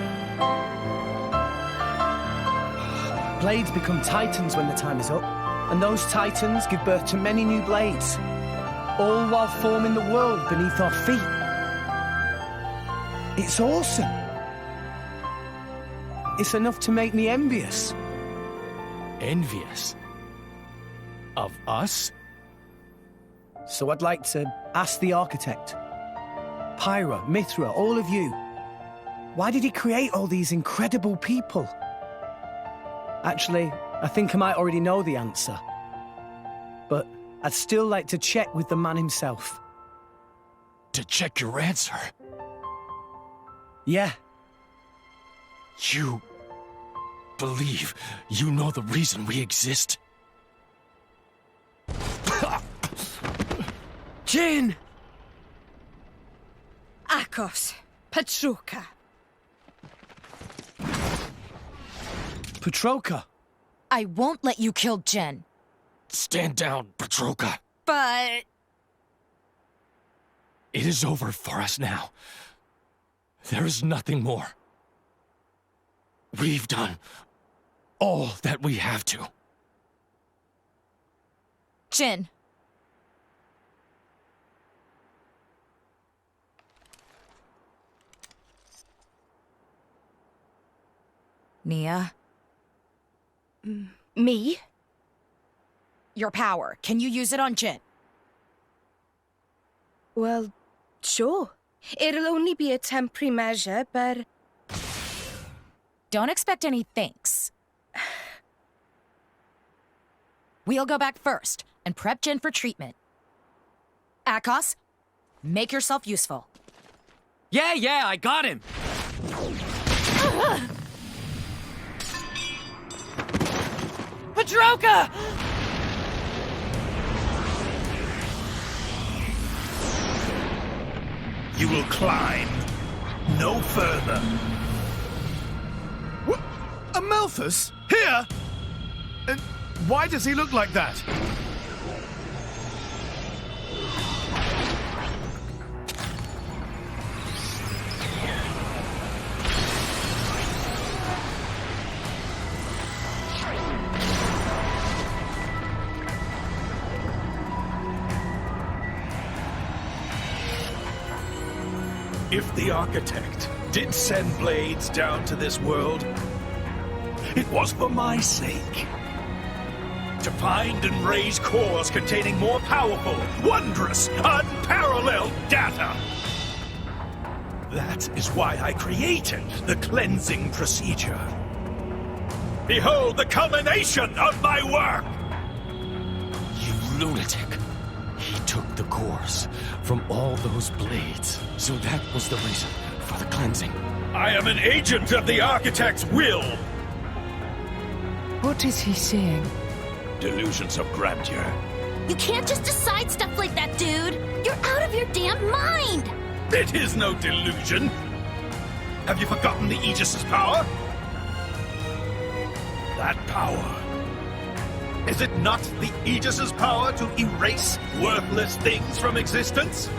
Blades become titans when the time is up, and those titans give birth to many new blades, all while forming the world beneath our feet. It's awesome. It's enough to make me envious. Envious? Of us? So I'd like to ask the Architect, Pyra, Mithra, all of you, why did he create all these incredible people? Actually, I think I might already know the answer. But I'd still like to check with the man himself. To check your answer? Yeah. You believe you know the reason we exist? Jin! Akos, Petroka. Petroka? I won't let you kill Jen. Stand down, Petroka. But... It is over for us now. There is nothing more. We've done all that we have to. Jin. Nia? Me? Your power. Can you use it on Jin? Well, sure. It'll only be a temporary measure, but... Don't expect any thanks. We'll go back first and prep Jin for treatment. Akos, make yourself useful. Yeah, I got him! Pedroka! You will climb no further. What? A Malthus? Here? Why does he look like that? If the Architect did send blades down to this world, it was for my sake. To find and raise cores containing more powerful, wondrous, unparalleled data. That is why I created the cleansing procedure. Behold the culmination of my work! You lunatic. He took the cores from all those blades. So that was the reason for the cleansing. I am an agent of the Architect's will! What is he saying? Delusions of grandeur. You can't just decide stuff like that, dude! You're out of your damn mind! It is no delusion! Have you forgotten the Aegis's power? That power. Is it not the Aegis's power to erase worthless things from existence?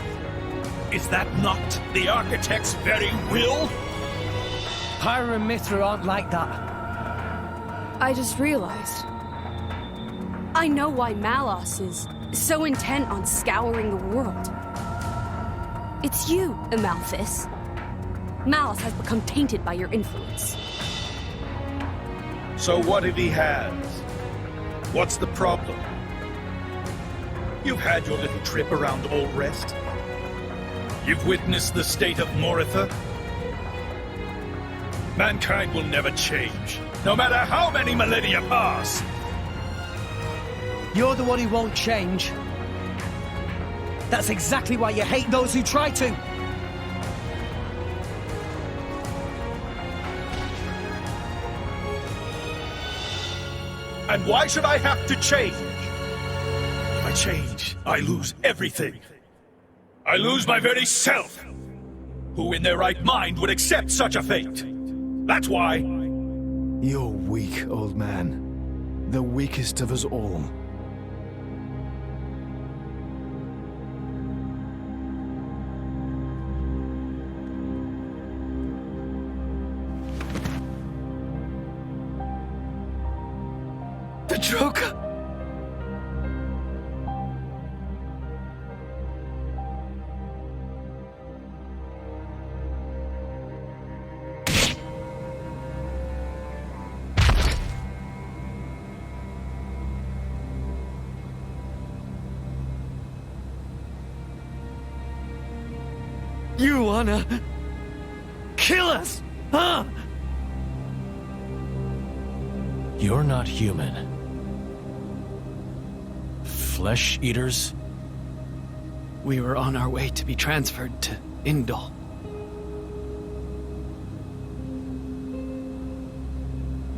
Is that not the Architect's very will? Pyra and Mithra aren't like that. I just realized. I know why Malos is so intent on scouring the world. It's you, Amalthus. Malos has become tainted by your influence. So what if he has? What's the problem? You've had your little trip around Old Rest. You've witnessed the state of Morytha. Mankind will never change, no matter how many millennia pass. You're the one who won't change. That's exactly why you hate those who try to. And why should I have to change? If I change, I lose everything. I lose my very self. Who in their right mind would accept such a fate? That's why. You're weak, old man. The weakest of us all. Pedroka! You wanna kill us, huh? You're not human. Flesh eaters? We were on our way to be transferred to Indol.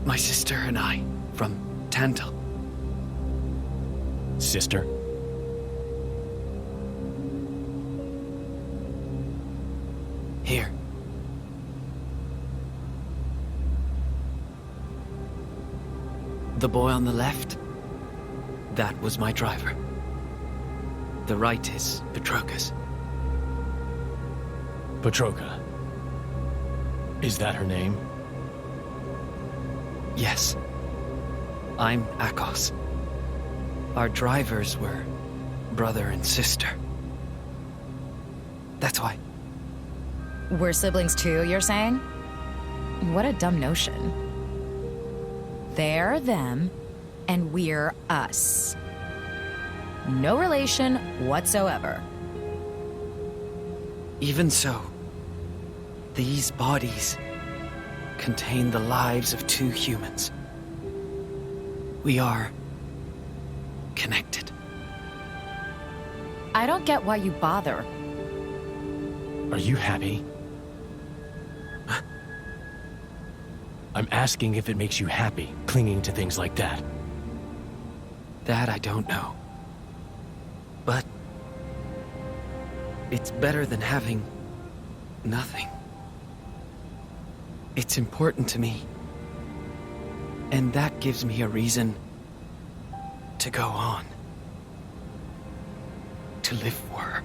My sister and I, from Tantal. Sister? Here. The boy on the left, that was my driver. The right is Petroka's. Petroka. Is that her name? Yes. I'm Akos. Our drivers were brother and sister. That's why. We're siblings too, you're saying? What a dumb notion. They're them, and we're us. No relation whatsoever. Even so, these bodies contain the lives of 2 humans. We are connected. I don't get why you bother. Are you happy? I'm asking if it makes you happy, clinging to things like that. That I don't know. But it's better than having nothing. It's important to me. And that gives me a reason to go on. To live for her.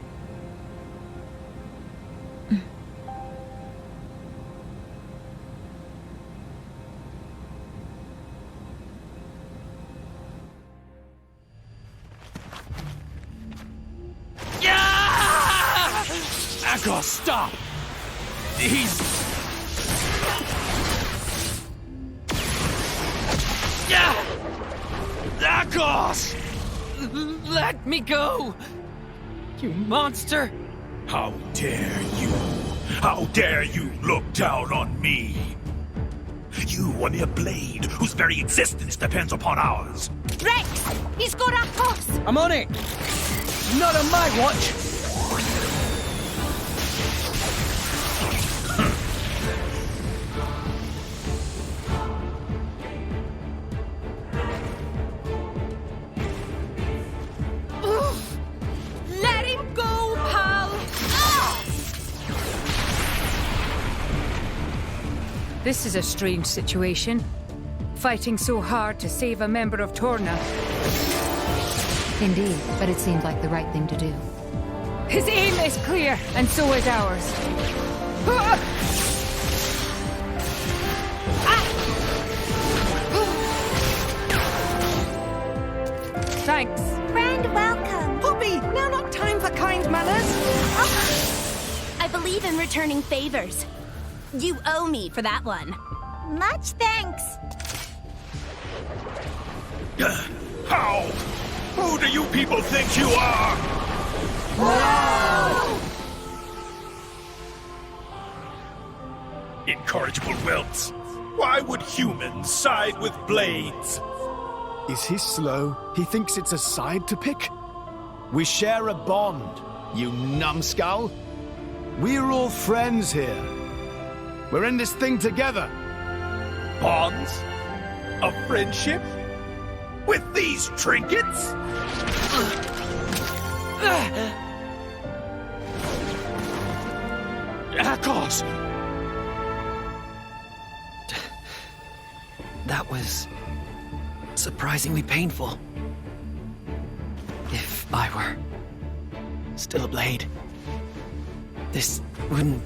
Akos, stop! He's... Akos! Let me go! You monster! How dare you? How dare you look down on me? You a mere blade whose very existence depends upon ours. Rex! He's got Akos! I'm on it! Not on my watch! Let him go, pal! This is a strange situation. Fighting so hard to save a member of Torna. Indeed, but it seemed like the right thing to do. His aim is clear, and so is ours. Thanks. Friend, welcome. Poppy, now not time for kind manners. I believe in returning favors. You owe me for that one. Much thanks. How? Who do you people think you are? Whoa! Incorrigible whelps. Why would humans side with blades? Is he slow? He thinks it's a side to pick? We share a bond, you numbskull. We're all friends here. We're in this thing together. Bonds? Of friendship? With these trinkets? Akos! That was surprisingly painful. If I were still a blade, this wouldn't...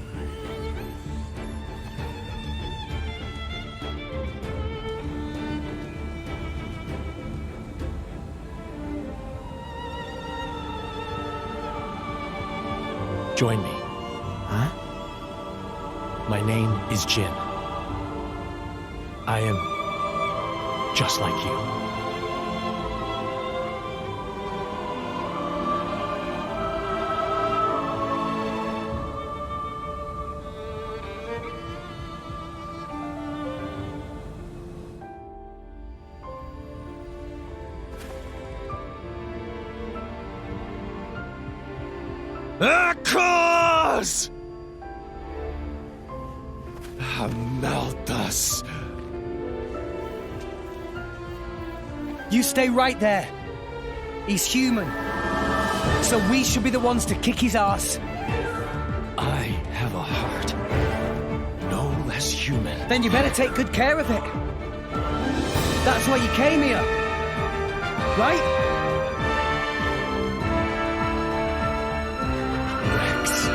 Join me. Huh? My name is Jin. I am just like you. Akos! Malthus. You stay right there. He's human. So we should be the ones to kick his ass. I have a heart. No less human. Then you better take good care of it. That's why you came here. Right? Rex.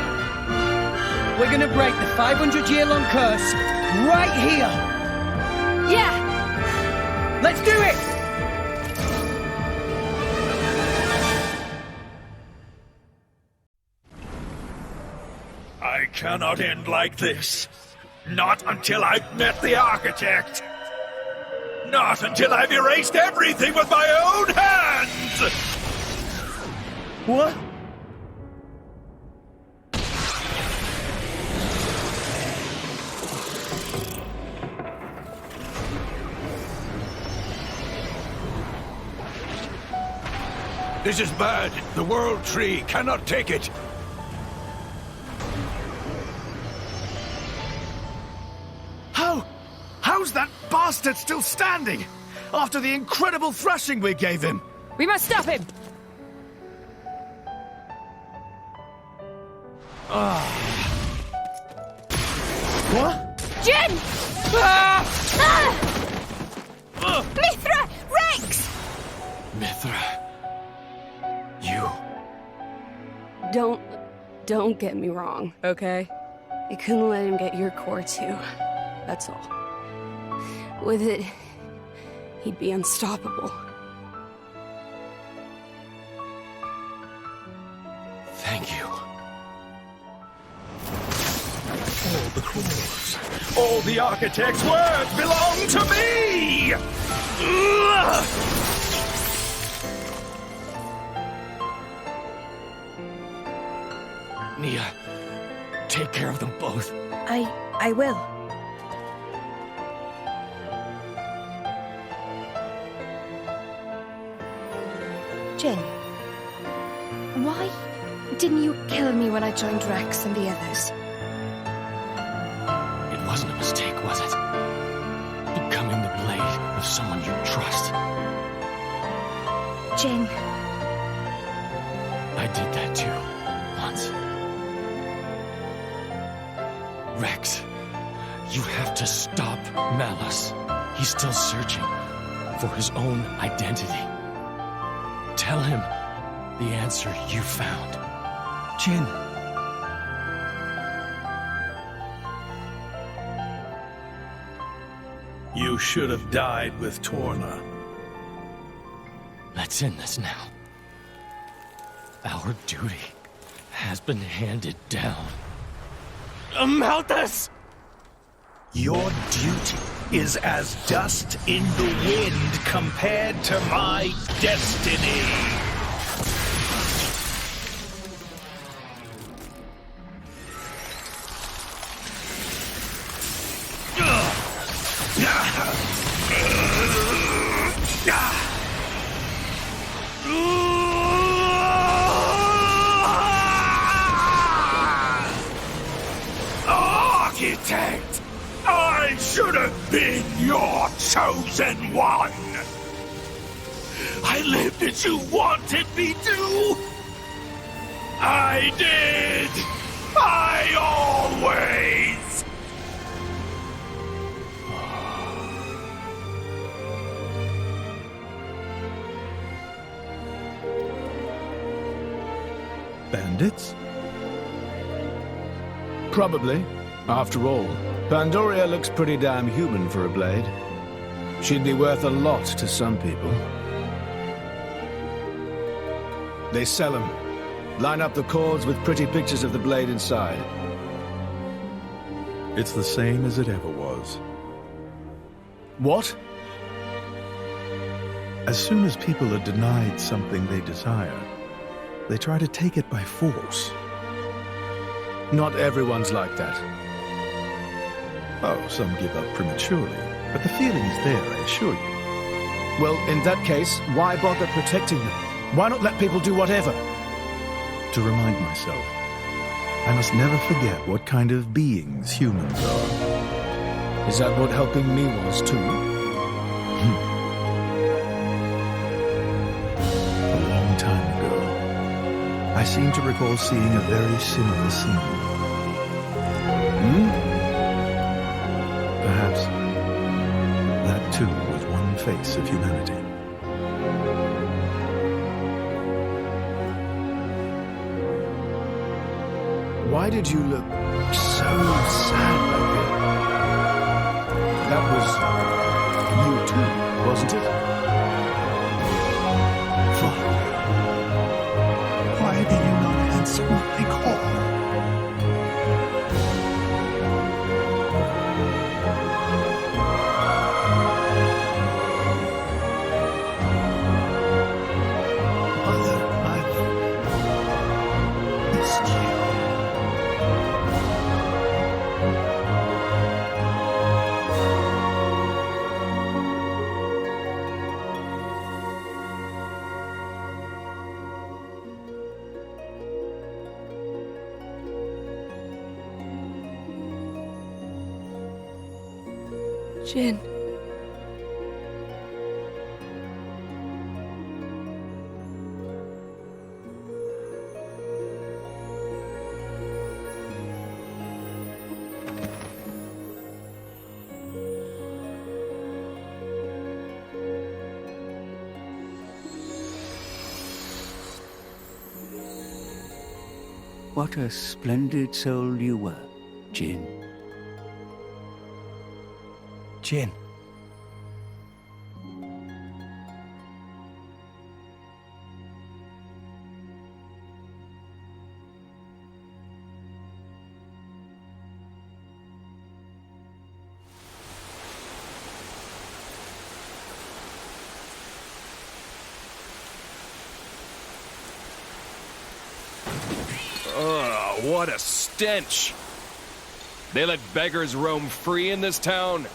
We're gonna break the 500-year-long curse right here. Yeah! Let's do it! It cannot end like this. Not until I've met the architect. Not until I've erased everything with my own hands! What? This is bad. The World Tree cannot take it. How's that bastard still standing? After the incredible thrashing we gave him? We must stop him! What? Jin! Mithra! Rex! Mithra. You. Don't get me wrong, okay? I couldn't let him get your core too. That's all. With it, he'd be unstoppable. Thank you. All the cores, all the architect's words belong to me! Ugh! Nia, take care of them both. I will. Jin, why didn't you kill me when I joined Rex and the others? It wasn't a mistake, was it? Becoming the blade of someone you trust. Jin. I did that too, once. Rex, you have to stop Malice. He's still searching for his own identity. Tell him the answer you found. Jin. You should have died with Torna. Let's end this now. Our duty has been handed down. Malthus! Your duty is as dust in the wind compared to my destiny. Architect! I should have been your chosen one! I lived as you wanted me to! I did! I always! Bandits? Probably. After all, Pandoria looks pretty damn human for a blade. She'd be worth a lot to some people. They sell them. Line up the cords with pretty pictures of the blade inside. It's the same as it ever was. What? As soon as people are denied something they desire, they try to take it by force. Not everyone's like that. Oh, some give up prematurely, but the feeling is there, I assure you. Well, in that case, why bother protecting them? Why not let people do whatever? To remind myself, I must never forget what kind of beings humans are. Is that what helping me was, too? A long time ago, I seem to recall seeing a very similar scene. Perhaps that too was one face of humanity. Why did you look so sad like that? That was you too, wasn't it? Father, why do you not answer my call? Jin. What a splendid soul you were, Jin. Jin. Ugh, what a stench! They let beggars roam free in this town?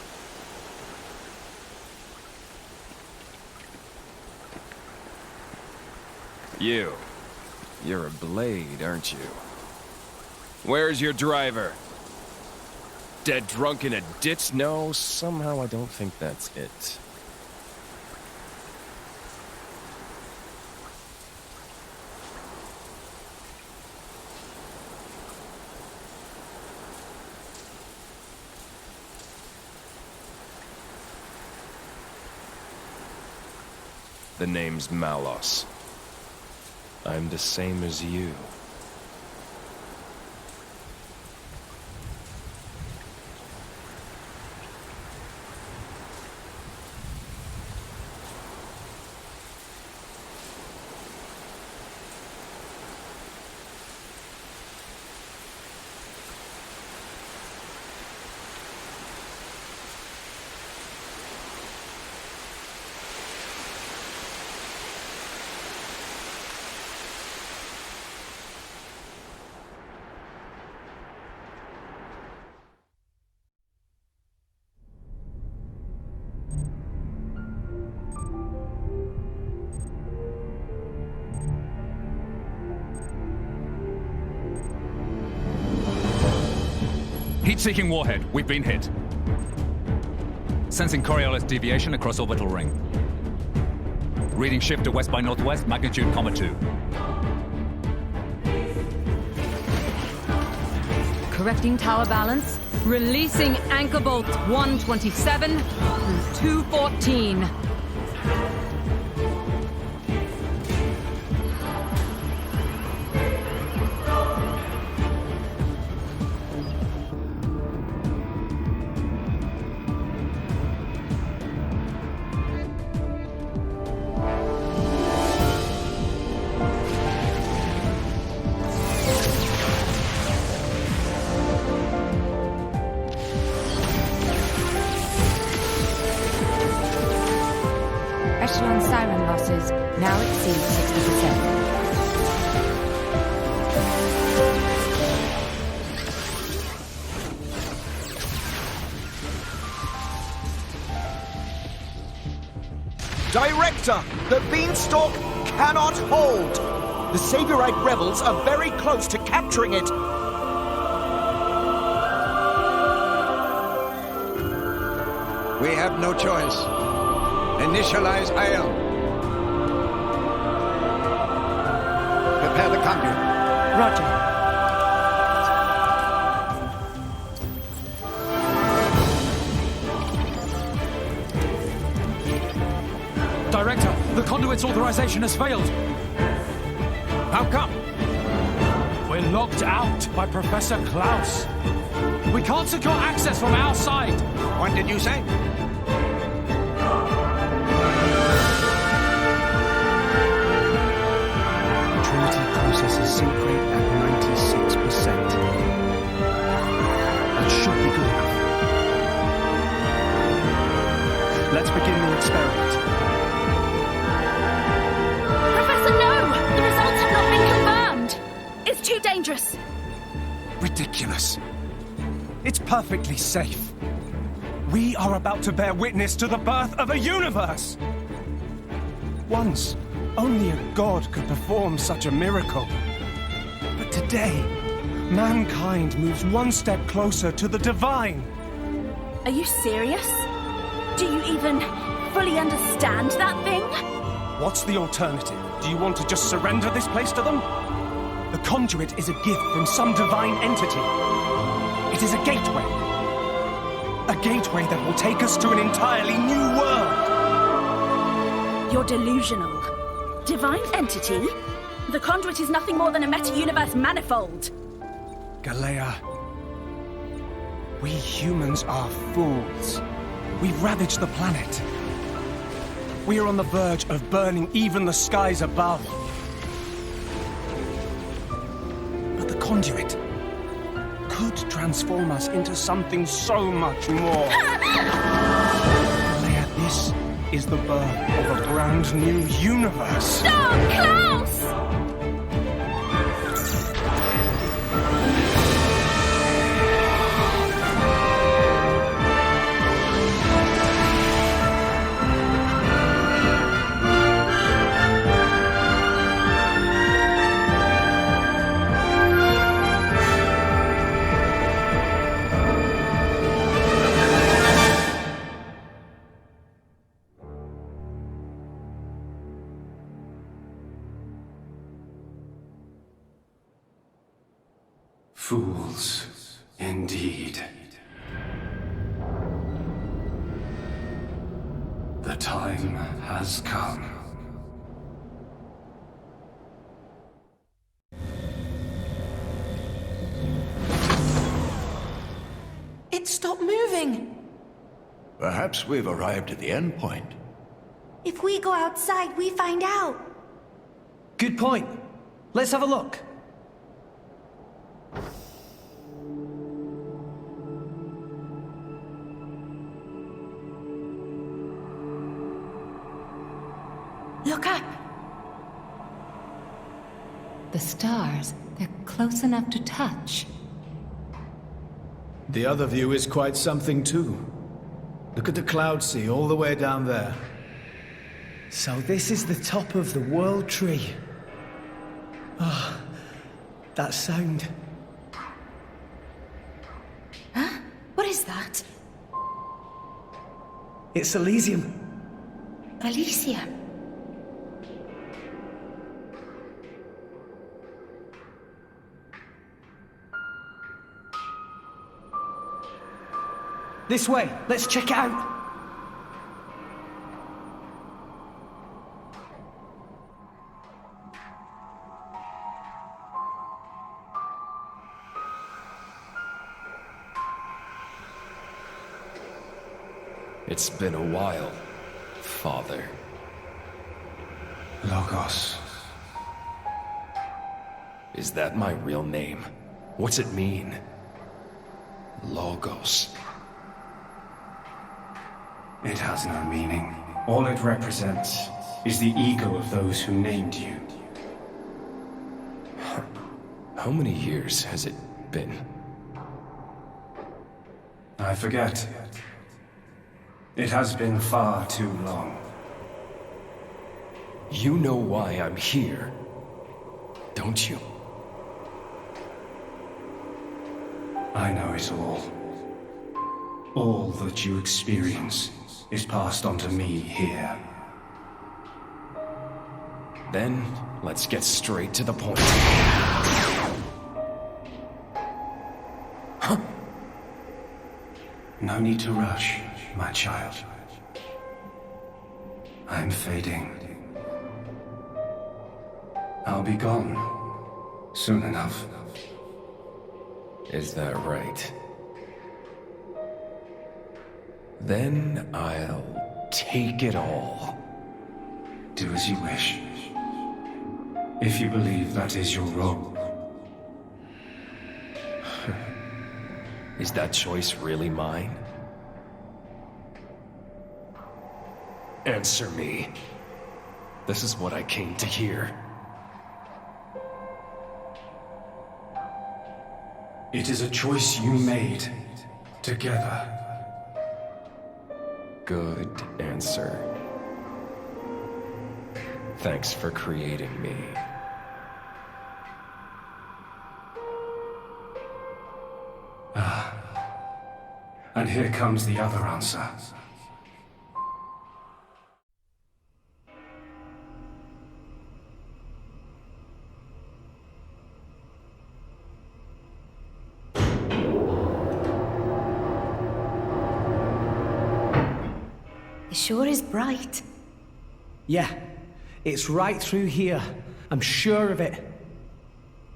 You're a blade, aren't you? Where's your driver? Dead drunk in a ditch? No, somehow I don't think that's it. The name's Malos. I'm the same as you. Heat-seeking warhead. We've been hit. Sensing Coriolis deviation across orbital ring. Reading shift to west by northwest, magnitude, 2. Correcting tower balance. Releasing anchor bolts 127 through 214. Echelon siren losses now exceed 60%. Director, the beanstalk cannot hold. The Saviorite rebels are very close to capturing it. We have no choice. Initialize ion. Prepare the conduit. Roger. Director, the conduit's authorization has failed. How come? We're locked out by Professor Klaus. We can't secure access from our side. What did you say? Processes sync rate at 96%. That should be good enough. Let's begin the experiment. Professor, no! The results have not been confirmed! It's too dangerous. Ridiculous. It's perfectly safe. We are about to bear witness to the birth of a universe! Once, only a god could perform such a miracle. But today, mankind moves one step closer to the divine. Are you serious? Do you even fully understand that thing? What's the alternative? Do you want to just surrender this place to them? The conduit is a gift from some divine entity. It is a gateway. A gateway that will take us to an entirely new world. You're delusional. Divine entity? The conduit is nothing more than a meta-universe manifold. Galea, we humans are fools. We've ravaged the planet. We are on the verge of burning even the skies above. But the conduit could transform us into something so much more. Galea, this is the birth of a brand new universe. Stop, Klaus! Fools, indeed. The time has come. It stopped moving. Perhaps we've arrived at the end point. If we go outside, we find out. Good point. Let's have a look. Look up. The stars, they're close enough to touch. The other view is quite something too. Look at the cloud sea all the way down there. So this is the top of the World Tree. Ah, that sound. Huh? What is that? It's Elysium. Elysium. This way. Let's check it out. It's been a while, Father. Logos. Is that my real name? What's it mean? Logos. It has no meaning. All it represents is the ego of those who named you. How many years has it been? I forget. It has been far too long. You know why I'm here, don't you? I know it all. All that you experience is passed on to me here. Then, let's get straight to the point. Huh? No need to rush, my child. I'm fading. I'll be gone soon enough. Is that right? Then I'll take it all. Do as you wish. If you believe that is your role. Is that choice really mine? Answer me. This is what I came to hear. It is a choice you made together. Good answer. Thanks for creating me. And here comes the other answer. sure is bright. Yeah, it's right through here. I'm sure of it.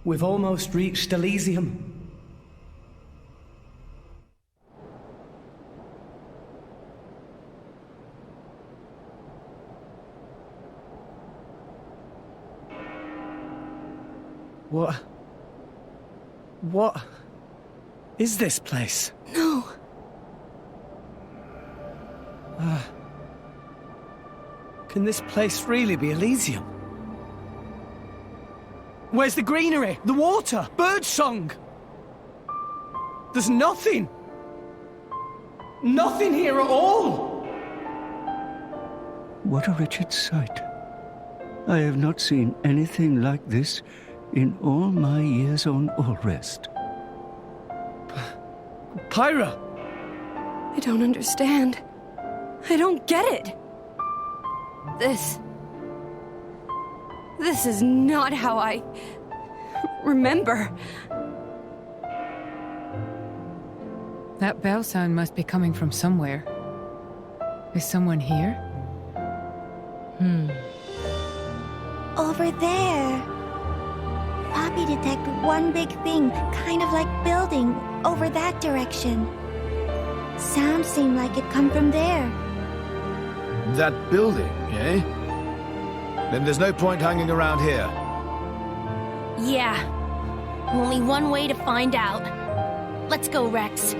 We've almost reached Elysium. What is this place? No. Can this place really be Elysium? Where's the greenery? The water? Birdsong? There's nothing! Nothing here at all! What a wretched sight. I have not seen anything like this in all my years on Allrest. Pyra! I don't understand. I don't get it. This is not how I remember. That bell sound must be coming from somewhere. Is someone here? Over there. Poppy detected one big thing, kind of like building, over that direction. Sound seemed like it come from there. That building, eh? Then there's no point hanging around here. Yeah. Only one way to find out. Let's go, Rex.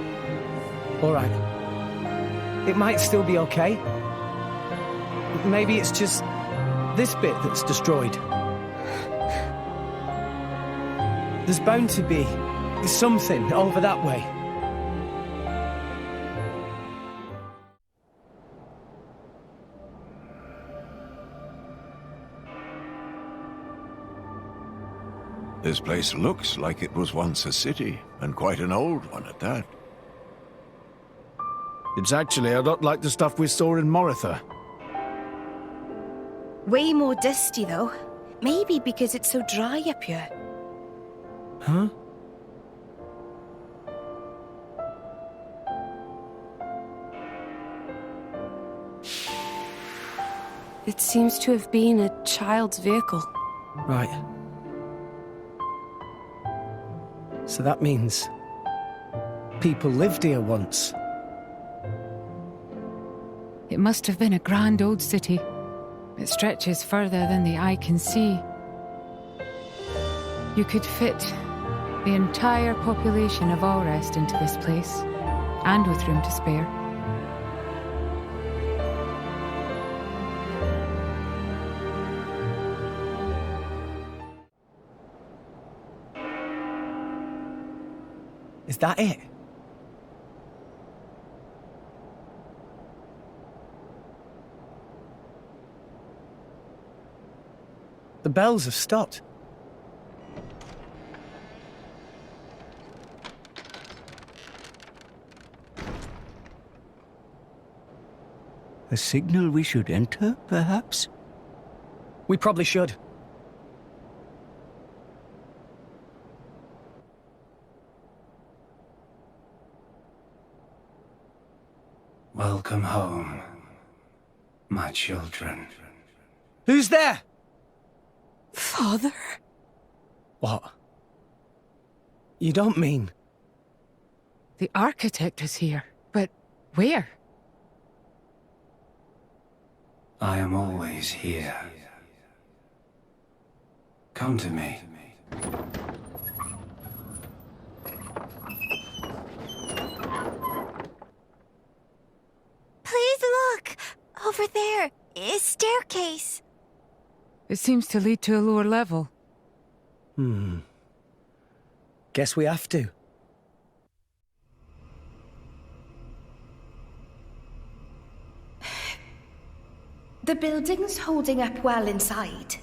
Alright. It might still be okay. Maybe it's just this bit that's destroyed. There's bound to be something over that way. This place looks like it was once a city, and quite an old one at that. It's actually a lot like the stuff we saw in Morytha. Way more dusty, though. Maybe because it's so dry up here. Huh? It seems to have been a child's vehicle. Right. So that means people lived here once. It must have been a grand old city. It stretches further than the eye can see. You could fit the entire population of Allrest into this place, and with room to spare. Is that it? The bells have stopped. A signal we should enter, perhaps? We probably should. Welcome home, my children. Who's there? Father? What? You don't mean... The architect is here, but where? I am always here. Come to me. Please look! Over there is staircase. It seems to lead to a lower level. Guess we have to. The building's holding up well inside.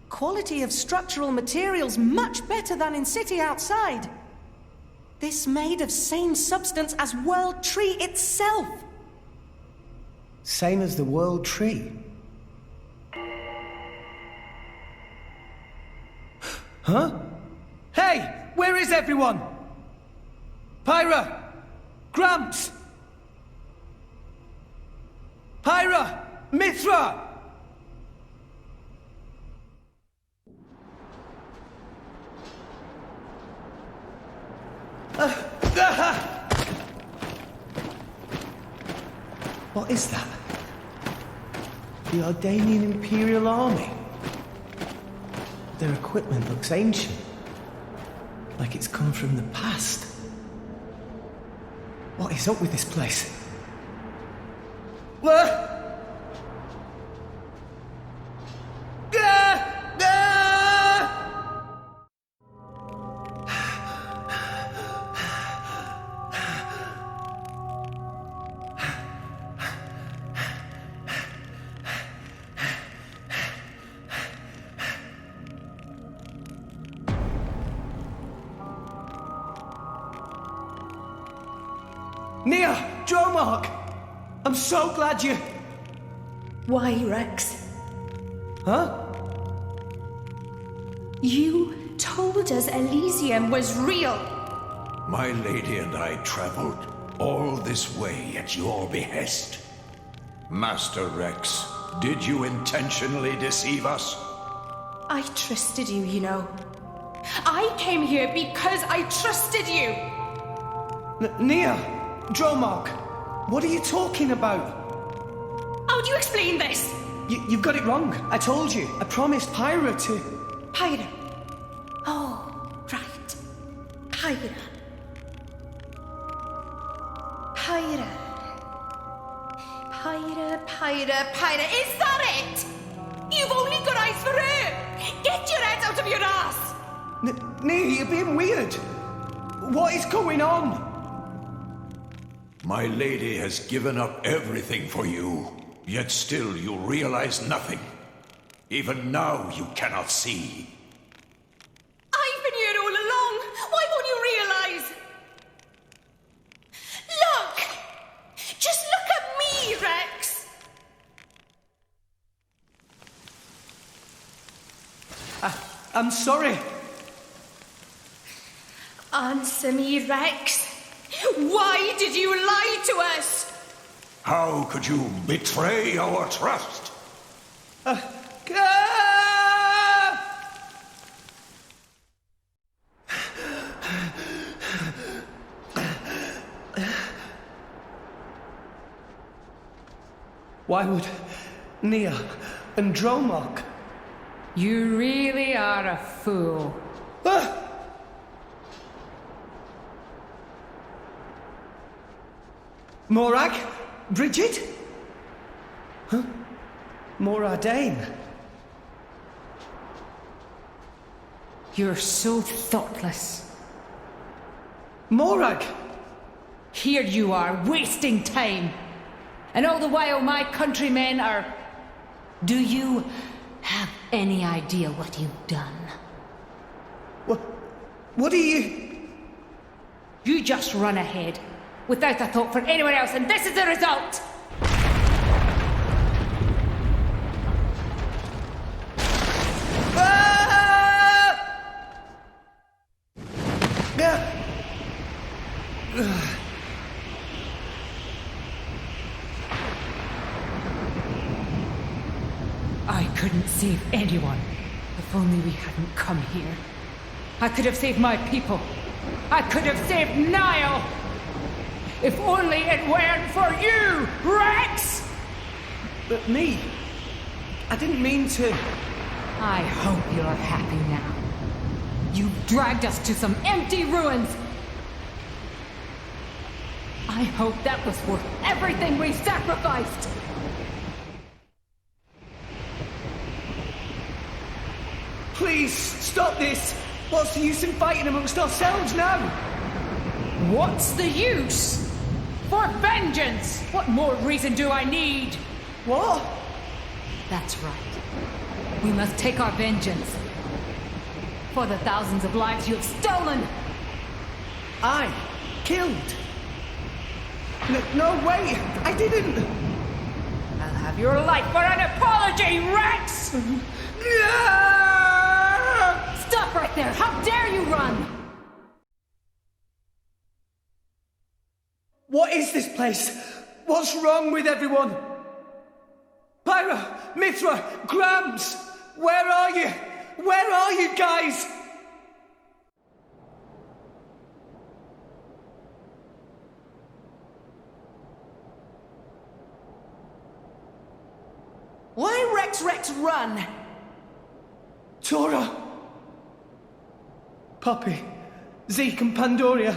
Quality of structural materials much better than in city outside. This made of same substance as World Tree itself. Same as the World Tree. Huh? Hey! Where is everyone? Pyra! Gramps! Hyra! Mithra! What is that? The Ardanian Imperial Army. Their equipment looks ancient. Like it's come from the past. What is up with this place? What? Nia! Dromark! I'm so glad you... Why, Rex? Huh? You told us Elysium was real. My lady and I traveled all this way at your behest. Master Rex, did you intentionally deceive us? I trusted you, you know. I came here because I trusted you. Nia! Dromark! What are you talking about? How do you explain this? You've got it wrong. I told you. I promised Pyra to... Pyra. Oh, right. Pyra. Pyra. Pyra. Is that it? You've only got eyes for her. Get your head out of your ass. Nia, you're being weird. What is going on? My lady has given up everything for you, yet still you realize nothing. Even now you cannot see. I've been here all along. Why won't you realize? Look! Just look at me, Rex! I'm sorry. Answer me, Rex. Why did you lie to us? How could you betray our trust? Why would Nia and Dromark? You really are a fool. Morag? Bridget? Huh? Moradane? You're so thoughtless. Morag! Here you are, wasting time. And all the while my countrymen are... Do you have any idea what you've done? What are you... You just run ahead, without a thought for anyone else, and this is the result! I couldn't save anyone. If only we hadn't come here. I could have saved my people. I could have saved Niall. If only it weren't for you, Rex! But me? I didn't mean to... I hope you're happy now. You dragged us to some empty ruins. I hope that was worth everything we sacrificed. Please, stop this! What's the use in fighting amongst ourselves now? What's the use? For vengeance! What more reason do I need? What? That's right. We must take our vengeance. For the thousands of lives you have stolen! I killed? No way! I didn't! I'll have your life for an apology, Rex! Stop right there! How dare you run! What is this place? What's wrong with everyone? Pyra, Mithra, Grams! Where are you? Where are you guys? Why Rex run? Tora! Poppy, Zeke and Pandoria.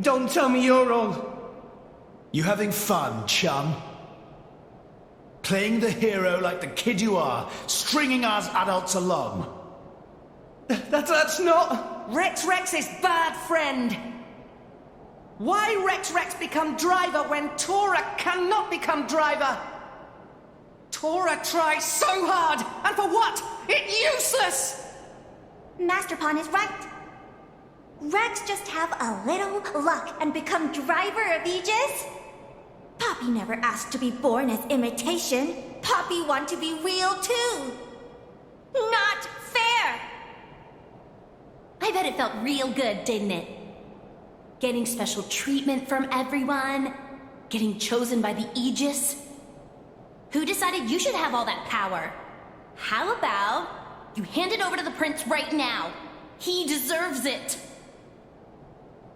Don't tell me you're all... You having fun, chum? Playing the hero like the kid you are, stringing us adults along. That's not... Rex is bad friend. Why Rex become driver when Tora cannot become driver? Tora tries so hard, and for what? It's useless! Master Pawn is right. Rex just have a little luck and become driver of Aegis? Poppy never asked to be born as imitation. Poppy want to be real too. Not fair! I bet it felt real good, didn't it? Getting special treatment from everyone, getting chosen by the Aegis. Who decided you should have all that power? How about you hand it over to the prince right now? He deserves it.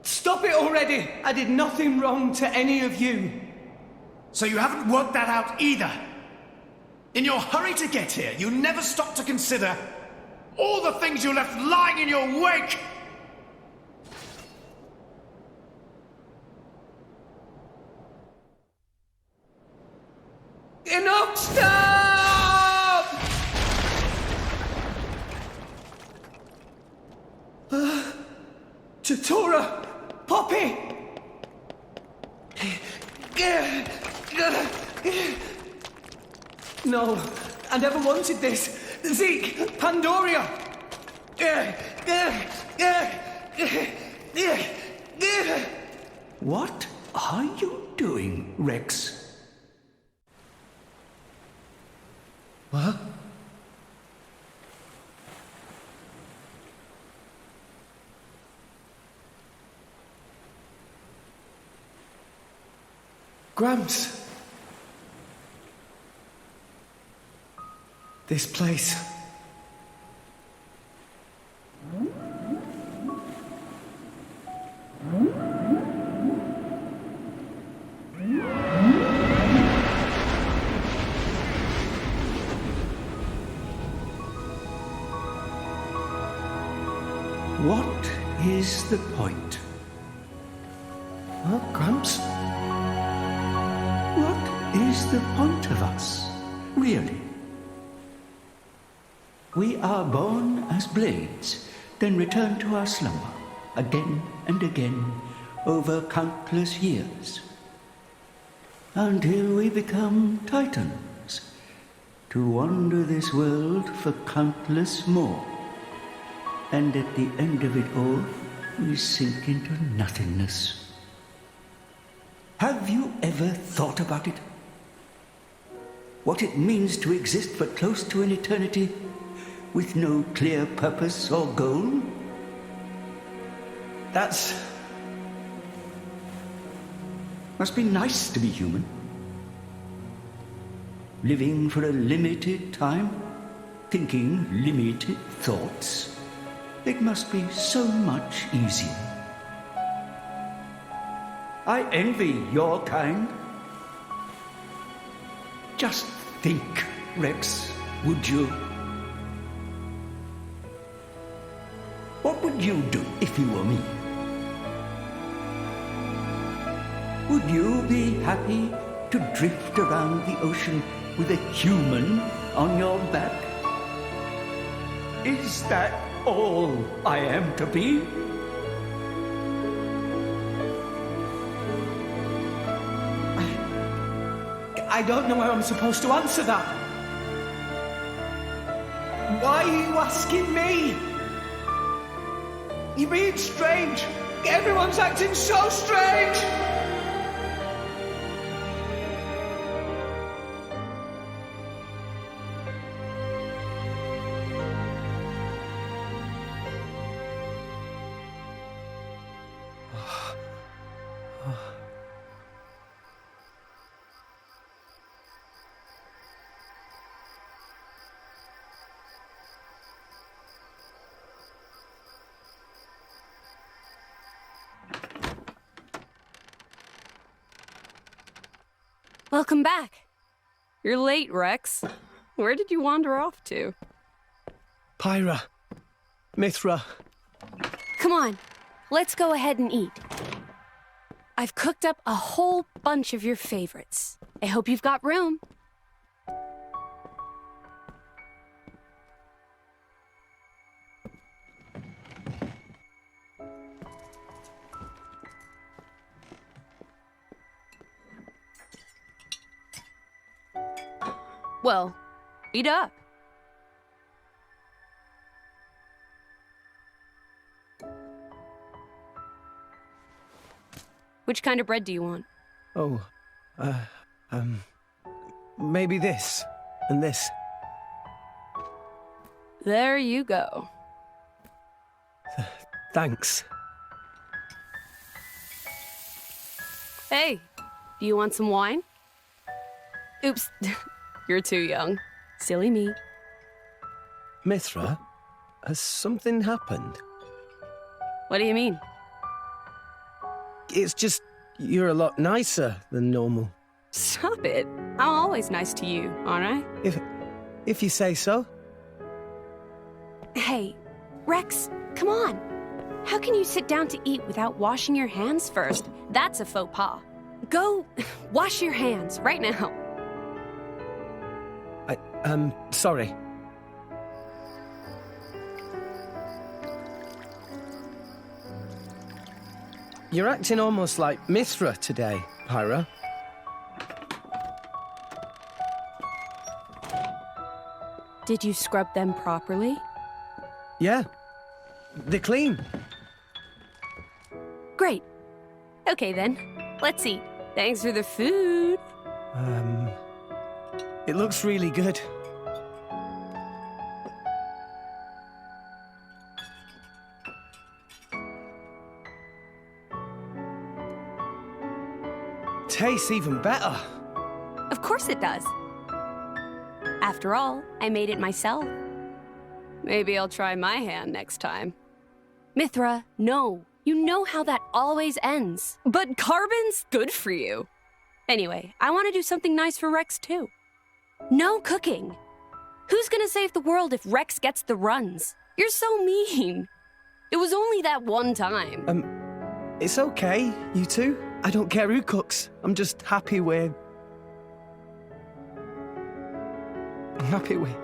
Stop it already! I did nothing wrong to any of you. So you haven't worked that out either? In your hurry to get here, you never stopped to consider all the things you left lying in your wake! Enough! Stop! Tora! Poppy! No, I never wanted this. Zeke, Pandoria! What are you doing, Rex? What? Gramps. This place. What is the point? Huh, Gramps? What is the point of us, really? We are born as blades, then return to our slumber, again and again, over countless years, until we become titans, to wander this world for countless more. And at the end of it all, we sink into nothingness. Have you ever thought about it? What it means to exist for close to an eternity with no clear purpose or goal? Must be nice to be human. Living for a limited time, thinking limited thoughts. It must be so much easier. I envy your kind. Just think, Rex, would you? What would you do if you were me? Would you be happy to drift around the ocean with a human on your back? Is that all I am to be? I don't know how I'm supposed to answer that. Why are you asking me? You're being strange. Everyone's acting so strange. Welcome back. You're late, Rex. Where did you wander off to? Pyra. Mithra. Come on, let's go ahead and eat. I've cooked up a whole bunch of your favorites. I hope you've got room. Well, eat up. Which kind of bread do you want? Oh, maybe this and this. There you go. Thanks. Hey, do you want some wine? Oops, you're too young. Silly me. Mithra, has something happened? What do you mean? It's just, you're a lot nicer than normal. Stop it. I'm always nice to you, aren't I? If you say so. Hey, Rex, come on. How can you sit down to eat without washing your hands first? That's a faux pas. Go wash your hands right now. Sorry. You're acting almost like Mithra today, Pyra. Did you scrub them properly? Yeah. They're clean. Great. Okay then, let's eat. Thanks for the food. It looks really good. Tastes even better. Of course it does. After all, I made it myself. Maybe I'll try my hand next time. Mithra, no. You know how that always ends. But carbon's good for you. Anyway, I want to do something nice for Rex too. No cooking. Who's gonna save the world if Rex gets the runs? You're so mean. It was only that one time. It's okay, you two. I don't care who cooks. I'm just happy with... I'm happy with...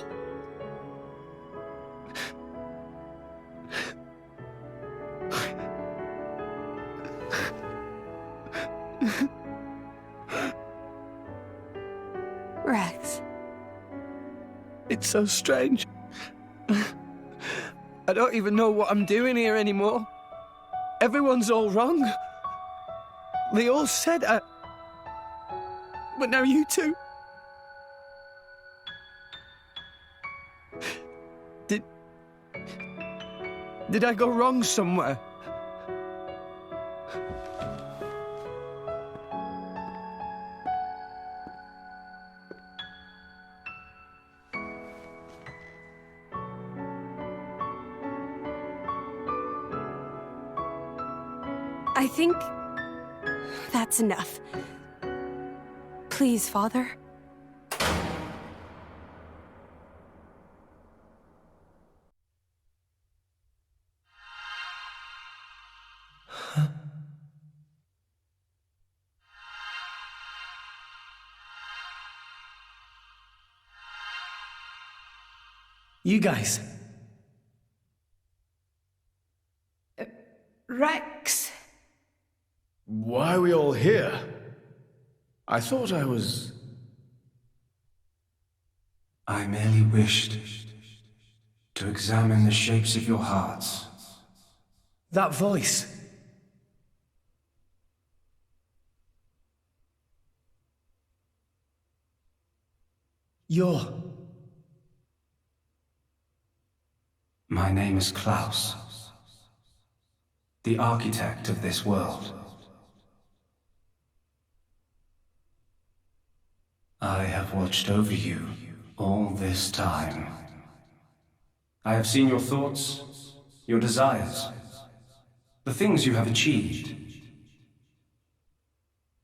Rex. It's so strange. I don't even know what I'm doing here anymore. Everyone's all wrong. They all said I... But now you two... Did I go wrong somewhere? I think that's enough. Please, Father. You guys. Rex. Why are we all here? I thought I was... I merely wished to examine the shapes of your hearts. That voice. You're... My name is Klaus, the architect of this world. I have watched over you all this time. I have seen your thoughts, your desires, the things you have achieved.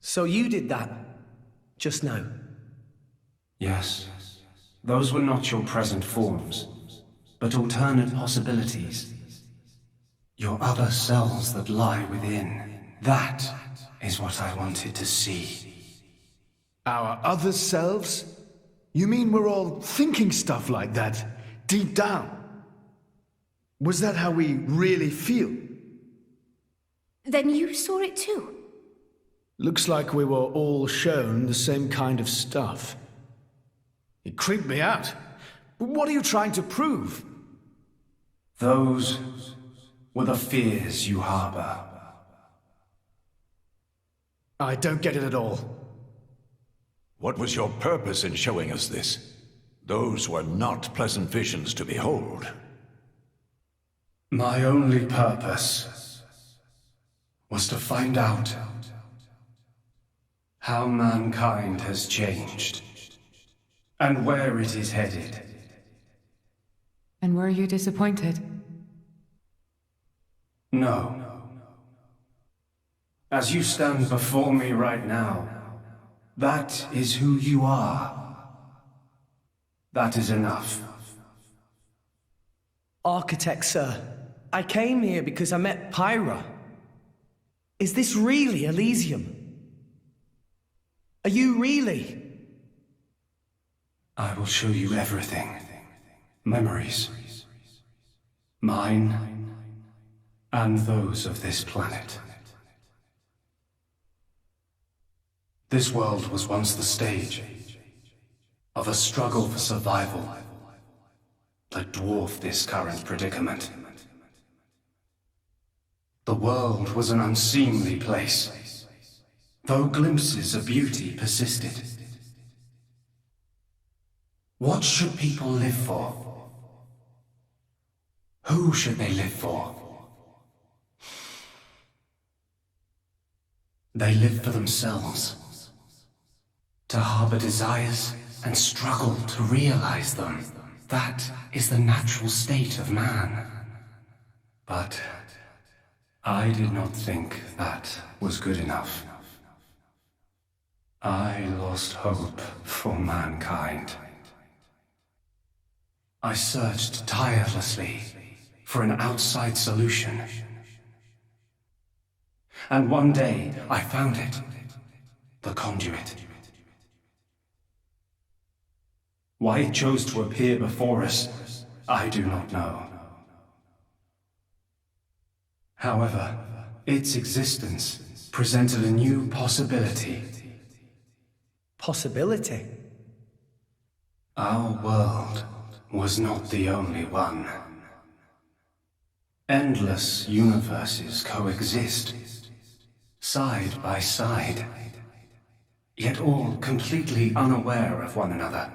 So you did that? just now. Yes, those were not your present forms, but alternate possibilities. Your other selves that lie within. That is what I wanted to see. Our other selves? You mean we're all thinking stuff like that, deep down? Was that how we really feel? Then you saw it too? Looks like we were all shown the same kind of stuff. It creeped me out. What are you trying to prove? Those were the fears you harbor. I don't get it at all. What was your purpose in showing us this? Those were not pleasant visions to behold. My only purpose was to find out how mankind has changed and where it is headed. And were you disappointed? No. As you stand before me right now, that is who you are. That is enough. Architect, sir, I came here because I met Pyra. Is this really Elysium? Are you really? I will show you everything. Memories. Mine and those of this planet. This world was once the stage of a struggle for survival that dwarfed this current predicament. The world was an unseemly place, though glimpses of beauty persisted. What should people live for? Who should they live for? They live for themselves, to harbor desires and struggle to realize them. That is the natural state of man. But I did not think that was good enough. I lost hope for mankind. I searched tirelessly for an outside solution. And one day I found it. The conduit. Why it chose to appear before us, I do not know. However, its existence presented a new possibility. Possibility? Our world was not the only one. Endless universes coexist, side by side, yet all completely unaware of one another.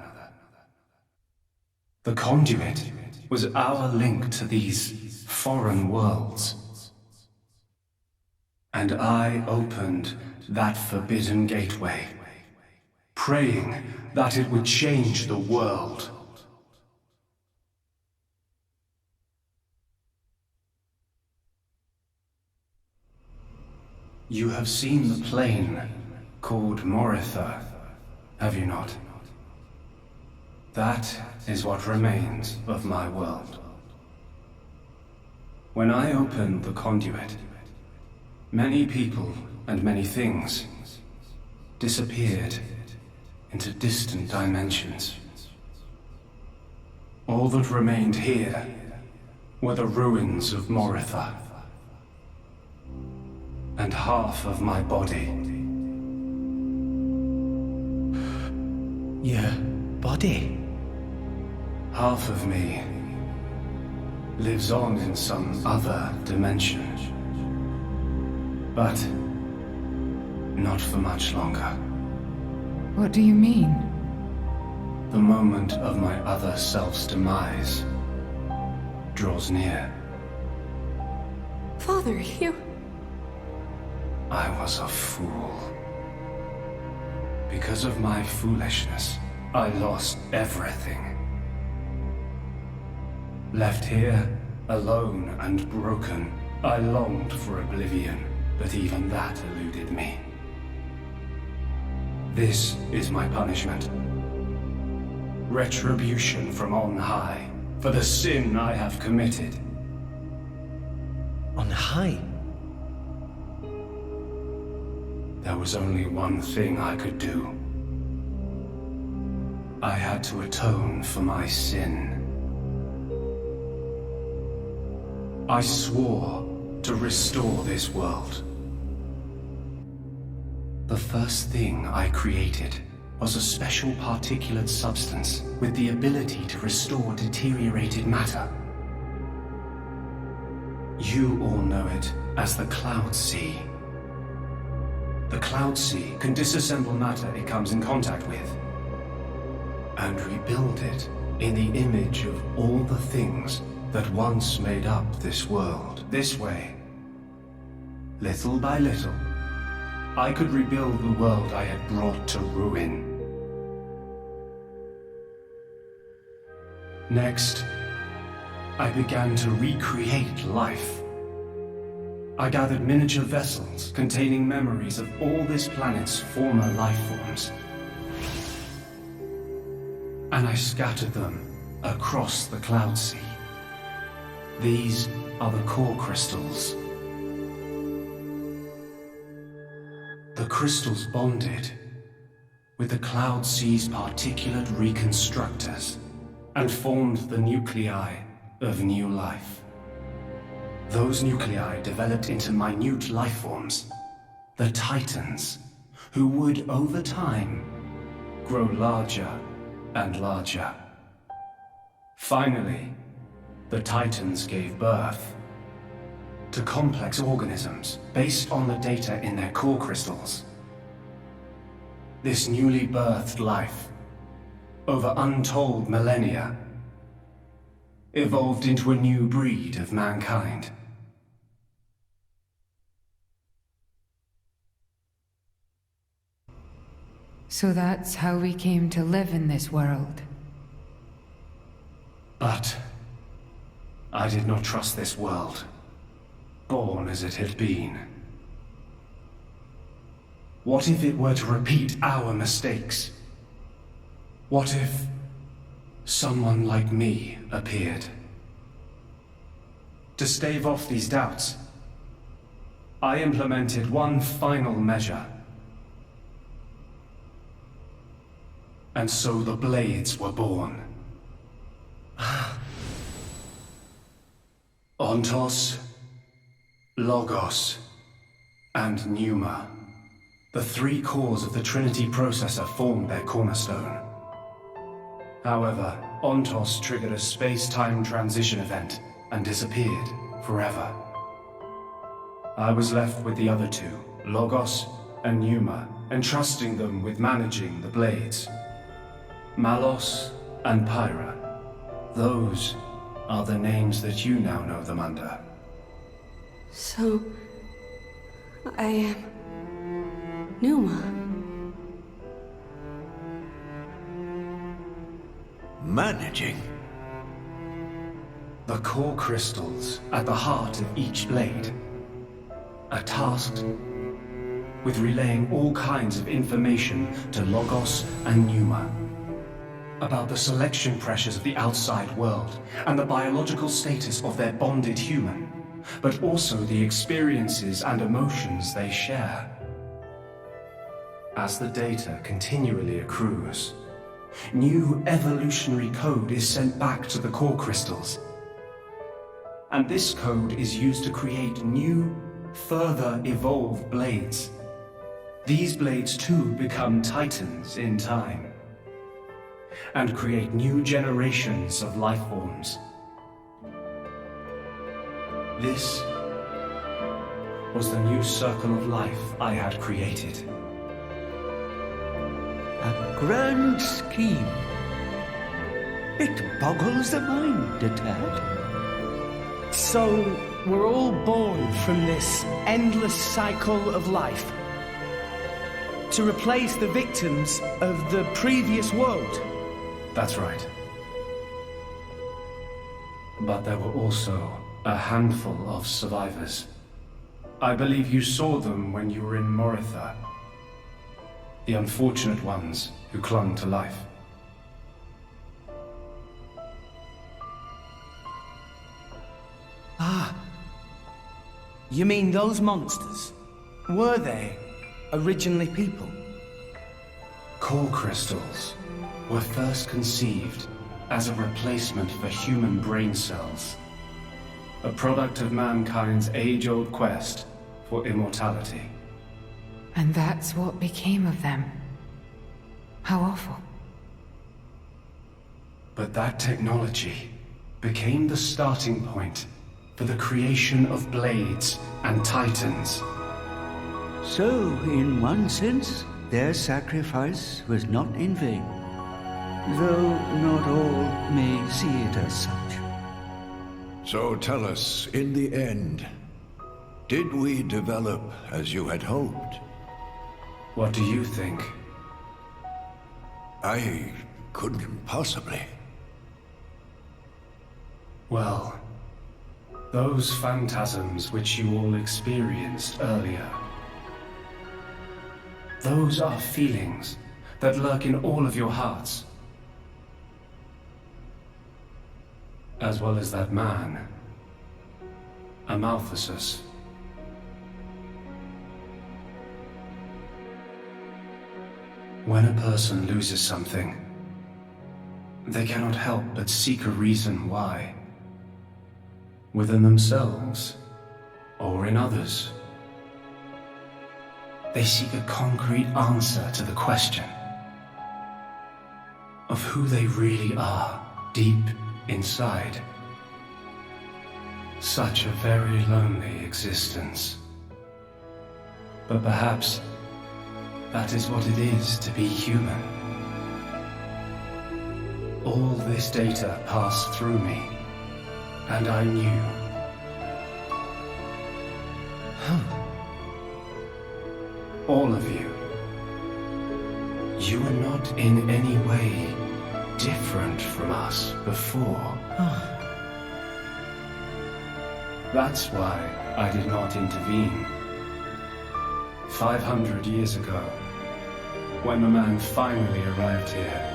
The conduit was our link to these foreign worlds. And I opened that forbidden gateway, praying that it would change the world. You have seen the plane called Morytha, have you not? That is what remains of my world. When I opened the conduit, many people and many things disappeared into distant dimensions. All that remained here were the ruins of Morytha and half of my body. Your body? Half of me lives on in some other dimension. But not for much longer. What do you mean? The moment of my other self's demise draws near. Father, you... I was a fool. Because of my foolishness, I lost everything. Left here, alone and broken, I longed for oblivion, but even that eluded me. This is my punishment. Retribution from on high for the sin I have committed. On high? There was only one thing I could do. I had to atone for my sin. I swore to restore this world. The first thing I created was a special particulate substance with the ability to restore deteriorated matter. You all know it as the Cloud Sea. The Cloud Sea can disassemble matter it comes in contact with, and rebuild it in the image of all the things that once made up this world. This way, little by little, I could rebuild the world I had brought to ruin. Next, I began to recreate life. I gathered miniature vessels containing memories of all this planet's former life forms, and I scattered them across the Cloud Sea. These are the core crystals. The crystals bonded with the Cloud Sea's particulate reconstructors and formed the nuclei of new life. Those nuclei developed into minute life forms, the Titans, who would, over time, grow larger and larger. Finally, the Titans gave birth to complex organisms based on the data in their core crystals. This newly birthed life, over untold millennia, evolved into a new breed of mankind. So that's how we came to live in this world. But I did not trust this world, born as it had been. What if it were to repeat our mistakes? What if someone like me appeared? To stave off these doubts, I implemented one final measure. And so the Blades were born. Ontos, Logos, and Pneuma. The three cores of the Trinity processor formed their cornerstone. However, Ontos triggered a space-time transition event and disappeared forever. I was left with the other two, Logos and Pneuma, entrusting them with managing the Blades. Malos and Pyra. Those are the names that you now know them under. So, I am Pneuma. Managing? The core crystals at the heart of each blade are tasked with relaying all kinds of information to Logos and Pneuma about the selection pressures of the outside world and the biological status of their bonded human, but also the experiences and emotions they share. As the data continually accrues, new evolutionary code is sent back to the core crystals. And this code is used to create new, further evolved blades. These blades too become Titans in time, and create new generations of life forms. This was the new circle of life I had created. A grand scheme. It boggles the mind a tad. So, we're all born from this endless cycle of life to replace the victims of the previous world. That's right. But there were also a handful of survivors. I believe you saw them when you were in Morytha. The unfortunate ones who clung to life. Ah. You mean those monsters? Were they originally people? Core crystals were first conceived as a replacement for human brain cells. A product of mankind's age-old quest for immortality. And that's what became of them. How awful. But that technology became the starting point for the creation of blades and titans. So, in one sense, their sacrifice was not in vain, though not all may see it as such. So tell us, in the end, did we develop as you had hoped? What do you think? I couldn't possibly. Well, those phantasms which you all experienced earlier, those are feelings that lurk in all of your hearts. As well as that man, Amalthus. When a person loses something, they cannot help but seek a reason why. Within themselves, or in others. They seek a concrete answer to the question of who they really are deep inside. Such a very lonely existence. But perhaps that is what it is to be human. All this data passed through me, and I knew. All of you. You were not in any way different from us before. That's why I did not intervene. 500 years ago, when the man finally arrived here,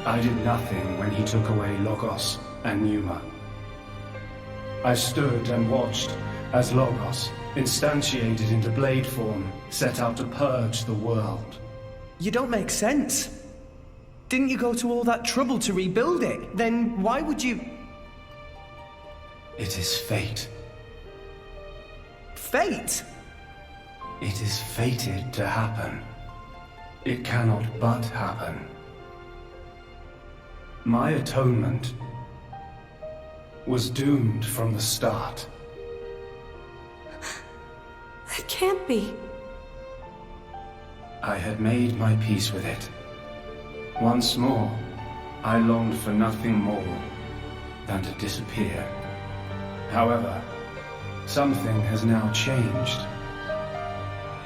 I did nothing when he took away Logos and Pneuma. I stood and watched as Logos, instantiated into blade form, set out to purge the world. You don't make sense. Didn't you go to all that trouble to rebuild it? Then why would you... It is fate. Fate? It is fated to happen. It cannot but happen. My atonement was doomed from the start. That can't be. I had made my peace with it. Once more, I longed for nothing more than to disappear. However, something has now changed.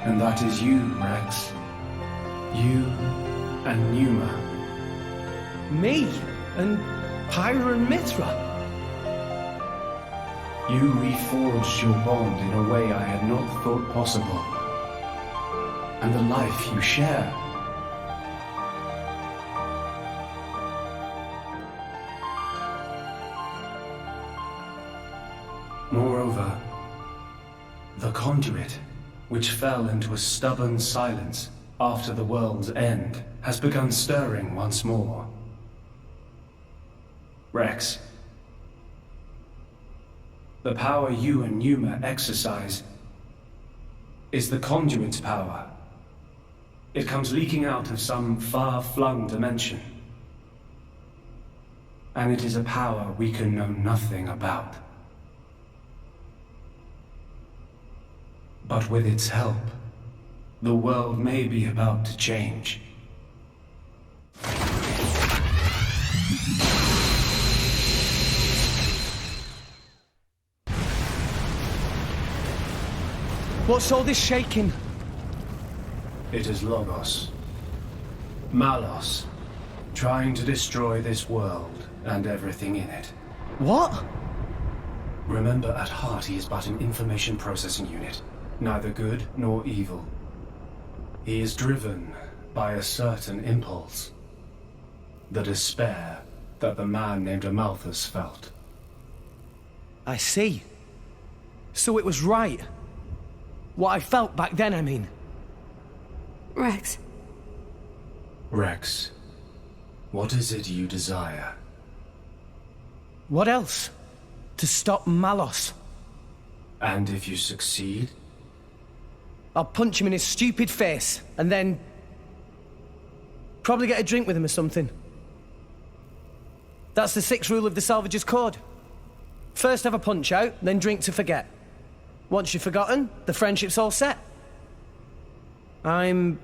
And that is you, Rex. You and Pneuma. Me? And Pyra and Mithra? You reforged your bond in a way I had not thought possible. And the life you share. Moreover, the conduit, which fell into a stubborn silence after the world's end, has begun stirring once more. Rex, the power you and Pneuma exercise is the conduit's power. It comes leaking out of some far-flung dimension. And it is a power we can know nothing about. But with its help, the world may be about to change. What's all this shaking? It is Logos. Malos, trying to destroy this world and everything in it. What? Remember, at heart he is but an information processing unit. Neither good nor evil. He is driven by a certain impulse. The despair that the man named Rhadamanthus felt. I see. So it was right. What I felt back then, I mean. Rex. Rex, what is it you desire? What else? To stop Malos. And if you succeed? I'll punch him in his stupid face, and then... probably get a drink with him or something. That's the 6th rule of the Salvager's Code. First have a punch-out, then drink to forget. Once you've forgotten, the friendship's all set. I'm...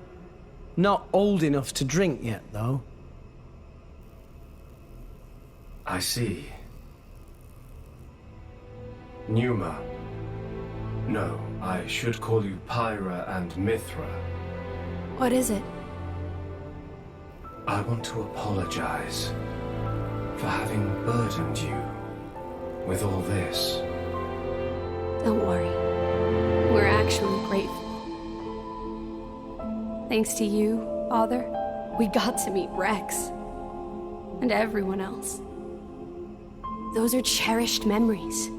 not old enough to drink yet, though. I see. Numa. No, I should call you Pyra and Mithra. What is it? I want to apologize for having burdened you with all this. Don't worry. We're actually grateful. Thanks to you, Father, we got to meet Rex. And everyone else. Those are cherished memories.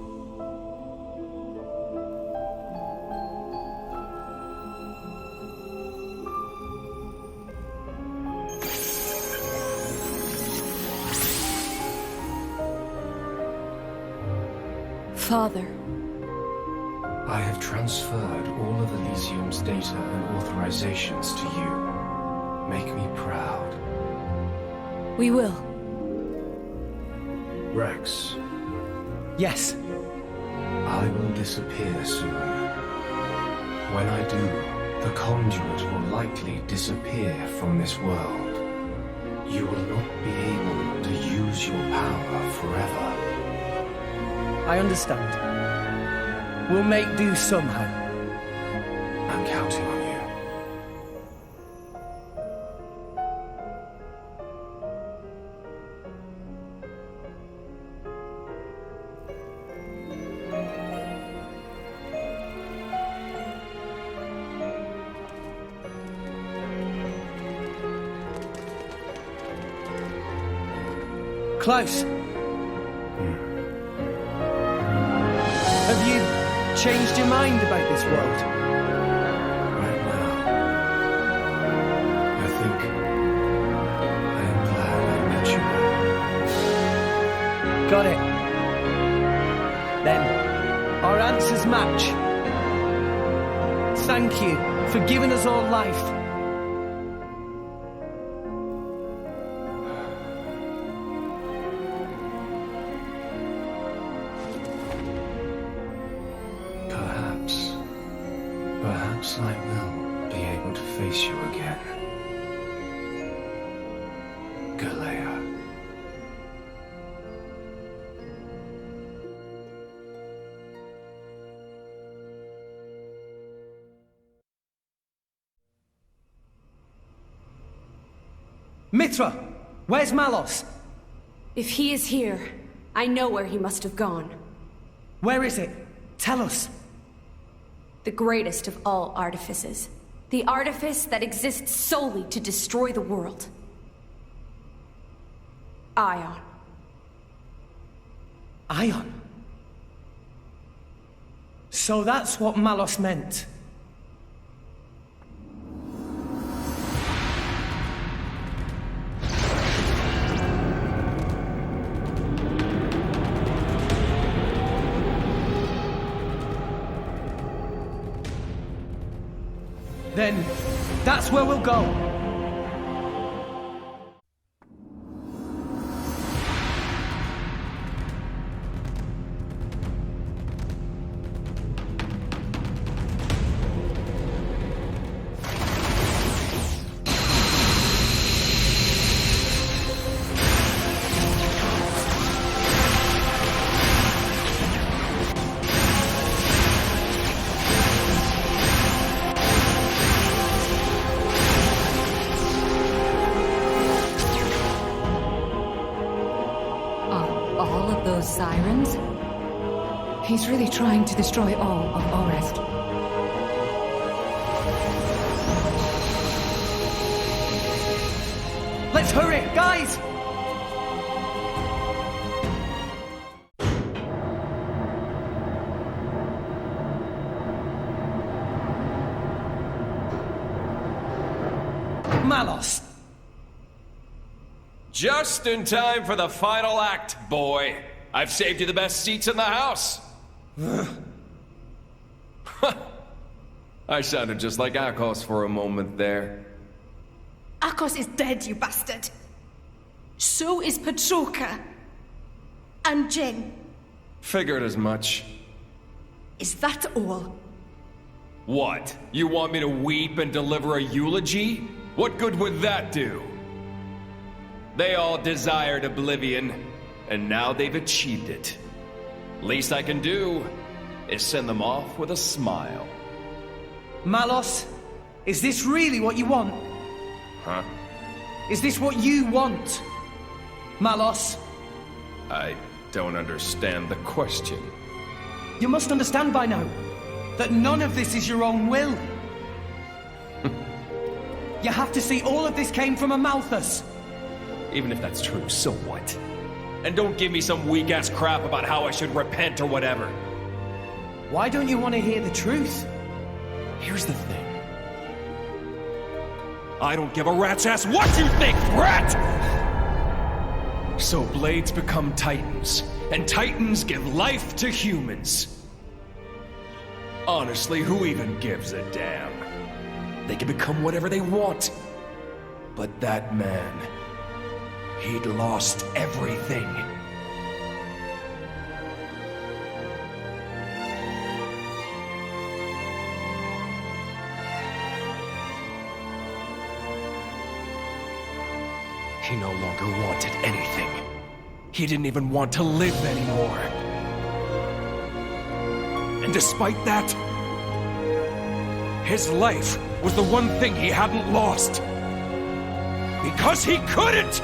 Father. I have transferred all of Elysium's data and authorizations to you. Make me proud. We will. Rex. Yes. I will disappear soon. When I do, the conduit will likely disappear from this world. You will not be able to use your power forever. I understand. We'll make do somehow. I'm counting on you. Klaus. Have you changed your mind about this world? Right now, I think I am glad I met you. Got it. Then, our answers match. Thank you for giving us all life. Perhaps I will be able to face you again. Galea. Mithra! Where's Malos? If he is here, I know where he must have gone. Where is it? Tell us. The greatest of all artifices. The artifice that exists solely to destroy the world. Ion. Ion? So that's what Malos meant. Then, that's where we'll go. Sirens? He's really trying to destroy all of Orest. Let's hurry, guys! Malos! Just in time for the final act, boy. I've saved you the best seats in the house. I sounded just like Akos for a moment there. Akos is dead, you bastard. So is Patroka. And Jin. Figured as much. Is that all? What? You want me to weep and deliver a eulogy? What good would that do? They all desired oblivion, and now they've achieved it. Least I can do is send them off with a smile. Malos, is this really what you want? Huh? Is this what you want? Malos? I don't understand the question. You must understand by now that none of this is your own will. You have to see all of this came from a Malthus. Even if that's true, so what? And don't give me some weak-ass crap about how I should repent or whatever. Why don't you want to hear the truth? Here's the thing. I don't give a rat's ass what you think, rat! So blades become titans, and titans give life to humans. Honestly, who even gives a damn? They can become whatever they want. But that man, he'd lost everything. He no longer wanted anything. He didn't even want to live anymore. And despite that, his life was the one thing he hadn't lost. Because he couldn't!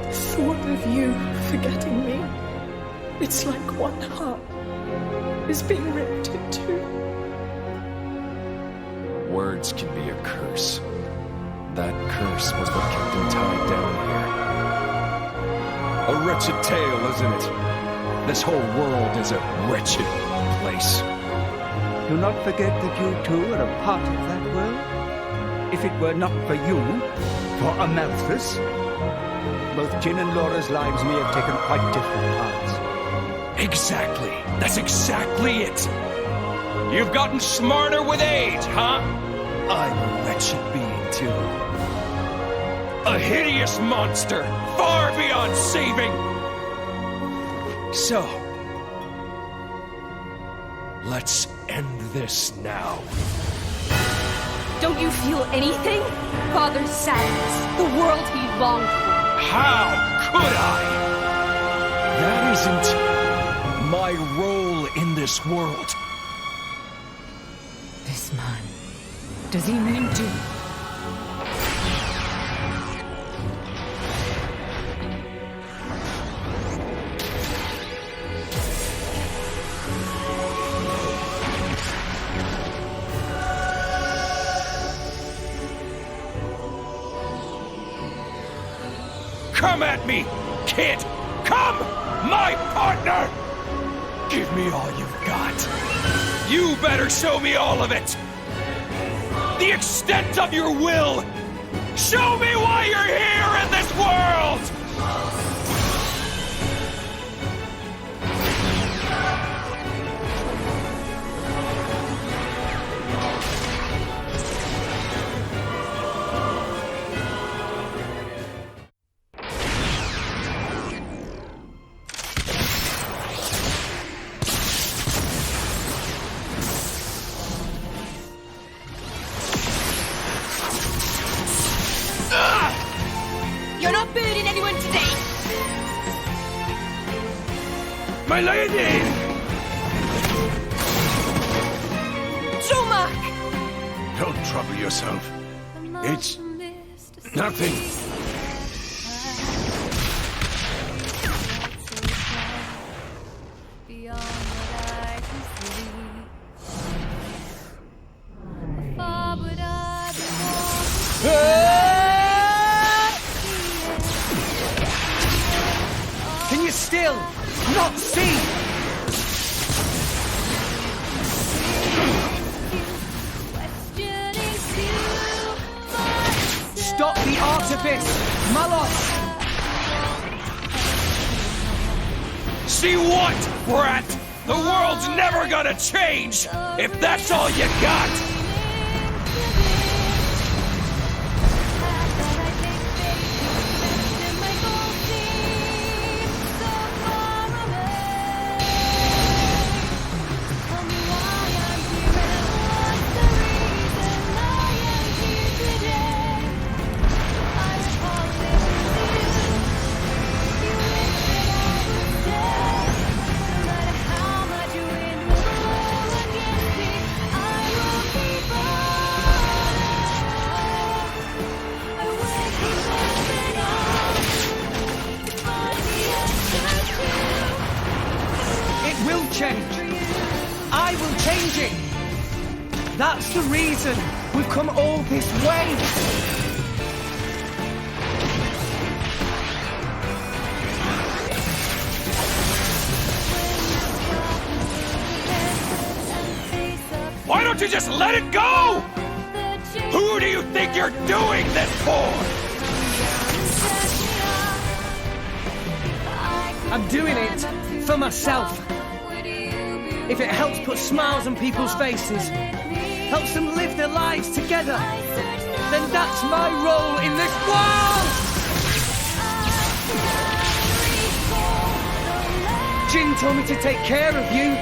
The thought of you forgetting me, it's like one heart is being ripped in two. Words can be a curse. That curse was what kept him tied down here. A wretched tale, isn't it? This whole world is a wretched place. Do not forget that you too are a part of that world. If it were not for you, for Amalthus, both Jin and Laura's lives may have taken quite different paths. Exactly. That's exactly it. You've gotten smarter with age, huh? I'm a wretched being, too. A hideous monster, far beyond saving. So, let's end this now. Don't you feel anything? Father's sadness, the world he longed for. How could I? That isn't my role in this world. This man, does he mean to? Come at me, kid! Come! My partner! Give me all you've got. You better show me all of it! The extent of your will! Show me why you're here in this world! You're not burning anyone today! My lady! Zomak! Don't trouble yourself. It's nothing. Far would I still, not see. Stop the artifice, Malos! See what, brat? The world's never gonna change if that's all you got! That's the reason we've come all this way. Why don't you just let it go? Who do you think you're doing this for? I'm doing it for myself. If it helps put smiles on people's faces, helps them live their lives together, then that's my role in this world! Jin told me to take care of you.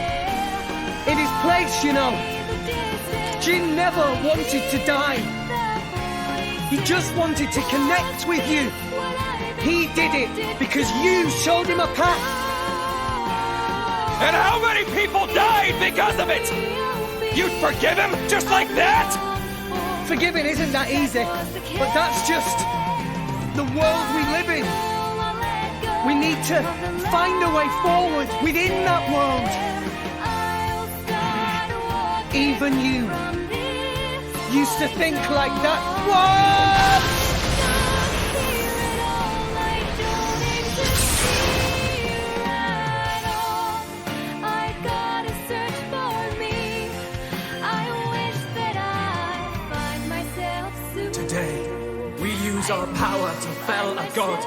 In his place, you know. Jin never wanted to die. He just wanted to connect with you. He did it because you showed him a path. And how many people died because of it? You'd forgive him just like that? Forgiving isn't that easy, but that's just the world we live in. We need to find a way forward within that world. Even you used to think like that. What? Our power to fell a god,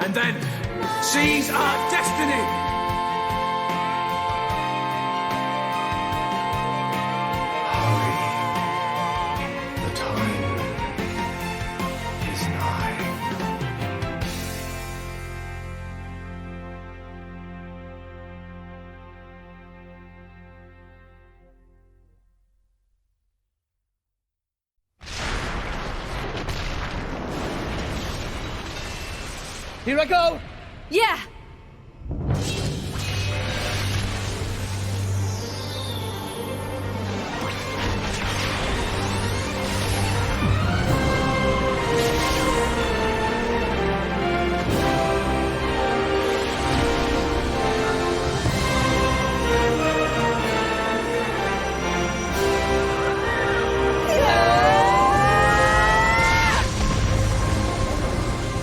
and then seize our destiny! Hurry. The time is nigh. Here I go! Yeah!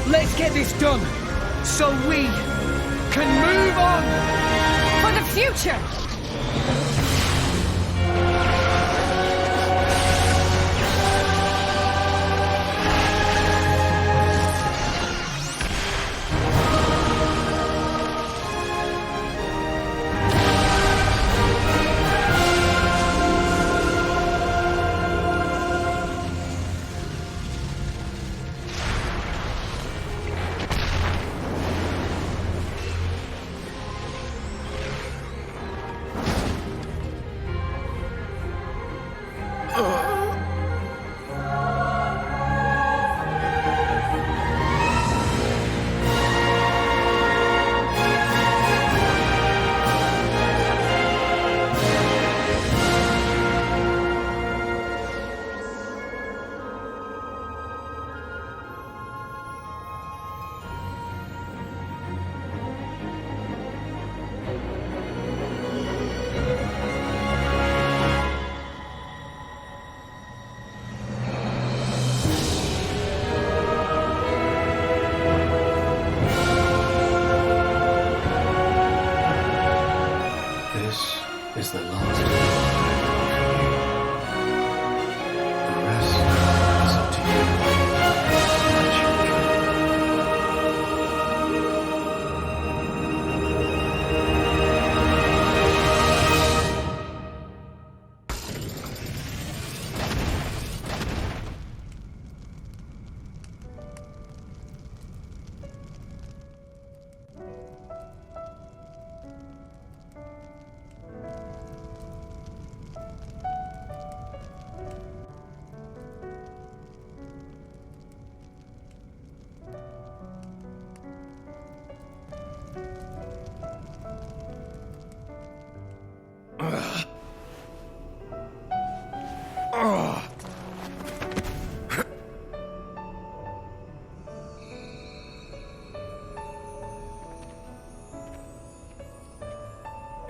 Let's get this done, so we can move on! For the future!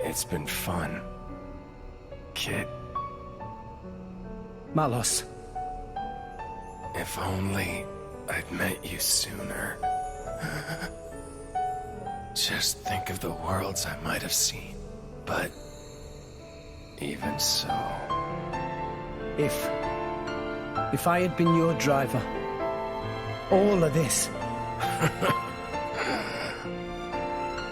It's been fun, kid. Malos. If only I'd met you sooner. Just think of the worlds I might have seen. But even so... If I had been your driver, all of this...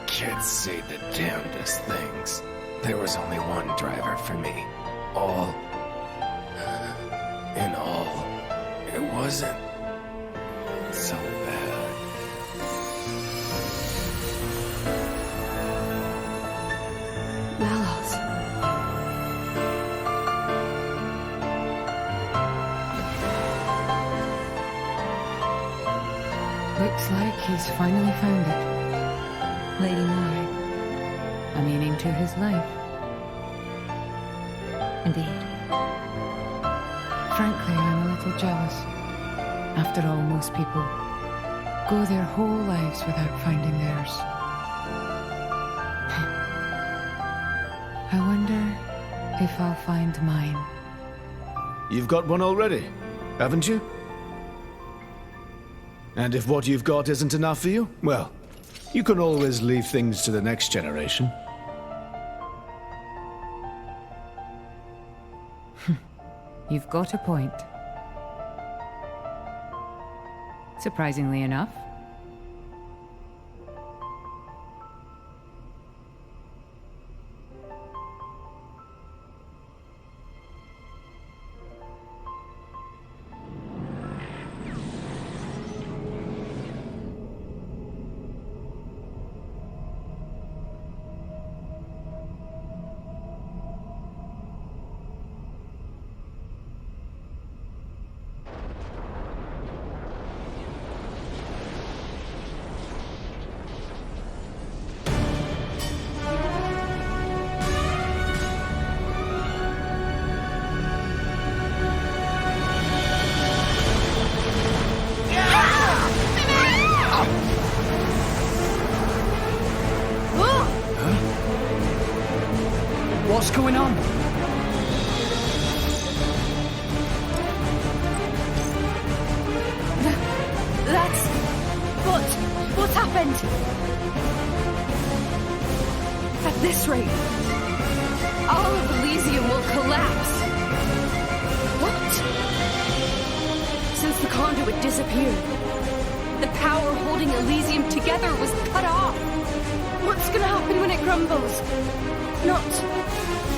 Kids say the damnedest things. There was only one driver for me. All... in all, it wasn't so bad. Malos. Looks like he's finally found it. Lady Moray. A meaning to his life. Indeed. Frankly, I'm a little jealous. After all, most people go their whole lives without finding theirs. I wonder if I'll find mine. You've got one already, haven't you? And if what you've got isn't enough for you, well, you can always leave things to the next generation. You've got a point. Surprisingly enough. What's going on? That's... What's happened? At this rate, all of Elysium will collapse. What? Since the conduit disappeared, the power holding Elysium together was cut off. What's gonna happen when it crumbles? Not...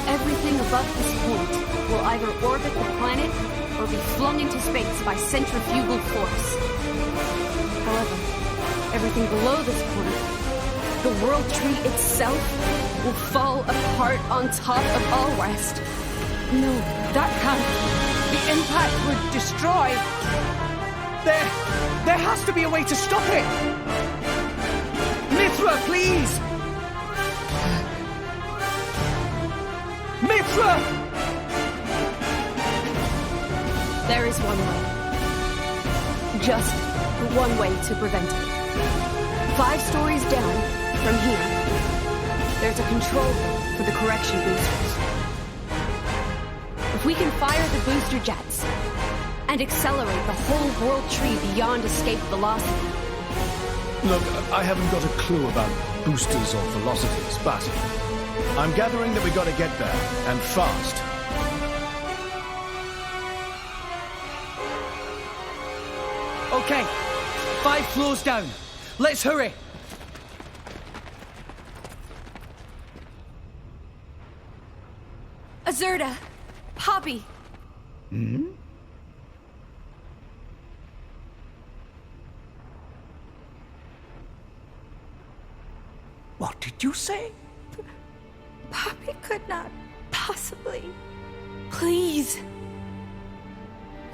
Everything above this point will either orbit the planet or be flung into space by centrifugal force. However, everything below this point, the world tree itself, will fall apart on top of all rest. No, that can't. The impact would destroy. There has to be a way to stop it! Mithra, please! Mithra! There is one way. Just one way to prevent it. 5 stories down from here, there's a control room for the correction boosters. If we can fire the booster jets and accelerate the whole world tree beyond escape velocity. Look, I haven't got a clue about boosters or velocities, but I'm gathering that we gotta get there, and fast. Okay, 5 floors down. Let's hurry. Azurda! Poppy! Hmm? What did you say? Poppy could not possibly. Please!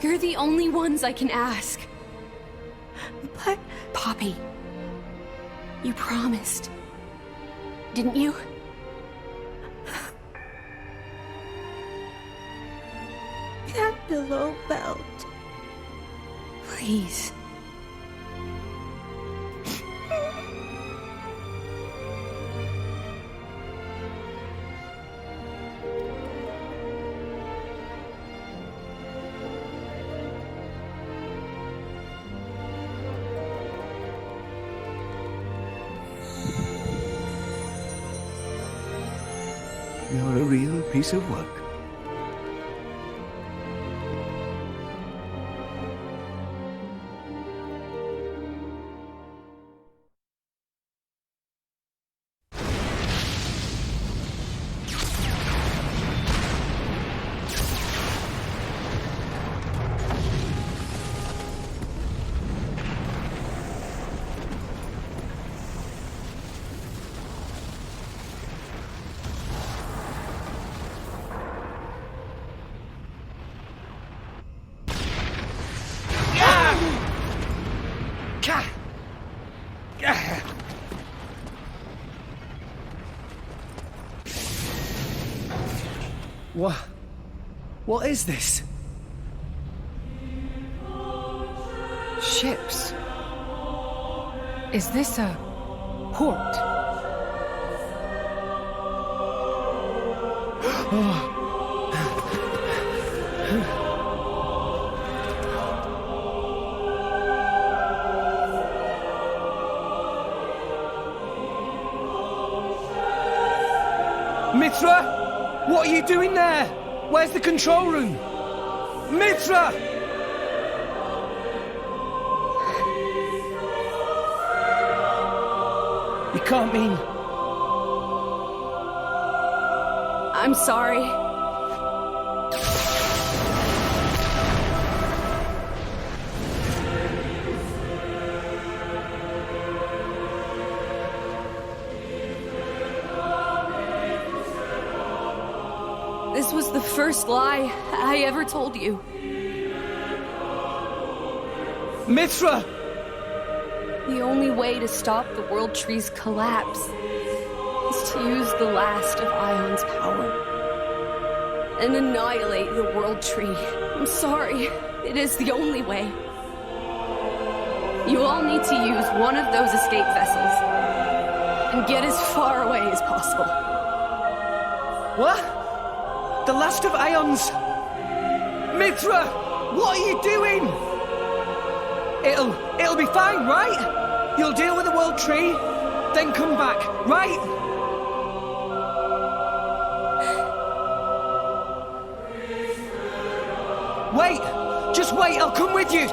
You're the only ones I can ask. But... Poppy, you promised, didn't you? That below belt. Please. You're a real piece of work. What is this? Ships. Is this a port? Mithra! What are you doing there? Where's the control room? Mithra! You can't mean... I'm sorry. This was the first lie I ever told you. Mithra! The only way to stop the World Tree's collapse is to use the last of Ion's power and annihilate the World Tree. I'm sorry, it is the only way. You all need to use one of those escape vessels and get as far away as possible. What? The last of Ions! Mithra! What are you doing? It'll be fine, right? You'll deal with the World Tree, then come back, right? Wait! Just wait, I'll come with you!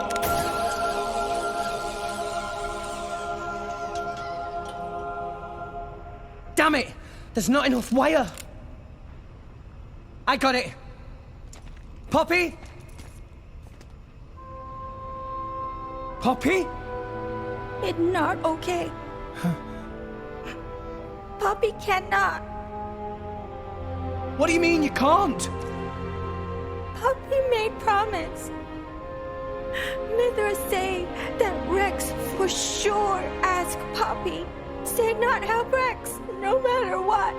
Damn it! There's not enough wire! I got it! Poppy? Poppy? It's not okay. Poppy cannot. What do you mean you can't? Poppy made promise. Mithra say that Rex for sure ask Poppy. Say not help Rex, no matter what.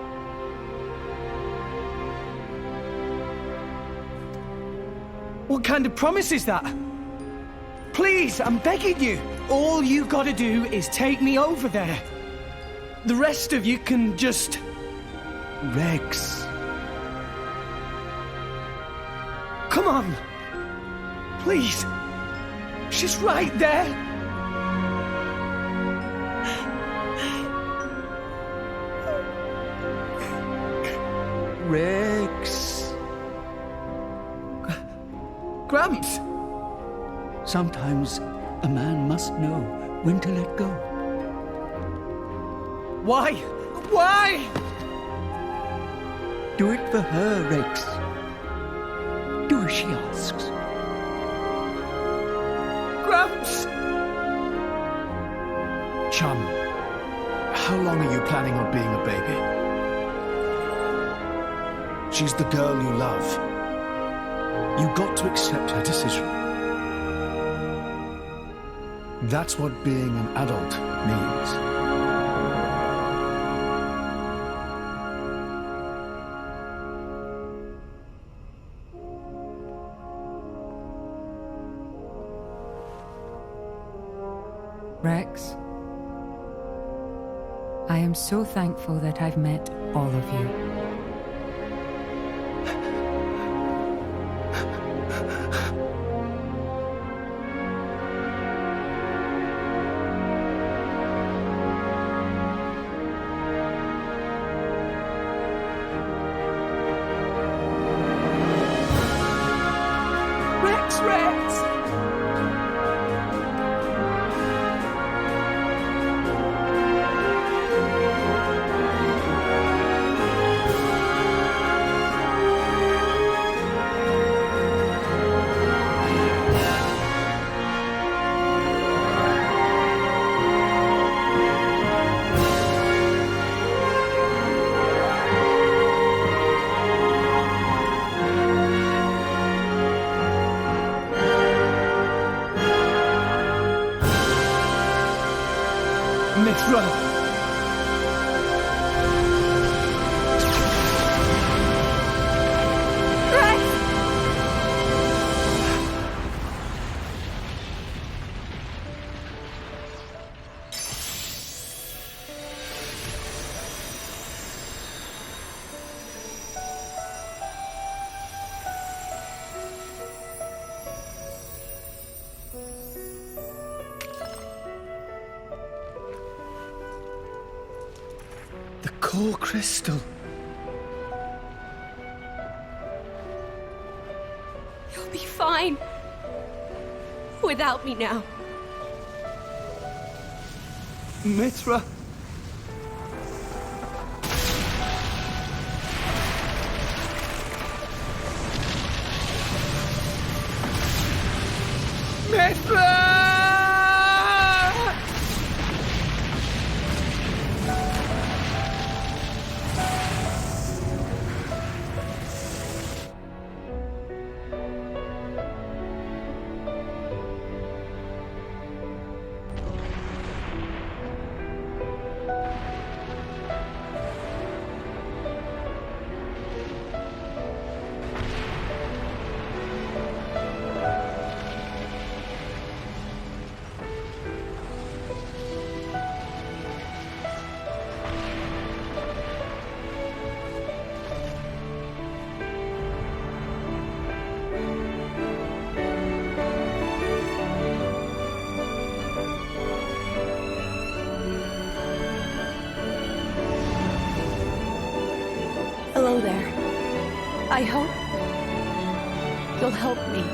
What kind of promise is that? Please, I'm begging you. All you gotta do is take me over there. The rest of you can just... Rex. Come on. Please. She's right there. Rex. Gramps. Sometimes a man must know when to let go. Why? Why? Do it for her, Rex. Do as she asks. Gramps! Chum, how long are you planning on being a baby? She's the girl you love. You've got to accept her decision. That's what being an adult means. Rex, I am so thankful that I've met all of you. Rex! Mithra! Core crystal. You'll be fine. Without me now. Mithra! Mithra! Hello there. I hope you'll help me.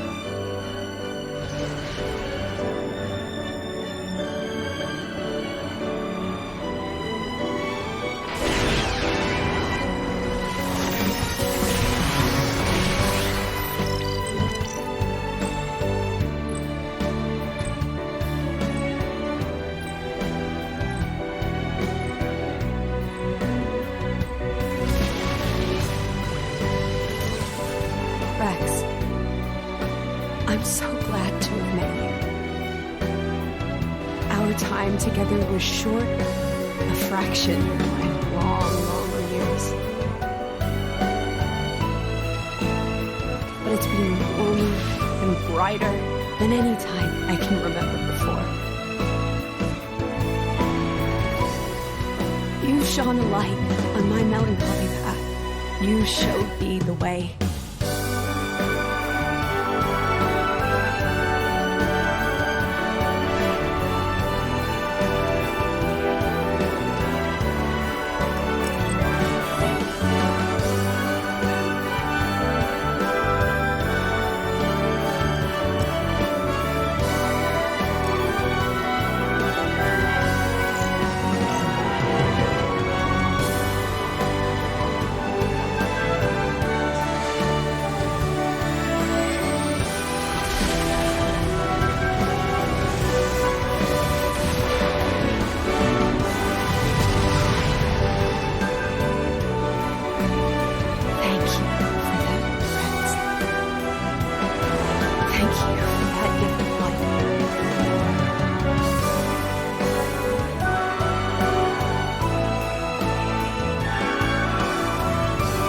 Rex, I'm so glad to have met you. Our time together was short, a fraction of my long, long years. But it's been warmer and brighter than any time I can remember before. You shone a light on my melancholy path. You showed me the way.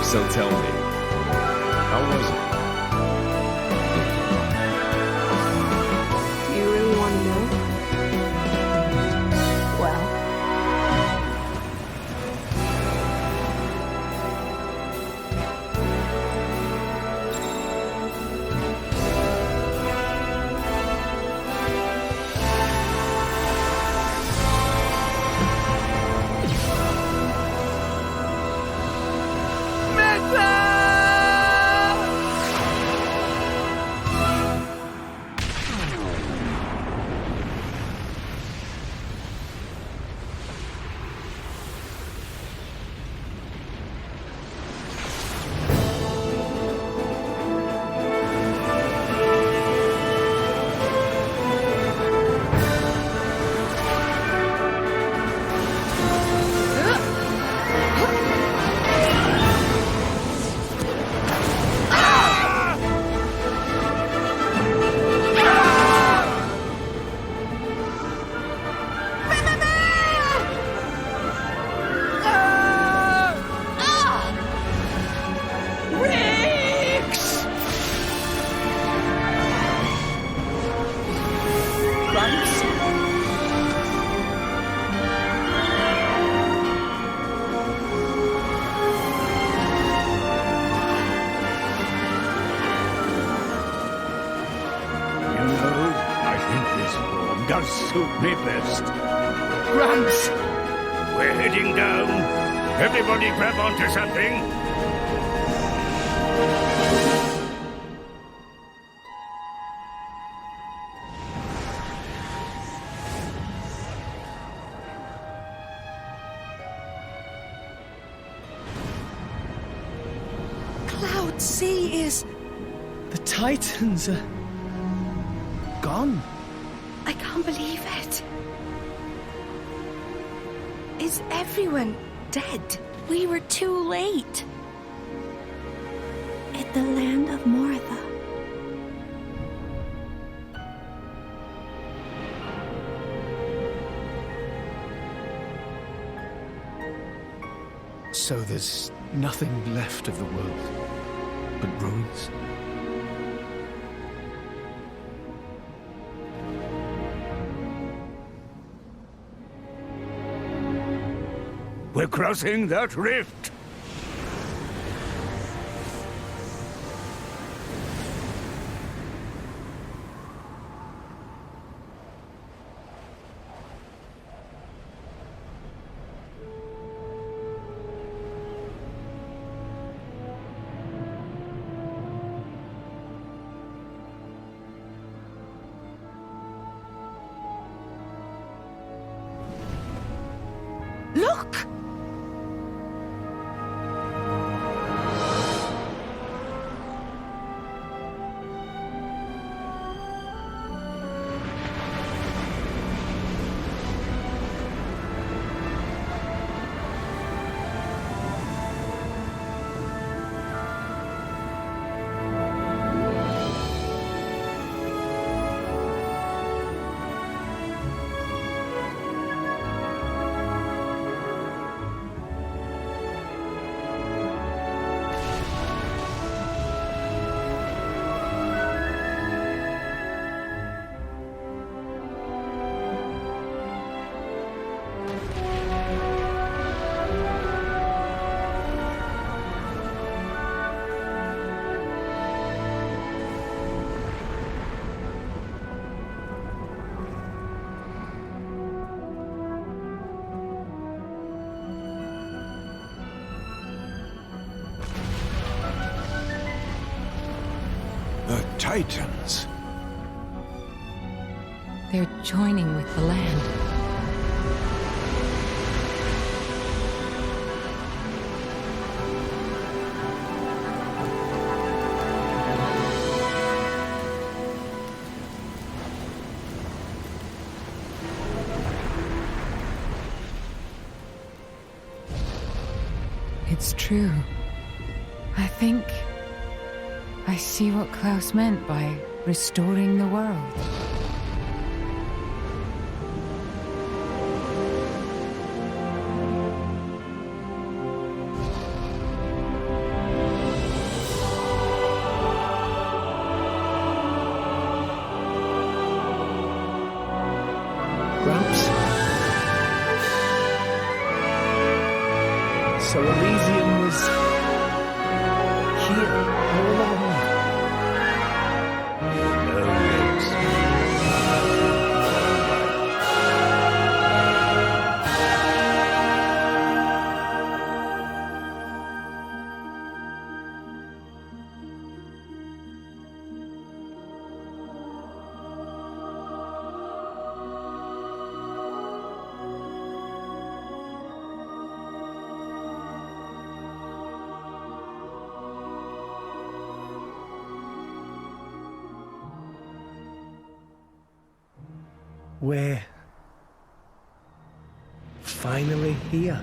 So tell me, how was it? You really want to know? Well, does suit me best. Gramps! We're heading down. Everybody grab onto something. Cloud Sea is... The Titans are... gone. I can't believe it. Is everyone dead? We were too late. At the land of Morytha. So there's nothing left of the world but ruins? We're crossing that rift. Look! The Titans. They're joining with the land. It's true. I think I see what Klaus meant by restoring the world. Gramps? So Elysium was... here, all along. We're finally here.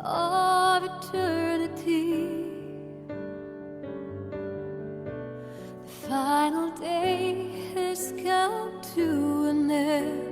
of eternity. The final day has come to an end.